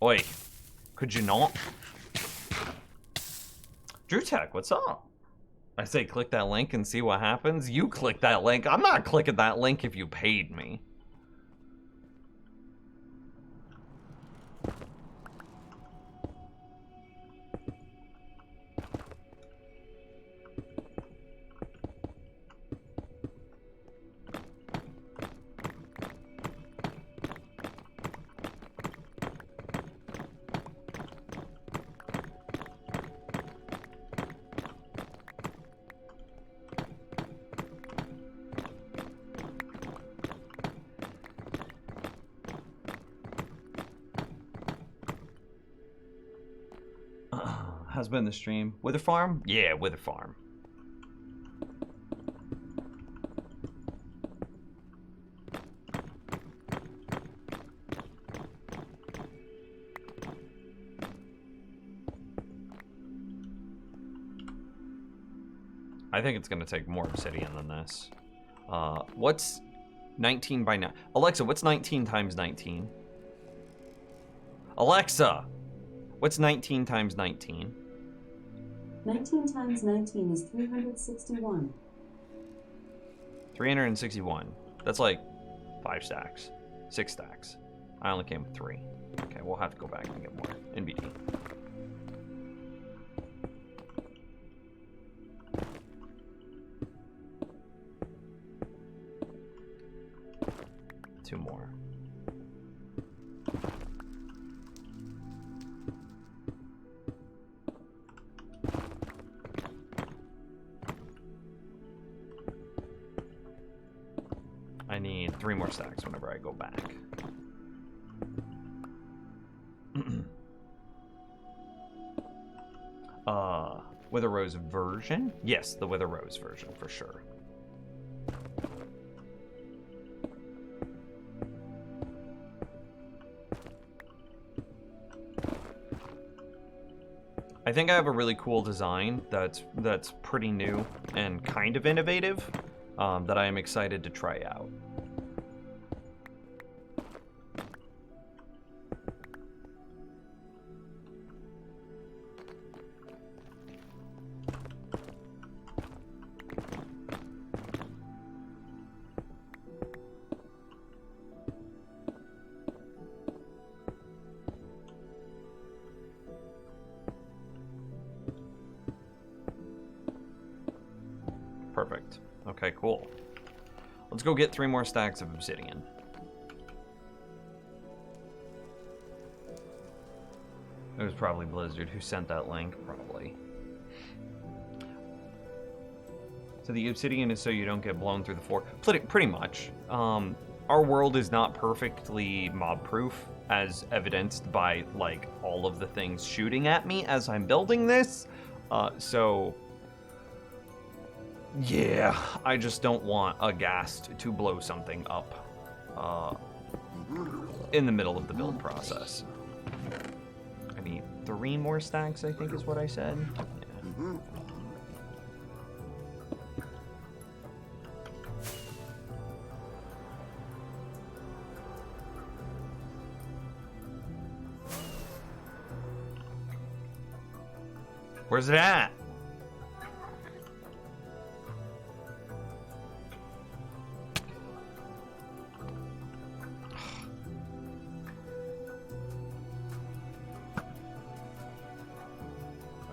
Oi, could you not? Drew Tech, what's up? I say click that link and see what happens. You click that link. I'm not clicking that link if you paid me. How's been the stream? Wither Farm? Yeah, Wither Farm. I think it's gonna take more obsidian than this. What's 19 by 9? Alexa, what's 19 times 19? Alexa, what's 19 times 19? 19 times 19 is 361. 361. That's like 5 stacks. 6 stacks. I only came with 3. Okay, we'll have to go back and get more. NBD. Two more. I need 3 more stacks whenever I go back. Wither Rose version? Yes, the Wither Rose version for sure. I think I have a really cool design that's pretty new and kind of innovative that I am excited to try out. Perfect. Okay, cool. Let's go get 3 more stacks of obsidian. It was probably Blizzard who sent that link, probably. So the obsidian is so you don't get blown through the floor. Pretty much. Our world is not perfectly mob-proof, as evidenced by, like, all of the things shooting at me as I'm building this. So... yeah, I just don't want a ghast to blow something up in the middle of the build process. I need 3 more stacks, I think is what I said. Yeah. Where's it at?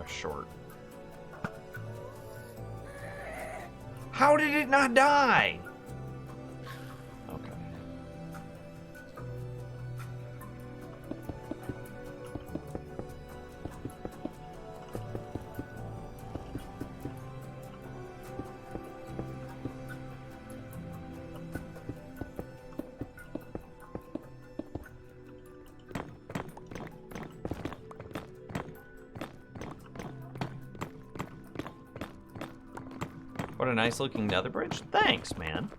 Short. How did it not die? Okay. What a nice looking nether bridge. Thanks, man.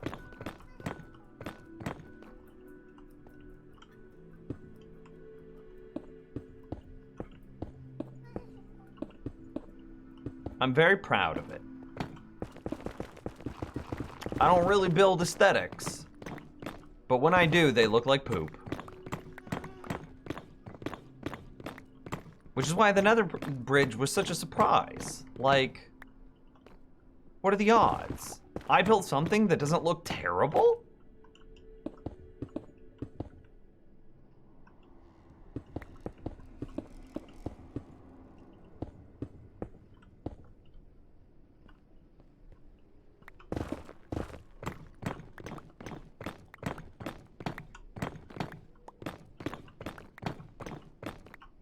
I'm very proud of it. I don't really build aesthetics, but when I do, they look like poop. Which is why the nether bridge was such a surprise. Like, what are the odds? I built something that doesn't look terrible?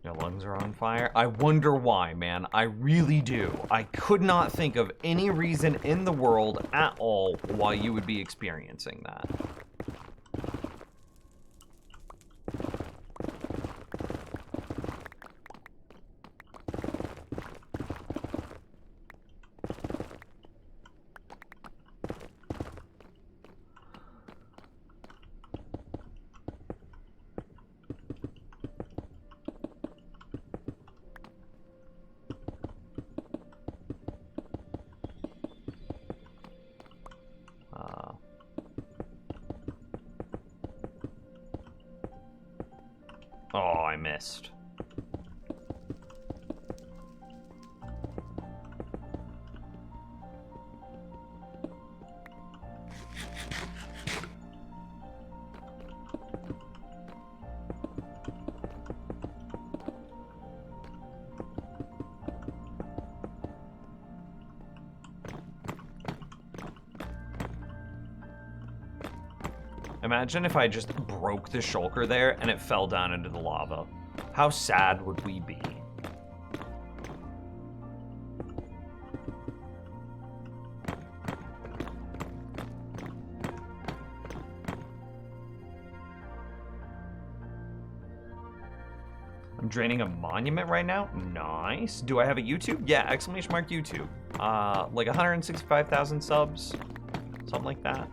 Your lungs are on fire? I wonder why, man. I really do. I could not think of any reason in the world at all why you would be experiencing that. Oh, I missed. Imagine if I just broke the shulker there and it fell down into the lava. How sad would we be? I'm draining a monument right now? Nice. Do I have a YouTube? Yeah, exclamation mark YouTube. Like 165,000 subs. Something like that.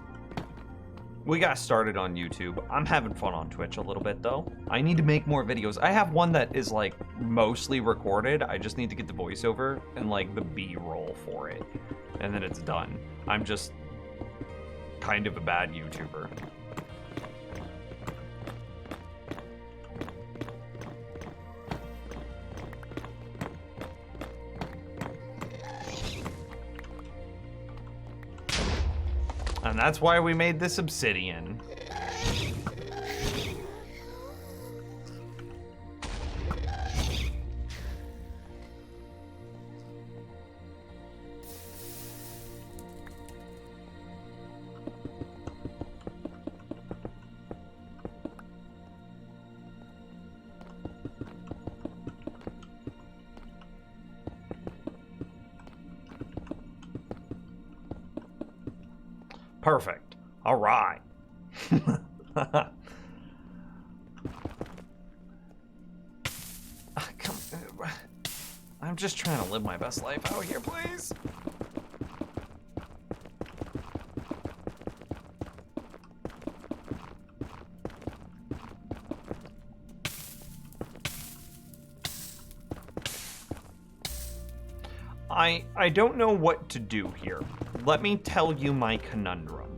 We got started on YouTube. I'm having fun on Twitch a little bit, though. I need to make more videos. I have one that is, like, mostly recorded. I just need to get the voiceover and, like, the B-roll for it. And then it's done. I'm just kind of a bad YouTuber. And that's why we made this obsidian. Perfect. All right. I'm just trying to live my best life out here, please. I don't know what to do here. Let me tell you my conundrum.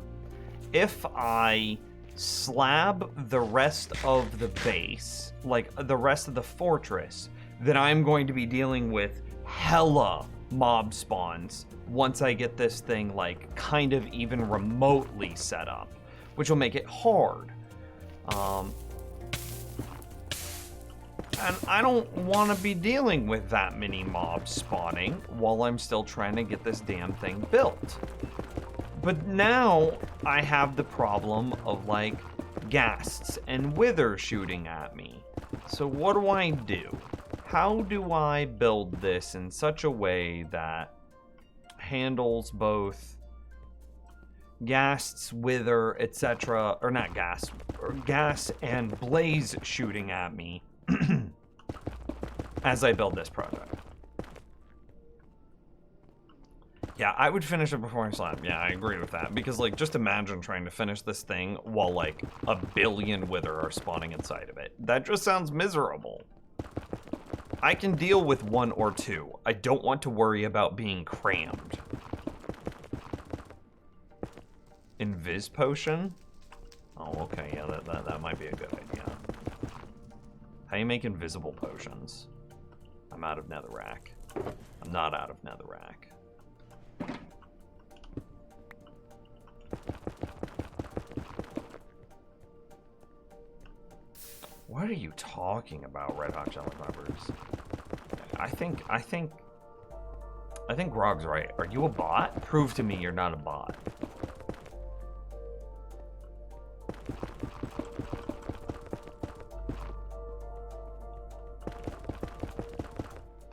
If I slab the rest of the base, like the rest of the fortress, then I'm going to be dealing with hella mob spawns once I get this thing like kind of even remotely set up, which will make it hard. And I don't want to be dealing with that many mobs spawning while I'm still trying to get this damn thing built. But now I have the problem of like ghasts and wither shooting at me. So what do I do? How do I build this in such a way that handles both ghasts, wither, etc., or not ghasts, or gas and blaze shooting at me as I build this project? Yeah, I would finish it before I slept. Yeah, I agree with that. Because, like, just imagine trying to finish this thing while, like, a billion wither are spawning inside of it. That just sounds miserable. I can deal with 1 or 2. I don't want to worry about being crammed. Invis potion? Oh, okay, yeah, that might be a good idea. How do you make invisible potions? I'm out of netherrack. I'm not out of netherrack. What are you talking about, Red Hot Chili Peppers? I think Grog's right. Are you a bot? Prove to me you're not a bot.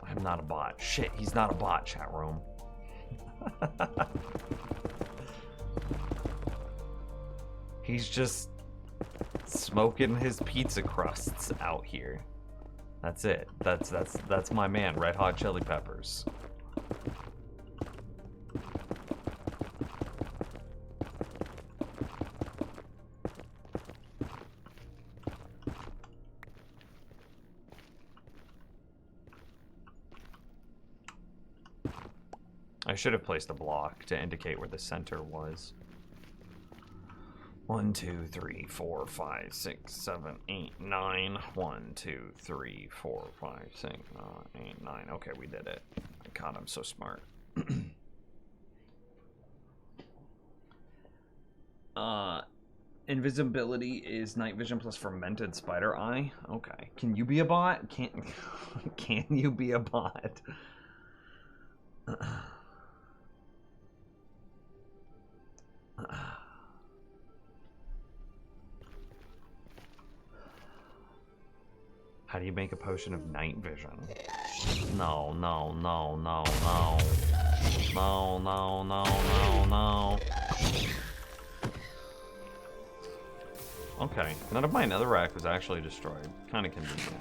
I'm not a bot. Shit, he's not a bot, chat room. He's just smoking his pizza crusts out here. That's it. That's my man, Red Hot Chili Peppers. I should have placed a block to indicate where the center was. 1, 2, 3, 4, 5, 6, 7, 8, 9. 1, 2, 3, 4, 5, 6, 8, 9. Okay, we did it. God, I'm so smart. Invisibility is night vision plus fermented spider eye. Okay. Can you be a bot? Can you be a bot? How do you make a potion of night vision? No, no, no, no, no. No, no, no, no, no. Okay, none of my netherrack was actually destroyed. Kind of convenient.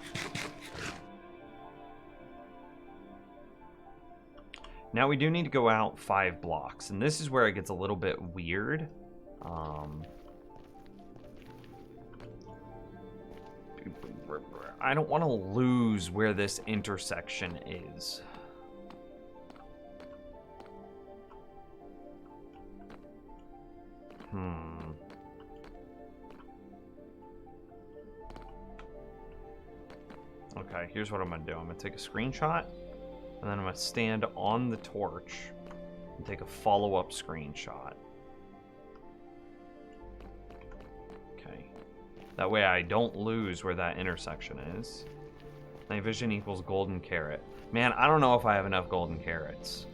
Now we do need to go out 5 blocks, and this is where it gets a little bit weird. I don't want to lose where this intersection is. Okay, here's what I'm gonna do. I'm gonna take a screenshot, and then I'm gonna stand on the torch and take a follow-up screenshot. Okay. That way I don't lose where that intersection is. Night vision equals golden carrot. Man, I don't know if I have enough golden carrots.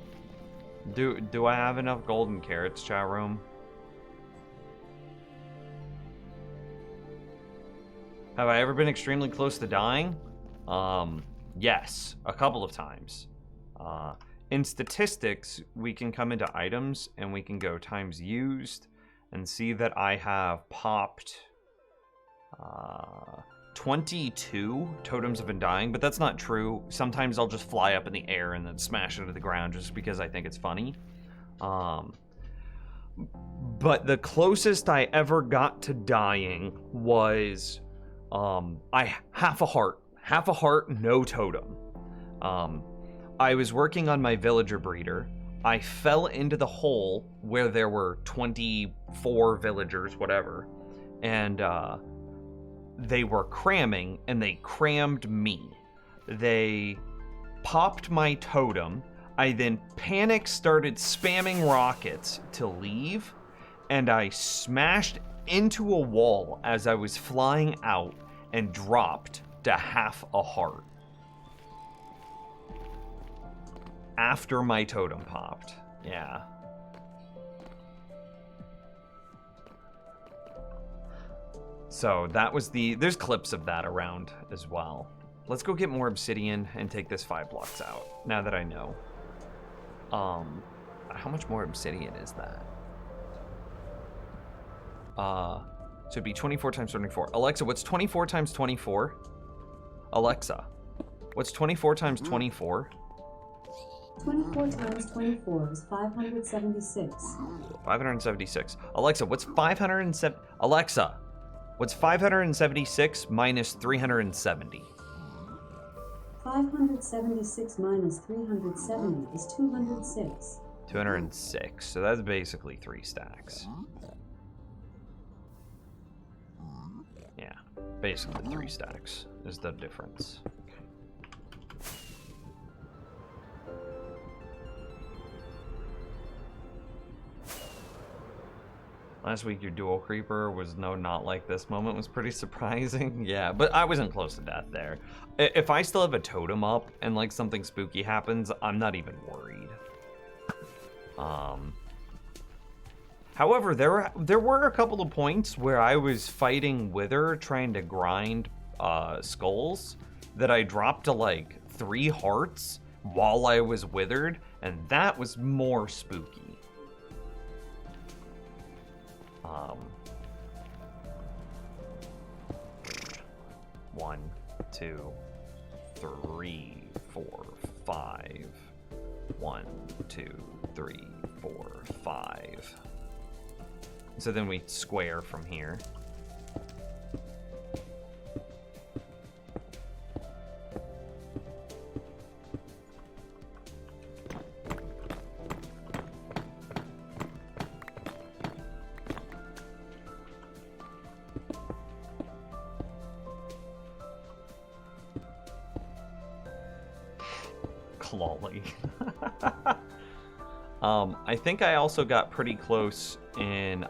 Do I have enough golden carrots, chat room? Have I ever been extremely close to dying? Yes, a couple of times. In statistics, we can come into items and we can go times used and see that I have popped 22 totems of undying, but that's not true. Sometimes I'll just fly up in the air and then smash into the ground just because I think it's funny. But the closest I ever got to dying was half a heart, no totem. I was working on my villager breeder. I fell into the hole where there were 24 villagers, whatever, and they were cramming, and they crammed me. They popped my totem. I then panicked, started spamming rockets to leave, and I smashed into a wall as I was flying out and dropped to half a heart after my totem popped. Yeah. So that was there's clips of that around as well. Let's go get more obsidian and take this 5 blocks out, now that I know. How much more obsidian is that? So it'd be 24 times 24. Alexa, what's 24 times 24? Alexa, what's 24 times 24? 24 times 24 is 576. 576. Alexa, what's 507? Alexa, what's 576 minus 370? 576 minus 370 is 206. 206. So that's basically 3 stacks. Yeah, basically 3 stacks is the difference. Last week, your dual creeper was not like this moment was pretty surprising. Yeah, but I wasn't close to death there. If I still have a totem up and like something spooky happens, I'm not even worried. However, there were a couple of points where I was fighting Wither trying to grind skulls that I dropped to like 3 hearts while I was withered, and that was more spooky. 1, 2, 3, 4, 5. 1, 2, 3, 4, 5. So then we square from here. Clawly. I think I also got pretty close in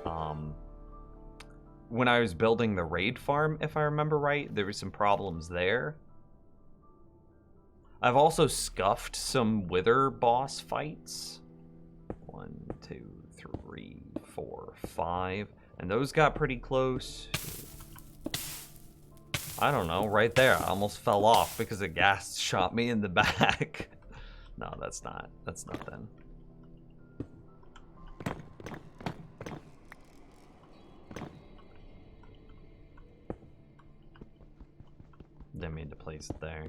when I was building the raid farm, if I remember right. There were some problems there. I've also scuffed some Wither boss fights. 1, 2, 3, 4, 5. And those got pretty close. I don't know, right there. I almost fell off because a gas shot me in the back. No, that's nothing. Didn't mean to place it there.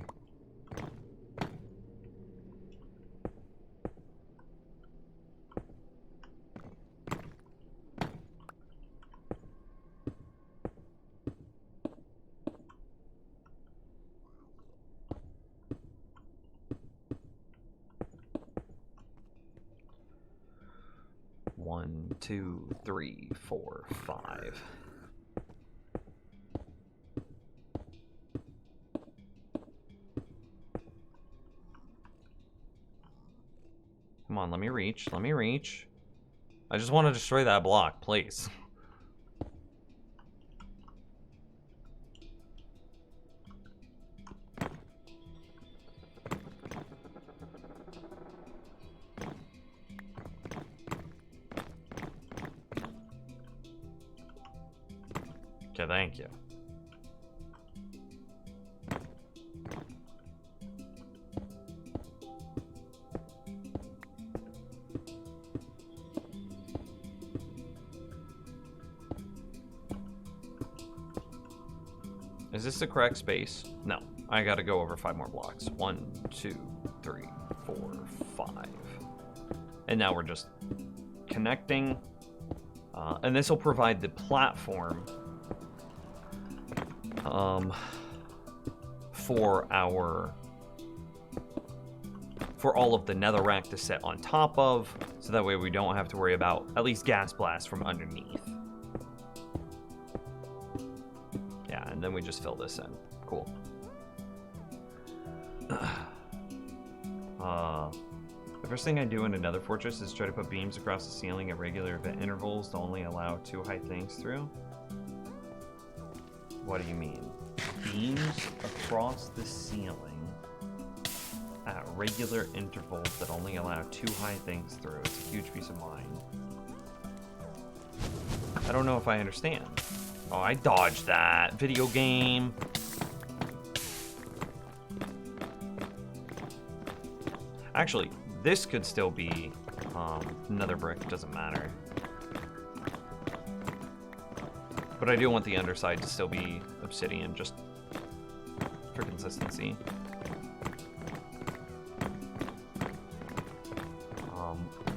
One, 2, 3, 4, 5. Come on, let me reach. Let me reach. I just want to destroy that block, please. Okay, thank you. Is this the correct space? No. I gotta go over 5 more blocks. 1, 2, 3, 4, 5. And now we're just connecting. And this will provide the platform for all of the netherrack to sit on top of, so that way we don't have to worry about at least gas blast from underneath. Yeah, and then we just fill this in. Cool. The first thing I do in another fortress is try to put beams across the ceiling at regular intervals to only allow 2 high things through. What do you mean? Beams across the ceiling at regular intervals that only allow 2 high things through. It's a huge piece of mind. I don't know if I understand. Oh, I dodged that. Video game. Actually, this could still be another brick. Doesn't matter. But I do want the underside to still be obsidian, just for consistency.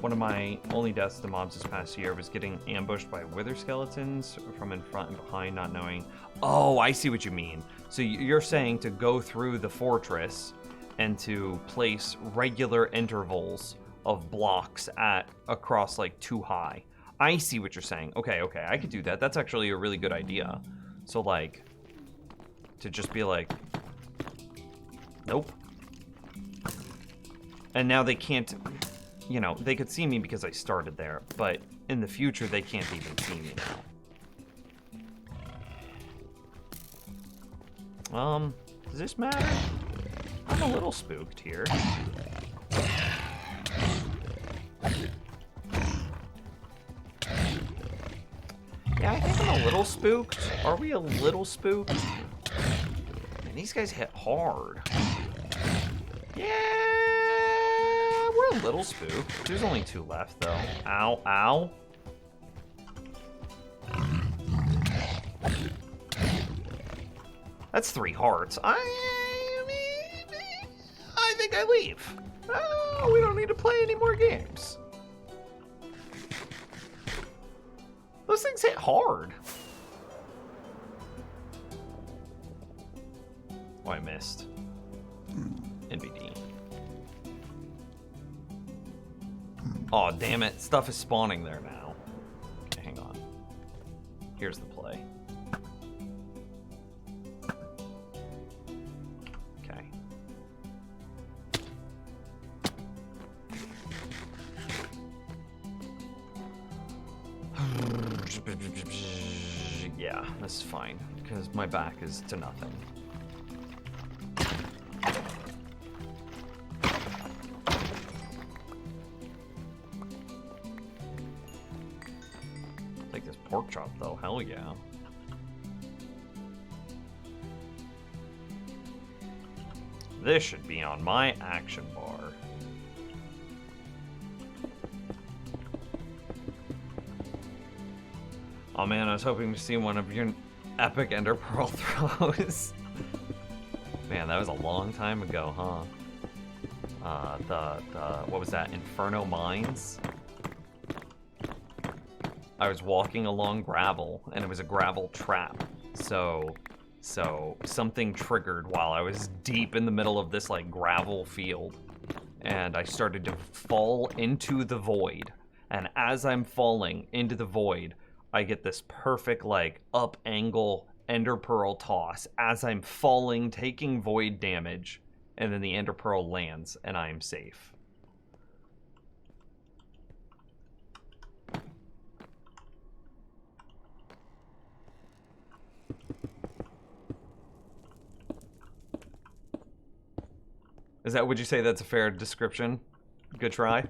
One of my only deaths to mobs this past year was getting ambushed by wither skeletons from in front and behind, not knowing. Oh, I see what you mean. So you're saying to go through the fortress and to place regular intervals of blocks across like 2 high. I see what you're saying. Okay, I could do that. That's actually a really good idea. So like, to just be like, nope. And now they can't, you know, they could see me because I started there, but in the future they can't even see me now. Does this matter? I'm a little spooked here. Yeah, I think I'm a little spooked. Are we a little spooked? Man, these guys hit hard. Yeah, we're a little spooked. There's only 2 left, though. Ow, ow. That's 3 hearts. I think I leave. Oh, we don't need to play any more games. Those things hit hard. Oh, I missed. NBD. Oh, damn it. Stuff is spawning there now. Okay, hang on. Here's the play. Okay. Yeah, this is fine, because my back is to nothing. Take this pork chop, though. Hell yeah. This should be on my action bar. Oh man, I was hoping to see one of your epic Ender Pearl throws. Man, that was a long time ago, huh? What was that? Inferno Mines? I was walking along gravel, and it was a gravel trap. So something triggered while I was deep in the middle of this, like, gravel field. And I started to fall into the void. And as I'm falling into the void, I get this perfect, like, up angle Ender Pearl toss as I'm falling, taking void damage, and then the Ender Pearl lands, and I am safe. Would you say that's a fair description? Good try.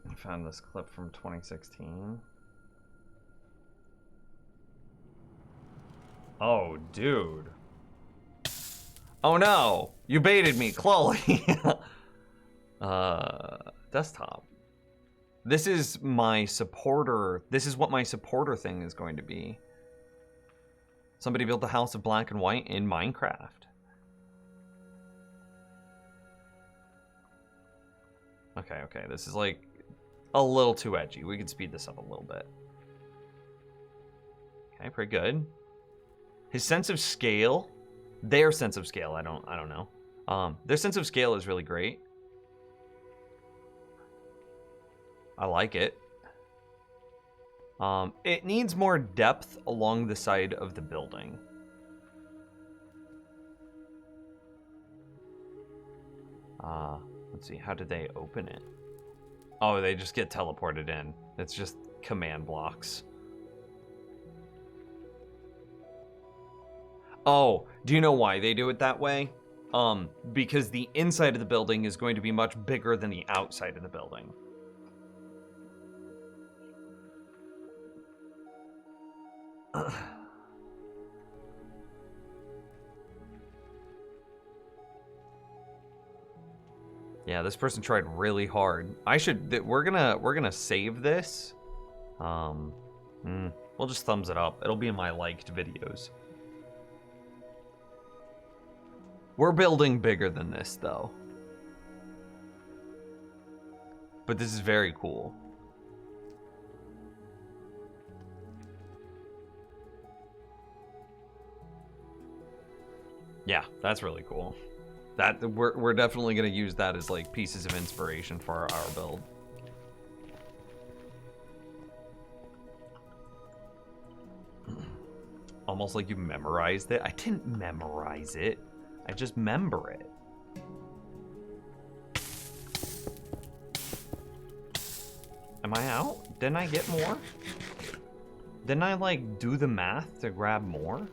I found this clip from 2016. Oh, dude. Oh no! You baited me, Chloe! Desktop. This is my supporter. This is what my supporter thing is going to be. Somebody built a house of black and white in Minecraft. Okay, this is like a little too edgy. We can speed this up a little bit. Okay, pretty good. His sense of scale, their sense of scale, I don't know. Their sense of scale is really great. I like it. It needs more depth along the side of the building. Let's see, how did they open it? Oh, they just get teleported in. It's just command blocks. Oh, do you know why they do it that way? Because the inside of the building is going to be much bigger than the outside of the building. Yeah, this person tried really hard. We're gonna save this. We'll just thumbs it up. It'll be in my liked videos. We're building bigger than this, though. But this is very cool. Yeah, that's really cool. That we're definitely gonna use that as like pieces of inspiration for our build. Almost like you memorized it. I didn't memorize it. I just member it. Am I out? Didn't I get more? Didn't I like do the math to grab more?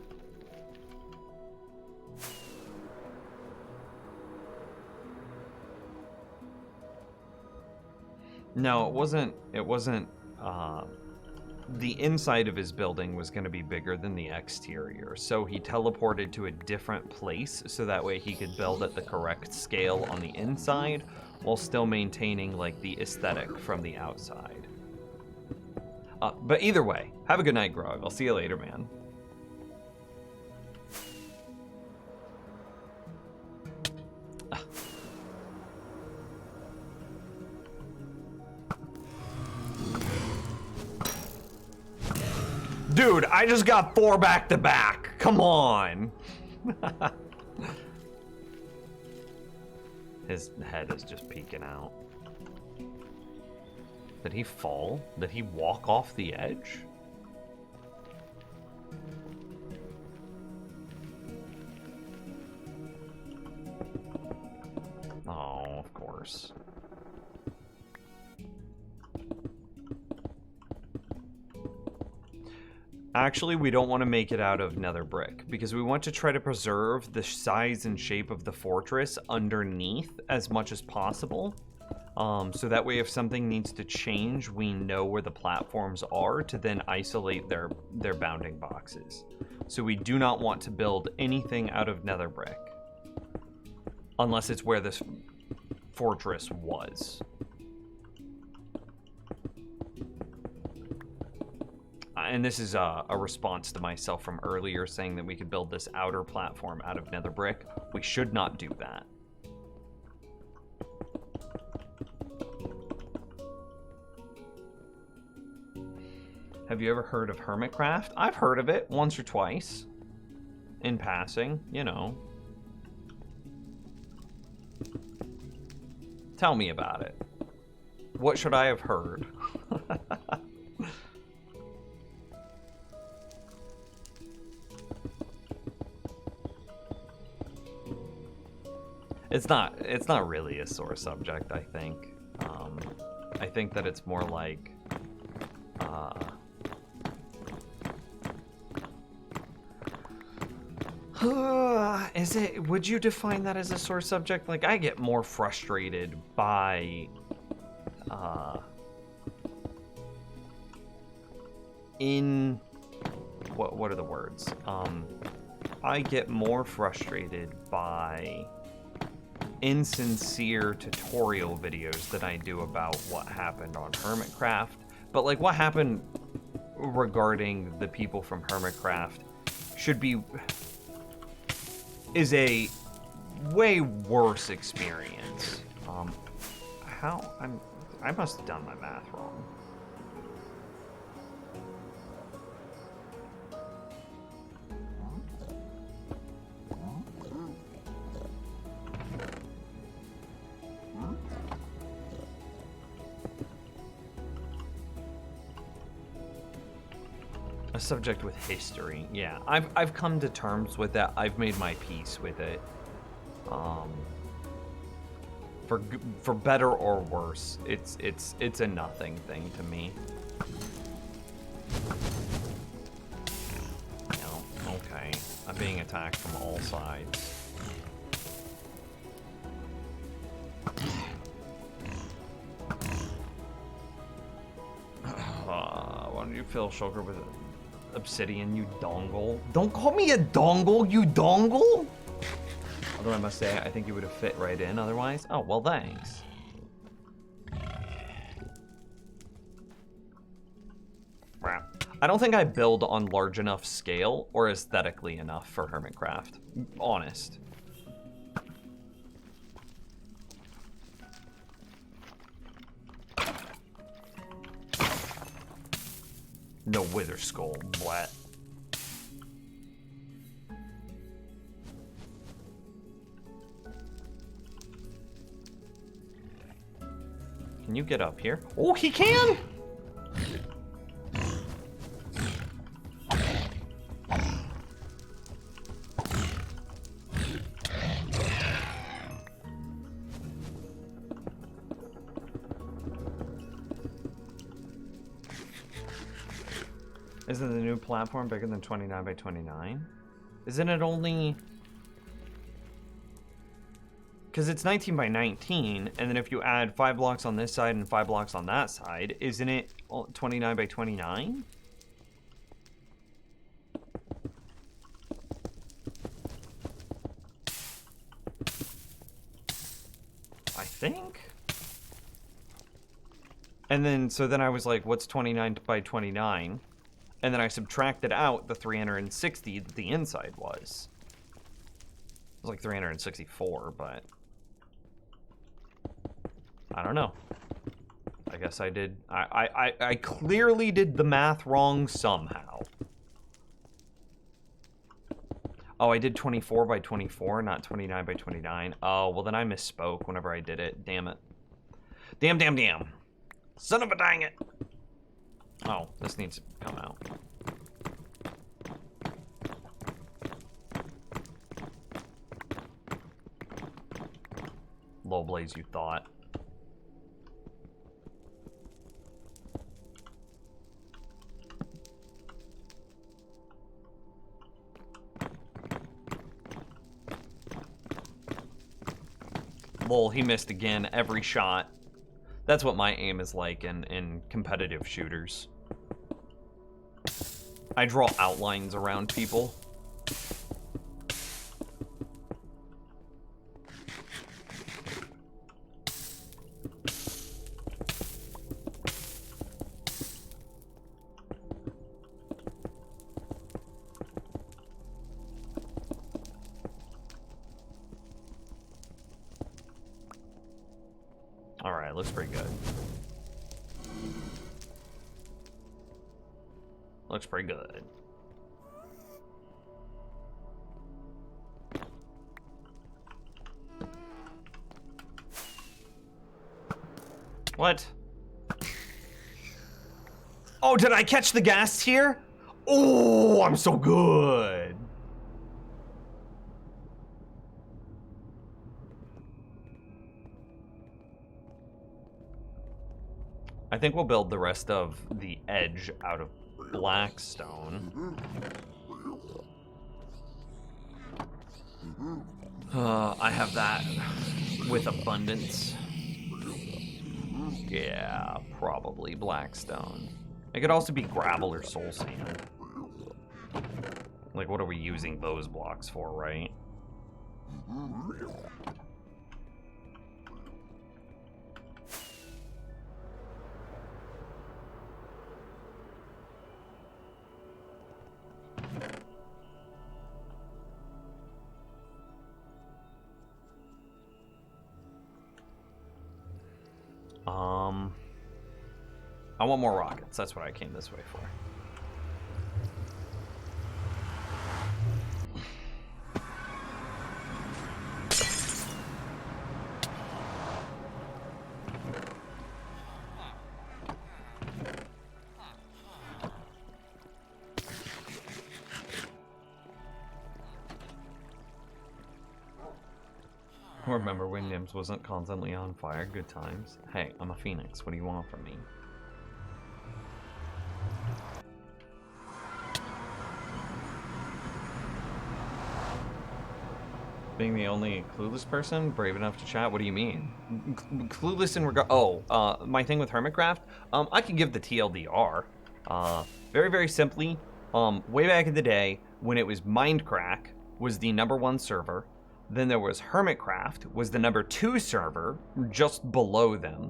No, it wasn't. The inside of his building was going to be bigger than the exterior, so he teleported to a different place so that way he could build at the correct scale on the inside while still maintaining like the aesthetic from the outside. But either way, have a good night, Grog. I'll see you later, man. Dude, I just got 4 back-to-back. Come on. His head is just peeking out. Did he fall? Did he walk off the edge? Oh, of course. Actually, we don't want to make it out of nether brick because we want to try to preserve the size and shape of the fortress underneath as much as possible. So that way if something needs to change, we know where the platforms are to then isolate their bounding boxes. So we do not want to build anything out of nether brick unless it's where this fortress was. And this is a response to myself from earlier saying that we could build this outer platform out of nether brick. We should not do that. Have you ever heard of Hermitcraft? I've heard of it once or twice. In passing, you know. Tell me about it. What should I have heard? It's not really a sore subject, I think. I think that it's more like, would you define that as a sore subject? Like, I get more frustrated by, what are the words? I get more frustrated by insincere tutorial videos that I do about what happened on Hermitcraft. But like what happened regarding the people from Hermitcraft is a way worse experience. I must have done my math wrong. A subject with history. Yeah, I've come to terms with that. I've made my peace with it. For better or worse, it's a nothing thing to me. No, okay. I'm being attacked from all sides. Why don't you fill sugar with obsidian, you dongle? Don't call me a dongle, you dongle! Although I must say, I think you would have fit right in otherwise. Oh, well, thanks. I don't think I build on large enough scale or aesthetically enough for Hermitcraft. Honest. No wither skull, blat. Can you get up here? Oh, he can! Isn't the new platform bigger than 29 by 29? Isn't it only... Because it's 19 by 19, and then if you add 5 blocks on this side and 5 blocks on that side, isn't it 29 by 29? I think? And then, so then I was like, what's 29 by 29? And then I subtracted out the 360 that the inside was. It was like 364, but... I don't know. I guess I did... I clearly did the math wrong somehow. Oh, I did 24 by 24, not 29 by 29. Oh, well then I misspoke whenever I did it. Damn it. Damn, damn, damn. Son of a dang it. Oh, this needs to come out. Low blaze, you thought. Lol, he missed again every shot. That's what my aim is like in competitive shooters. I draw outlines around people. Alright, looks pretty good. Looks pretty good. What? Oh, did I catch the gas here? Oh, I'm so good. I think we'll build the rest of the edge out of blackstone. I have that with abundance. Yeah, probably blackstone. It could also be gravel or soul sand. Like, what are we using those blocks for, right? I want more rockets. That's what I came this way for. Remember when Nims wasn't constantly on fire? Good times. Hey, I'm a phoenix. What do you want from me? Being the only clueless person brave enough to chat? What do you mean? Clueless in regard... Oh, my thing with Hermitcraft? I can give the TLDR. Very, very simply, way back in the day, when it was Mindcrack was the #1 server, then there was Hermitcraft, was the #2 server, just below them.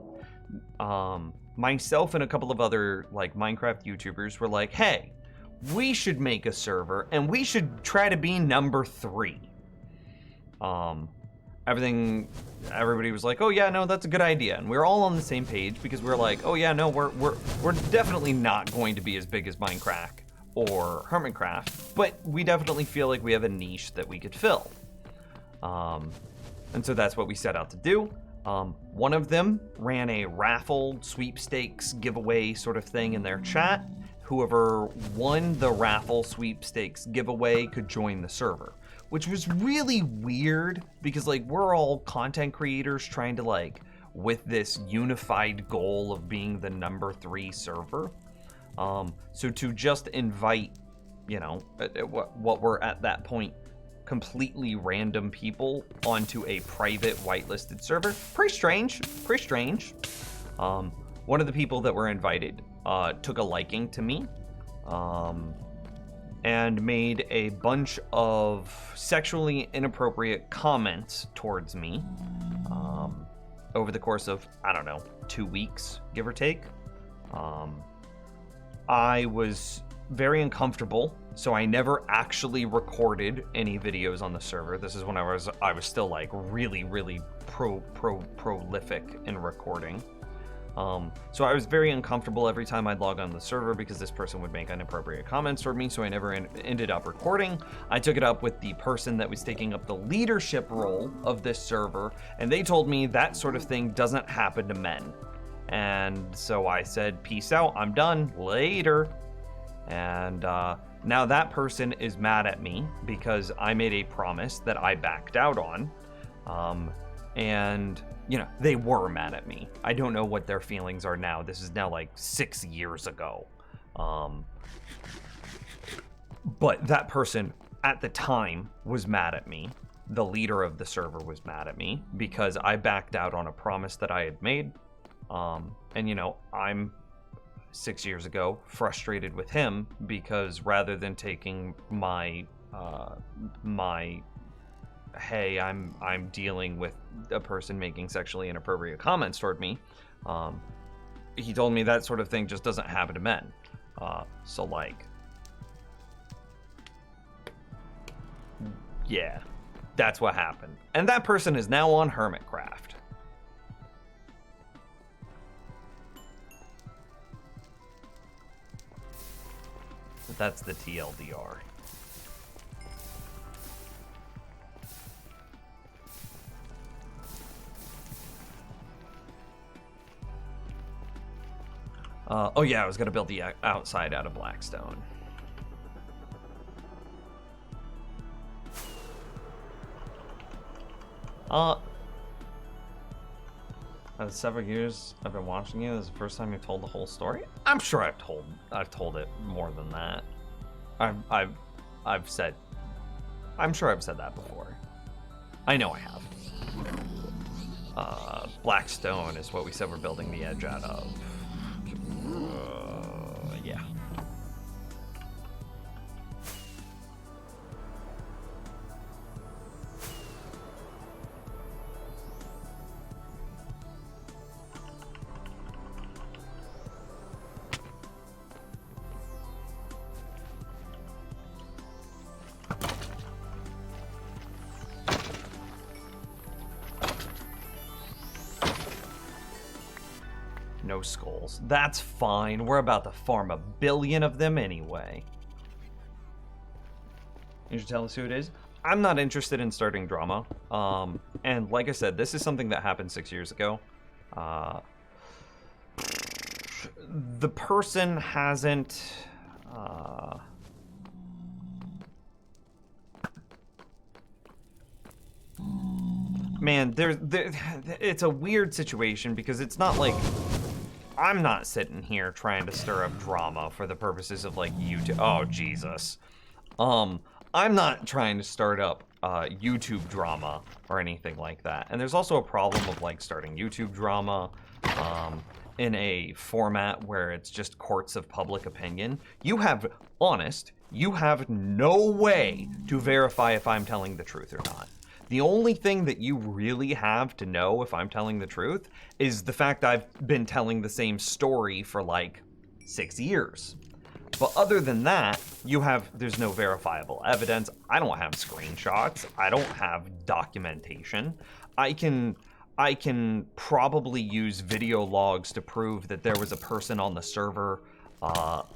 myself and a couple of other like Minecraft YouTubers were like, hey, we should make a server and we should try to be number 3. Everybody was like, oh yeah, no, that's a good idea. And we were all on the same page because we were like, oh yeah, no, we're definitely not going to be as big as Minecraft or Hermitcraft, but we definitely feel like we have a niche that we could fill. And so that's what we set out to do. One of them ran a raffle sweepstakes giveaway sort of thing in their chat. Whoever won the raffle sweepstakes giveaway could join the server, which was really weird because like we're all content creators trying to like with this unified goal of being the number 3 server. So to just invite, you know, what were at that point completely random people onto a private whitelisted server, pretty strange. One of the people that were invited took a liking to me and made a bunch of sexually inappropriate comments towards me over the course of, I don't know, 2 weeks, give or take. I was very uncomfortable, so I never actually recorded any videos on the server. This is when I was still like really prolific in recording. So I was very uncomfortable every time I'd log on the server because this person would make inappropriate comments toward me, so I never ended up recording. I took it up with the person that was taking up the leadership role of this server, and they told me that sort of thing doesn't happen to men. And so I said, peace out, I'm done, later. And now that person is mad at me because I made a promise that I backed out on. And, you know, they were mad at me. I don't know what their feelings are now. This is now like 6 years ago. But that person at the time was mad at me. The leader of the server was mad at me because I backed out on a promise that I had made. And, you know, I'm 6 years ago frustrated with him because rather than taking my hey, I'm dealing with a person making sexually inappropriate comments toward me, he told me that sort of thing just doesn't happen to men. So like, yeah, that's what happened. And that person is now on Hermitcraft. That's the TLDR. Oh yeah, I was gonna build the outside out of Blackstone. Several years I've been watching you. This is the first time you've told the whole story. I'm sure I've told it more than that. I've said. I'm sure I've said that before. I know I have. Blackstone is what we said we're building the edge out of. Yeah. No skulls. That's fine. We're about to farm 1 billion of them anyway. You should tell us who it is. I'm not interested in starting drama. And like I said, this is something that happened 6 years ago. The person hasn't... Man, it's a weird situation because it's not like... I'm not sitting here trying to stir up drama for the purposes of like YouTube. Oh, Jesus. I'm not trying to start up YouTube drama or anything like that. And there's also a problem of like starting YouTube drama in a format where it's just courts of public opinion. You have no way to verify if I'm telling the truth or not. The only thing that you really have to know if I'm telling the truth is the fact I've been telling the same story for like 6 years. But other than that, there's no verifiable evidence. I don't have screenshots. I don't have documentation. I can probably use video logs to prove that there was a person on the server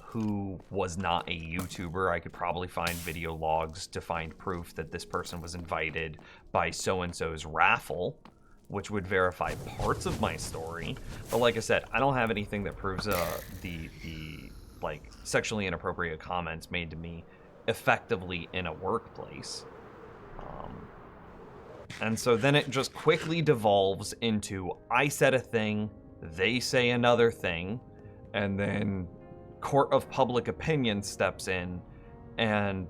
who was not a YouTuber. I could probably find video logs to find proof that this person was invited by so-and-so's raffle, which would verify parts of my story. But like I said, I don't have anything that proves the like sexually inappropriate comments made to me effectively in a workplace. And so then it just quickly devolves into I said a thing, they say another thing, and then court of public opinion steps in and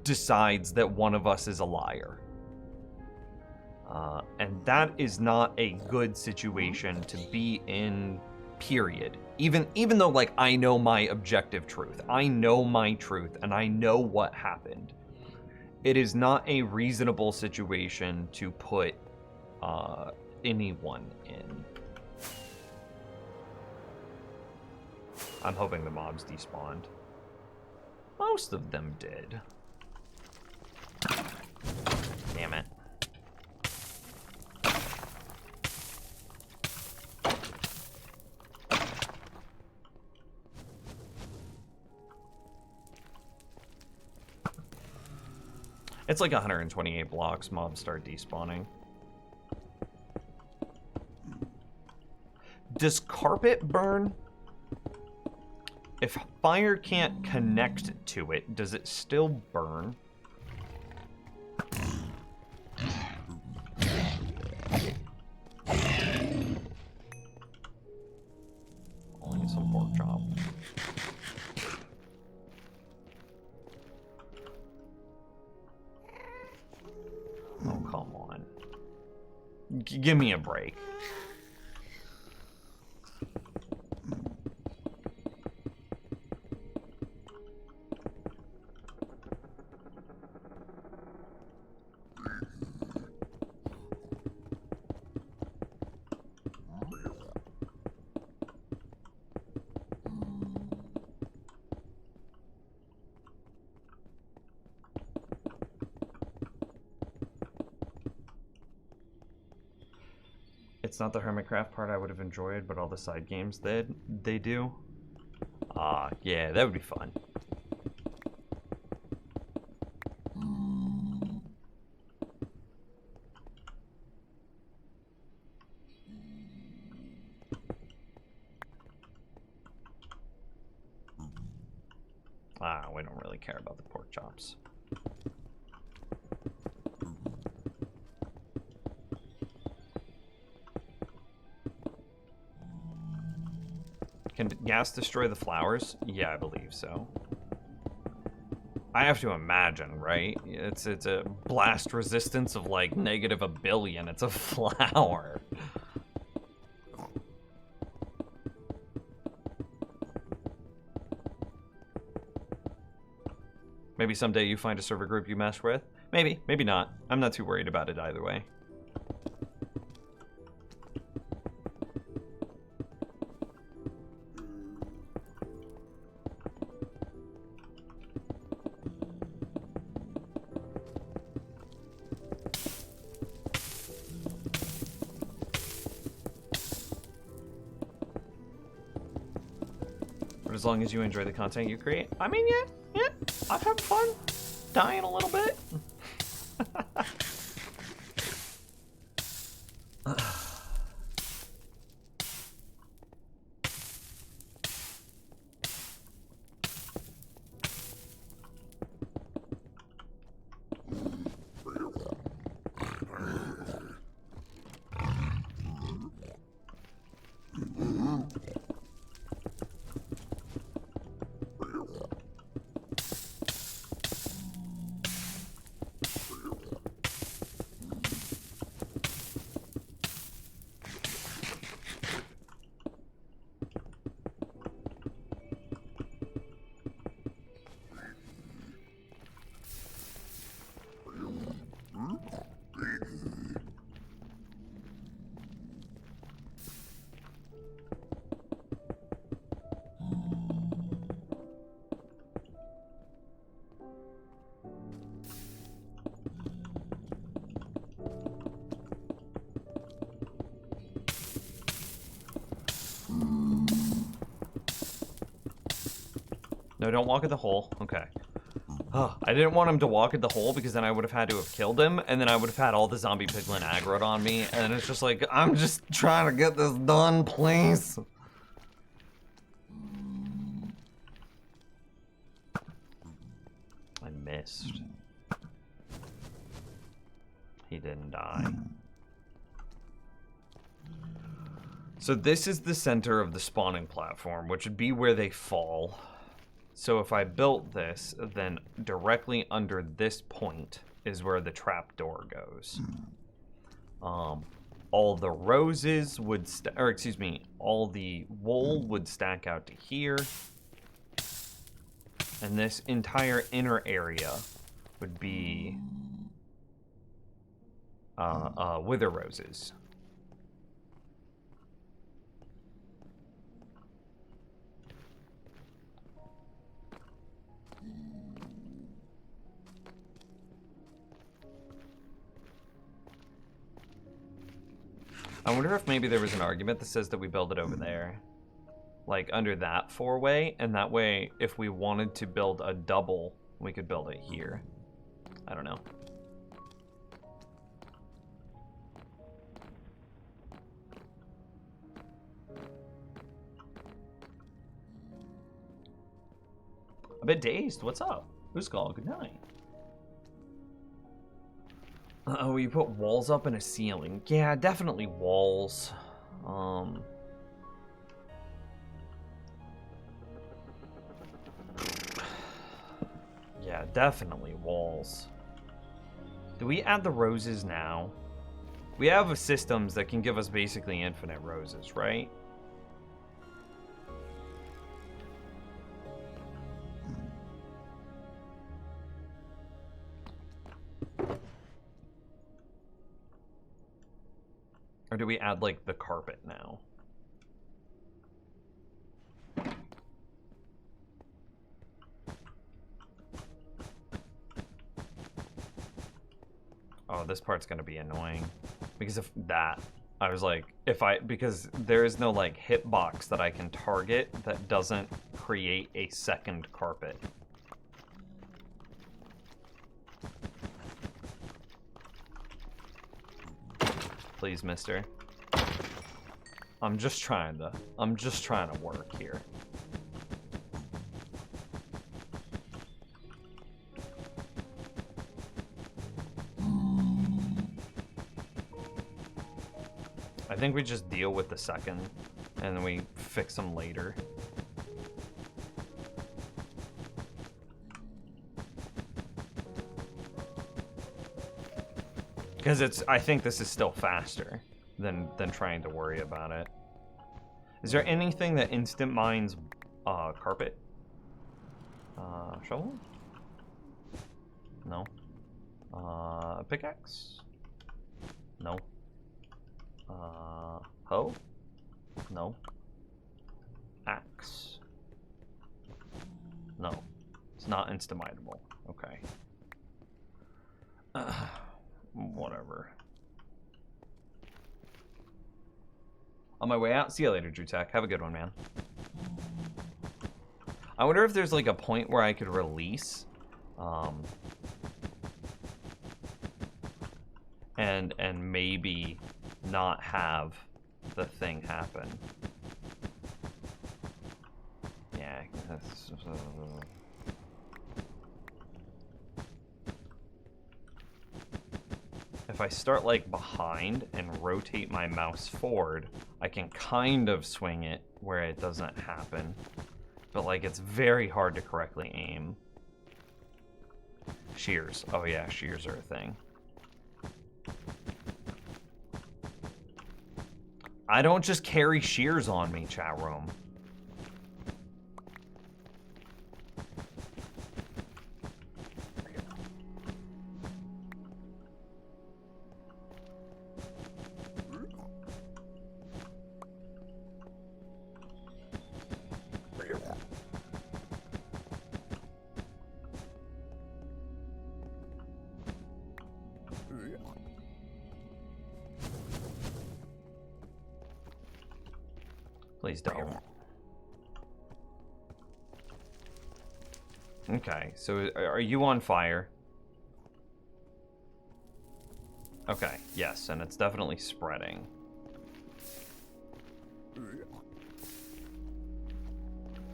decides that one of us is a liar. And that is not a good situation to be in, period. Even though, like, I know my objective truth, I know my truth, and I know what happened, it is not a reasonable situation to put anyone in. I'm hoping the mobs despawned. Most of them did. Damn it. It's like 128 blocks, mobs start despawning. Does carpet burn? If fire can't connect to it, does it still burn? Only some pork chop. Oh, come on. Give me a break. It's not the Hermitcraft part I would have enjoyed, but all the side games they do. Yeah, that would be fun. We don't really care about the pork chops. Can gas destroy the flowers? Yeah, I believe so. I have to imagine, right? It's a blast resistance of like negative a billion. It's a flower. Maybe someday you find a server group you mesh with. Maybe, maybe not. I'm not too worried about it either way. But as long as you enjoy the content you create, I mean, yeah, I've had fun dying a little bit. No, don't walk at the hole. Okay. I didn't want him to walk at the hole because then I would have had to have killed him, and then I would have had all the zombie piglin aggroed on me, and it's just like, I'm just trying to get this done, please. I missed. He didn't die. So this is the center of the spawning platform, which would be where they fall. So if I built this, then directly under this point is where the trapdoor goes. All the roses would, all the wool would stack out to here. And this entire inner area would be wither roses. I wonder if maybe there was an argument that says that we build it over there. Like under that four-way, and that way if we wanted to build a double, we could build it here. I don't know. A bit dazed. What's up? Who's called? Good night. Oh, you put walls up in a ceiling. Yeah, definitely walls. Yeah, definitely walls. Do we add the roses now? We have systems that can give us basically infinite roses, right? Or do we add, like, the carpet now? Oh, this part's gonna be annoying. Because of that, I was like, because there is no, like, hitbox that I can target that doesn't create a second carpet. Please, mister. I'm just trying to work here. I think we just deal with the second, and then we fix them later. Because I think this is still faster than trying to worry about it. Is there anything that instant mines carpet? Shovel? No. Pickaxe? No. Hoe? No. Axe? No. It's not instant-mineable. Okay. Whatever. On my way out. See you later, Drew Tech. Have a good one, man. I wonder if there's like a point where I could release and maybe not have the thing happen. Yeah, that's if I start like behind and rotate my mouse forward, I can kind of swing it where it doesn't happen. But like it's very hard to correctly aim. Shears. Oh yeah, shears are a thing. I don't just carry shears on me, chat room. Please don't. Okay, so are you on fire? Okay, yes, and it's definitely spreading.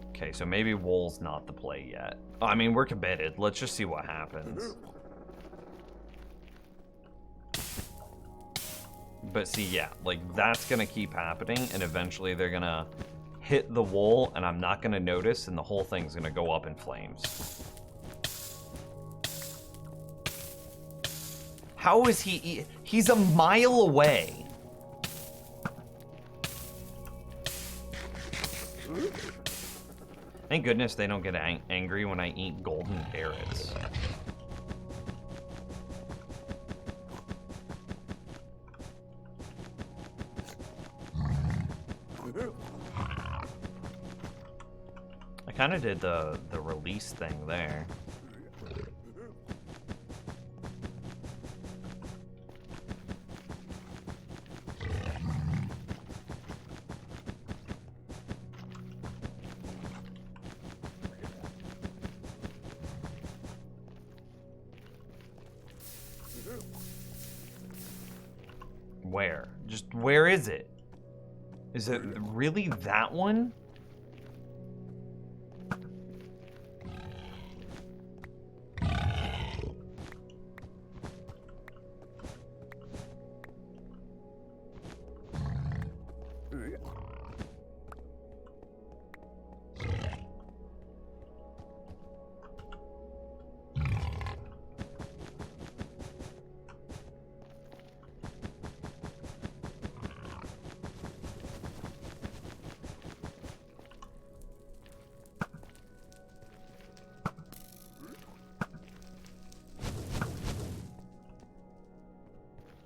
Okay, so maybe wool's not the play yet. I mean, we're committed. Let's just see what happens. But see, yeah, like, that's gonna keep happening, and eventually they're gonna hit the wool, and I'm not gonna notice, and the whole thing's gonna go up in flames. How is he? He's a mile away. Thank goodness they don't get angry when I eat golden carrots. I kind of did the release thing there. Where? Just where is it? Is it really that one?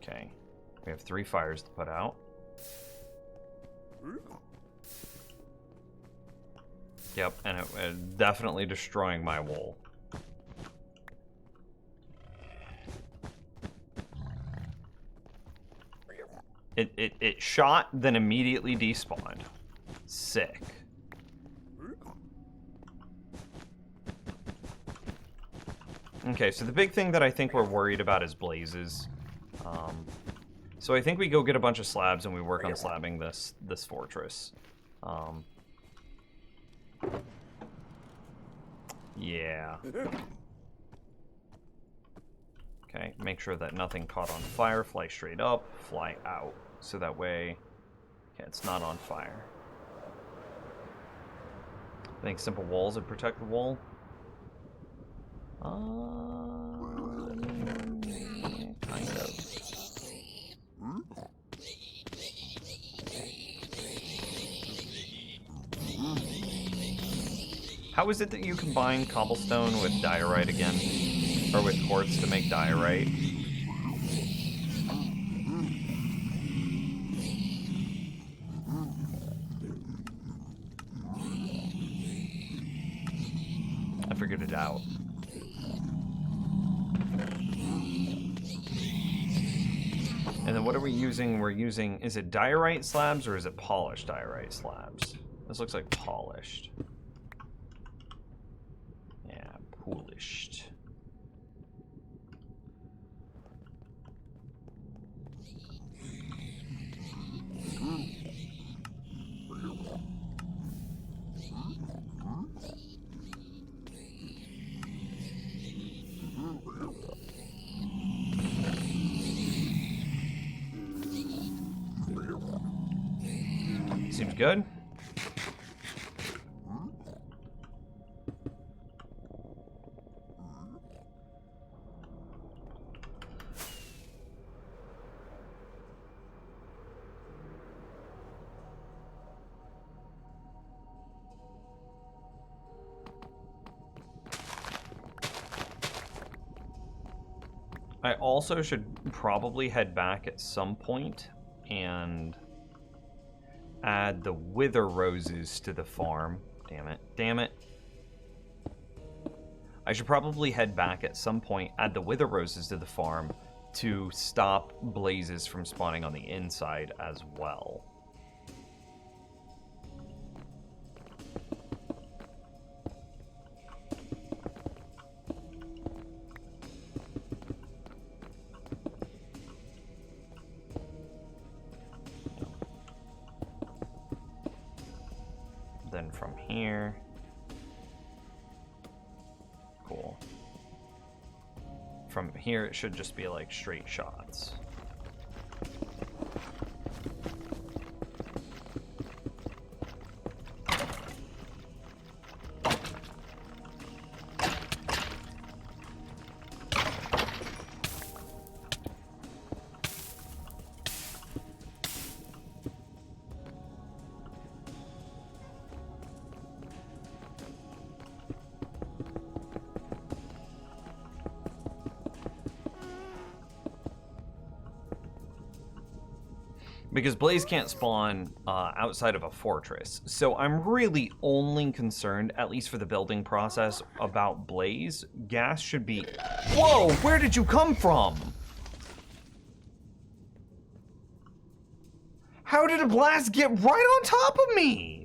Okay, we have 3 fires to put out. Yep, and it definitely destroying my wool. It shot, then immediately despawned. Sick. Okay, so the big thing that I think we're worried about is blazes. So I think we go get a bunch of slabs and we work on slabbing this fortress. Yeah. Okay, make sure that nothing caught on fire. Fly straight up, fly out. So that way, okay, it's not on fire. I think simple walls would protect the wall. Kind of. How is it that you combine cobblestone with diorite again? Or with quartz to make diorite? I figured it out. And then what are we using? We're using, is it diorite slabs or is it polished diorite slabs? This looks like polished. Yeah, polished. Seems good. I also should probably head back at some point and add the wither roses to the farm. Damn it. Damn it. I should probably head back at some point, add the wither roses to the farm to stop blazes from spawning on the inside as well. then from here. Cool. From here, it should just be like straight shots. Because Blaze can't spawn outside of a fortress. So I'm really only concerned, at least for the building process, about Blaze. Gas should be... Whoa! Where did you come from? How did a blast get right on top of me?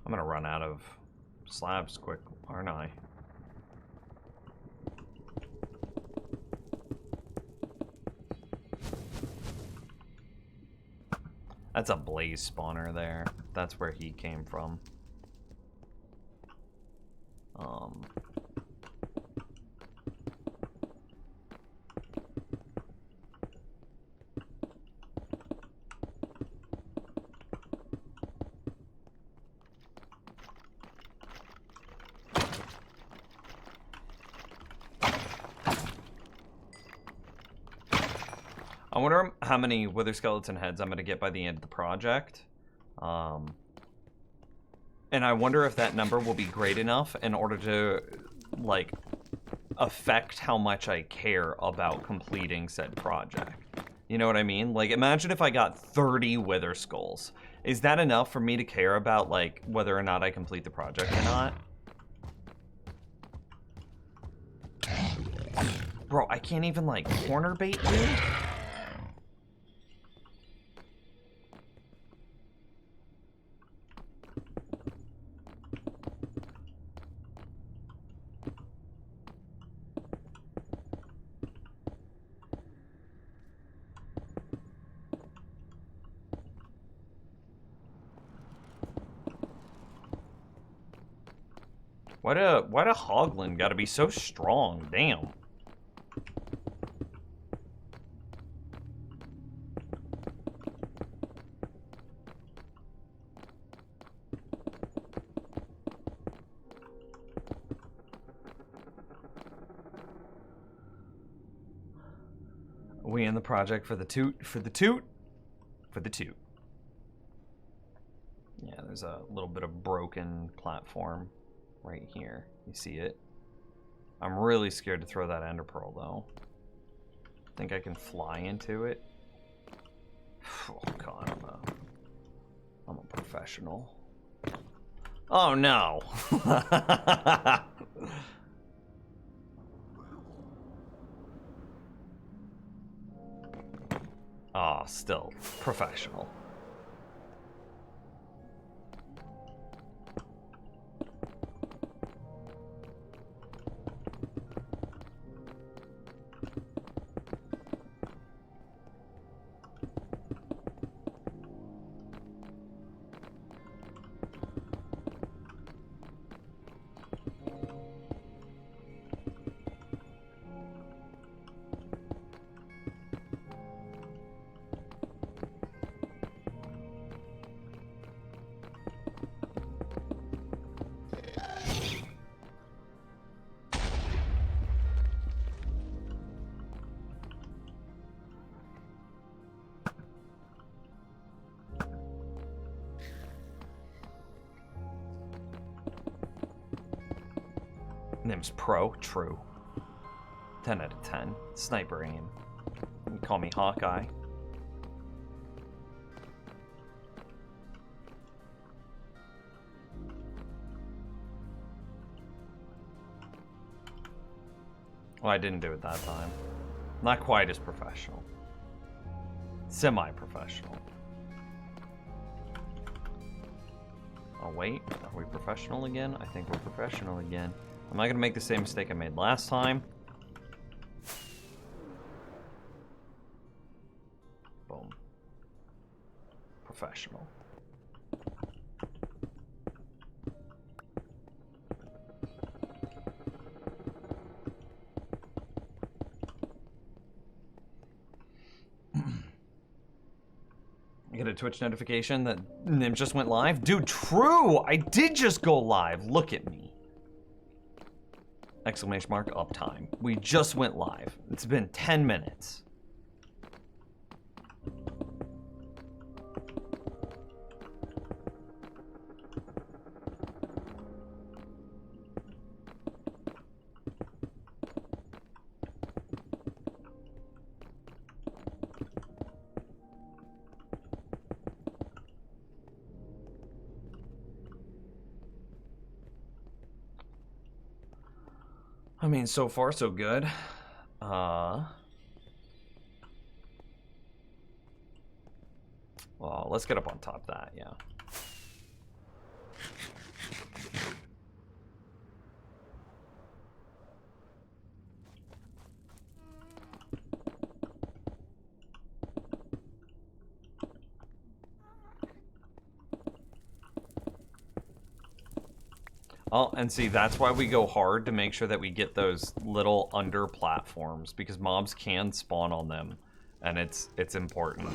I'm gonna run out of slabs quick, aren't I? That's a Blaze spawner there. That's where he came from. I wonder how many Wither Skeleton heads I'm going to get by the end of the project. And I wonder if that number will be great enough in order to, like, affect how much I care about completing said project. You know what I mean? Like, imagine if I got 30 Wither Skulls. Is that enough for me to care about, like, whether or not I complete the project or not? Bro, I can't even, like, corner bait you? Why do Hoglin gotta be so strong? Damn. We in the project for the toot, for the toot, for the toot. Yeah, there's a little bit of broken platform right here. You see it? I'm really scared to throw that ender pearl though. Think I can fly into it? Oh god, I'm a professional. Oh no. Ah, still professional. Name's Pro, true. 10 out of 10. Sniper aim. You call me Hawkeye. Well, I didn't do it that time. Not quite as professional. Semi-professional. Oh, wait. Are we professional again? I think we're professional again. Am I going to make the same mistake I made last time? Boom. Professional. I get a Twitch notification that Nim just went live? Dude, true! I did just go live. Look at me. Exclamation mark, uptime. We just went live. It's been 10 minutes. I mean, so far so good. Well, let's get up on top of that, yeah. Oh, and see, that's why we go hard to make sure that we get those little under platforms, because mobs can spawn on them, and it's important.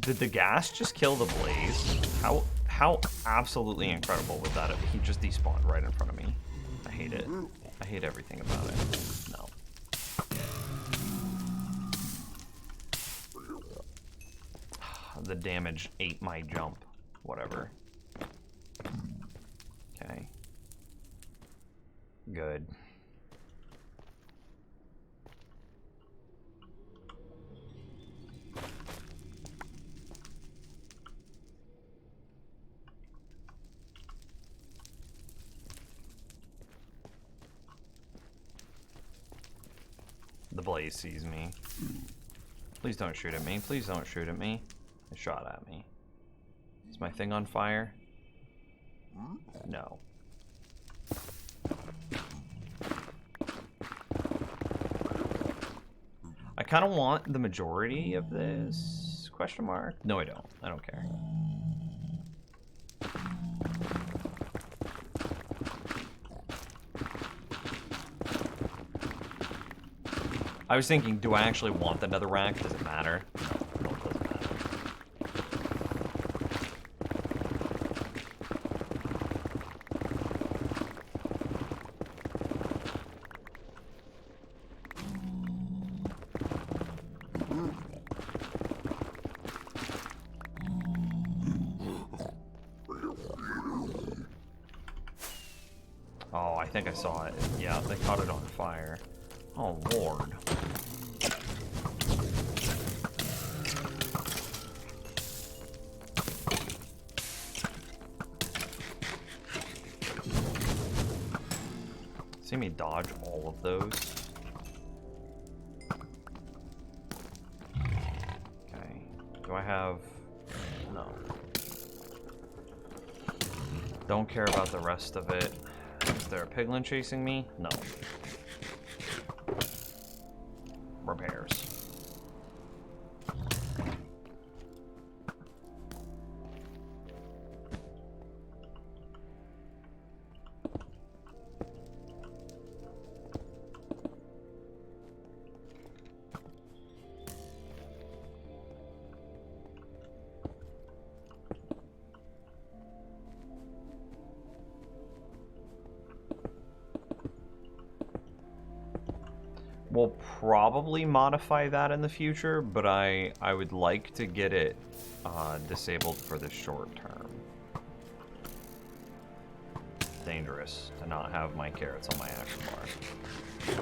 Did the gas just kill the blaze? How absolutely incredible was that if he just despawned right in front of me? I hate it. I hate everything about it. No. The damage ate my jump. Whatever. Okay. Good. The blaze sees me. Please don't shoot at me. Please don't shoot at me. They shot at me. Is my thing on fire? No. I kind of want the majority of this question mark. No, I don't. I don't care. I was thinking, do I actually want the netherrack? Does it matter? No, it doesn't matter. Oh, I think I saw it. Yeah, they caught it on fire. Oh, Lord. See me dodge all of those. Okay. Do I have... No. Don't care about the rest of it. Is there a piglin chasing me? No. Repairs. We'll probably modify that in the future, but I would like to get it disabled for the short term. Dangerous to not have my carrots on my action bar.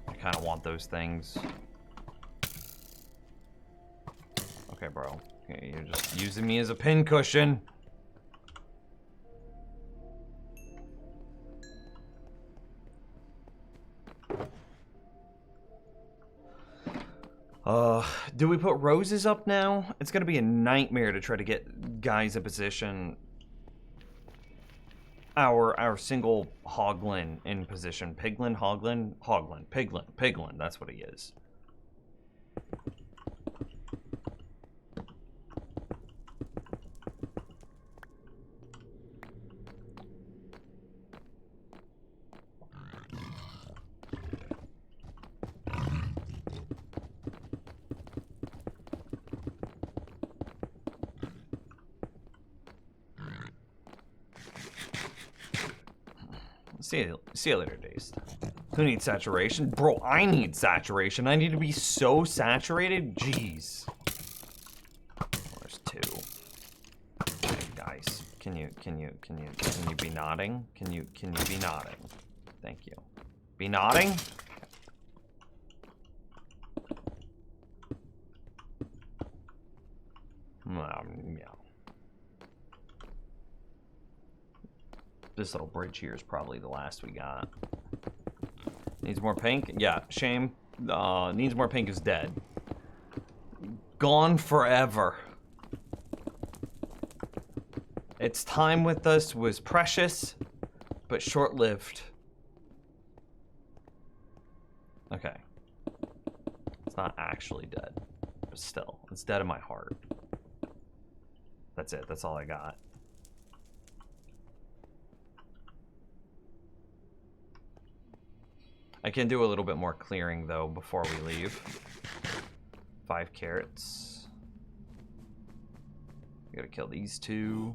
I kind of want those things. Okay, bro. Okay, you're just using me as a pincushion. Do we put roses up now? It's gonna be a nightmare to try to get guys in position. Our single hoglin in position. Piglin, hoglin, hoglin, piglin. That's what he is. See you later, Dazed. Who needs saturation? Bro, I need saturation. I need to be so saturated. Jeez. There's 2. Okay, guys, can you be nodding? Can you be nodding? Thank you. Be nodding? Yeah. This little bridge here is probably the last we got. Needs more pink? Yeah, shame. Needs more pink is dead. Gone forever. Its time with us was precious, but short-lived. Okay. It's not actually dead, but still, it's dead in my heart. That's it, that's all I got. I can do a little bit more clearing, though, before we leave. 5 carrots. We gotta kill these 2.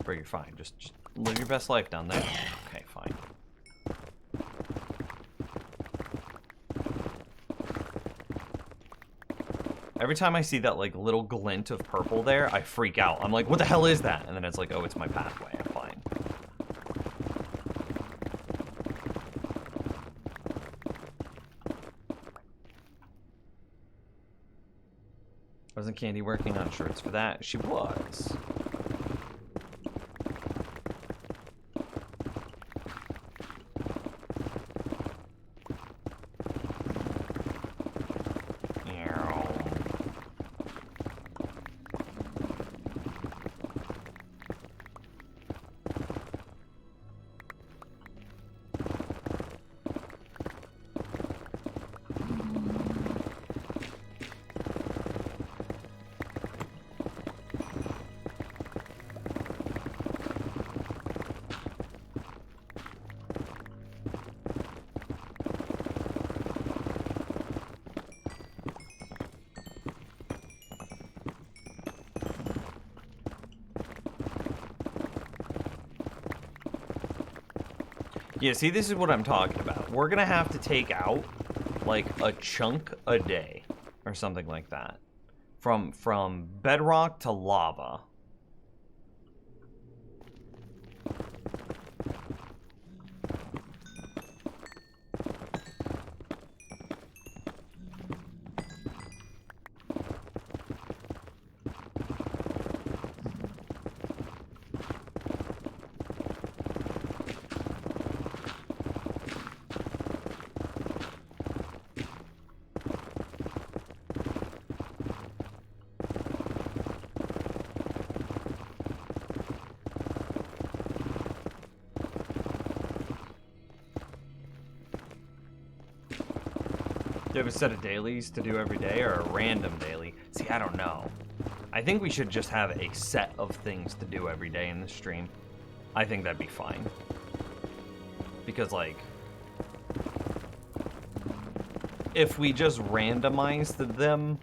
Bro, you're fine. Just live your best life down there. Okay, fine. Every time I see that, like, little glint of purple there, I freak out. I'm like, what the hell is that? And then it's like, oh, it's my pathway. I'm fine. Wasn't Candy working on shirts for that? She was. Yeah, see, this is what I'm talking about. We're gonna have to take out, like, a chunk a day, or something like that. From bedrock to lava. Do you have a set of dailies to do every day or a random daily? See, I don't know. I think we should just have a set of things to do every day in the stream. I think that'd be fine. Because, like, if we just randomized them,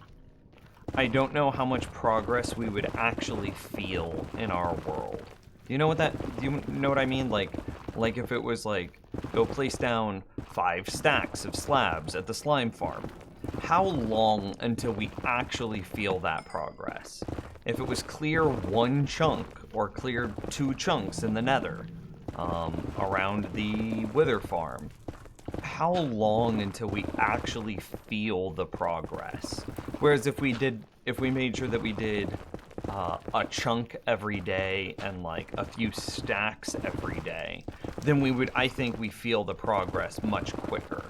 I don't know how much progress we would actually feel in our world. Do you know what do you know what I mean? Like if it was like, go place down 5 stacks of slabs at the slime farm. How long until we actually feel that progress? If it was clear 1 chunk or clear 2 chunks in the nether, around the Wither farm. How long until we actually feel the progress? Whereas if we made sure that we did a chunk every day and like a few stacks every day, then I think we feel the progress much quicker.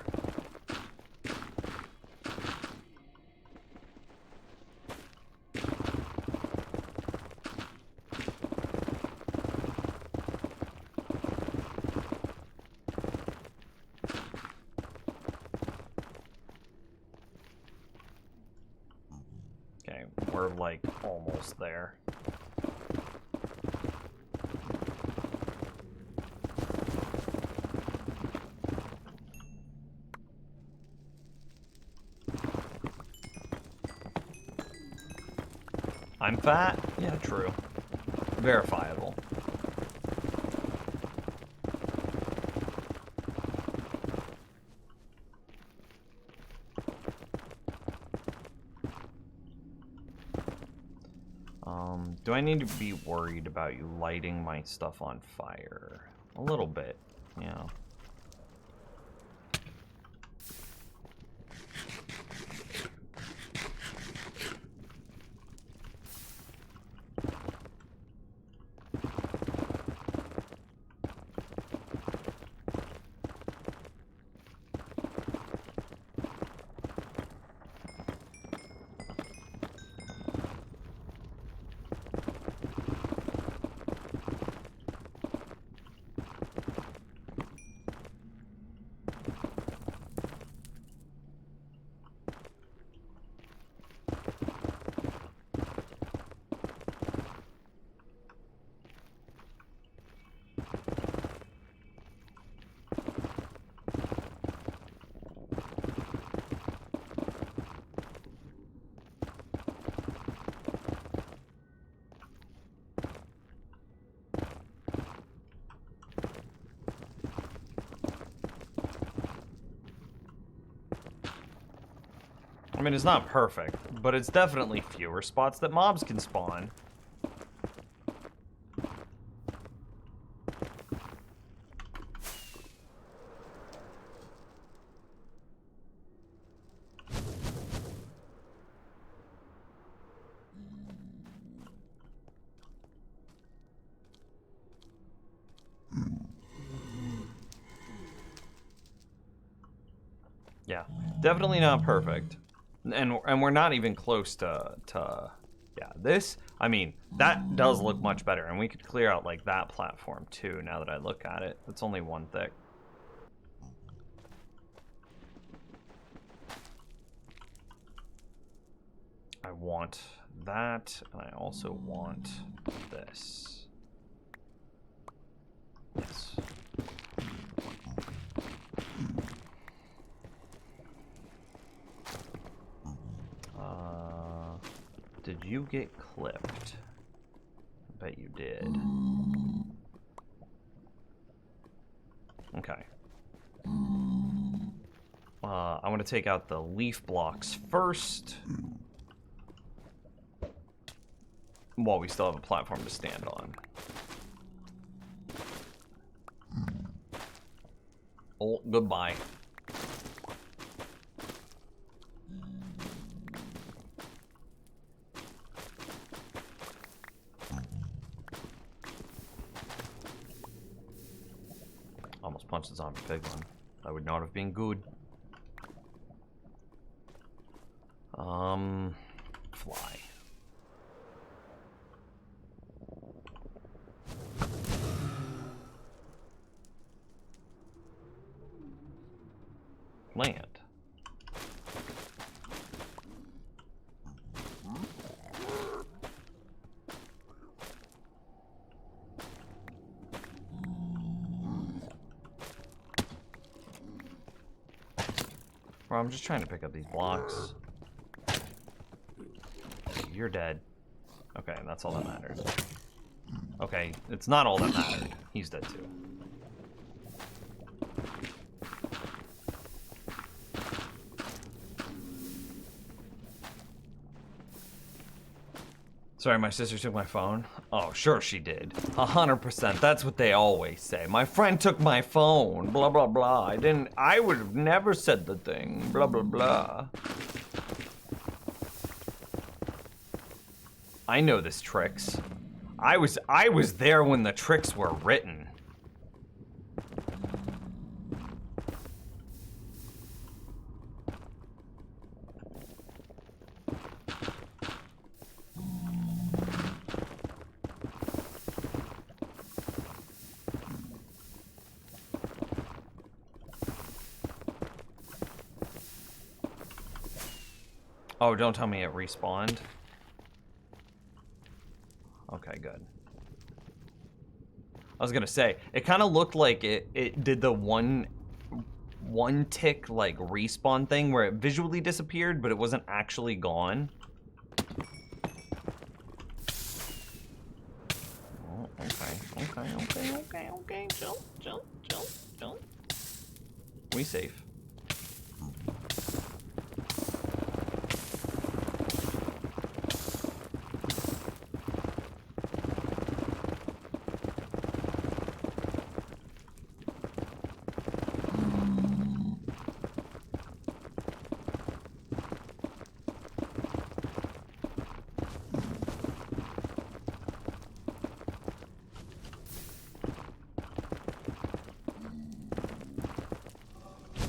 Okay, we're like almost there. I'm fat? Yeah, true. Verifiable. Do I need to be worried about you lighting my stuff on fire? A little bit, yeah. I mean, it's not perfect, but it's definitely fewer spots that mobs can spawn. Yeah, definitely not perfect. And we're not even close to yeah, this, I mean, that does look much better, and we could clear out like that platform too now that I look at it. It's only one thick. I want that, and I also want this. Yes. Did you get clipped? I bet you did. Okay. I want to take out the leaf blocks first, while we still have a platform to stand on. Oh, goodbye. Almost punched the zombie pig one. That would not have been good. Fly. Land. Well, I'm just trying to pick up these blocks. You're dead. Okay, that's all that matters. Okay, it's not all that mattered. He's dead too. Sorry, my sister took my phone. Oh, sure she did. 100%. That's what they always say. My friend took my phone. Blah, blah, blah. I would have never said the thing. Blah, blah, blah. I know this tricks. I was there when the tricks were written. Oh, don't tell me it respawned. Okay, good. I was gonna say, it kind of looked like it did the one tick like respawn thing where it visually disappeared, but it wasn't actually gone. Oh, okay. Jump. We safe.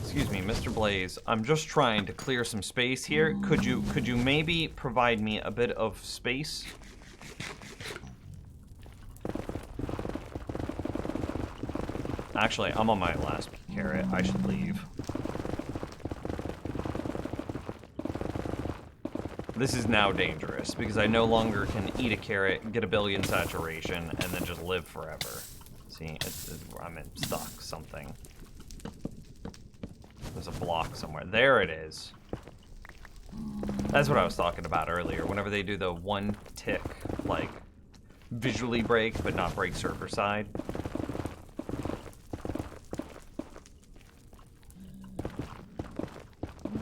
Excuse me, Mr. Blaze. I'm just trying to clear some space here. Could you maybe provide me a bit of space? Actually, I'm on my last carrot. I should leave. This is now dangerous because I no longer can eat a carrot, get a billion saturation, and then just live forever. See, I'm stuck something. There's a block somewhere. There it is. That's what I was talking about earlier. Whenever they do the one tick, like, visually break, but not break server side.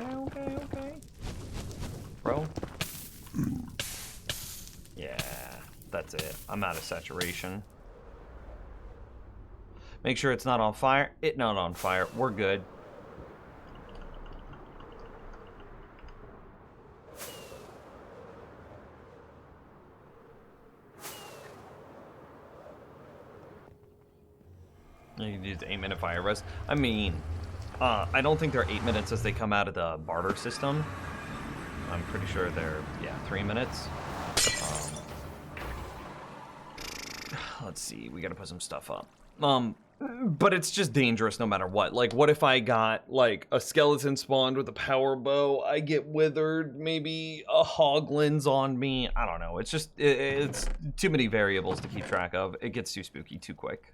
Okay. Bro? Yeah, that's it. I'm out of saturation. Make sure it's not on fire. It's not on fire. We're good. You can use 8-minute fire rest. I mean, I don't think they're 8 minutes as they come out of the barter system. I'm pretty sure they're, yeah, 3 minutes. Let's see, we gotta put some stuff up. But it's just dangerous no matter what. Like, what if I got, like, a skeleton spawned with a power bow, I get withered, maybe a hoglins on me, I don't know. It's just, it's too many variables to keep track of. It gets too spooky too quick.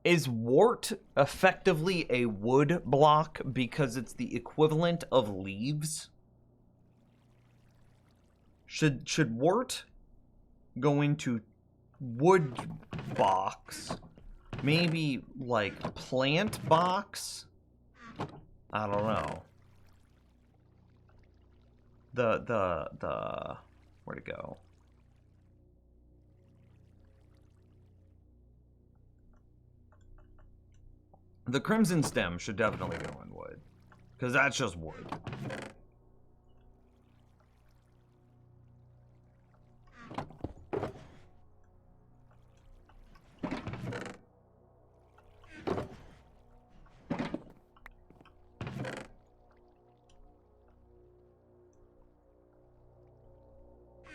Is wart effectively a wood block because it's the equivalent of leaves? Should wart go into wood box? Maybe like plant box? I don't know. The where'd it go? The crimson stem should definitely go in wood, because that's just wood.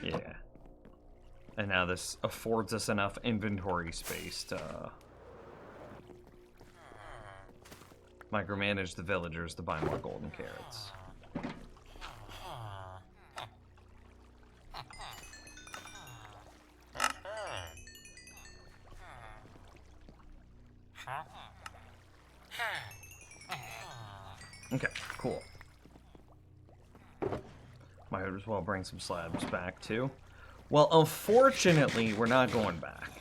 Yeah. And now this affords us enough inventory space to micromanage the villagers to buy more golden carrots. Okay, cool. Might as well bring some slabs back too. Well, unfortunately, we're not going back.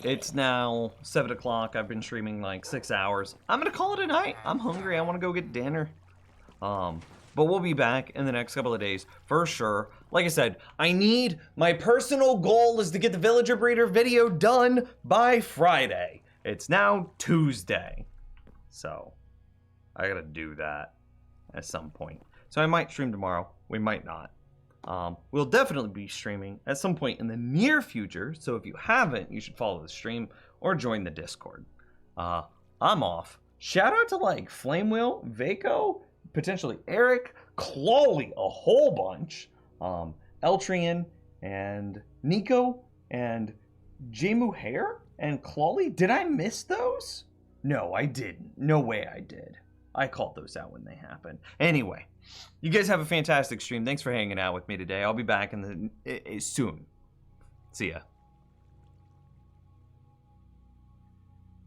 It's now 7 o'clock. I've been streaming like 6 hours. I'm gonna call it a night. I'm hungry. I want to go get dinner. but we'll be back in the next couple of days for sure. Like I said, my personal goal is to get the Villager Breeder video done by Friday. It's now Tuesday, so I gotta do that at some point. So I might stream tomorrow, we might not. We'll definitely be streaming at some point in the near future, so if you haven't, you should follow the stream or join the Discord. I'm off. Shout out to like Flamewheel, Vaco, potentially Eric, Clawley, a whole bunch, Eltrian, and Nico, and Jamu Hair, and Clawley. Did I miss those? No, I didn't. No way I did. I called those out when they happened. Anyway, you guys have a fantastic stream. Thanks for hanging out with me today. I'll be back soon. See ya.